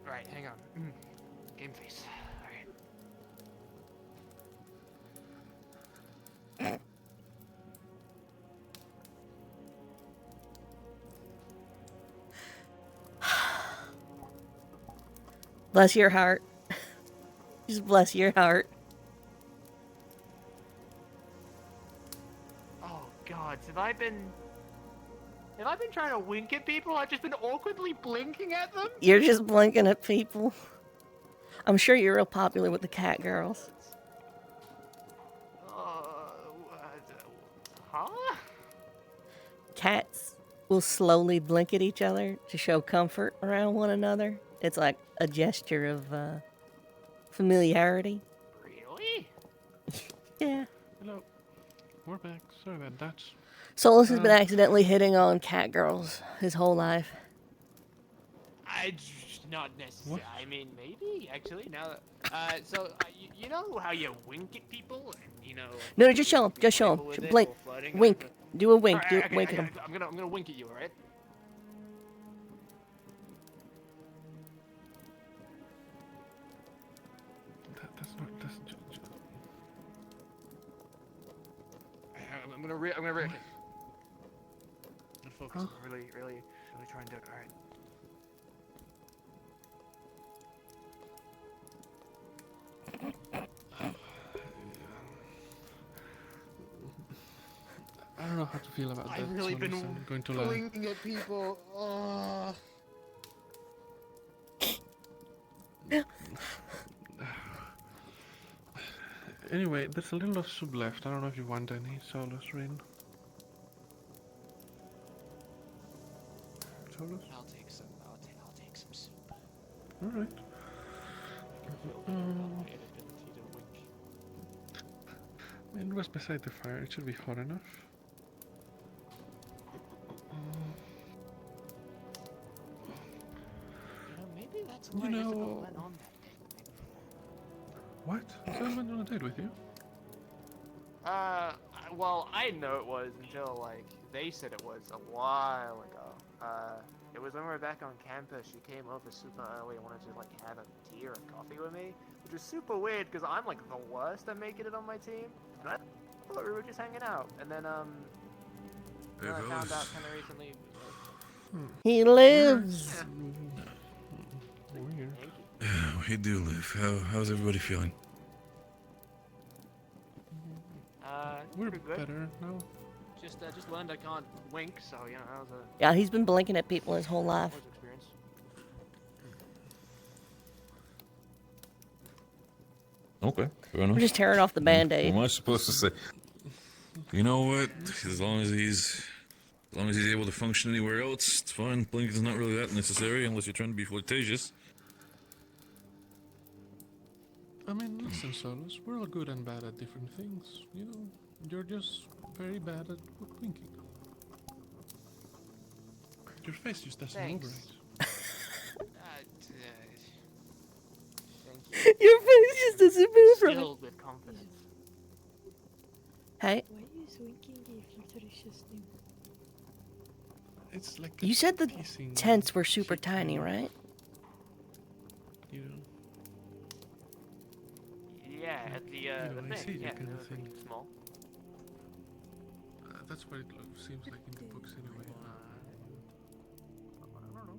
Right, hang on. Game face. Alright. Bless your heart. Just bless your heart. Oh God, have I been trying to wink at people? I've just been awkwardly blinking at them? You're just blinking at people. I'm sure you're real popular with the cat girls. Huh? Cats will slowly blink at each other to show comfort around one another. It's like a gesture of familiarity. Really? Yeah. Hello. We're back. Sorry about that. Solus has been accidentally hitting on cat girls his whole life. Not necessarily. I mean, maybe actually. Now that you know how you wink at people, and you know. No, just show him. Just show him. Blink. Wink. Do a wink. Do wink at him. I'm gonna wink at you, alright? I'm gonna re. Good focus. Huh? Really try and do it. All right. I don't know how to feel about that. I've really Solus, been I'm going to lie. blinking at people. Oh. Anyway, there's a little of soup left. I don't know if you want any, Solus, Rin. Solus? I'll take some. I'll take some soup. All right. It was beside the fire. It should be hot enough. Maybe that's why Isabel went on that date. What? Someone went on a date with you? Well, I didn't know it was until, like, they said it was a while ago. It was when we were back on campus. She came over super early and wanted to like have a tea or a coffee with me, which was super weird because I'm like the worst at making it on my team. And I thought we were just hanging out, and then Hey, I found out fellas. kind of recently. He lives. Weird. Thank you. Yeah, we do live. How's everybody feeling? We're pretty good. better now. Just learned I can't wink, so you know that was a Yeah, he's been blinking at people his whole life. was experience. Okay, fair enough. We're just tearing off the Band-Aid. What am I supposed to say? You know what? As long as he's able to function anywhere else, it's fine. Blinking's not really that necessary unless you're trying to be flirtatious. I mean, listen, Solus, we're all good and bad at different things. You know, you're just very bad at winking. Your face just doesn't move Thanks. right. Thank you. Your face just doesn't move right. Filled with confidence. Hey, Why is winking a flirtatious thing? It's like you said the kissing tents were super tiny, right? You know, Yeah, at the I see thing. that Yeah, kind they of were pretty thing. small. That's what it seems like in the books anyway. I don't know.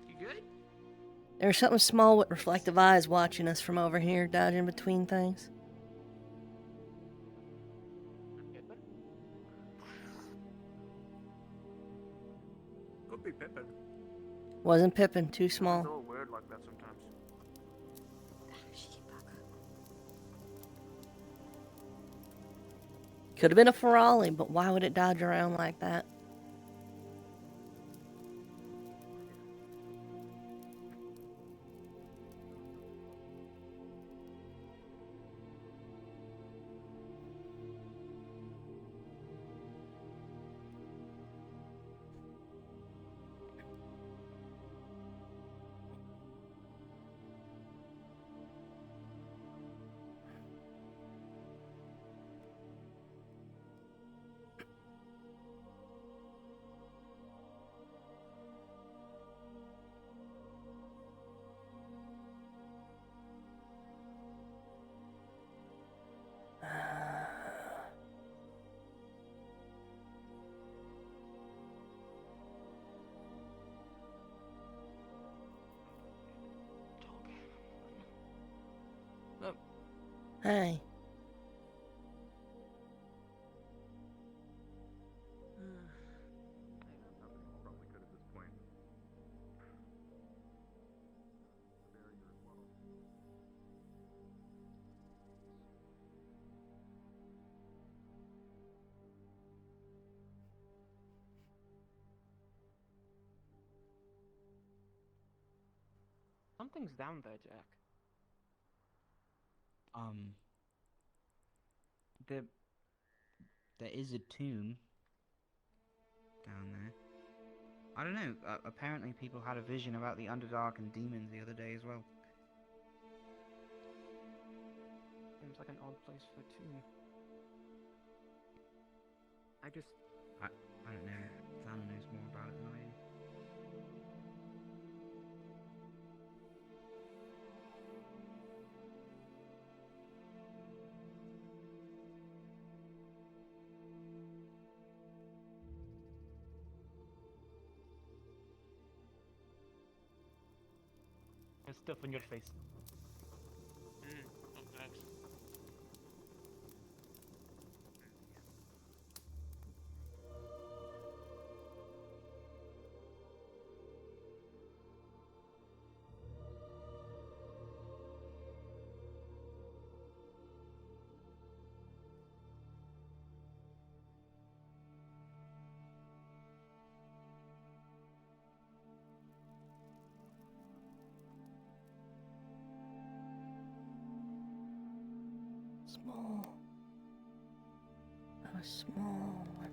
You good? There's something small with reflective eyes watching us from over here, dodging between things. Could be Pippin. Wasn't Pippin, too It's small. all weird like that sometimes. Could have been a Ferrari, but why would it dodge around like that? Hey. Something's down there, Jack. There is a tomb down there. I don't know. Apparently, people had a vision about the Underdark and demons the other day as well. Seems like an odd place for a tomb. I don't know. Zan knows more about it than I do. stuff on your face. Oh, thanks. Small. A small one.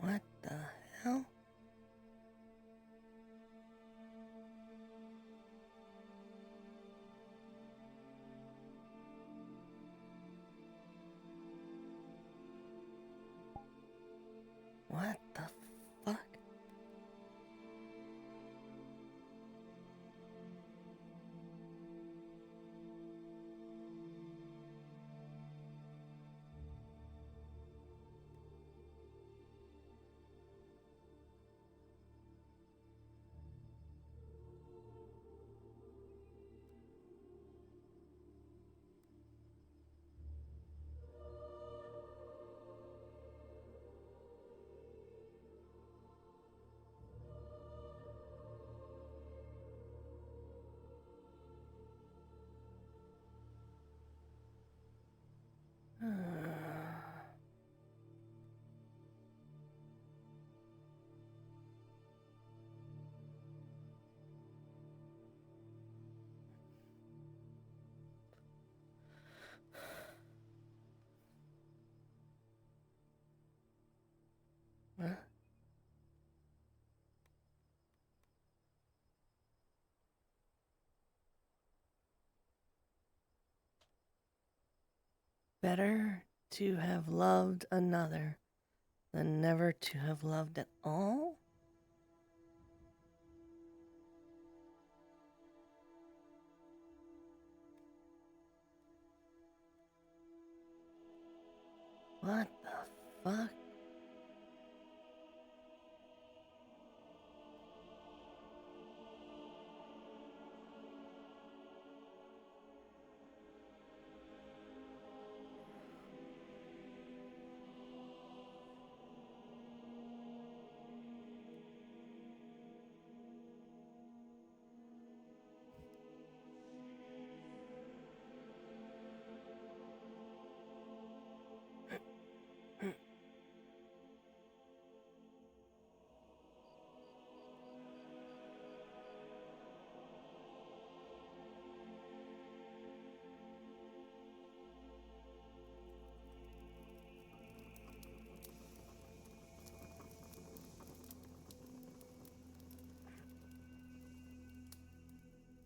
What the hell? What the fuck? Huh? Better to have loved another than never to have loved at all? What the fuck?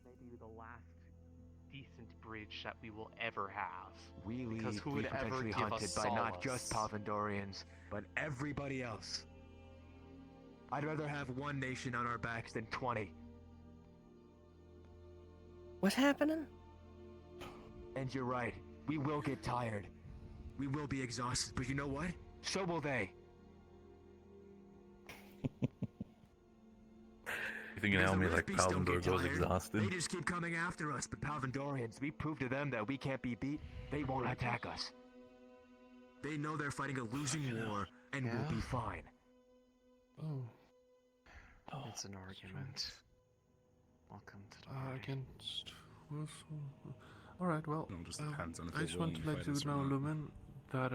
Maybe the last decent bridge that we will ever have. We Because leave who be would ever potentially give hunted us by not just solace? Pavendorians, but everybody else. I'd rather have one nation on our backs than 20. What's happening? And you're right, we will get tired. We will be exhausted, but you know what? So will they. You think you can help me like Palvendor goes exhausted? They just keep coming after us, but Palvendorians, we prove to them that we can't be beat. They won't attack us. They know they're fighting a losing war and will be fine. Oh. It's an argument. Welcome to the party. Against... Alright, well, It all just depends on if I they're just want willing to to let fight you us or know, not. Lumen, that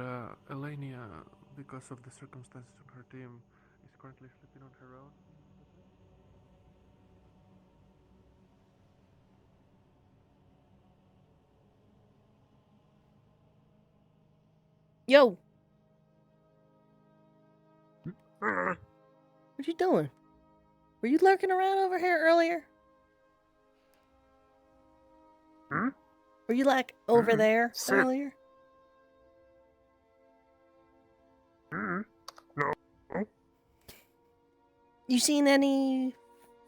Elenia, because of the circumstances on her team, is currently sleeping on her own. Yo! What you doing? Were you lurking around over here earlier? Were you like over there earlier? No. You seen any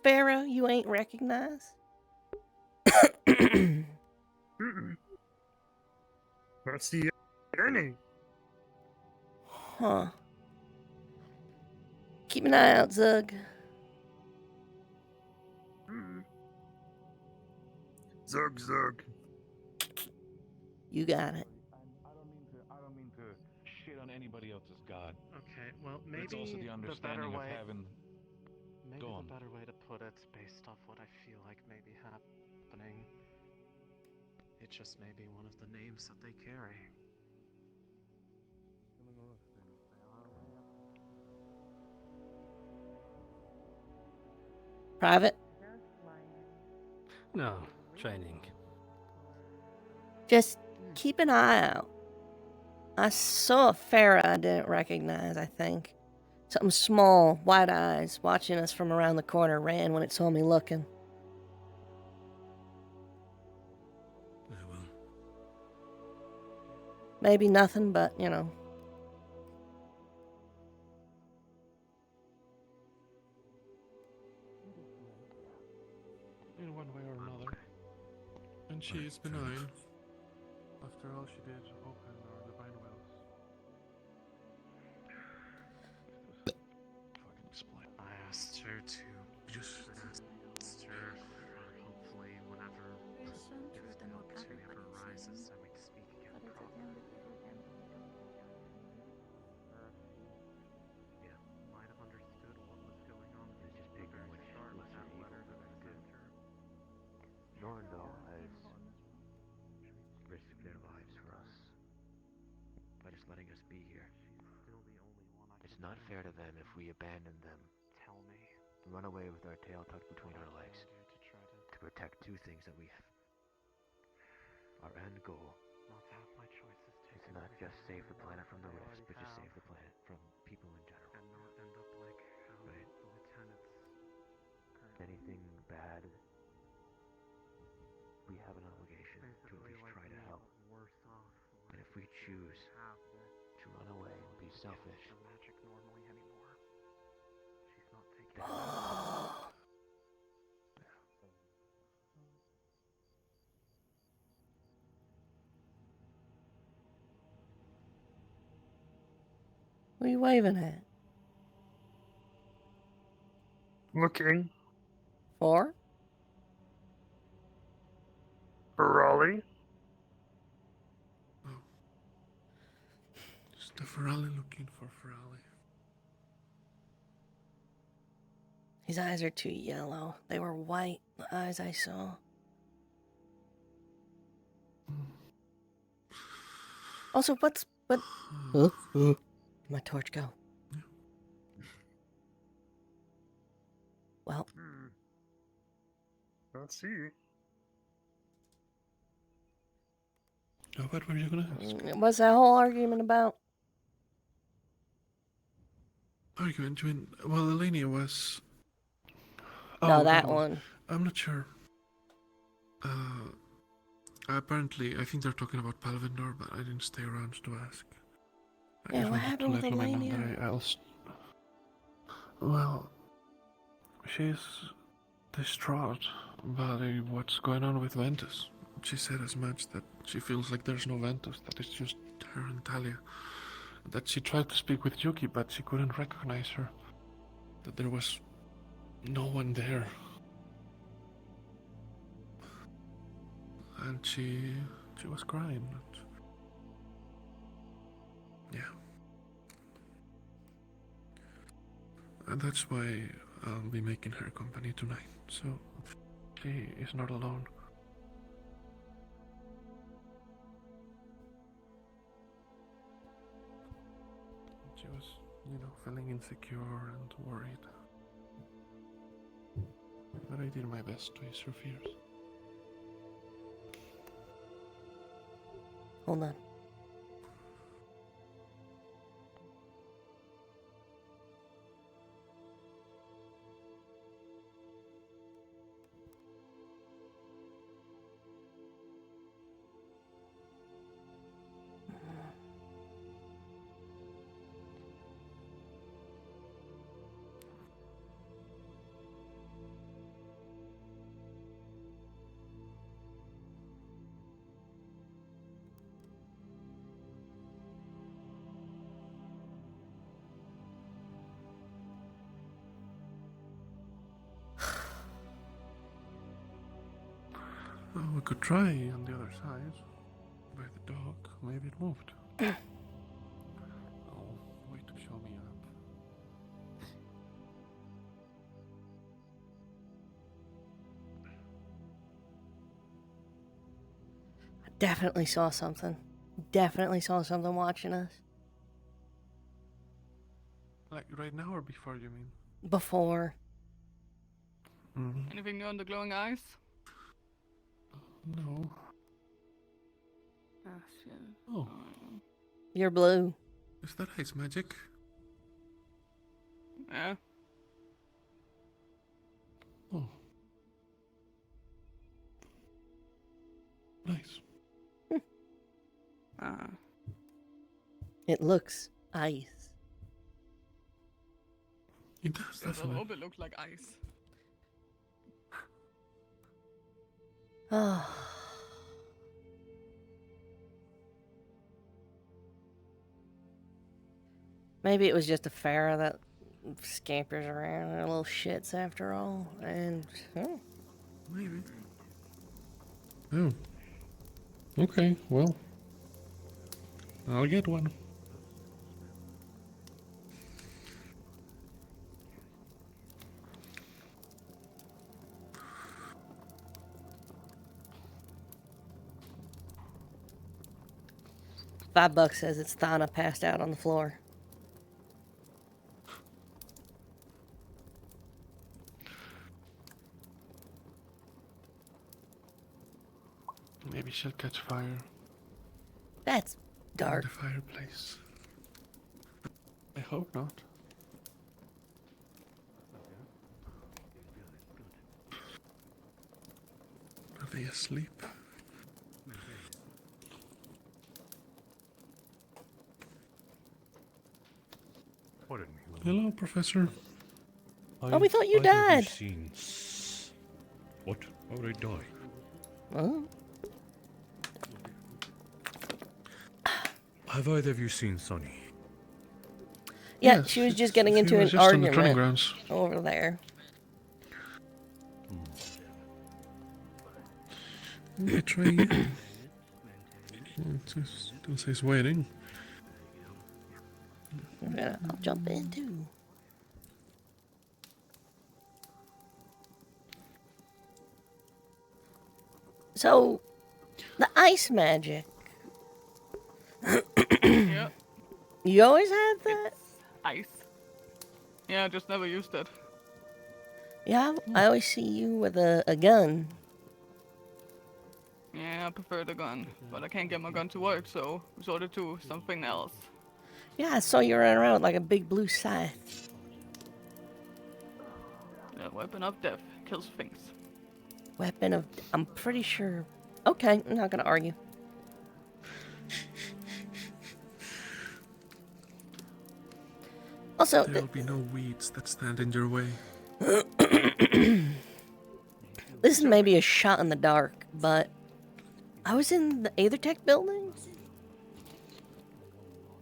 pharaoh you ain't recognize? That's the journey. Huh. Keep an eye out, Zug. Zug, Zug. You got it. I don't mean to shit on anybody else's god. Okay, well, But maybe it's also the understanding of having. Maybe Go on. the better way to put it, based off what I feel like may be happening, it just may be one of the names that they carry. Private? No, training. Just keep an eye out. I saw a pharaoh I didn't recognize, I think. Something small, white eyes, watching us from around the corner, ran when it saw me looking. I will. Maybe nothing, but, you know. In one way or another. And she is benign. After all, she did open our divine wells. Fucking explain. I asked her to just asked her for hopefully whenever if the opportunity ever arises that we can speak again properly. Yeah, might have understood what was going on. It's just picking which lesser evil that I sent her. Jorndal has risked their lives for us by just letting us be here. It's not fair to them if we abandon them. Tell me. Run away with our tail tucked between our legs to protect two things that we have. Our end goal Not to have my choices is taken to not away just from save me, the planet from the they rifts, already but just have. save the planet from people in general. And not end up like how Right. the lieutenants Anything bad, we have an obligation to at least try to help. worse off. And if we choose to run away and be selfish, The magic normally anymore. She's not taking What are you waving at? Looking For? for Raleigh. Just the Ferrari looking for Ferrari. His eyes are too yellow. They were white, the eyes I saw. Also, what? My torch go. Well. Let's see. Oh, what were you gonna ask? What's that whole argument about? Argument, you mean? Well, Elenia was... No, that one. I'm not sure. Apparently, I think they're talking about Palvindor, but I didn't stay around to ask. I Yeah, just what wanted happened with to let Lumina know Elenia? that Well, she's distraught by what's going on with Ventus. She said as much, that she feels like there's no Ventus, that it's just her and Talia. That she tried to speak with Yuki, but she couldn't recognize her. That there was no one there. And she was crying. But yeah, And that's why I'll be making her company tonight, so she is not alone. She was, feeling insecure and worried. But I did my best to ease her fears. Hold on. Well, we could try on the other side. By the dog. Maybe it moved. Oh, wait to show me up. I definitely saw something. Definitely saw something watching us. Like right now or before, you mean? Before. Anything new on the glowing eyes? No. Ah, shit. Oh. You're blue. Is that ice magic? Yeah. Oh. Nice. It looks ice. It does, Yes, I hope it looks like ice. Oh. Maybe it was just a pharaoh that scampers around and little shits after all, and maybe. Oh. Okay, well, I'll get one. $5 says it's Thana passed out on the floor. Maybe she'll catch fire. That's dark. In the fireplace. I hope not. Are they asleep? Hello, Professor. Oh, we thought you died. What? How would I die? Oh. Have either of you seen Sonny? Yeah, Yes, she was just getting she into was an just on the training argument grounds. over there. Yeah, try again. It says waiting. I'll jump in too. So, the ice magic. Yep. You always had that? Ice. Yeah, I just never used it. Yeah, I always see you with a gun. Yeah, I prefer the gun, but I can't get my gun to work, so resorted to something else. Yeah, I saw you running around with like a big blue scythe. The weapon of death kills things. Weapon of... I'm pretty sure... Okay, I'm not gonna argue. Also... There'll be no weeds that stand in your way. This is maybe a shot in the dark, but... I was in the Aethertech building,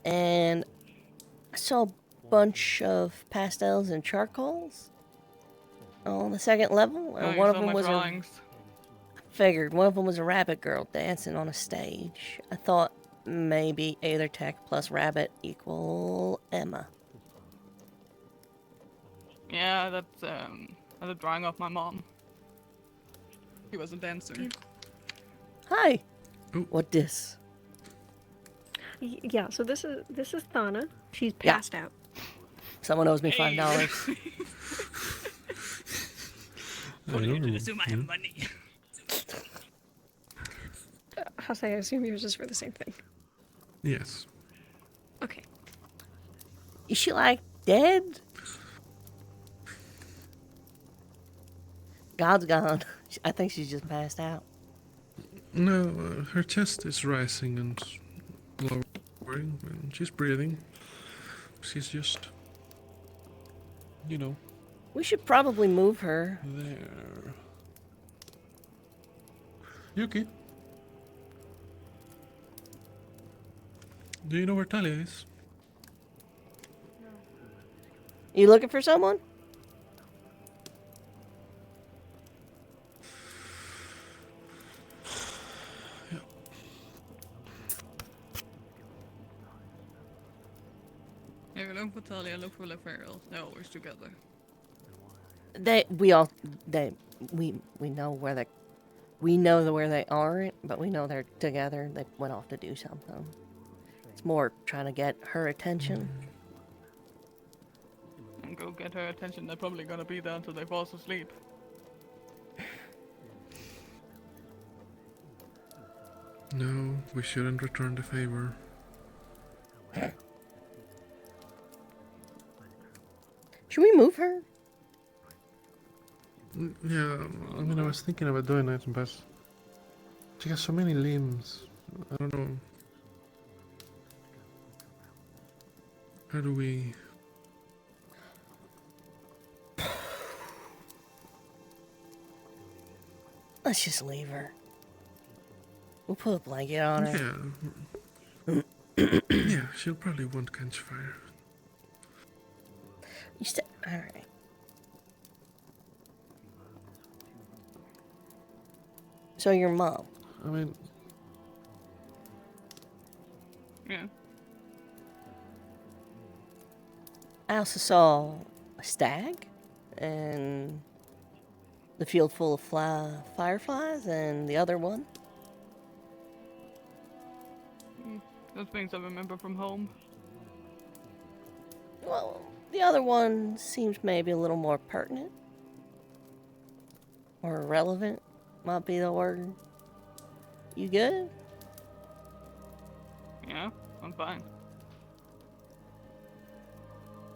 and I saw a bunch of pastels and charcoals on the second level, and one of them was I figured one of them was a rabbit girl dancing on a stage. I thought maybe Aethertech plus rabbit equal Emma. Yeah, that's a drawing of my mom. He was a dancer. Hi. What this? Yeah, so this is Thana. She's Yeah. passed out. Someone owes me $5. What did you do? Assume I have money. Hase, I assume yours is for the same thing. Yes. Okay. Is she like dead? God's gone. I think she's just passed out. No, her chest is rising and lowering, and she's breathing. She's just, you know. We should probably move her. There. Yuki. Do you know where Talia is? You looking for someone? Yeah, we look for Talia, look for Leferrel. They're always together. We know where they aren't, but we know they're together. They went off to do something. It's more trying to get her attention. And go get her attention. They're probably gonna be there until they fall asleep. No, we shouldn't return the favor. Should we move her? Yeah, I mean, I was thinking about doing it, but she has so many limbs. I don't know. How do we... Let's just leave her. We'll put a blanket on her. Yeah. Yeah, she'll probably won't catch fire. Alright. So your mom. I mean... Yeah. I also saw a stag and the field full of fireflies and the other one. Those things I remember from home. Well, the other one seems maybe a little more pertinent. Or relevant, might be the word. You good? Yeah, I'm fine.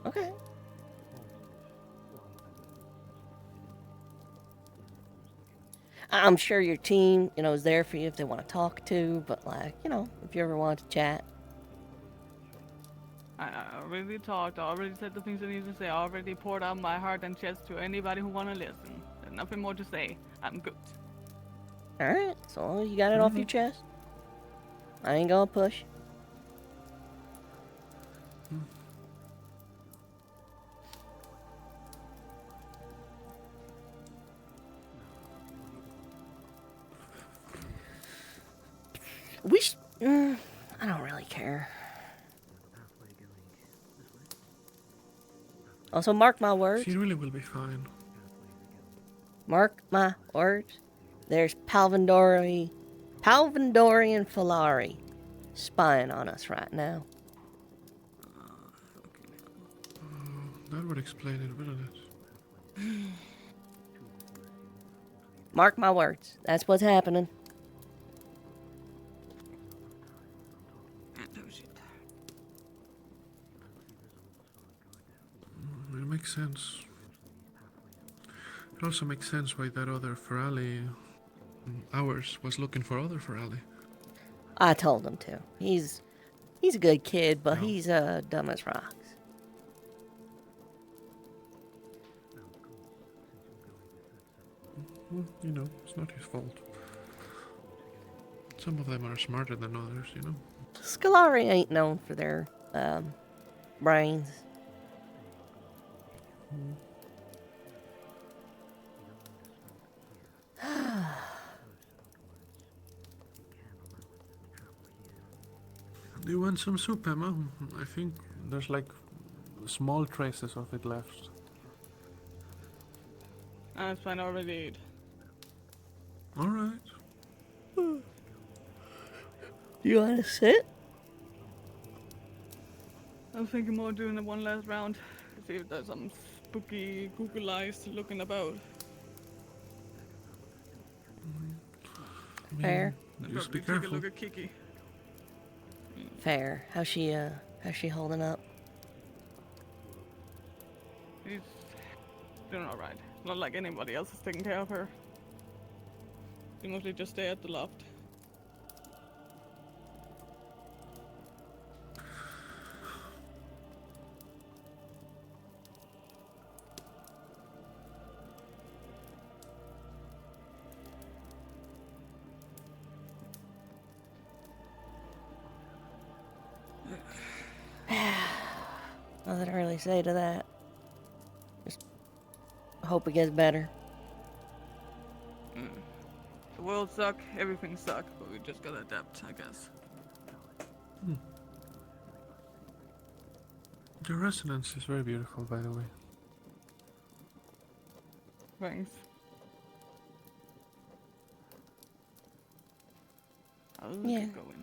Okay. I'm sure your team, is there for you if they want to talk to, but if you ever want to chat. I already talked, I already said the things I need to say, I already poured out my heart and chest to anybody who want to listen. There's nothing more to say. I'm good. Alright, so long as you got it off your chest. I ain't gonna push. I don't really care. Also, mark my words. She really will be fine. Mark my words. There's Palvandorian Falari spying on us right now. That would explain it, wouldn't it? Mark my words. That's what's happening. It makes sense. It also makes sense why that other Ferali, ours, was looking for other Ferali. I told him to. He's a good kid, but he's dumb as rocks. Well, it's not his fault. Some of them are smarter than others, Scolari ain't known for their brains. Do you want some soup, Emma? I think there's like small traces of it left. That's fine, I already ate. Alright. You want to sit? I was thinking more doing the one last round. To see if there's some spooky Google eyes looking about. Fair. Just be Probably take a careful. look at Kiki. Fair. How's she holding up? She's doing alright. Not like anybody else is taking care of her. She mostly just stay at the loft. Nothing to really say to that. Just hope it gets better. The world suck, everything suck, but we just gotta adapt, I guess. Your resonance is very beautiful, by the way. Thanks. How's Yeah. it going?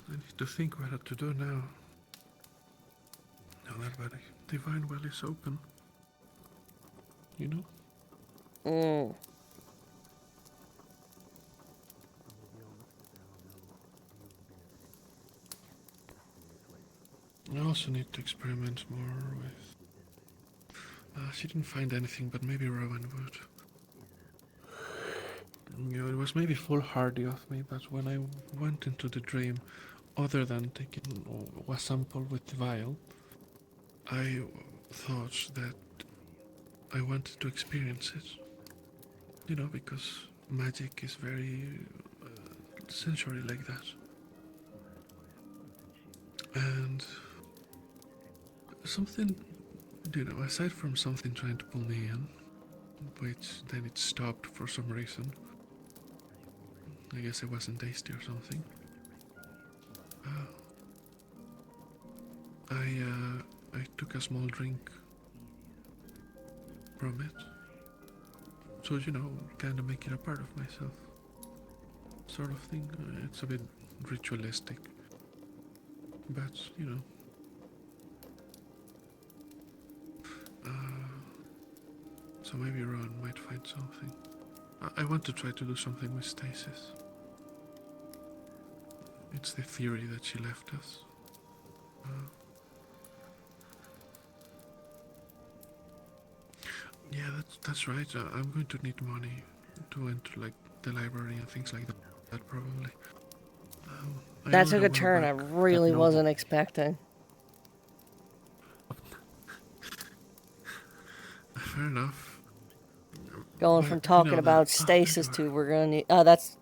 I need to think what to do now. Now that my divine well is open. You know? I also need to experiment more with... she didn't find anything, but maybe Rowan would. You know, it was maybe foolhardy of me, but when I went into the dream, other than taking a sample with the vial, I thought that I wanted to experience it. You know, because magic is very sensory like that. And something, you know, aside from something trying to pull me in, which then it stopped for some reason. I guess I wasn't tasty or something. I took a small drink from it. So, you know, kind of make it a part of myself. Sort of thing. It's a bit ritualistic. But, you know. So maybe Ron might find something. I want to try to do something with Stasis. It's the theory that she left us. Yeah, that's right. I'm going to need money to enter like the library and things like that probably. That took a turn I really wasn't expecting. Fair enough. Going from talking about stasis to we're gonna need. Oh, that's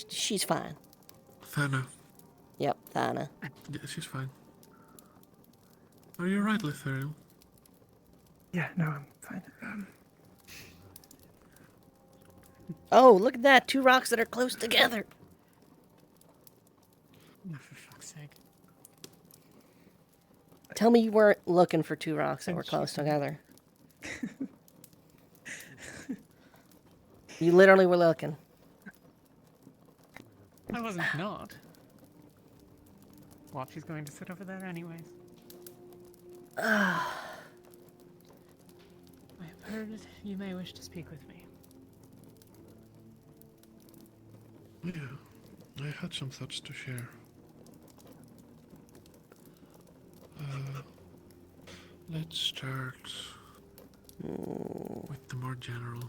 she's fine. Thana. Yep, Thana. Yeah, she's fine. Are you right, Lithariel? Yeah, no, I'm fine. Oh, look at that! 2 rocks that are close together. Oh, for fuck's sake. Tell me you weren't looking for 2 rocks that were close together. You literally were looking. I wasn't not. Well, she's going to sit over there anyways. I have heard you may wish to speak with me. Yeah, I had some thoughts to share. Let's start with the more general.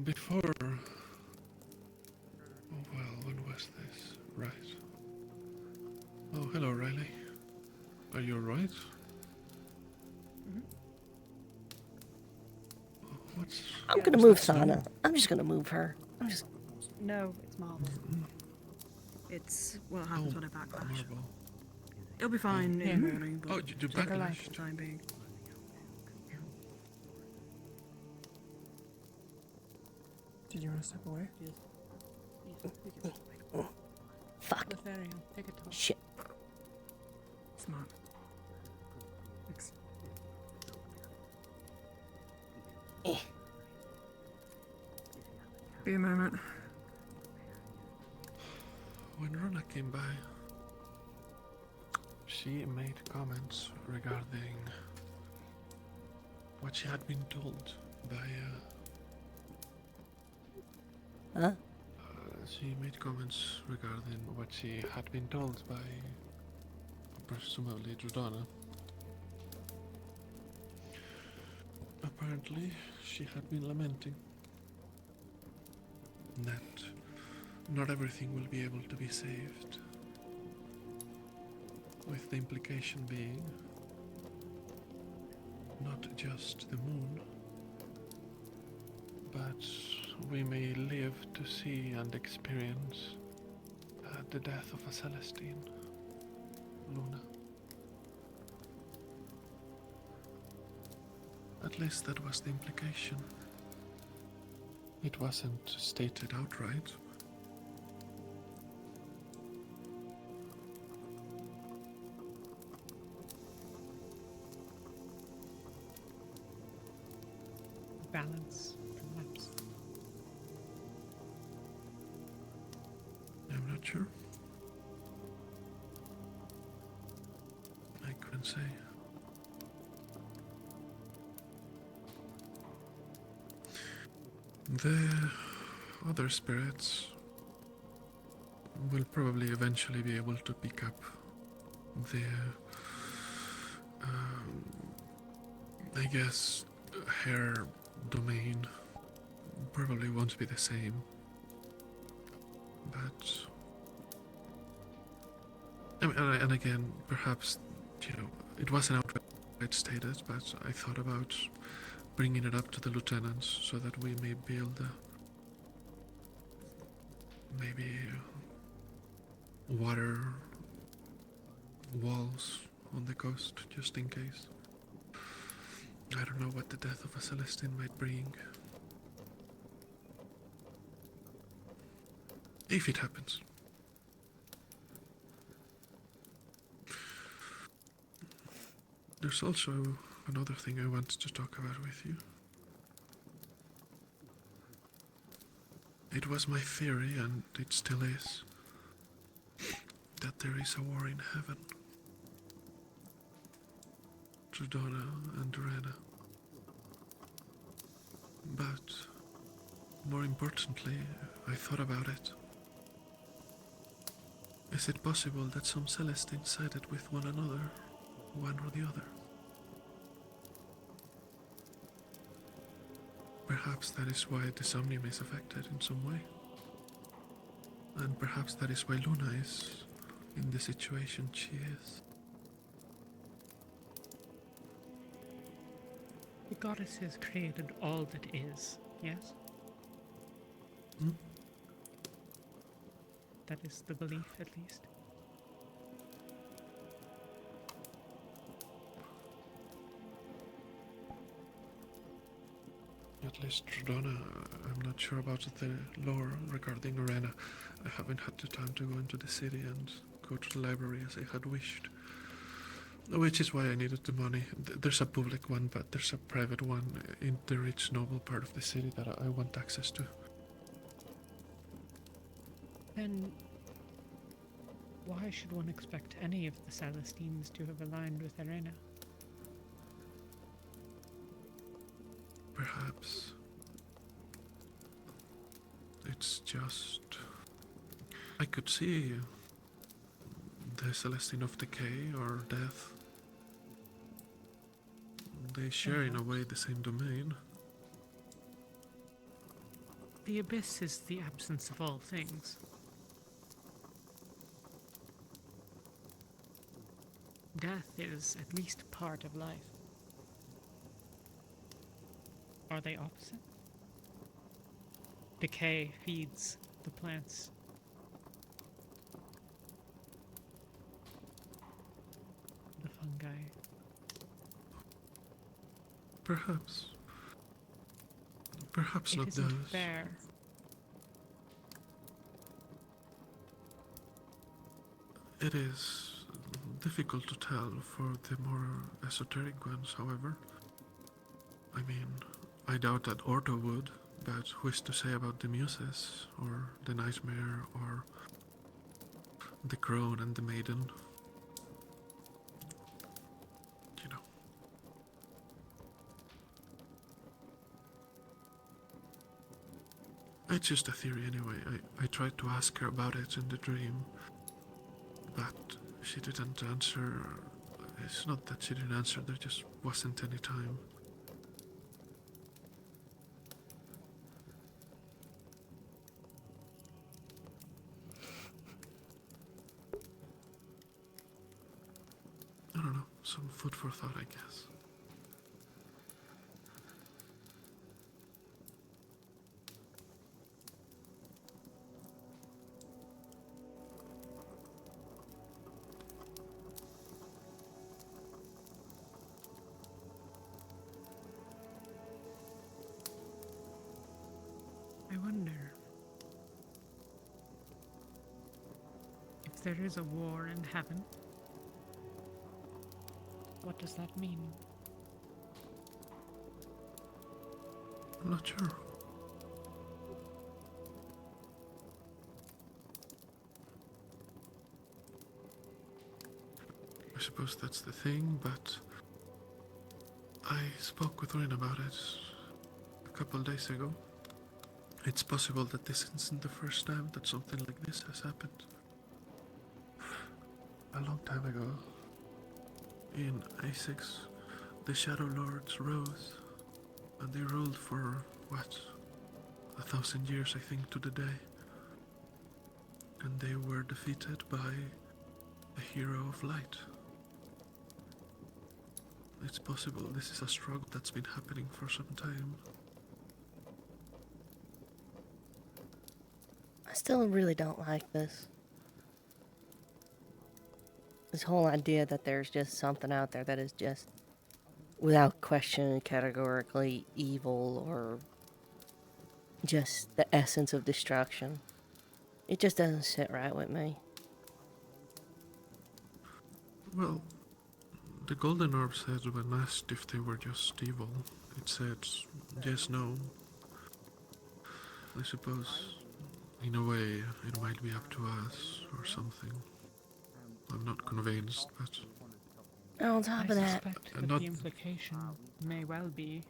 Before... Oh, well, when was this? Right. Oh, hello, Riley. Are you alright? What's... I'm gonna move Thana. I'm just gonna move her. I'm just... No, it's marble. It's what happens when I backlash. Marble. It'll be fine in the morning, but Oh, you just for backlash? the time being. Did you want to step away? Fuck. Lothario, take a talk. Shit. Smart. Thanks. Be a moment. When Rona came by, she made comments regarding what she had been told by. Huh? She made comments regarding what she had been told by, presumably, Drodona. Apparently, she had been lamenting that not everything will be able to be saved, with the implication being not just the moon, but we may live to see and experience the death of a Celestine, Luna. At least that was the implication. It wasn't stated outright. Balance, perhaps. I'm not sure. I couldn't say. The other spirits will probably eventually be able to pick up their, I guess, hair domain. Probably won't be the same, but I mean, and again, perhaps, it wasn't outright stated, but I thought about bringing it up to the lieutenants so that we may build maybe water walls on the coast, just in case. I don't know what the death of a Celestine might bring. If it happens. There's also another thing I wanted to talk about with you. It was my theory, and it still is, that there is a war in heaven. Drodona and Durena. But, more importantly, I thought about it. Is it possible that some Celestines sided with one another, one or the other? Perhaps that is why the Somnium is affected in some way. And perhaps that is why Luna is in the situation she is. The goddess has created all that is, yes? Hmm? That is the belief, at least. At least Drodona, I'm not sure about the lore regarding Arena. I haven't had the time to go into the city and go to the library as I had wished. Which is why I needed the money. There's a public one, but there's a private one in the rich noble part of the city that I want access to. Then why should one expect any of the Celestines to have aligned with Arena? Perhaps it's just I could see the Celestine of Decay or Death. They share in a way the same domain. The abyss is the absence of all things. Death is at least part of life. Are they opposite? Decay feeds the plants. The fungi. Perhaps. Perhaps It not isn't those. fair It is difficult to tell for the more esoteric ones, however. I mean, I doubt that Ordo would, but who is to say about the Muses, or the Nightmare, or the Crone and the Maiden? You know. It's just a theory anyway. I tried to ask her about it in the dream, but she didn't answer. It's not that she didn't answer, there just wasn't any time. I don't know, some food for thought, I guess. I wonder if there is a war in heaven. What does that mean? I'm not sure. I suppose that's the thing, but I spoke with Rin about it a couple days ago. It's possible that this isn't the first time that something like this has happened. A long time ago, in A6, the Shadow Lords rose, and they ruled for, what, 1,000 years, I think, to the day. And they were defeated by a hero of light. It's possible this is a struggle that's been happening for some time. I still really don't like this. This whole idea that there's just something out there that is just, without question, categorically evil or just the essence of destruction. It just doesn't sit right with me. Well, the Golden Orb said when asked if they were just evil, it said yes, no. I suppose, in a way, it might be up to us or something. I'm not convinced, but... On top of I that, suspect that not... the implication may well be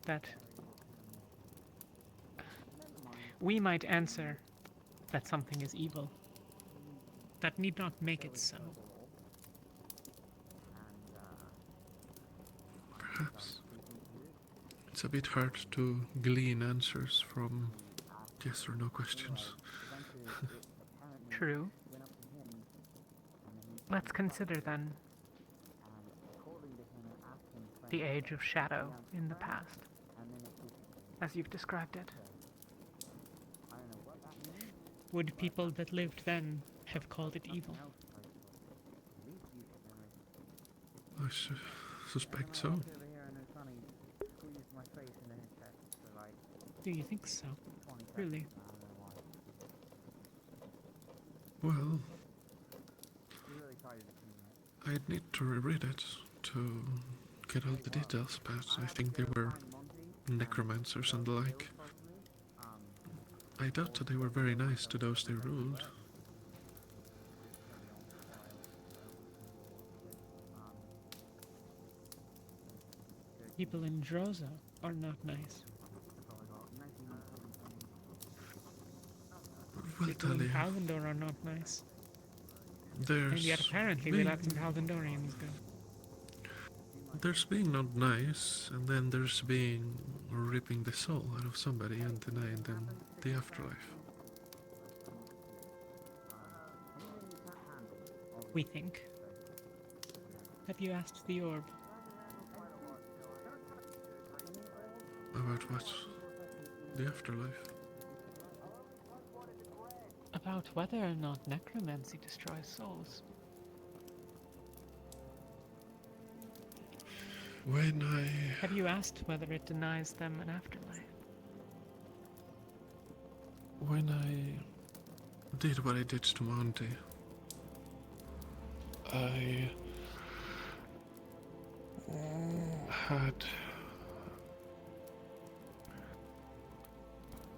that we might answer that something is evil. That need not make it so. Perhaps. It's a bit hard to glean answers from yes or no questions. True. Let's consider then the Age of Shadow in the past, as you've described it. Would people that lived then have called it evil? I suspect so. Do you think so? Really? Well, I'd need to reread it to get all the details, but I think they were necromancers and the like. I doubt that they were very nice to those they ruled. People in Droza are not nice. Well, People in Talia, Palvendor are not nice. there's And yet apparently we let some Palvendorians go. There's being not nice, and then there's being ripping the soul out of somebody and denying them the afterlife. We think. Have you asked the Orb? About what? The afterlife? About whether or not necromancy destroys souls. When Have you asked whether it denies them an afterlife? When I did what I did to Monty, I had...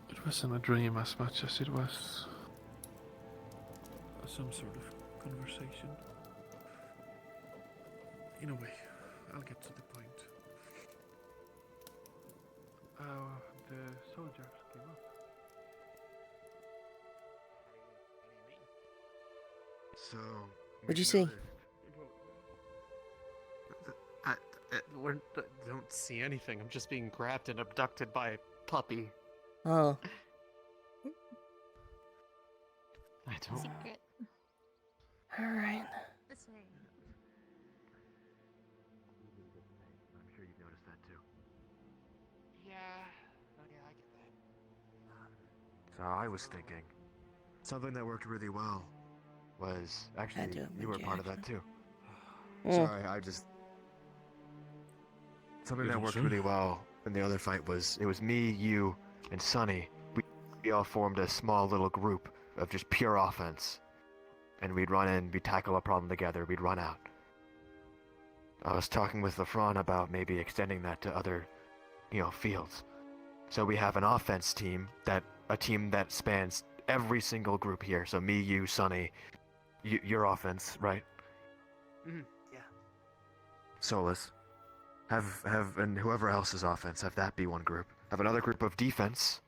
It wasn't a dream as much as it was some sort of conversation. In a way, I'll get to the point. The soldiers gave up. So. What'd you see? I don't see anything. I'm just being grabbed and abducted by a puppy. Oh. I don't. Secret. Alright. This way. I'm sure you've noticed that too. Yeah. Oh, yeah, I get that. So I was thinking, something that worked really well was actually you were part of that too. Sorry, I just something that worked really well in the other fight was it was me, you, and Sonny. We all formed a small little group of just pure offense, and we'd run in, we'd tackle a problem together, we'd run out. I was talking with LeFron about maybe extending that to other, fields. So we have an offense team a team that spans every single group here. So me, you, Sonny, your offense, right? Yeah. Solus. And whoever else's offense, have that be one group. Have another group of defense.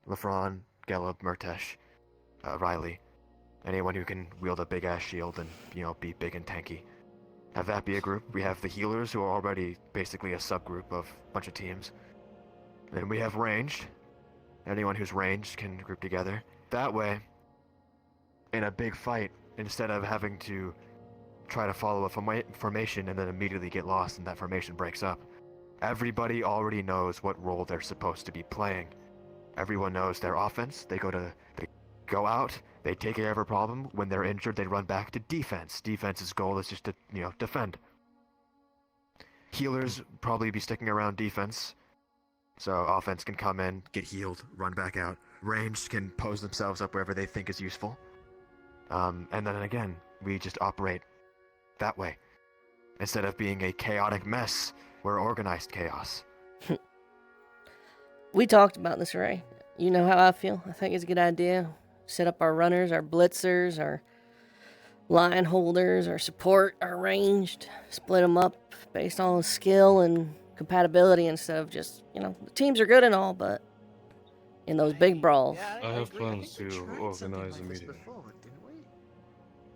LeFron, Gallup, Murtesh, Riley. Anyone who can wield a big ass shield and, be big and tanky. Have that be a group. We have the healers who are already basically a subgroup of a bunch of teams. Then we have ranged. Anyone who's ranged can group together. That way, in a big fight, instead of having to try to follow a formation and then immediately get lost and that formation breaks up, everybody already knows what role they're supposed to be playing. Everyone knows their offense. They go out, they take care of a problem. When they're injured, they run back to defense. Defense's goal is just to, defend. Healers probably be sticking around defense. So offense can come in, get healed, run back out. Ranged can pose themselves up wherever they think is useful. And then again, we just operate that way. Instead of being a chaotic mess, we're organized chaos. We talked about this, Ray. You know how I feel. I think it's a good idea. Set up our runners, our blitzers, our line holders, our support, our ranged. Split them up based on skill and compatibility instead of just, the teams are good and all, but in those big brawls. I have plans to organize a meeting.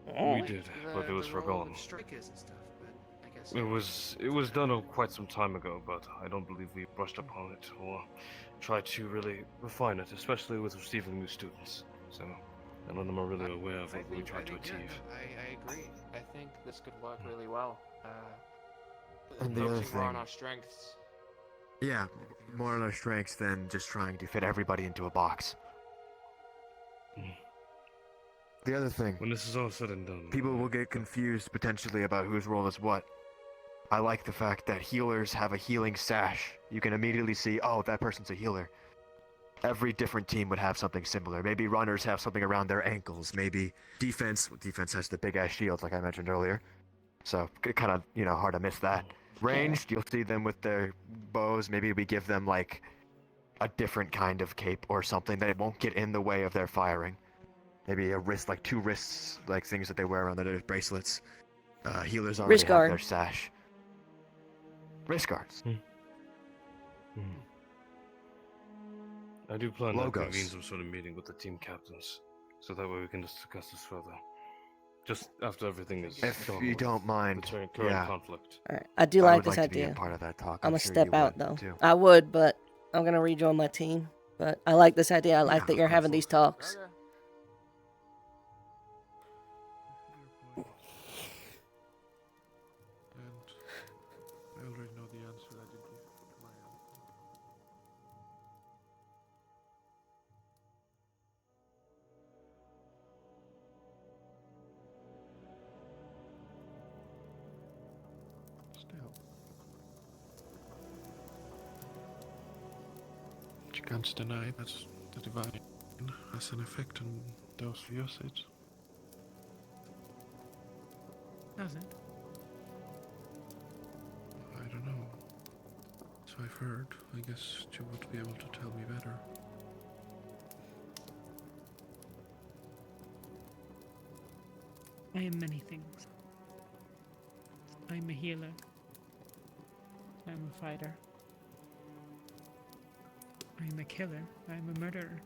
We did, but it was forgotten. It was done quite some time ago, but I don't believe we brushed upon it or tried to really refine it, especially with receiving new students. So none of them are really aware of what we tried to achieve. I agree. I think this could work really well. And the other Focusing more on thing- our strengths. Yeah, more on our strengths than just trying to fit everybody into a box. The other thing, when this is all said and done, people will get confused potentially about whose role is what. I like the fact that healers have a healing sash. You can immediately see, oh, that person's a healer. Every different team would have something similar. Maybe runners have something around their ankles. Maybe defense has the big ass shields like I mentioned earlier. So kind of, hard to miss that. Ranged, you'll see them with their bows. Maybe we give them like a different kind of cape or something that it won't get in the way of their firing. Maybe a wrist, like 2 wrists, like things that they wear around their bracelets. Healers already Wrist have guard. their sash. Wrist guards. I do plan to Logos. convene some sort of meeting with the team captains, so that way we can discuss this further. Just after everything is If done you with don't mind, the current yeah. conflict. Alright, I do I like would this like to be a idea. part of that talk. I'm gonna sure step you out would, though. too. I would, but I'm gonna rejoin my team. But I like this idea. I like that you're having these talks. I already know the answer that you give to my own. Still, you can't deny that the divine has an effect on those who use it. Does it? I don't know. So I've heard. I guess you would be able to tell me better. I am many things. I'm a healer. I'm a fighter. I'm a killer. I'm a murderer.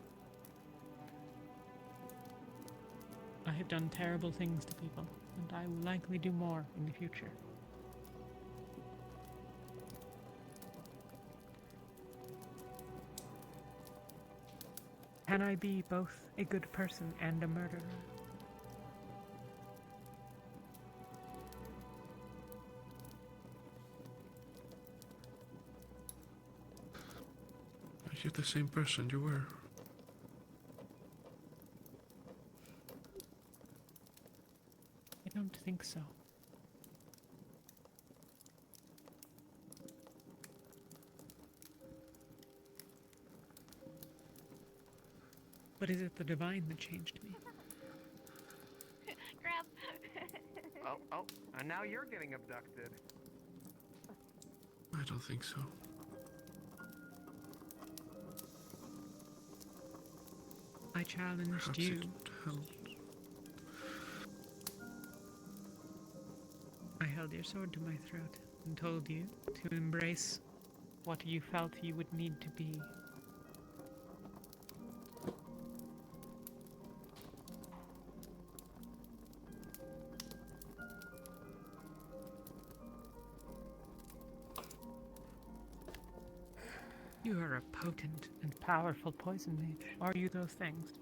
I have done terrible things to people, and I will likely do more in the future. Can I be both a good person and a murderer? Are you the same person you were? I don't think so. But is it the divine that changed me? Grab. Oh, and now you're getting abducted. I don't think so. I challenged Perhaps you. it helped. I held your sword to my throat and told you to embrace what you felt you would need to be. You are a potent and powerful poison mage. Are you those things?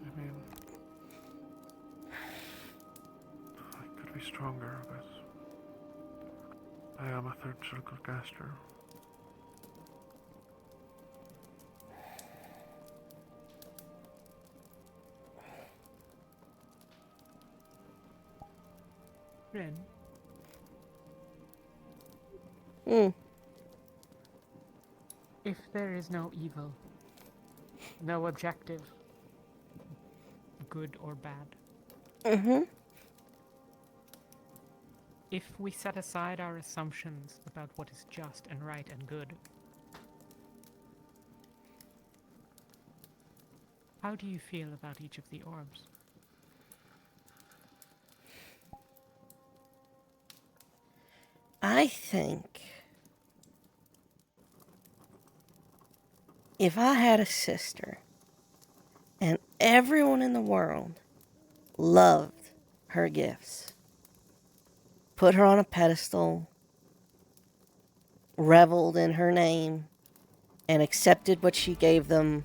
I mean, I could be stronger, but I am a third circle caster. Ren. If there is no evil, no objective, good or bad. If we set aside our assumptions about what is just and right and good, how do you feel about each of the orbs? I think if I had a sister and everyone in the world loved her gifts, put her on a pedestal, reveled in her name, and accepted what she gave them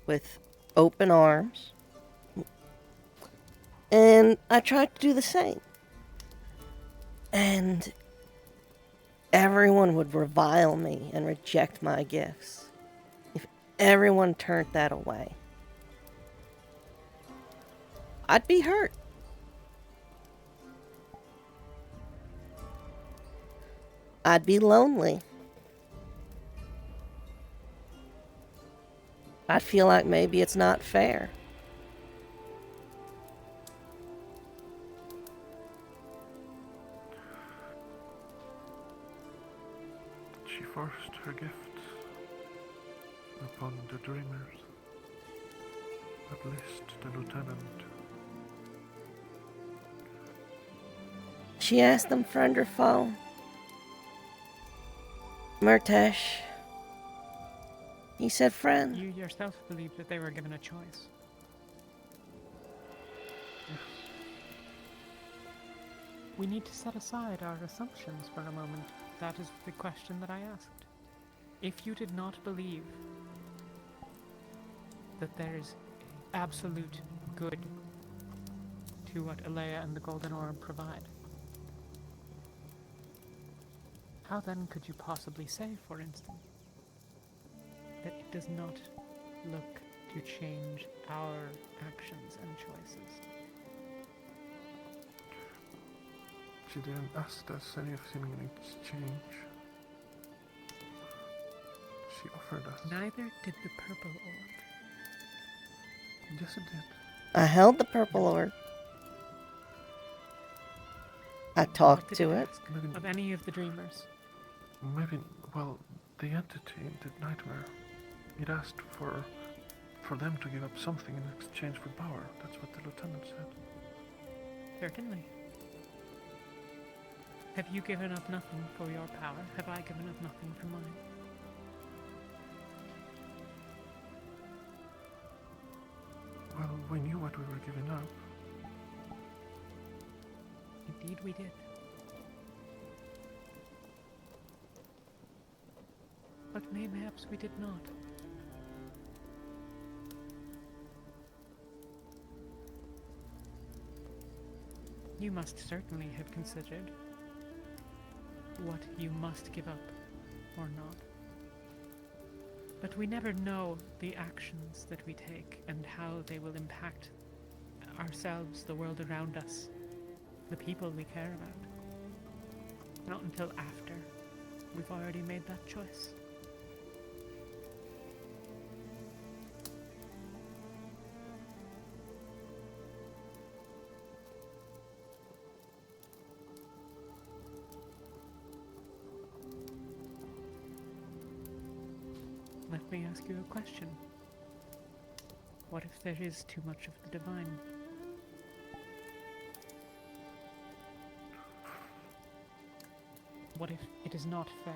with open arms, and I tried to do the same, and everyone would revile me and reject my gifts. If everyone turned that away, I'd be hurt. I'd be lonely. I'd feel like maybe it's not fair. She forced her gift upon the dreamers, at least the lieutenant. She asked them friend or foe. Murtesh. He said friend. You yourself believe that they were given a choice. We need to set aside our assumptions for a moment. That is the question that I asked. If you did not believe that there is absolute good to what Alea and the Golden Orb provide, how then could you possibly say, for instance, that it does not look to change our actions and choices? She didn't ask us anything in exchange. She offered us. Neither did the purple orb. Yes, it did. I held the purple orb. I What talked did to it it. ask of any of the dreamers? Maybe, well, the entity, the nightmare, it asked for them to give up something in exchange for power. That's what the lieutenant said. Certainly. Have you given up nothing for your power? Have I given up nothing for mine? Well, we knew what we were giving up. Indeed we did. But mayhaps we did not. You must certainly have considered what you must give up or not. But we never know the actions that we take and how they will impact ourselves, the world around us, the people we care about. Not until after we've already made that choice. Let me ask you a question. What if there is too much of the divine? What if it is not fair?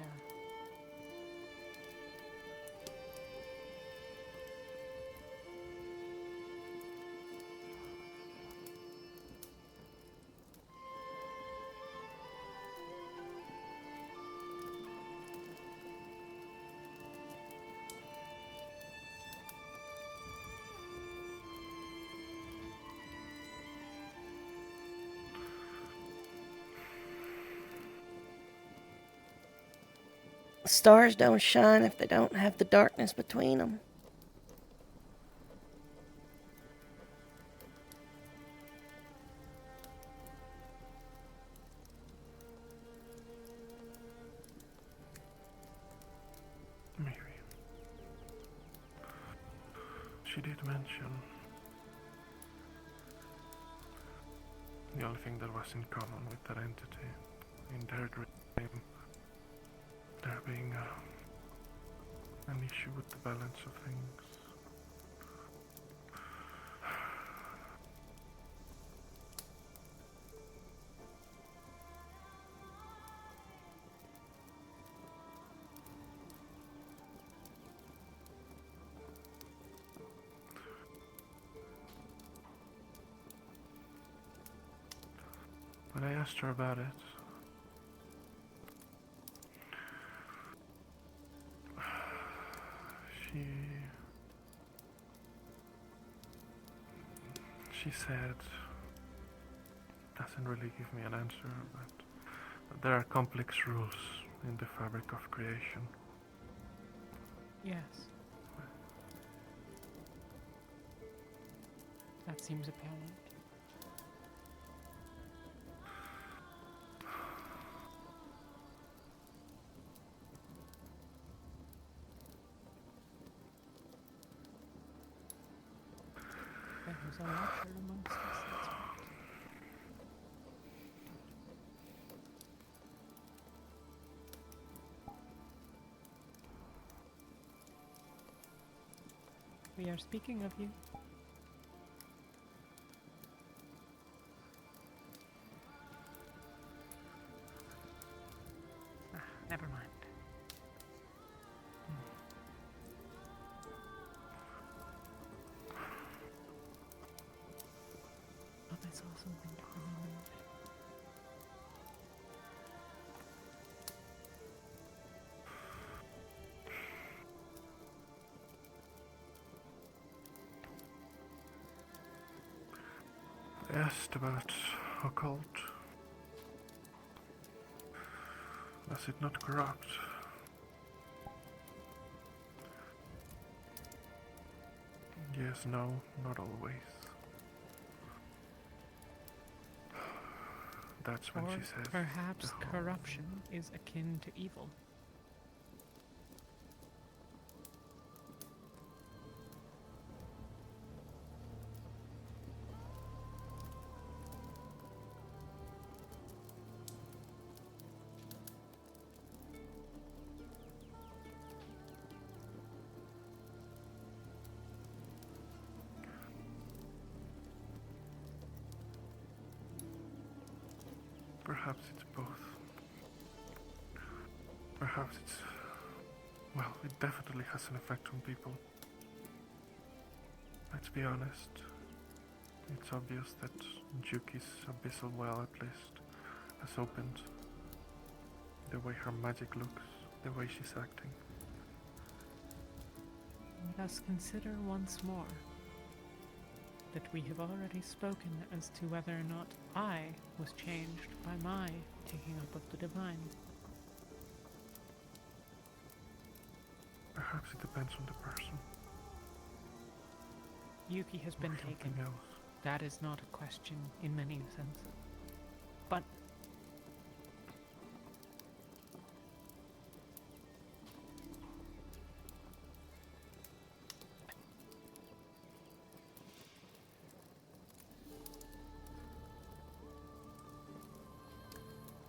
Stars don't shine if they don't have the darkness between them. Maybe. She did mention the only thing that was in common with that entity in their dream, there being an issue with the balance of things. When I asked her about it, she said, doesn't really give me an answer, but there are complex rules in the fabric of creation. Yes. That seems apparent. There is a watcher amongst us, that's right. We are speaking of you. Never mind. Oh, I saw something to remember. I asked about occult. Does it not corrupt? Yes, no, not always. That's when Or she says. perhaps corruption is akin to evil. Perhaps it's both. Perhaps it's... Well, it definitely has an effect on people. Let's be honest. It's obvious that Juki's abyssal well, at least, has opened. The way her magic looks, the way she's acting. Let us consider once more that we have already spoken as to whether or not I was changed by my taking up of the divine. Perhaps it depends on the person. Yuki has been taken. Else. That is not a question in many senses. But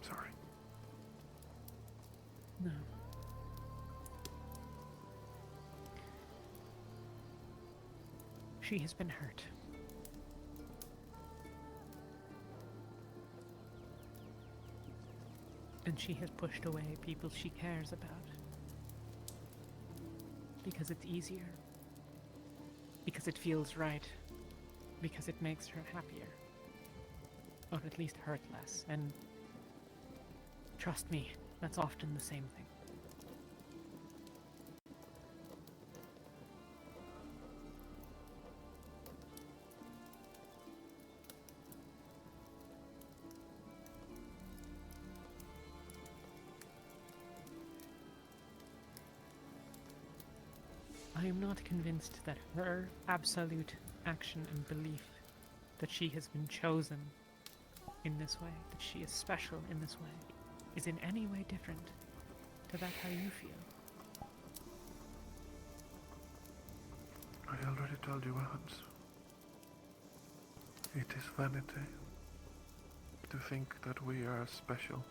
sorry. No. She has been hurt. And she has pushed away people she cares about. Because it's easier. Because it feels right. Because it makes her happier. Or at least hurt less. And trust me, that's often the same thing. I am not convinced that her absolute action and belief that she has been chosen in this way, that she is special in this way, is in any way different to that how you feel. I already told you once. It is vanity to think that we are special.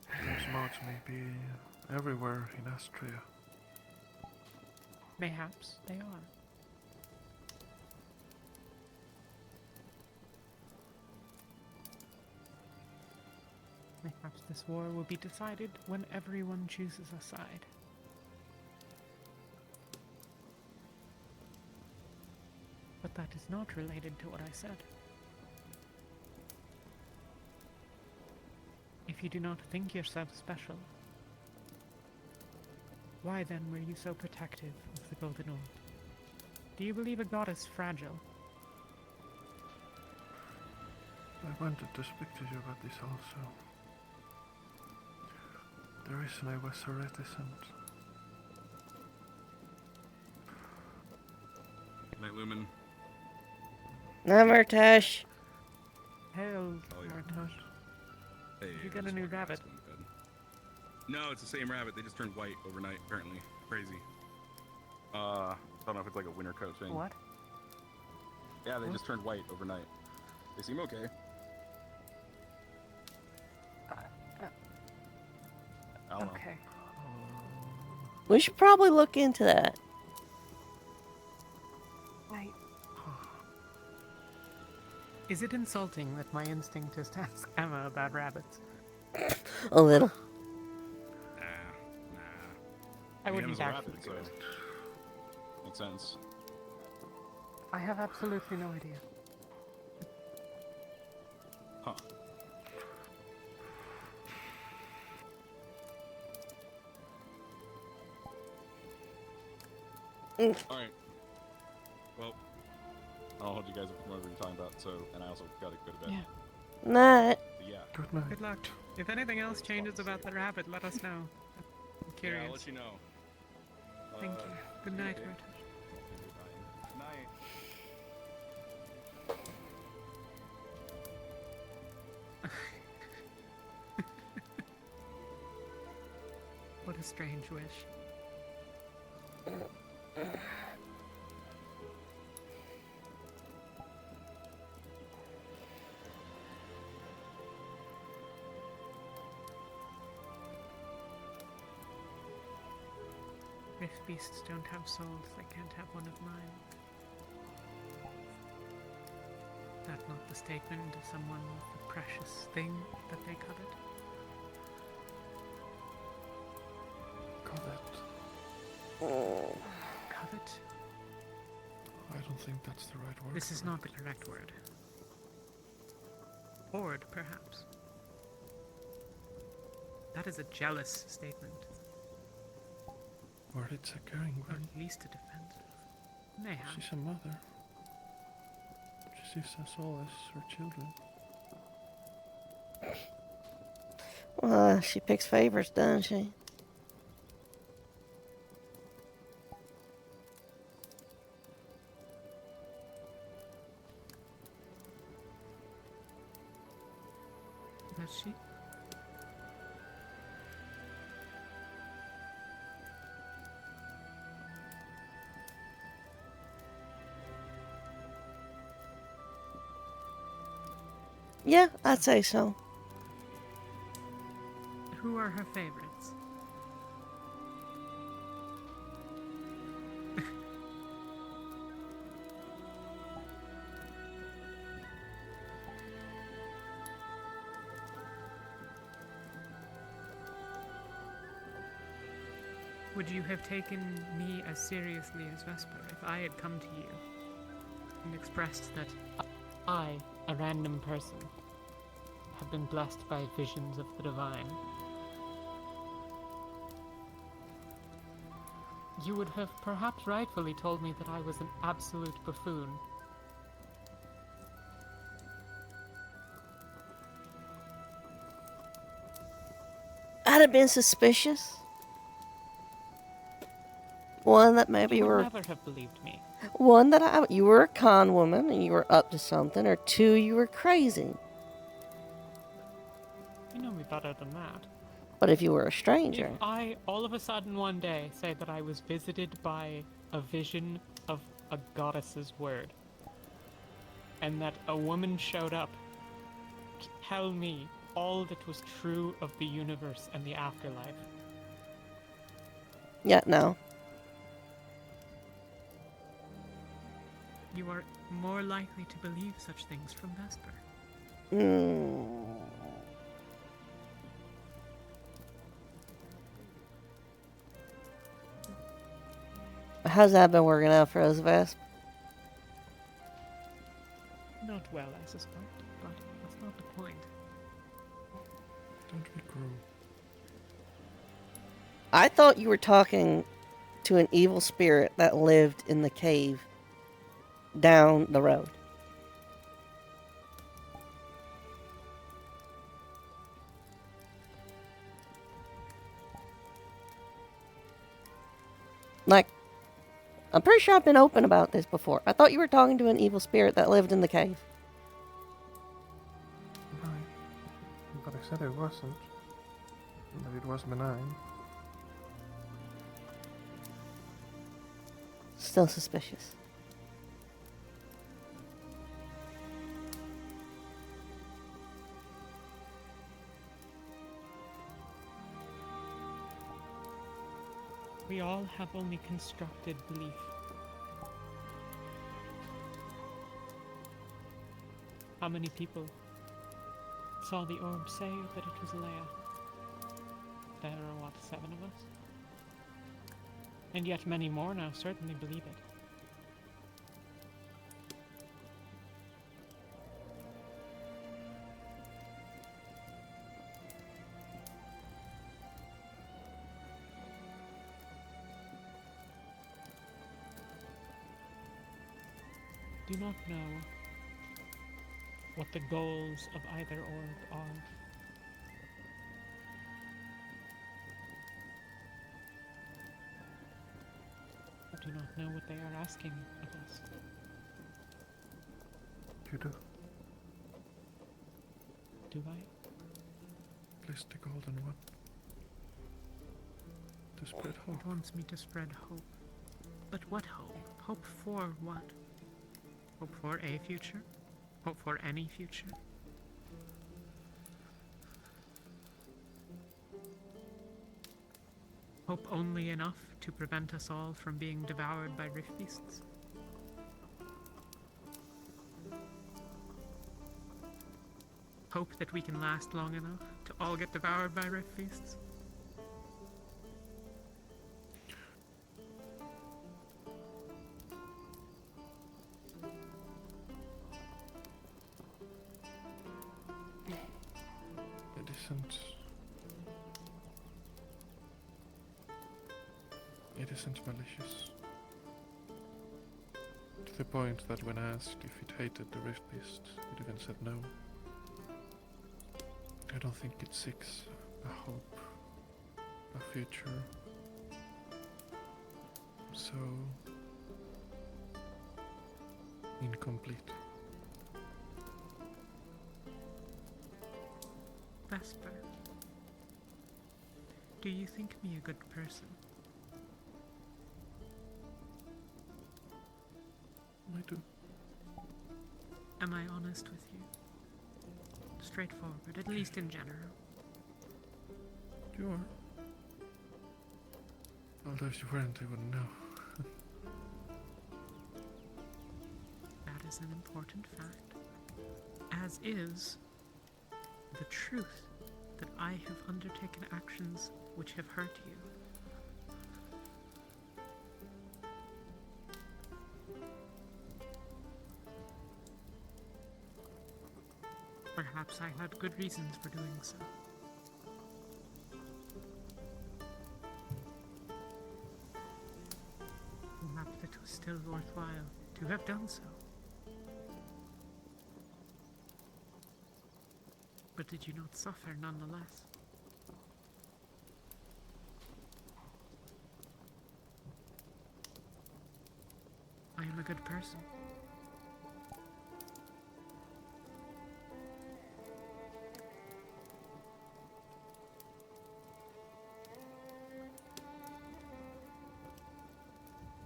Those mods may be everywhere in Astria. Mayhaps they are. Perhaps this war will be decided when everyone chooses a side. But that is not related to what I said. If you do not think yourself special, why then were you so protective of the Golden Orb? Do you believe a god is fragile? I wanted to speak to you about this also. The reason I was so reticent. Night Lumen. Namartash. Hail, Oh, yeah. Martosh. Hey, You I got a just new walked rabbit. past one bed. No, it's the same rabbit. They just turned white overnight, apparently. Crazy. I don't know if it's like a winter coat thing. What? Yeah, they just turned white overnight. They seem okay. I don't know. Okay. We should probably look into that. Is it insulting that my instinct is to ask Emma about rabbits? A little. I wouldn't Emma's a actually rabbit, do so it. makes sense. I have absolutely no idea. Huh. Alright. Well, I'll hold you guys up from whatever you're talking about, so, and I also gotta go to bed. Yeah. Night. Yeah. Good night. Good luck. If anything else changes about the rabbit, let us know. I'm curious. Yeah, I'll let you know. Thank you. Good night, Martosh. Good night. What a strange wish. If beasts don't have souls, they can't have one of mine. That not the statement of someone with a precious thing that they covet. Covet. Covet? I don't think that's the right word. This is not the correct word. Hoard, perhaps. That is a jealous statement. Or it's a caring Or one. at least a defensive. Mayhap. She's a mother. She sees us all as her children. She picks favorites, doesn't she? Does she? Yeah, I'd say so. Who are her favorites? Would you have taken me as seriously as Vesper if I had come to you and expressed that I, a random person, have been blessed by visions of the divine? You would have perhaps rightfully told me that I was an absolute buffoon. I'd have been suspicious. One, that maybe You you would were... never have believed me. One, that you were a con woman and you were up to something. Or two, you were crazy. You know me better than that. But if you were a stranger... If I, all of a sudden one day, say that I was visited by a vision of a goddess's word, and that a woman showed up to tell me all that was true of the universe and the afterlife. Yeah, no. You are more likely to believe such things from Vesper. How's that been working out for us, Vesp? Not well, I suspect, but that's not the point. Don't be cruel. I thought you were talking to an evil spirit that lived in the cave down the road. Like, I'm pretty sure I've been open about this before. I thought you were talking to an evil spirit that lived in the cave. Right. But I said it wasn't. That it was benign. Still suspicious. We all have only constructed belief. How many people saw the orb say that it was Leia? There are, what, 7 of us? And yet many more now certainly believe it. Do not know what the goals of either orb are. Do not know what they are asking of us. You do. Do I? Place the golden one. To spread hope. It wants me to spread hope. But what hope? Hope for what? Hope for a future? Hope for any future? Hope only enough to prevent us all from being devoured by rift beasts? hope that we can last long enough to all get devoured by rift beasts? It isn't. It isn't malicious. To the point that when asked if it hated the rift beast, it even said no. I don't think it seeks a hope, a future. So incomplete. Vesper, do you think me a good person? I do. Am I honest with you? Straightforward, at least in general. You are. Although if you weren't, I wouldn't know. That is an important fact. As is the truth that I have undertaken actions which have hurt you. Perhaps I had good reasons for doing so. Perhaps it was still worthwhile to have done so. But did you not suffer nonetheless? I am a good person.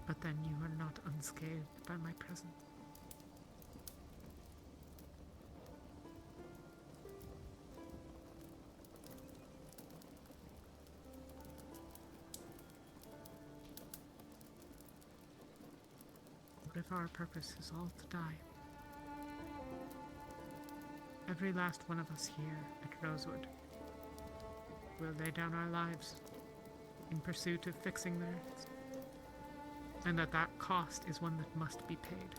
But then you are not unscathed by my presence. What if our purpose is all to die? Every last one of us here at Rosewood will lay down our lives in pursuit of fixing the rifts. And that cost is one that must be paid.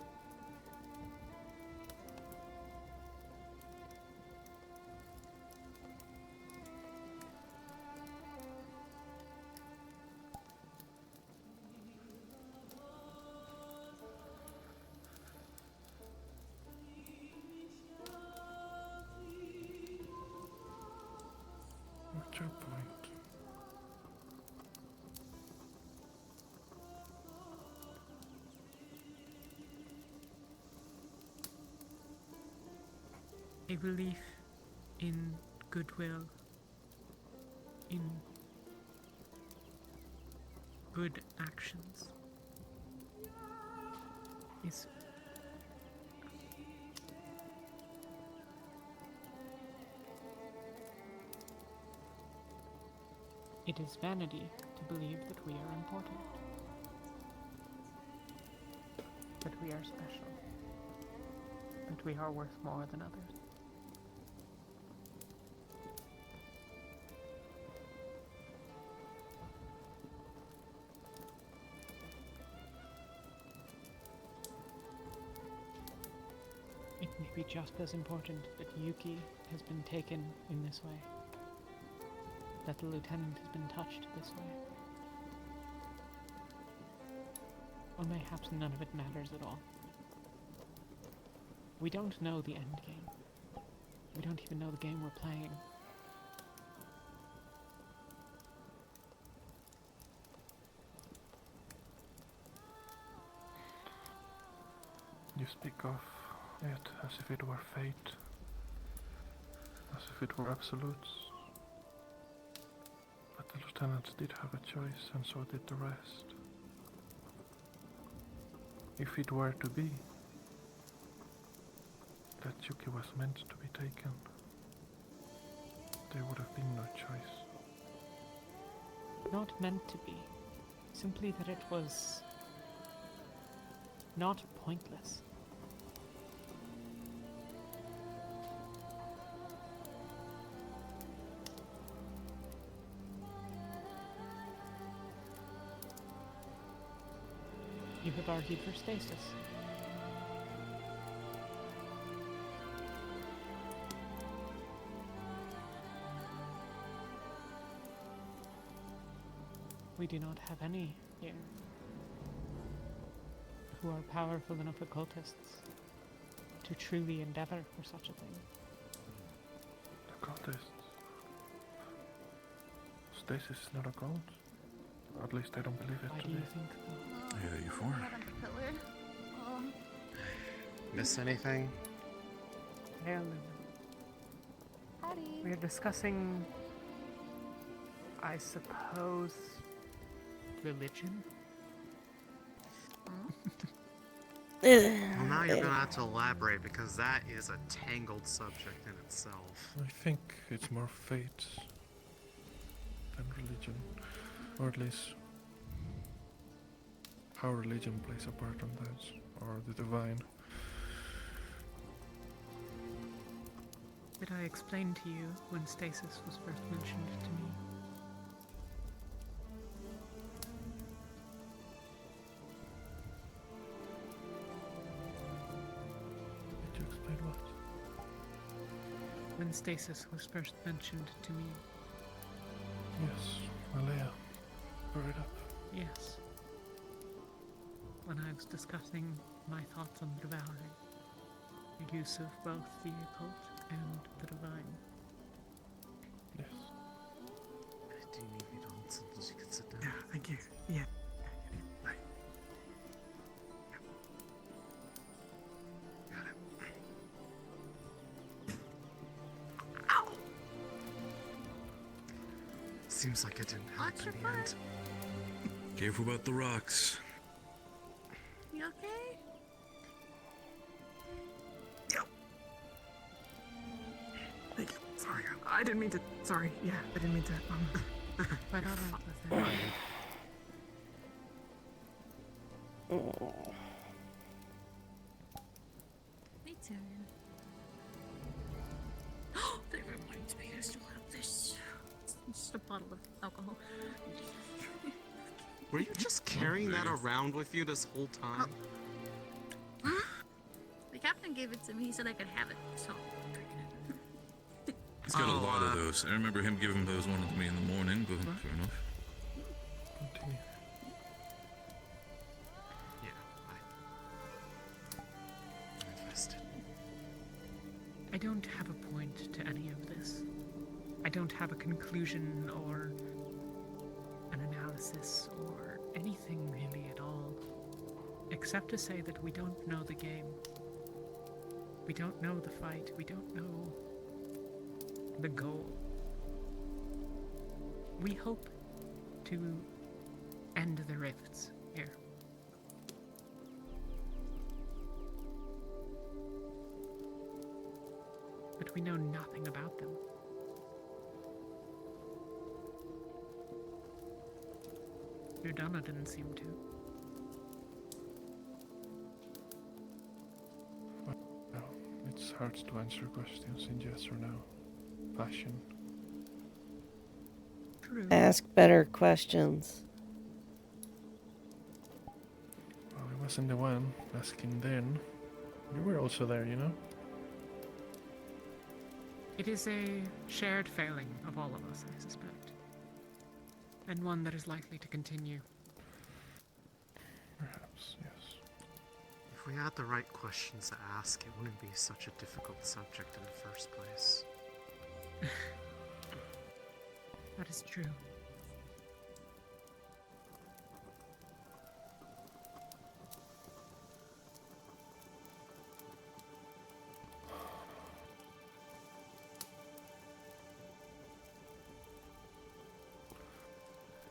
What's your point? A belief in goodwill, in good actions, is it is vanity to believe that we are important, that we are special, that we are worth more than others. It may be just as important that Yuki has been taken in this way, that the lieutenant has been touched this way. Or mayhaps none of it matters at all. We don't know the end game. We don't even know the game we're playing. You speak of it as if it were fate, as if it were absolutes. But the lieutenant did have a choice, and so did the rest. If it were to be that Yuki was meant to be taken, there would have been no choice. Not meant to be. Simply that it was not pointless. You have argued for stasis. We do not have any here who are powerful enough occultists to truly endeavor for such a thing. Occultists. Stasis is not a cult. At least I don't believe it Why to do you be. think so? Yeah, you for? Miss anything? Hell no. We're discussing, I suppose, religion? Well, now you're gonna have to elaborate because that is a tangled subject in itself. I think it's more fate than religion, or at least how religion plays a part on that, or the divine. Did I explain to you when stasis was first mentioned to me? Did you explain what? When stasis was first mentioned to me? Yes, Malaya. Brought it up. Yes. When I was discussing my thoughts on the devouring, the use of both the occult and the divine. Yes. Do you need me to hold something so you can sit down? Yeah, thank you. Yeah. Bye. Got it. Ow! Seems like it didn't help Watch your in the end. Careful about the rocks. You okay? Yep. Thank you. Sorry, I didn't mean to. Sorry. Yeah, I didn't mean to. But all right with it. Me too. That reminds me, I still have this. It's just a bottle of alcohol. Were you just carrying that around with you this whole time? The captain gave it to me. He said I could have it, so. He's got a lot of those. I remember him giving those one to me in the morning, but fair enough. Continue. Yeah, I missed it. I don't have a point to any of this. I don't have a conclusion or an analysis or anything really at all, except to say that we don't know the game. We don't know the fight. We don't know the goal. We hope to end the rifts here. But we know nothing about them. Yordana didn't seem to. Well, it's hard to answer questions in yes or no fashion. True. Ask better questions. Well, I wasn't the one asking then. You were also there, you know? It is a shared failing of all of us, I suspect. And one that is likely to continue. Perhaps, yes. If we had the right questions to ask, it wouldn't be such a difficult subject in the first place. That is true.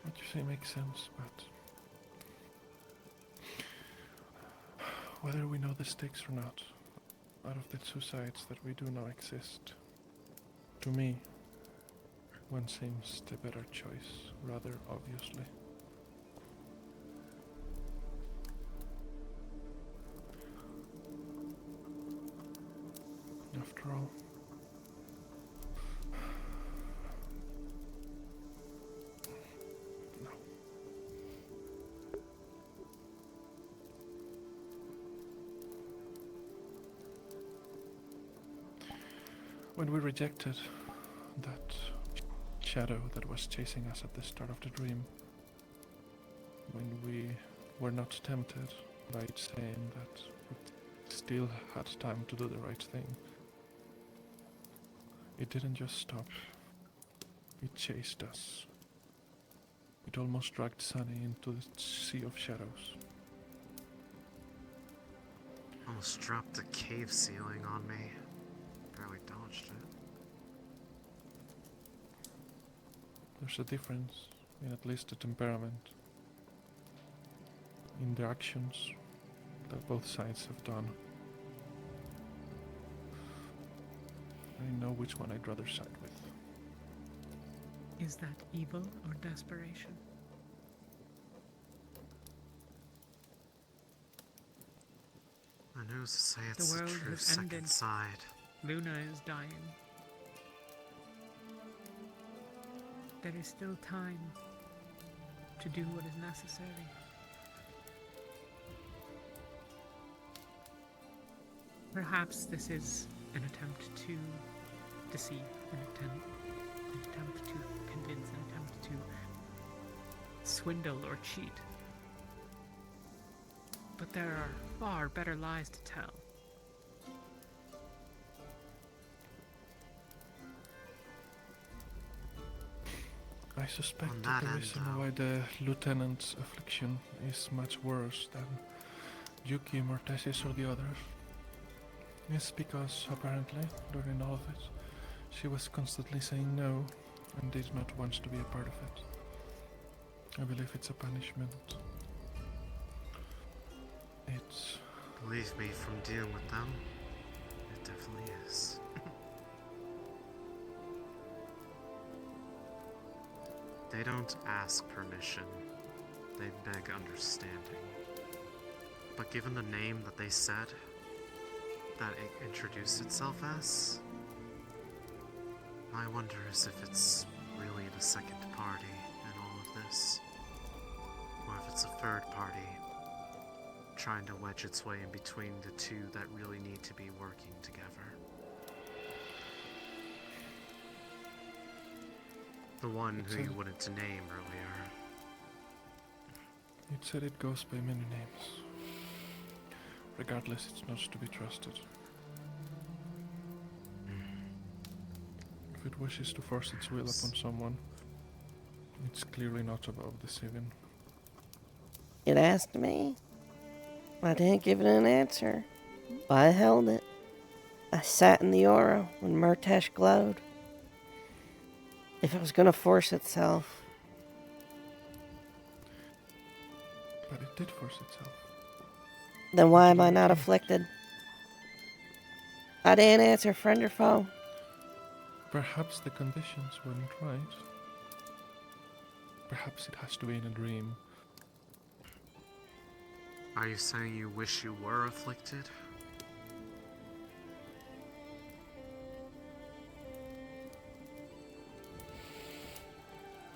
What you say makes sense, but whether we know the stakes or not, out of the two sides that we do know exist, to me, one seems the better choice, rather obviously. After all, When we rejected that shadow that was chasing us at the start of the dream, when we were not tempted by it saying that we still had time to do the right thing, it didn't just stop. It chased us. It almost dragged Sunny into the sea of shadows. Almost dropped the cave ceiling on me. Barely dodged it. There's a difference in at least the temperament, in the actions that both sides have done. I know which one I'd rather side with. Is that evil or desperation? I know to say it's The the world true has second ended. side. Luna is dying. There is still time to do what is necessary. Perhaps this is an attempt to deceive, an attempt to convince, an attempt to swindle or cheat. But there are far better lies to tell. I suspect On that that the end, reason though. why the lieutenant's affliction is much worse than Yuki, Mortesis or the others is because apparently during all of it she was constantly saying no and did not want to be a part of it. I believe it's a punishment. It's... Believe me, from dealing with them, it definitely is. They don't ask permission, they beg understanding. But given the name that they said, that it introduced itself as, my wonder is if it's really the second party in all of this, or if it's a third party trying to wedge its way in between the two that really need to be working together. The one who you wanted to name earlier. It said it goes by many names. Regardless, it's not to be trusted. If it wishes to force its will upon someone, it's clearly not above deceiving. It asked me. I didn't give it an answer. I held it. I sat in the aura when Murtesh glowed. If it was gonna force itself. But it did force itself. Then why am I not afflicted? I didn't answer, friend or foe. Perhaps the conditions weren't right. Perhaps it has to be in a dream. Are you saying you wish you were afflicted?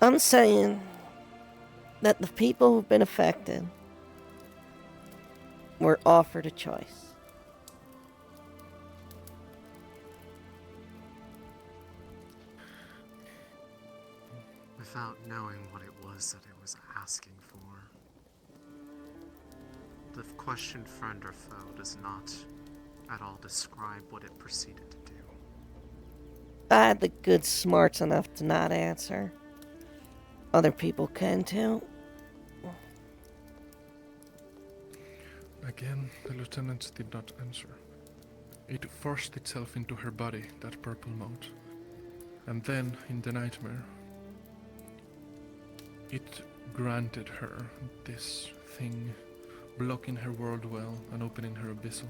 I'm saying that the people who've been affected were offered a choice. Without knowing what it was that it was asking for. The question friend or foe does not at all describe what it proceeded to do. I had the good smarts enough to not answer. Other people can too. Again, the lieutenant did not answer. It forced itself into her body, that purple mote. And then, in the nightmare, it granted her this thing, blocking her world well and opening her abyssal.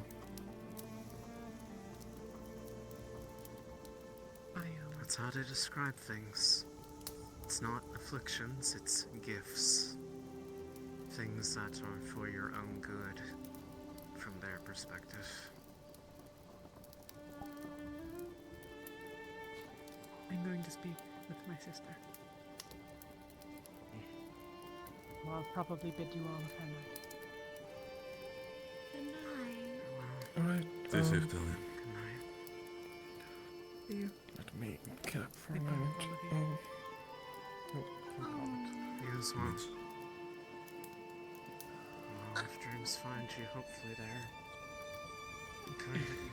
That's how they describe things. It's not afflictions, it's gifts. Things that are for your own good, from their perspective. I'm going to speak with my sister. Well, I'll probably bid you all a farewell. Alright. Stay safe, Dylan. Let me get up for a Goodbye, moment. all of you. You as well. Well, if dreams find you, hopefully they're kind that you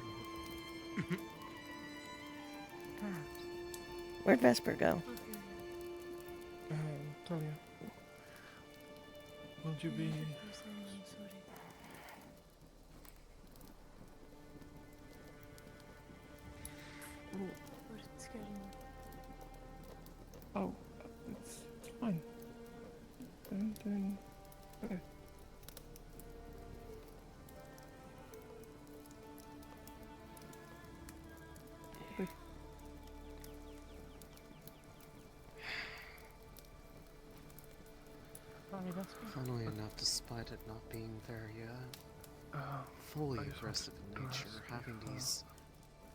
will. Perhaps. Where'd Vesper go? Talia. Will you be... Oh, it's fine. I'm doing okay. Funnily enough, despite it not being very, fully aggressive in nature, having these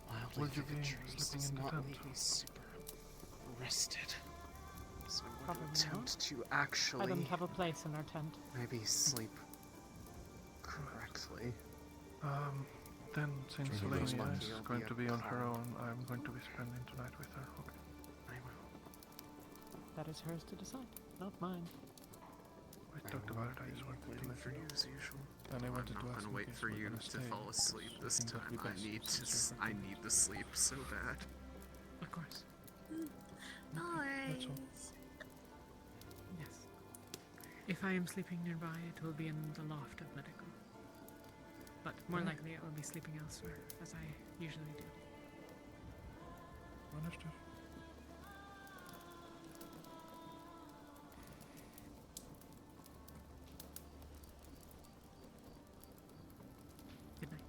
wildly vivid dreams does not leave me super rested. So I'm going to attempt to actually... I don't have a place in our tent. maybe sleep correctly. Then, since Dreaming Lady those is lucky will going be to a be on her calm. own, I'm going to be spending tonight with her, okay? I will. That is hers to decide, not mine. We talked about it, I just wanted to waiting let for you you know. as usual. And I wanted to I'm not ask gonna wait for you to fall asleep this time. I need the sleep so bad. Of course. That's all. Yes. If I am sleeping nearby, it will be in the loft of medical. But more likely I will be sleeping elsewhere, as I usually do. Understood. Good night.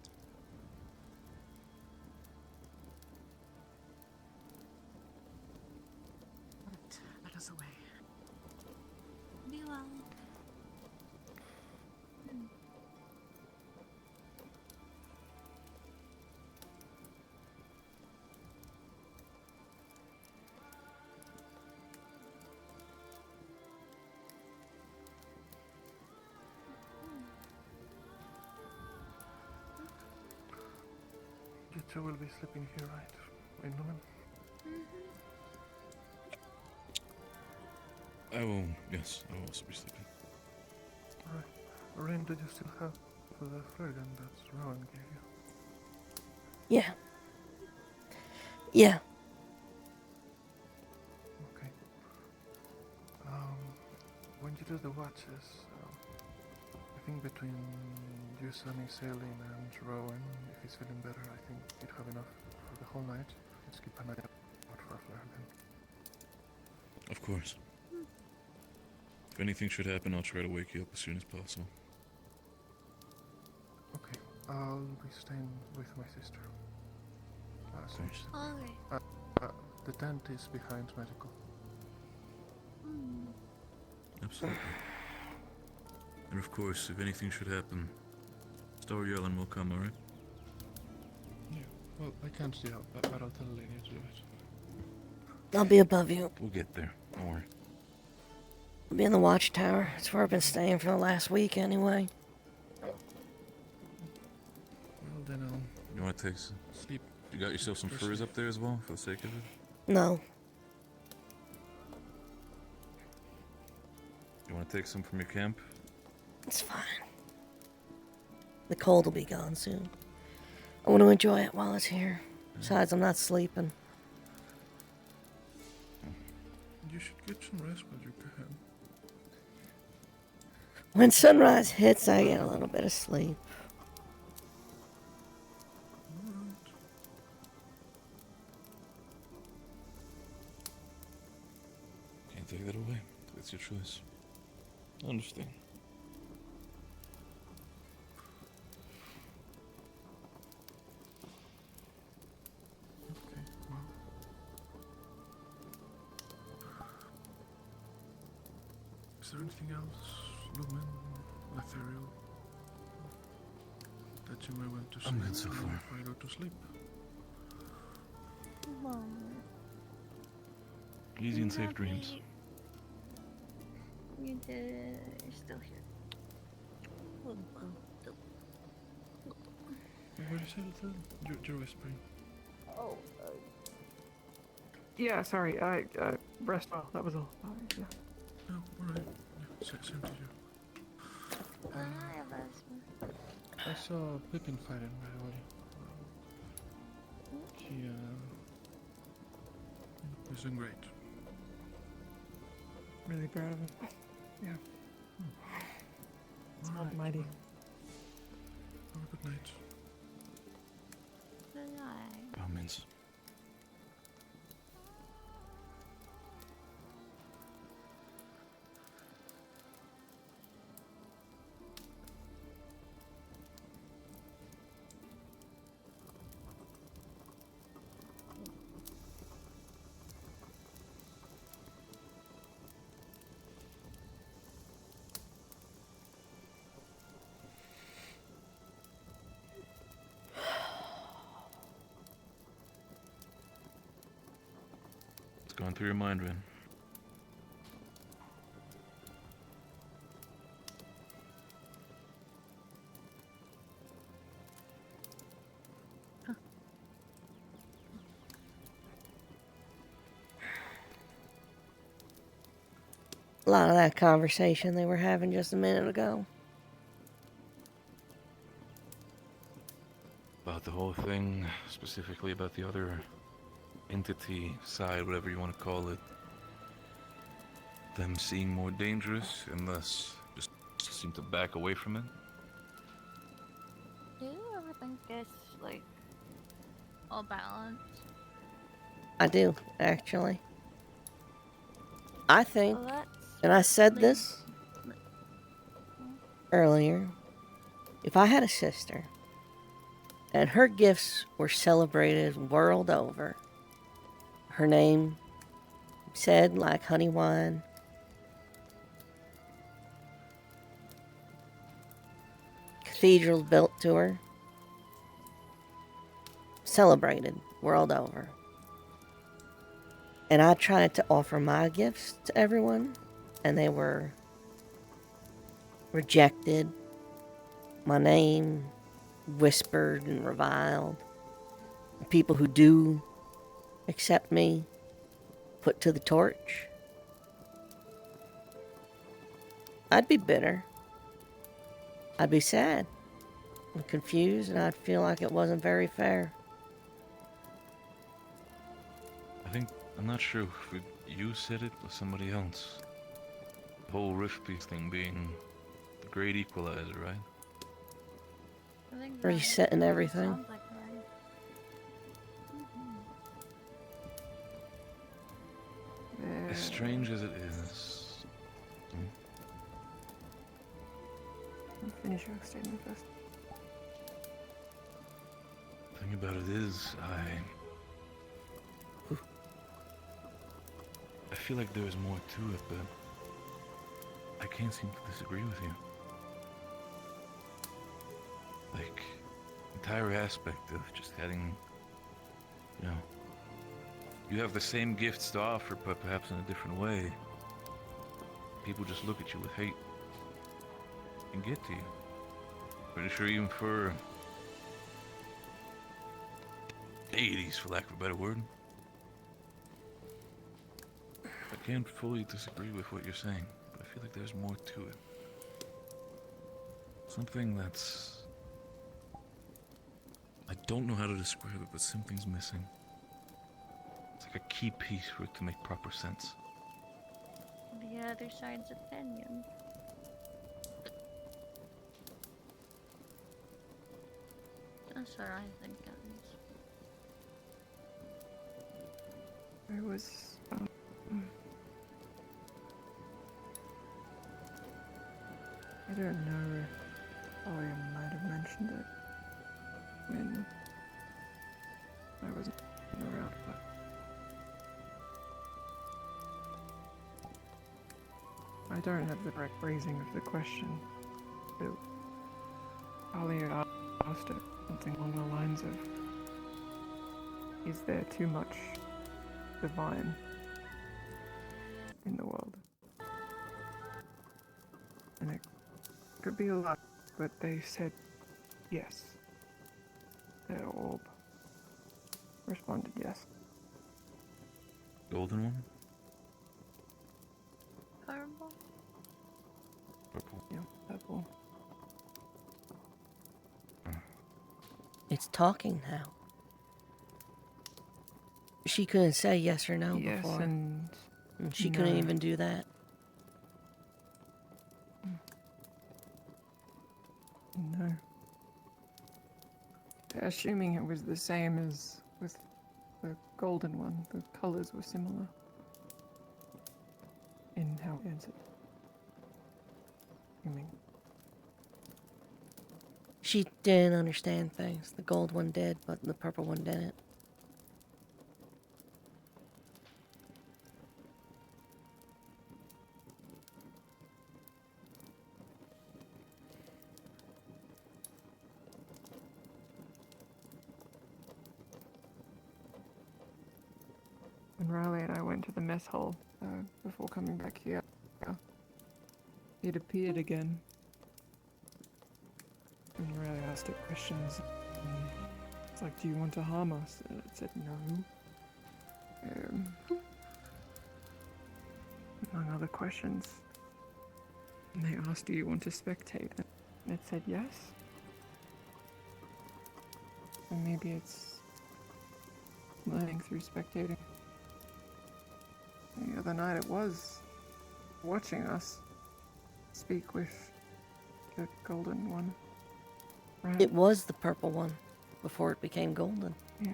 Right, let us away. Be well. You two will be sleeping here, right? In Lumen? I will, yes, I will also be sleeping. Alright. Rain, did you still have for the flagon that Rowan gave you? Yeah. Yeah. Okay. When you do the watches, I think between you, Sunny, Sailing, and Rowan, if he's feeling better, I think you'd have enough for the whole night. Let's keep an eye out for a flare then. Of course. If anything should happen, I'll try to wake you up as soon as possible. Okay, I'll be staying with my sister. Of course. Okay. The tent is behind medical. Absolutely. And of course, if anything should happen, Star Yellen will come, alright? Yeah, well, I can't see how, but I'll tell Lady to do it. I'll be above you. We'll get there, don't worry. I'll be in the watchtower. It's where I've been staying for the last week anyway. Well, then I'll... You want to take some sleep? You got yourself some furs up there as well, for the sake of it? No. You want to take some from your camp? It's fine. The cold will be gone soon. I want to enjoy it while it's here. Besides, I'm not sleeping. You should get some rest while you can. When sunrise hits, I get a little bit of sleep. Can't take that away. It's your choice. I understand. Okay, well. Is there anything else, Lumen, Ethereal, that you may want to say I'm good so far. before I go to sleep? Easy and safe dreams. You did. You're still here. Where is it? You're whispering. Oh, Yeah, sorry. Rest well. That was all. Yeah. Oh, alright. Yeah, same to you. I saw Pippin fighting, by the way. He's doing great. Really proud of him. Yeah. It's almighty. Have a good night. Comments. What's going through your mind, Rin? A lot of that conversation they were having just a minute ago. About the whole thing, specifically about the other entity side, whatever you want to call it. Them seeing more dangerous and thus just seem to back away from it. Do you ever think it's like all balanced? I do, actually. I think, Well, and I said like- this earlier, if I had a sister and her gifts were celebrated world over, her name said like honey wine, cathedrals built to her, celebrated world over. And I tried to offer my gifts to everyone, and they were rejected. My name whispered and reviled. The people who do accept me put to the torch. I'd be bitter. I'd be sad and confused, and I'd feel like it wasn't very fair. I'm not sure if you said it or somebody else. The whole rift piece thing being the great equalizer, right? I think Resetting everything. sounds like right. As strange as it is. Finish your statement first. The thing about it is, I feel like there's more to it, but I can't seem to disagree with you. Like, entire aspect of just having, you know, you have the same gifts to offer, but perhaps in a different way. People just look at you with hate and get to you. Pretty sure even for deities, for lack of a better word. I can't fully disagree with what you're saying, but I feel like there's more to it. Something that's... I don't know how to describe it, but something's missing. It's like a key piece for it to make proper sense. The other side's opinion. That's what I think at least. I was. I don't know if Olia might have mentioned it when I wasn't around, but I don't have the correct phrasing of the question. But Olia asked it something along the lines of, is there too much divine in the world? And it could be a lot, but they said yes. Their orb responded yes. golden one? Purple. Purple. Yeah, purple. It's talking now. She couldn't say yes or no Yes, before. and she couldn't no. even do that. No. Assuming it was the same as with the golden one, the colors were similar in how it answered. Assuming. She didn't understand things. The gold one did, but the purple one didn't. When Riley and I went to the mess hall before coming back here, it appeared again. And Riley asked it questions. And it's like, do you want to harm us? And it said no. Among other questions. And they asked, do you want to spectate? And it said yes. So maybe it's learning through spectating. The other night it was watching us speak with the golden one. Right? It was the purple one before it became golden. Yeah.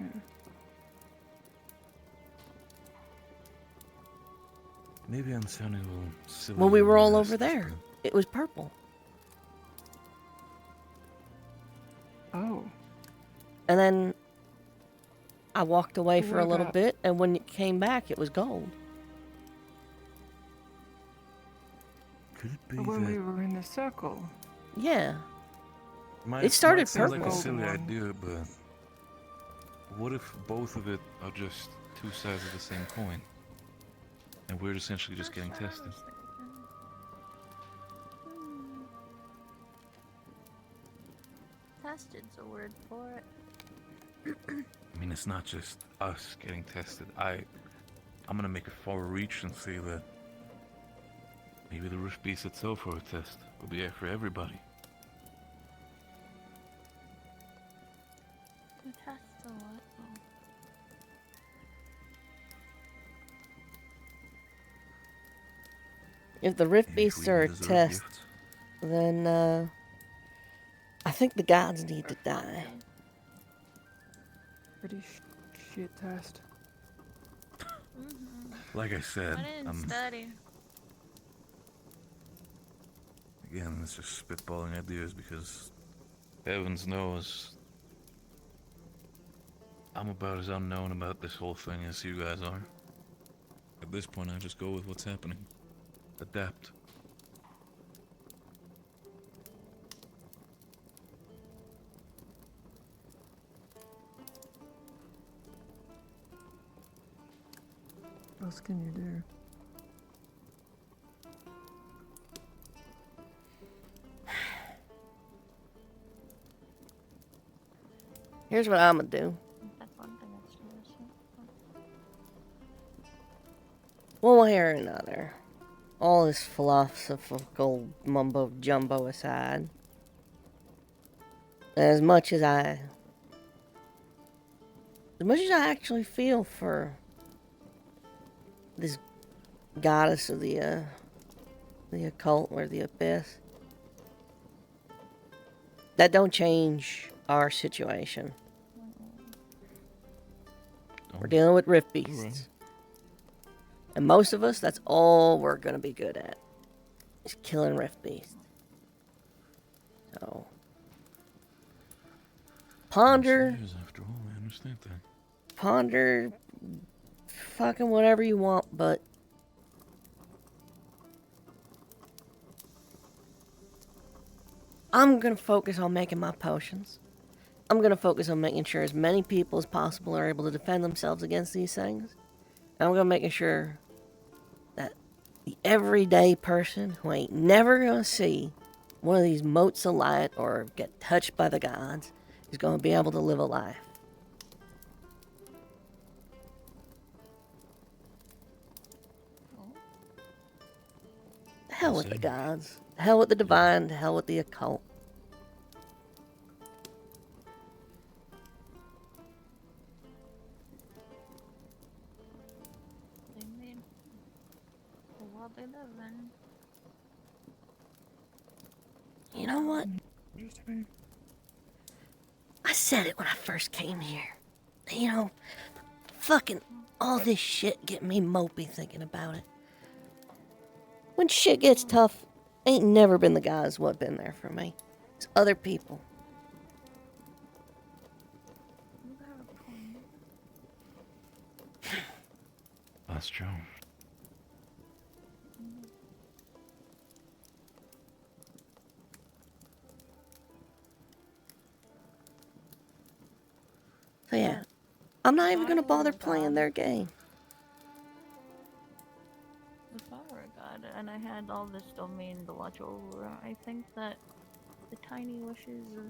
Maybe I'm sounding a little silly. When we were all when I over ask this, there, it was purple. Oh. And then I walked away But for what a little about- bit, and when it came back, it was gold. Could it be When that we were in the circle. Yeah. might, It started sound like a purple. silly idea, but what if both of it are just two sides of the same coin, and we're essentially just getting tested? Tested's a word for it. I mean, it's not just us getting tested. I'm gonna make a far reach and say that maybe the Rift Beast itself for a test will be for everybody. To test the what? Oh. If the Rift Maybe if Beasts we are a deserve test, gifts. then I think the gods need to die. Pretty shit test. Like I said, I didn't study. again, it's just spitballing ideas because heavens knows I'm about as unknown about this whole thing as you guys are. At this point, I just go with what's happening. Adapt. What else can you do? Here's what I'm gonna do. That's one thing that's delicious. One way or another, all this philosophical mumbo jumbo aside, as much as I actually feel for this goddess of the occult or the abyss, that don't change our situation. We're dealing with Rift Beasts. And most of us, that's all we're gonna be good at. Is killing Rift Beasts. So ponder, After all, I understand that. ponder fucking whatever you want, but I'm gonna focus on making my potions. I'm gonna focus on making sure as many people as possible are able to defend themselves against these things. And I'm gonna make sure that the everyday person who ain't never gonna see one of these motes of light or get touched by the gods is gonna be able to live a life. hell with the gods. Hell with the divine. Hell with the occult. They made the world they live in. You know what? I said it when I first came here. You know, fucking all this shit get me mopey thinking about it. When shit gets tough, ain't never been the guys what been there for me. It's other people. That's true. So yeah, I'm not even gonna bother playing their game. If I were a god and I had all this domain to watch over, I think that the tiny wishes of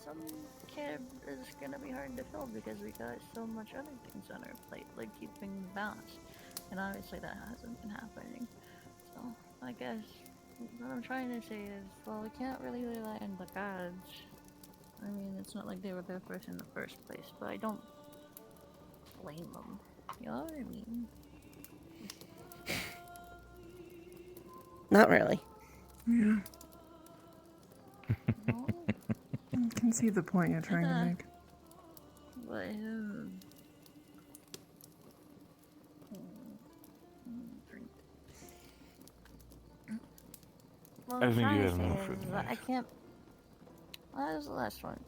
some kid is gonna be hard to fill because we got so much other things on our plate, like keeping balance. And obviously that hasn't been happening. So I guess what I'm trying to say is, well, we can't really rely on the gods. I mean, it's not like they were there for us in the first place, but I don't blame them. You know what I mean? Not really. Yeah. I can see the point you're trying to make. But what I I'm think trying you to had say enough for is tonight. I can't. Well, that was the last one.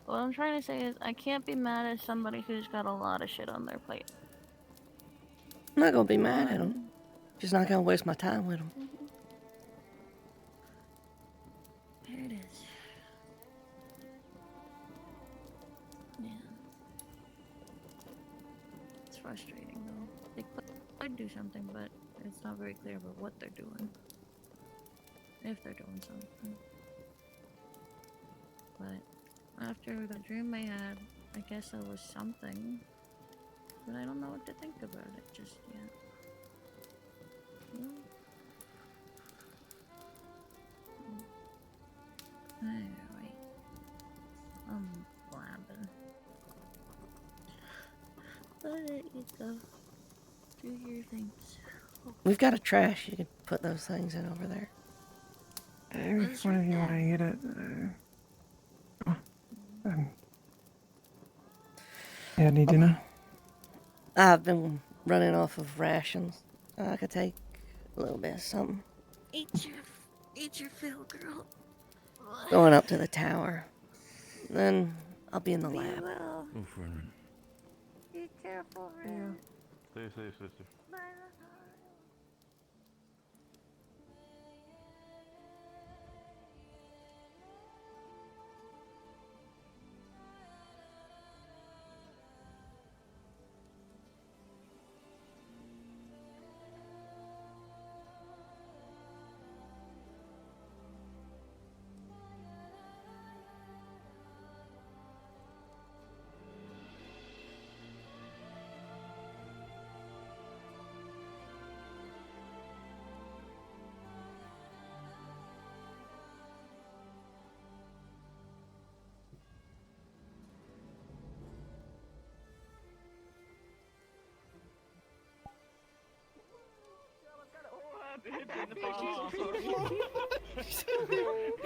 What I'm trying to say is I can't be mad at somebody who's got a lot of shit on their plate. I'm not gonna be mad at them. Just not gonna waste my time with them. Here it is. Yeah. It's frustrating though. They could do something, but it's not very clear about what they're doing. If they're doing something. But after the dream I had, I guess there was something. But I don't know what to think about it just yet. Alright. I'm blabbing. I'll let you go. Do your things. We've got a trash. You can put those things in over there. If one of you want to eat it, yeah, need dinner? I've been running off of rations. I could take a little bit of something. Eat your fill, girl. Going up to the tower. Then I'll be in the Be lab. well. Move forward. Be careful, Ren. Stay safe, sister. Bye.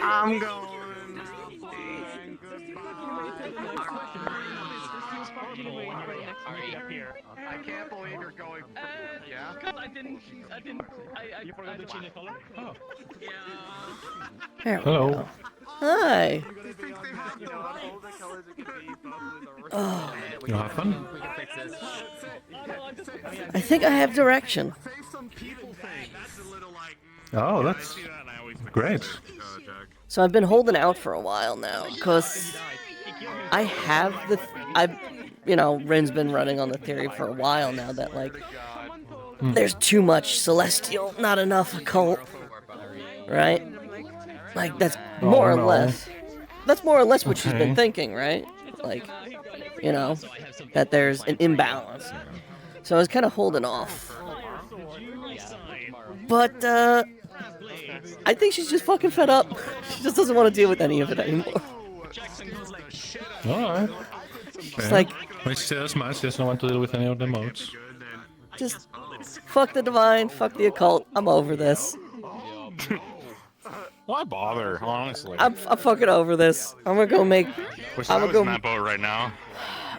I'm going. I can't believe you're going. Yeah. Because I didn't. You forgot the chili color? Oh. Yeah. There we Hello. go. Hi. Oh. You have fun? I think I have direction. Oh, that's great. So I've been holding out for a while now, because I have Ren's been running on the theory for a while now that, like, there's too much celestial, not enough occult, right? Like, that's more or less what she's been thinking, right? Like, that there's an imbalance. So I was kind of holding off. But, I think she's just fucking fed up. She just doesn't want to deal with any of it anymore. Alright. It's like, Which says much, she doesn't want to deal with any of the modes. just fuck the divine, fuck the occult. I'm over this. Why bother, honestly? I'm fucking over this. I'm gonna go make. Wish I'm I gonna was go. in that boat right now.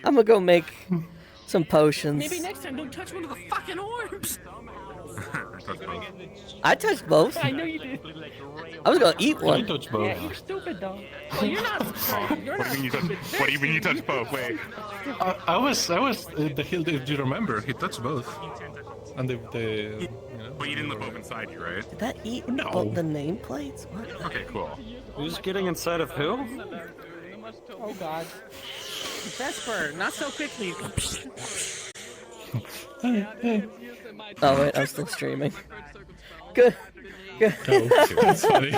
I'm gonna go make some potions. Maybe next time don't touch one of the fucking orbs. I touched both. I know you did. I was gonna eat one. Yeah, you're stupid though. Well, you're not stupid. You're What not do you mean you stupid. touched? What do you mean you touched both? Wait. I was the hill. Do you remember? He touched both, and the But you didn't look both inside you, right? Did that eat No. both the nameplates? What? Okay, cool. Who's getting inside of who? Oh god. Vesper, not so quickly. Oh wait, I'm still streaming. Good. Good. Oh, that's funny.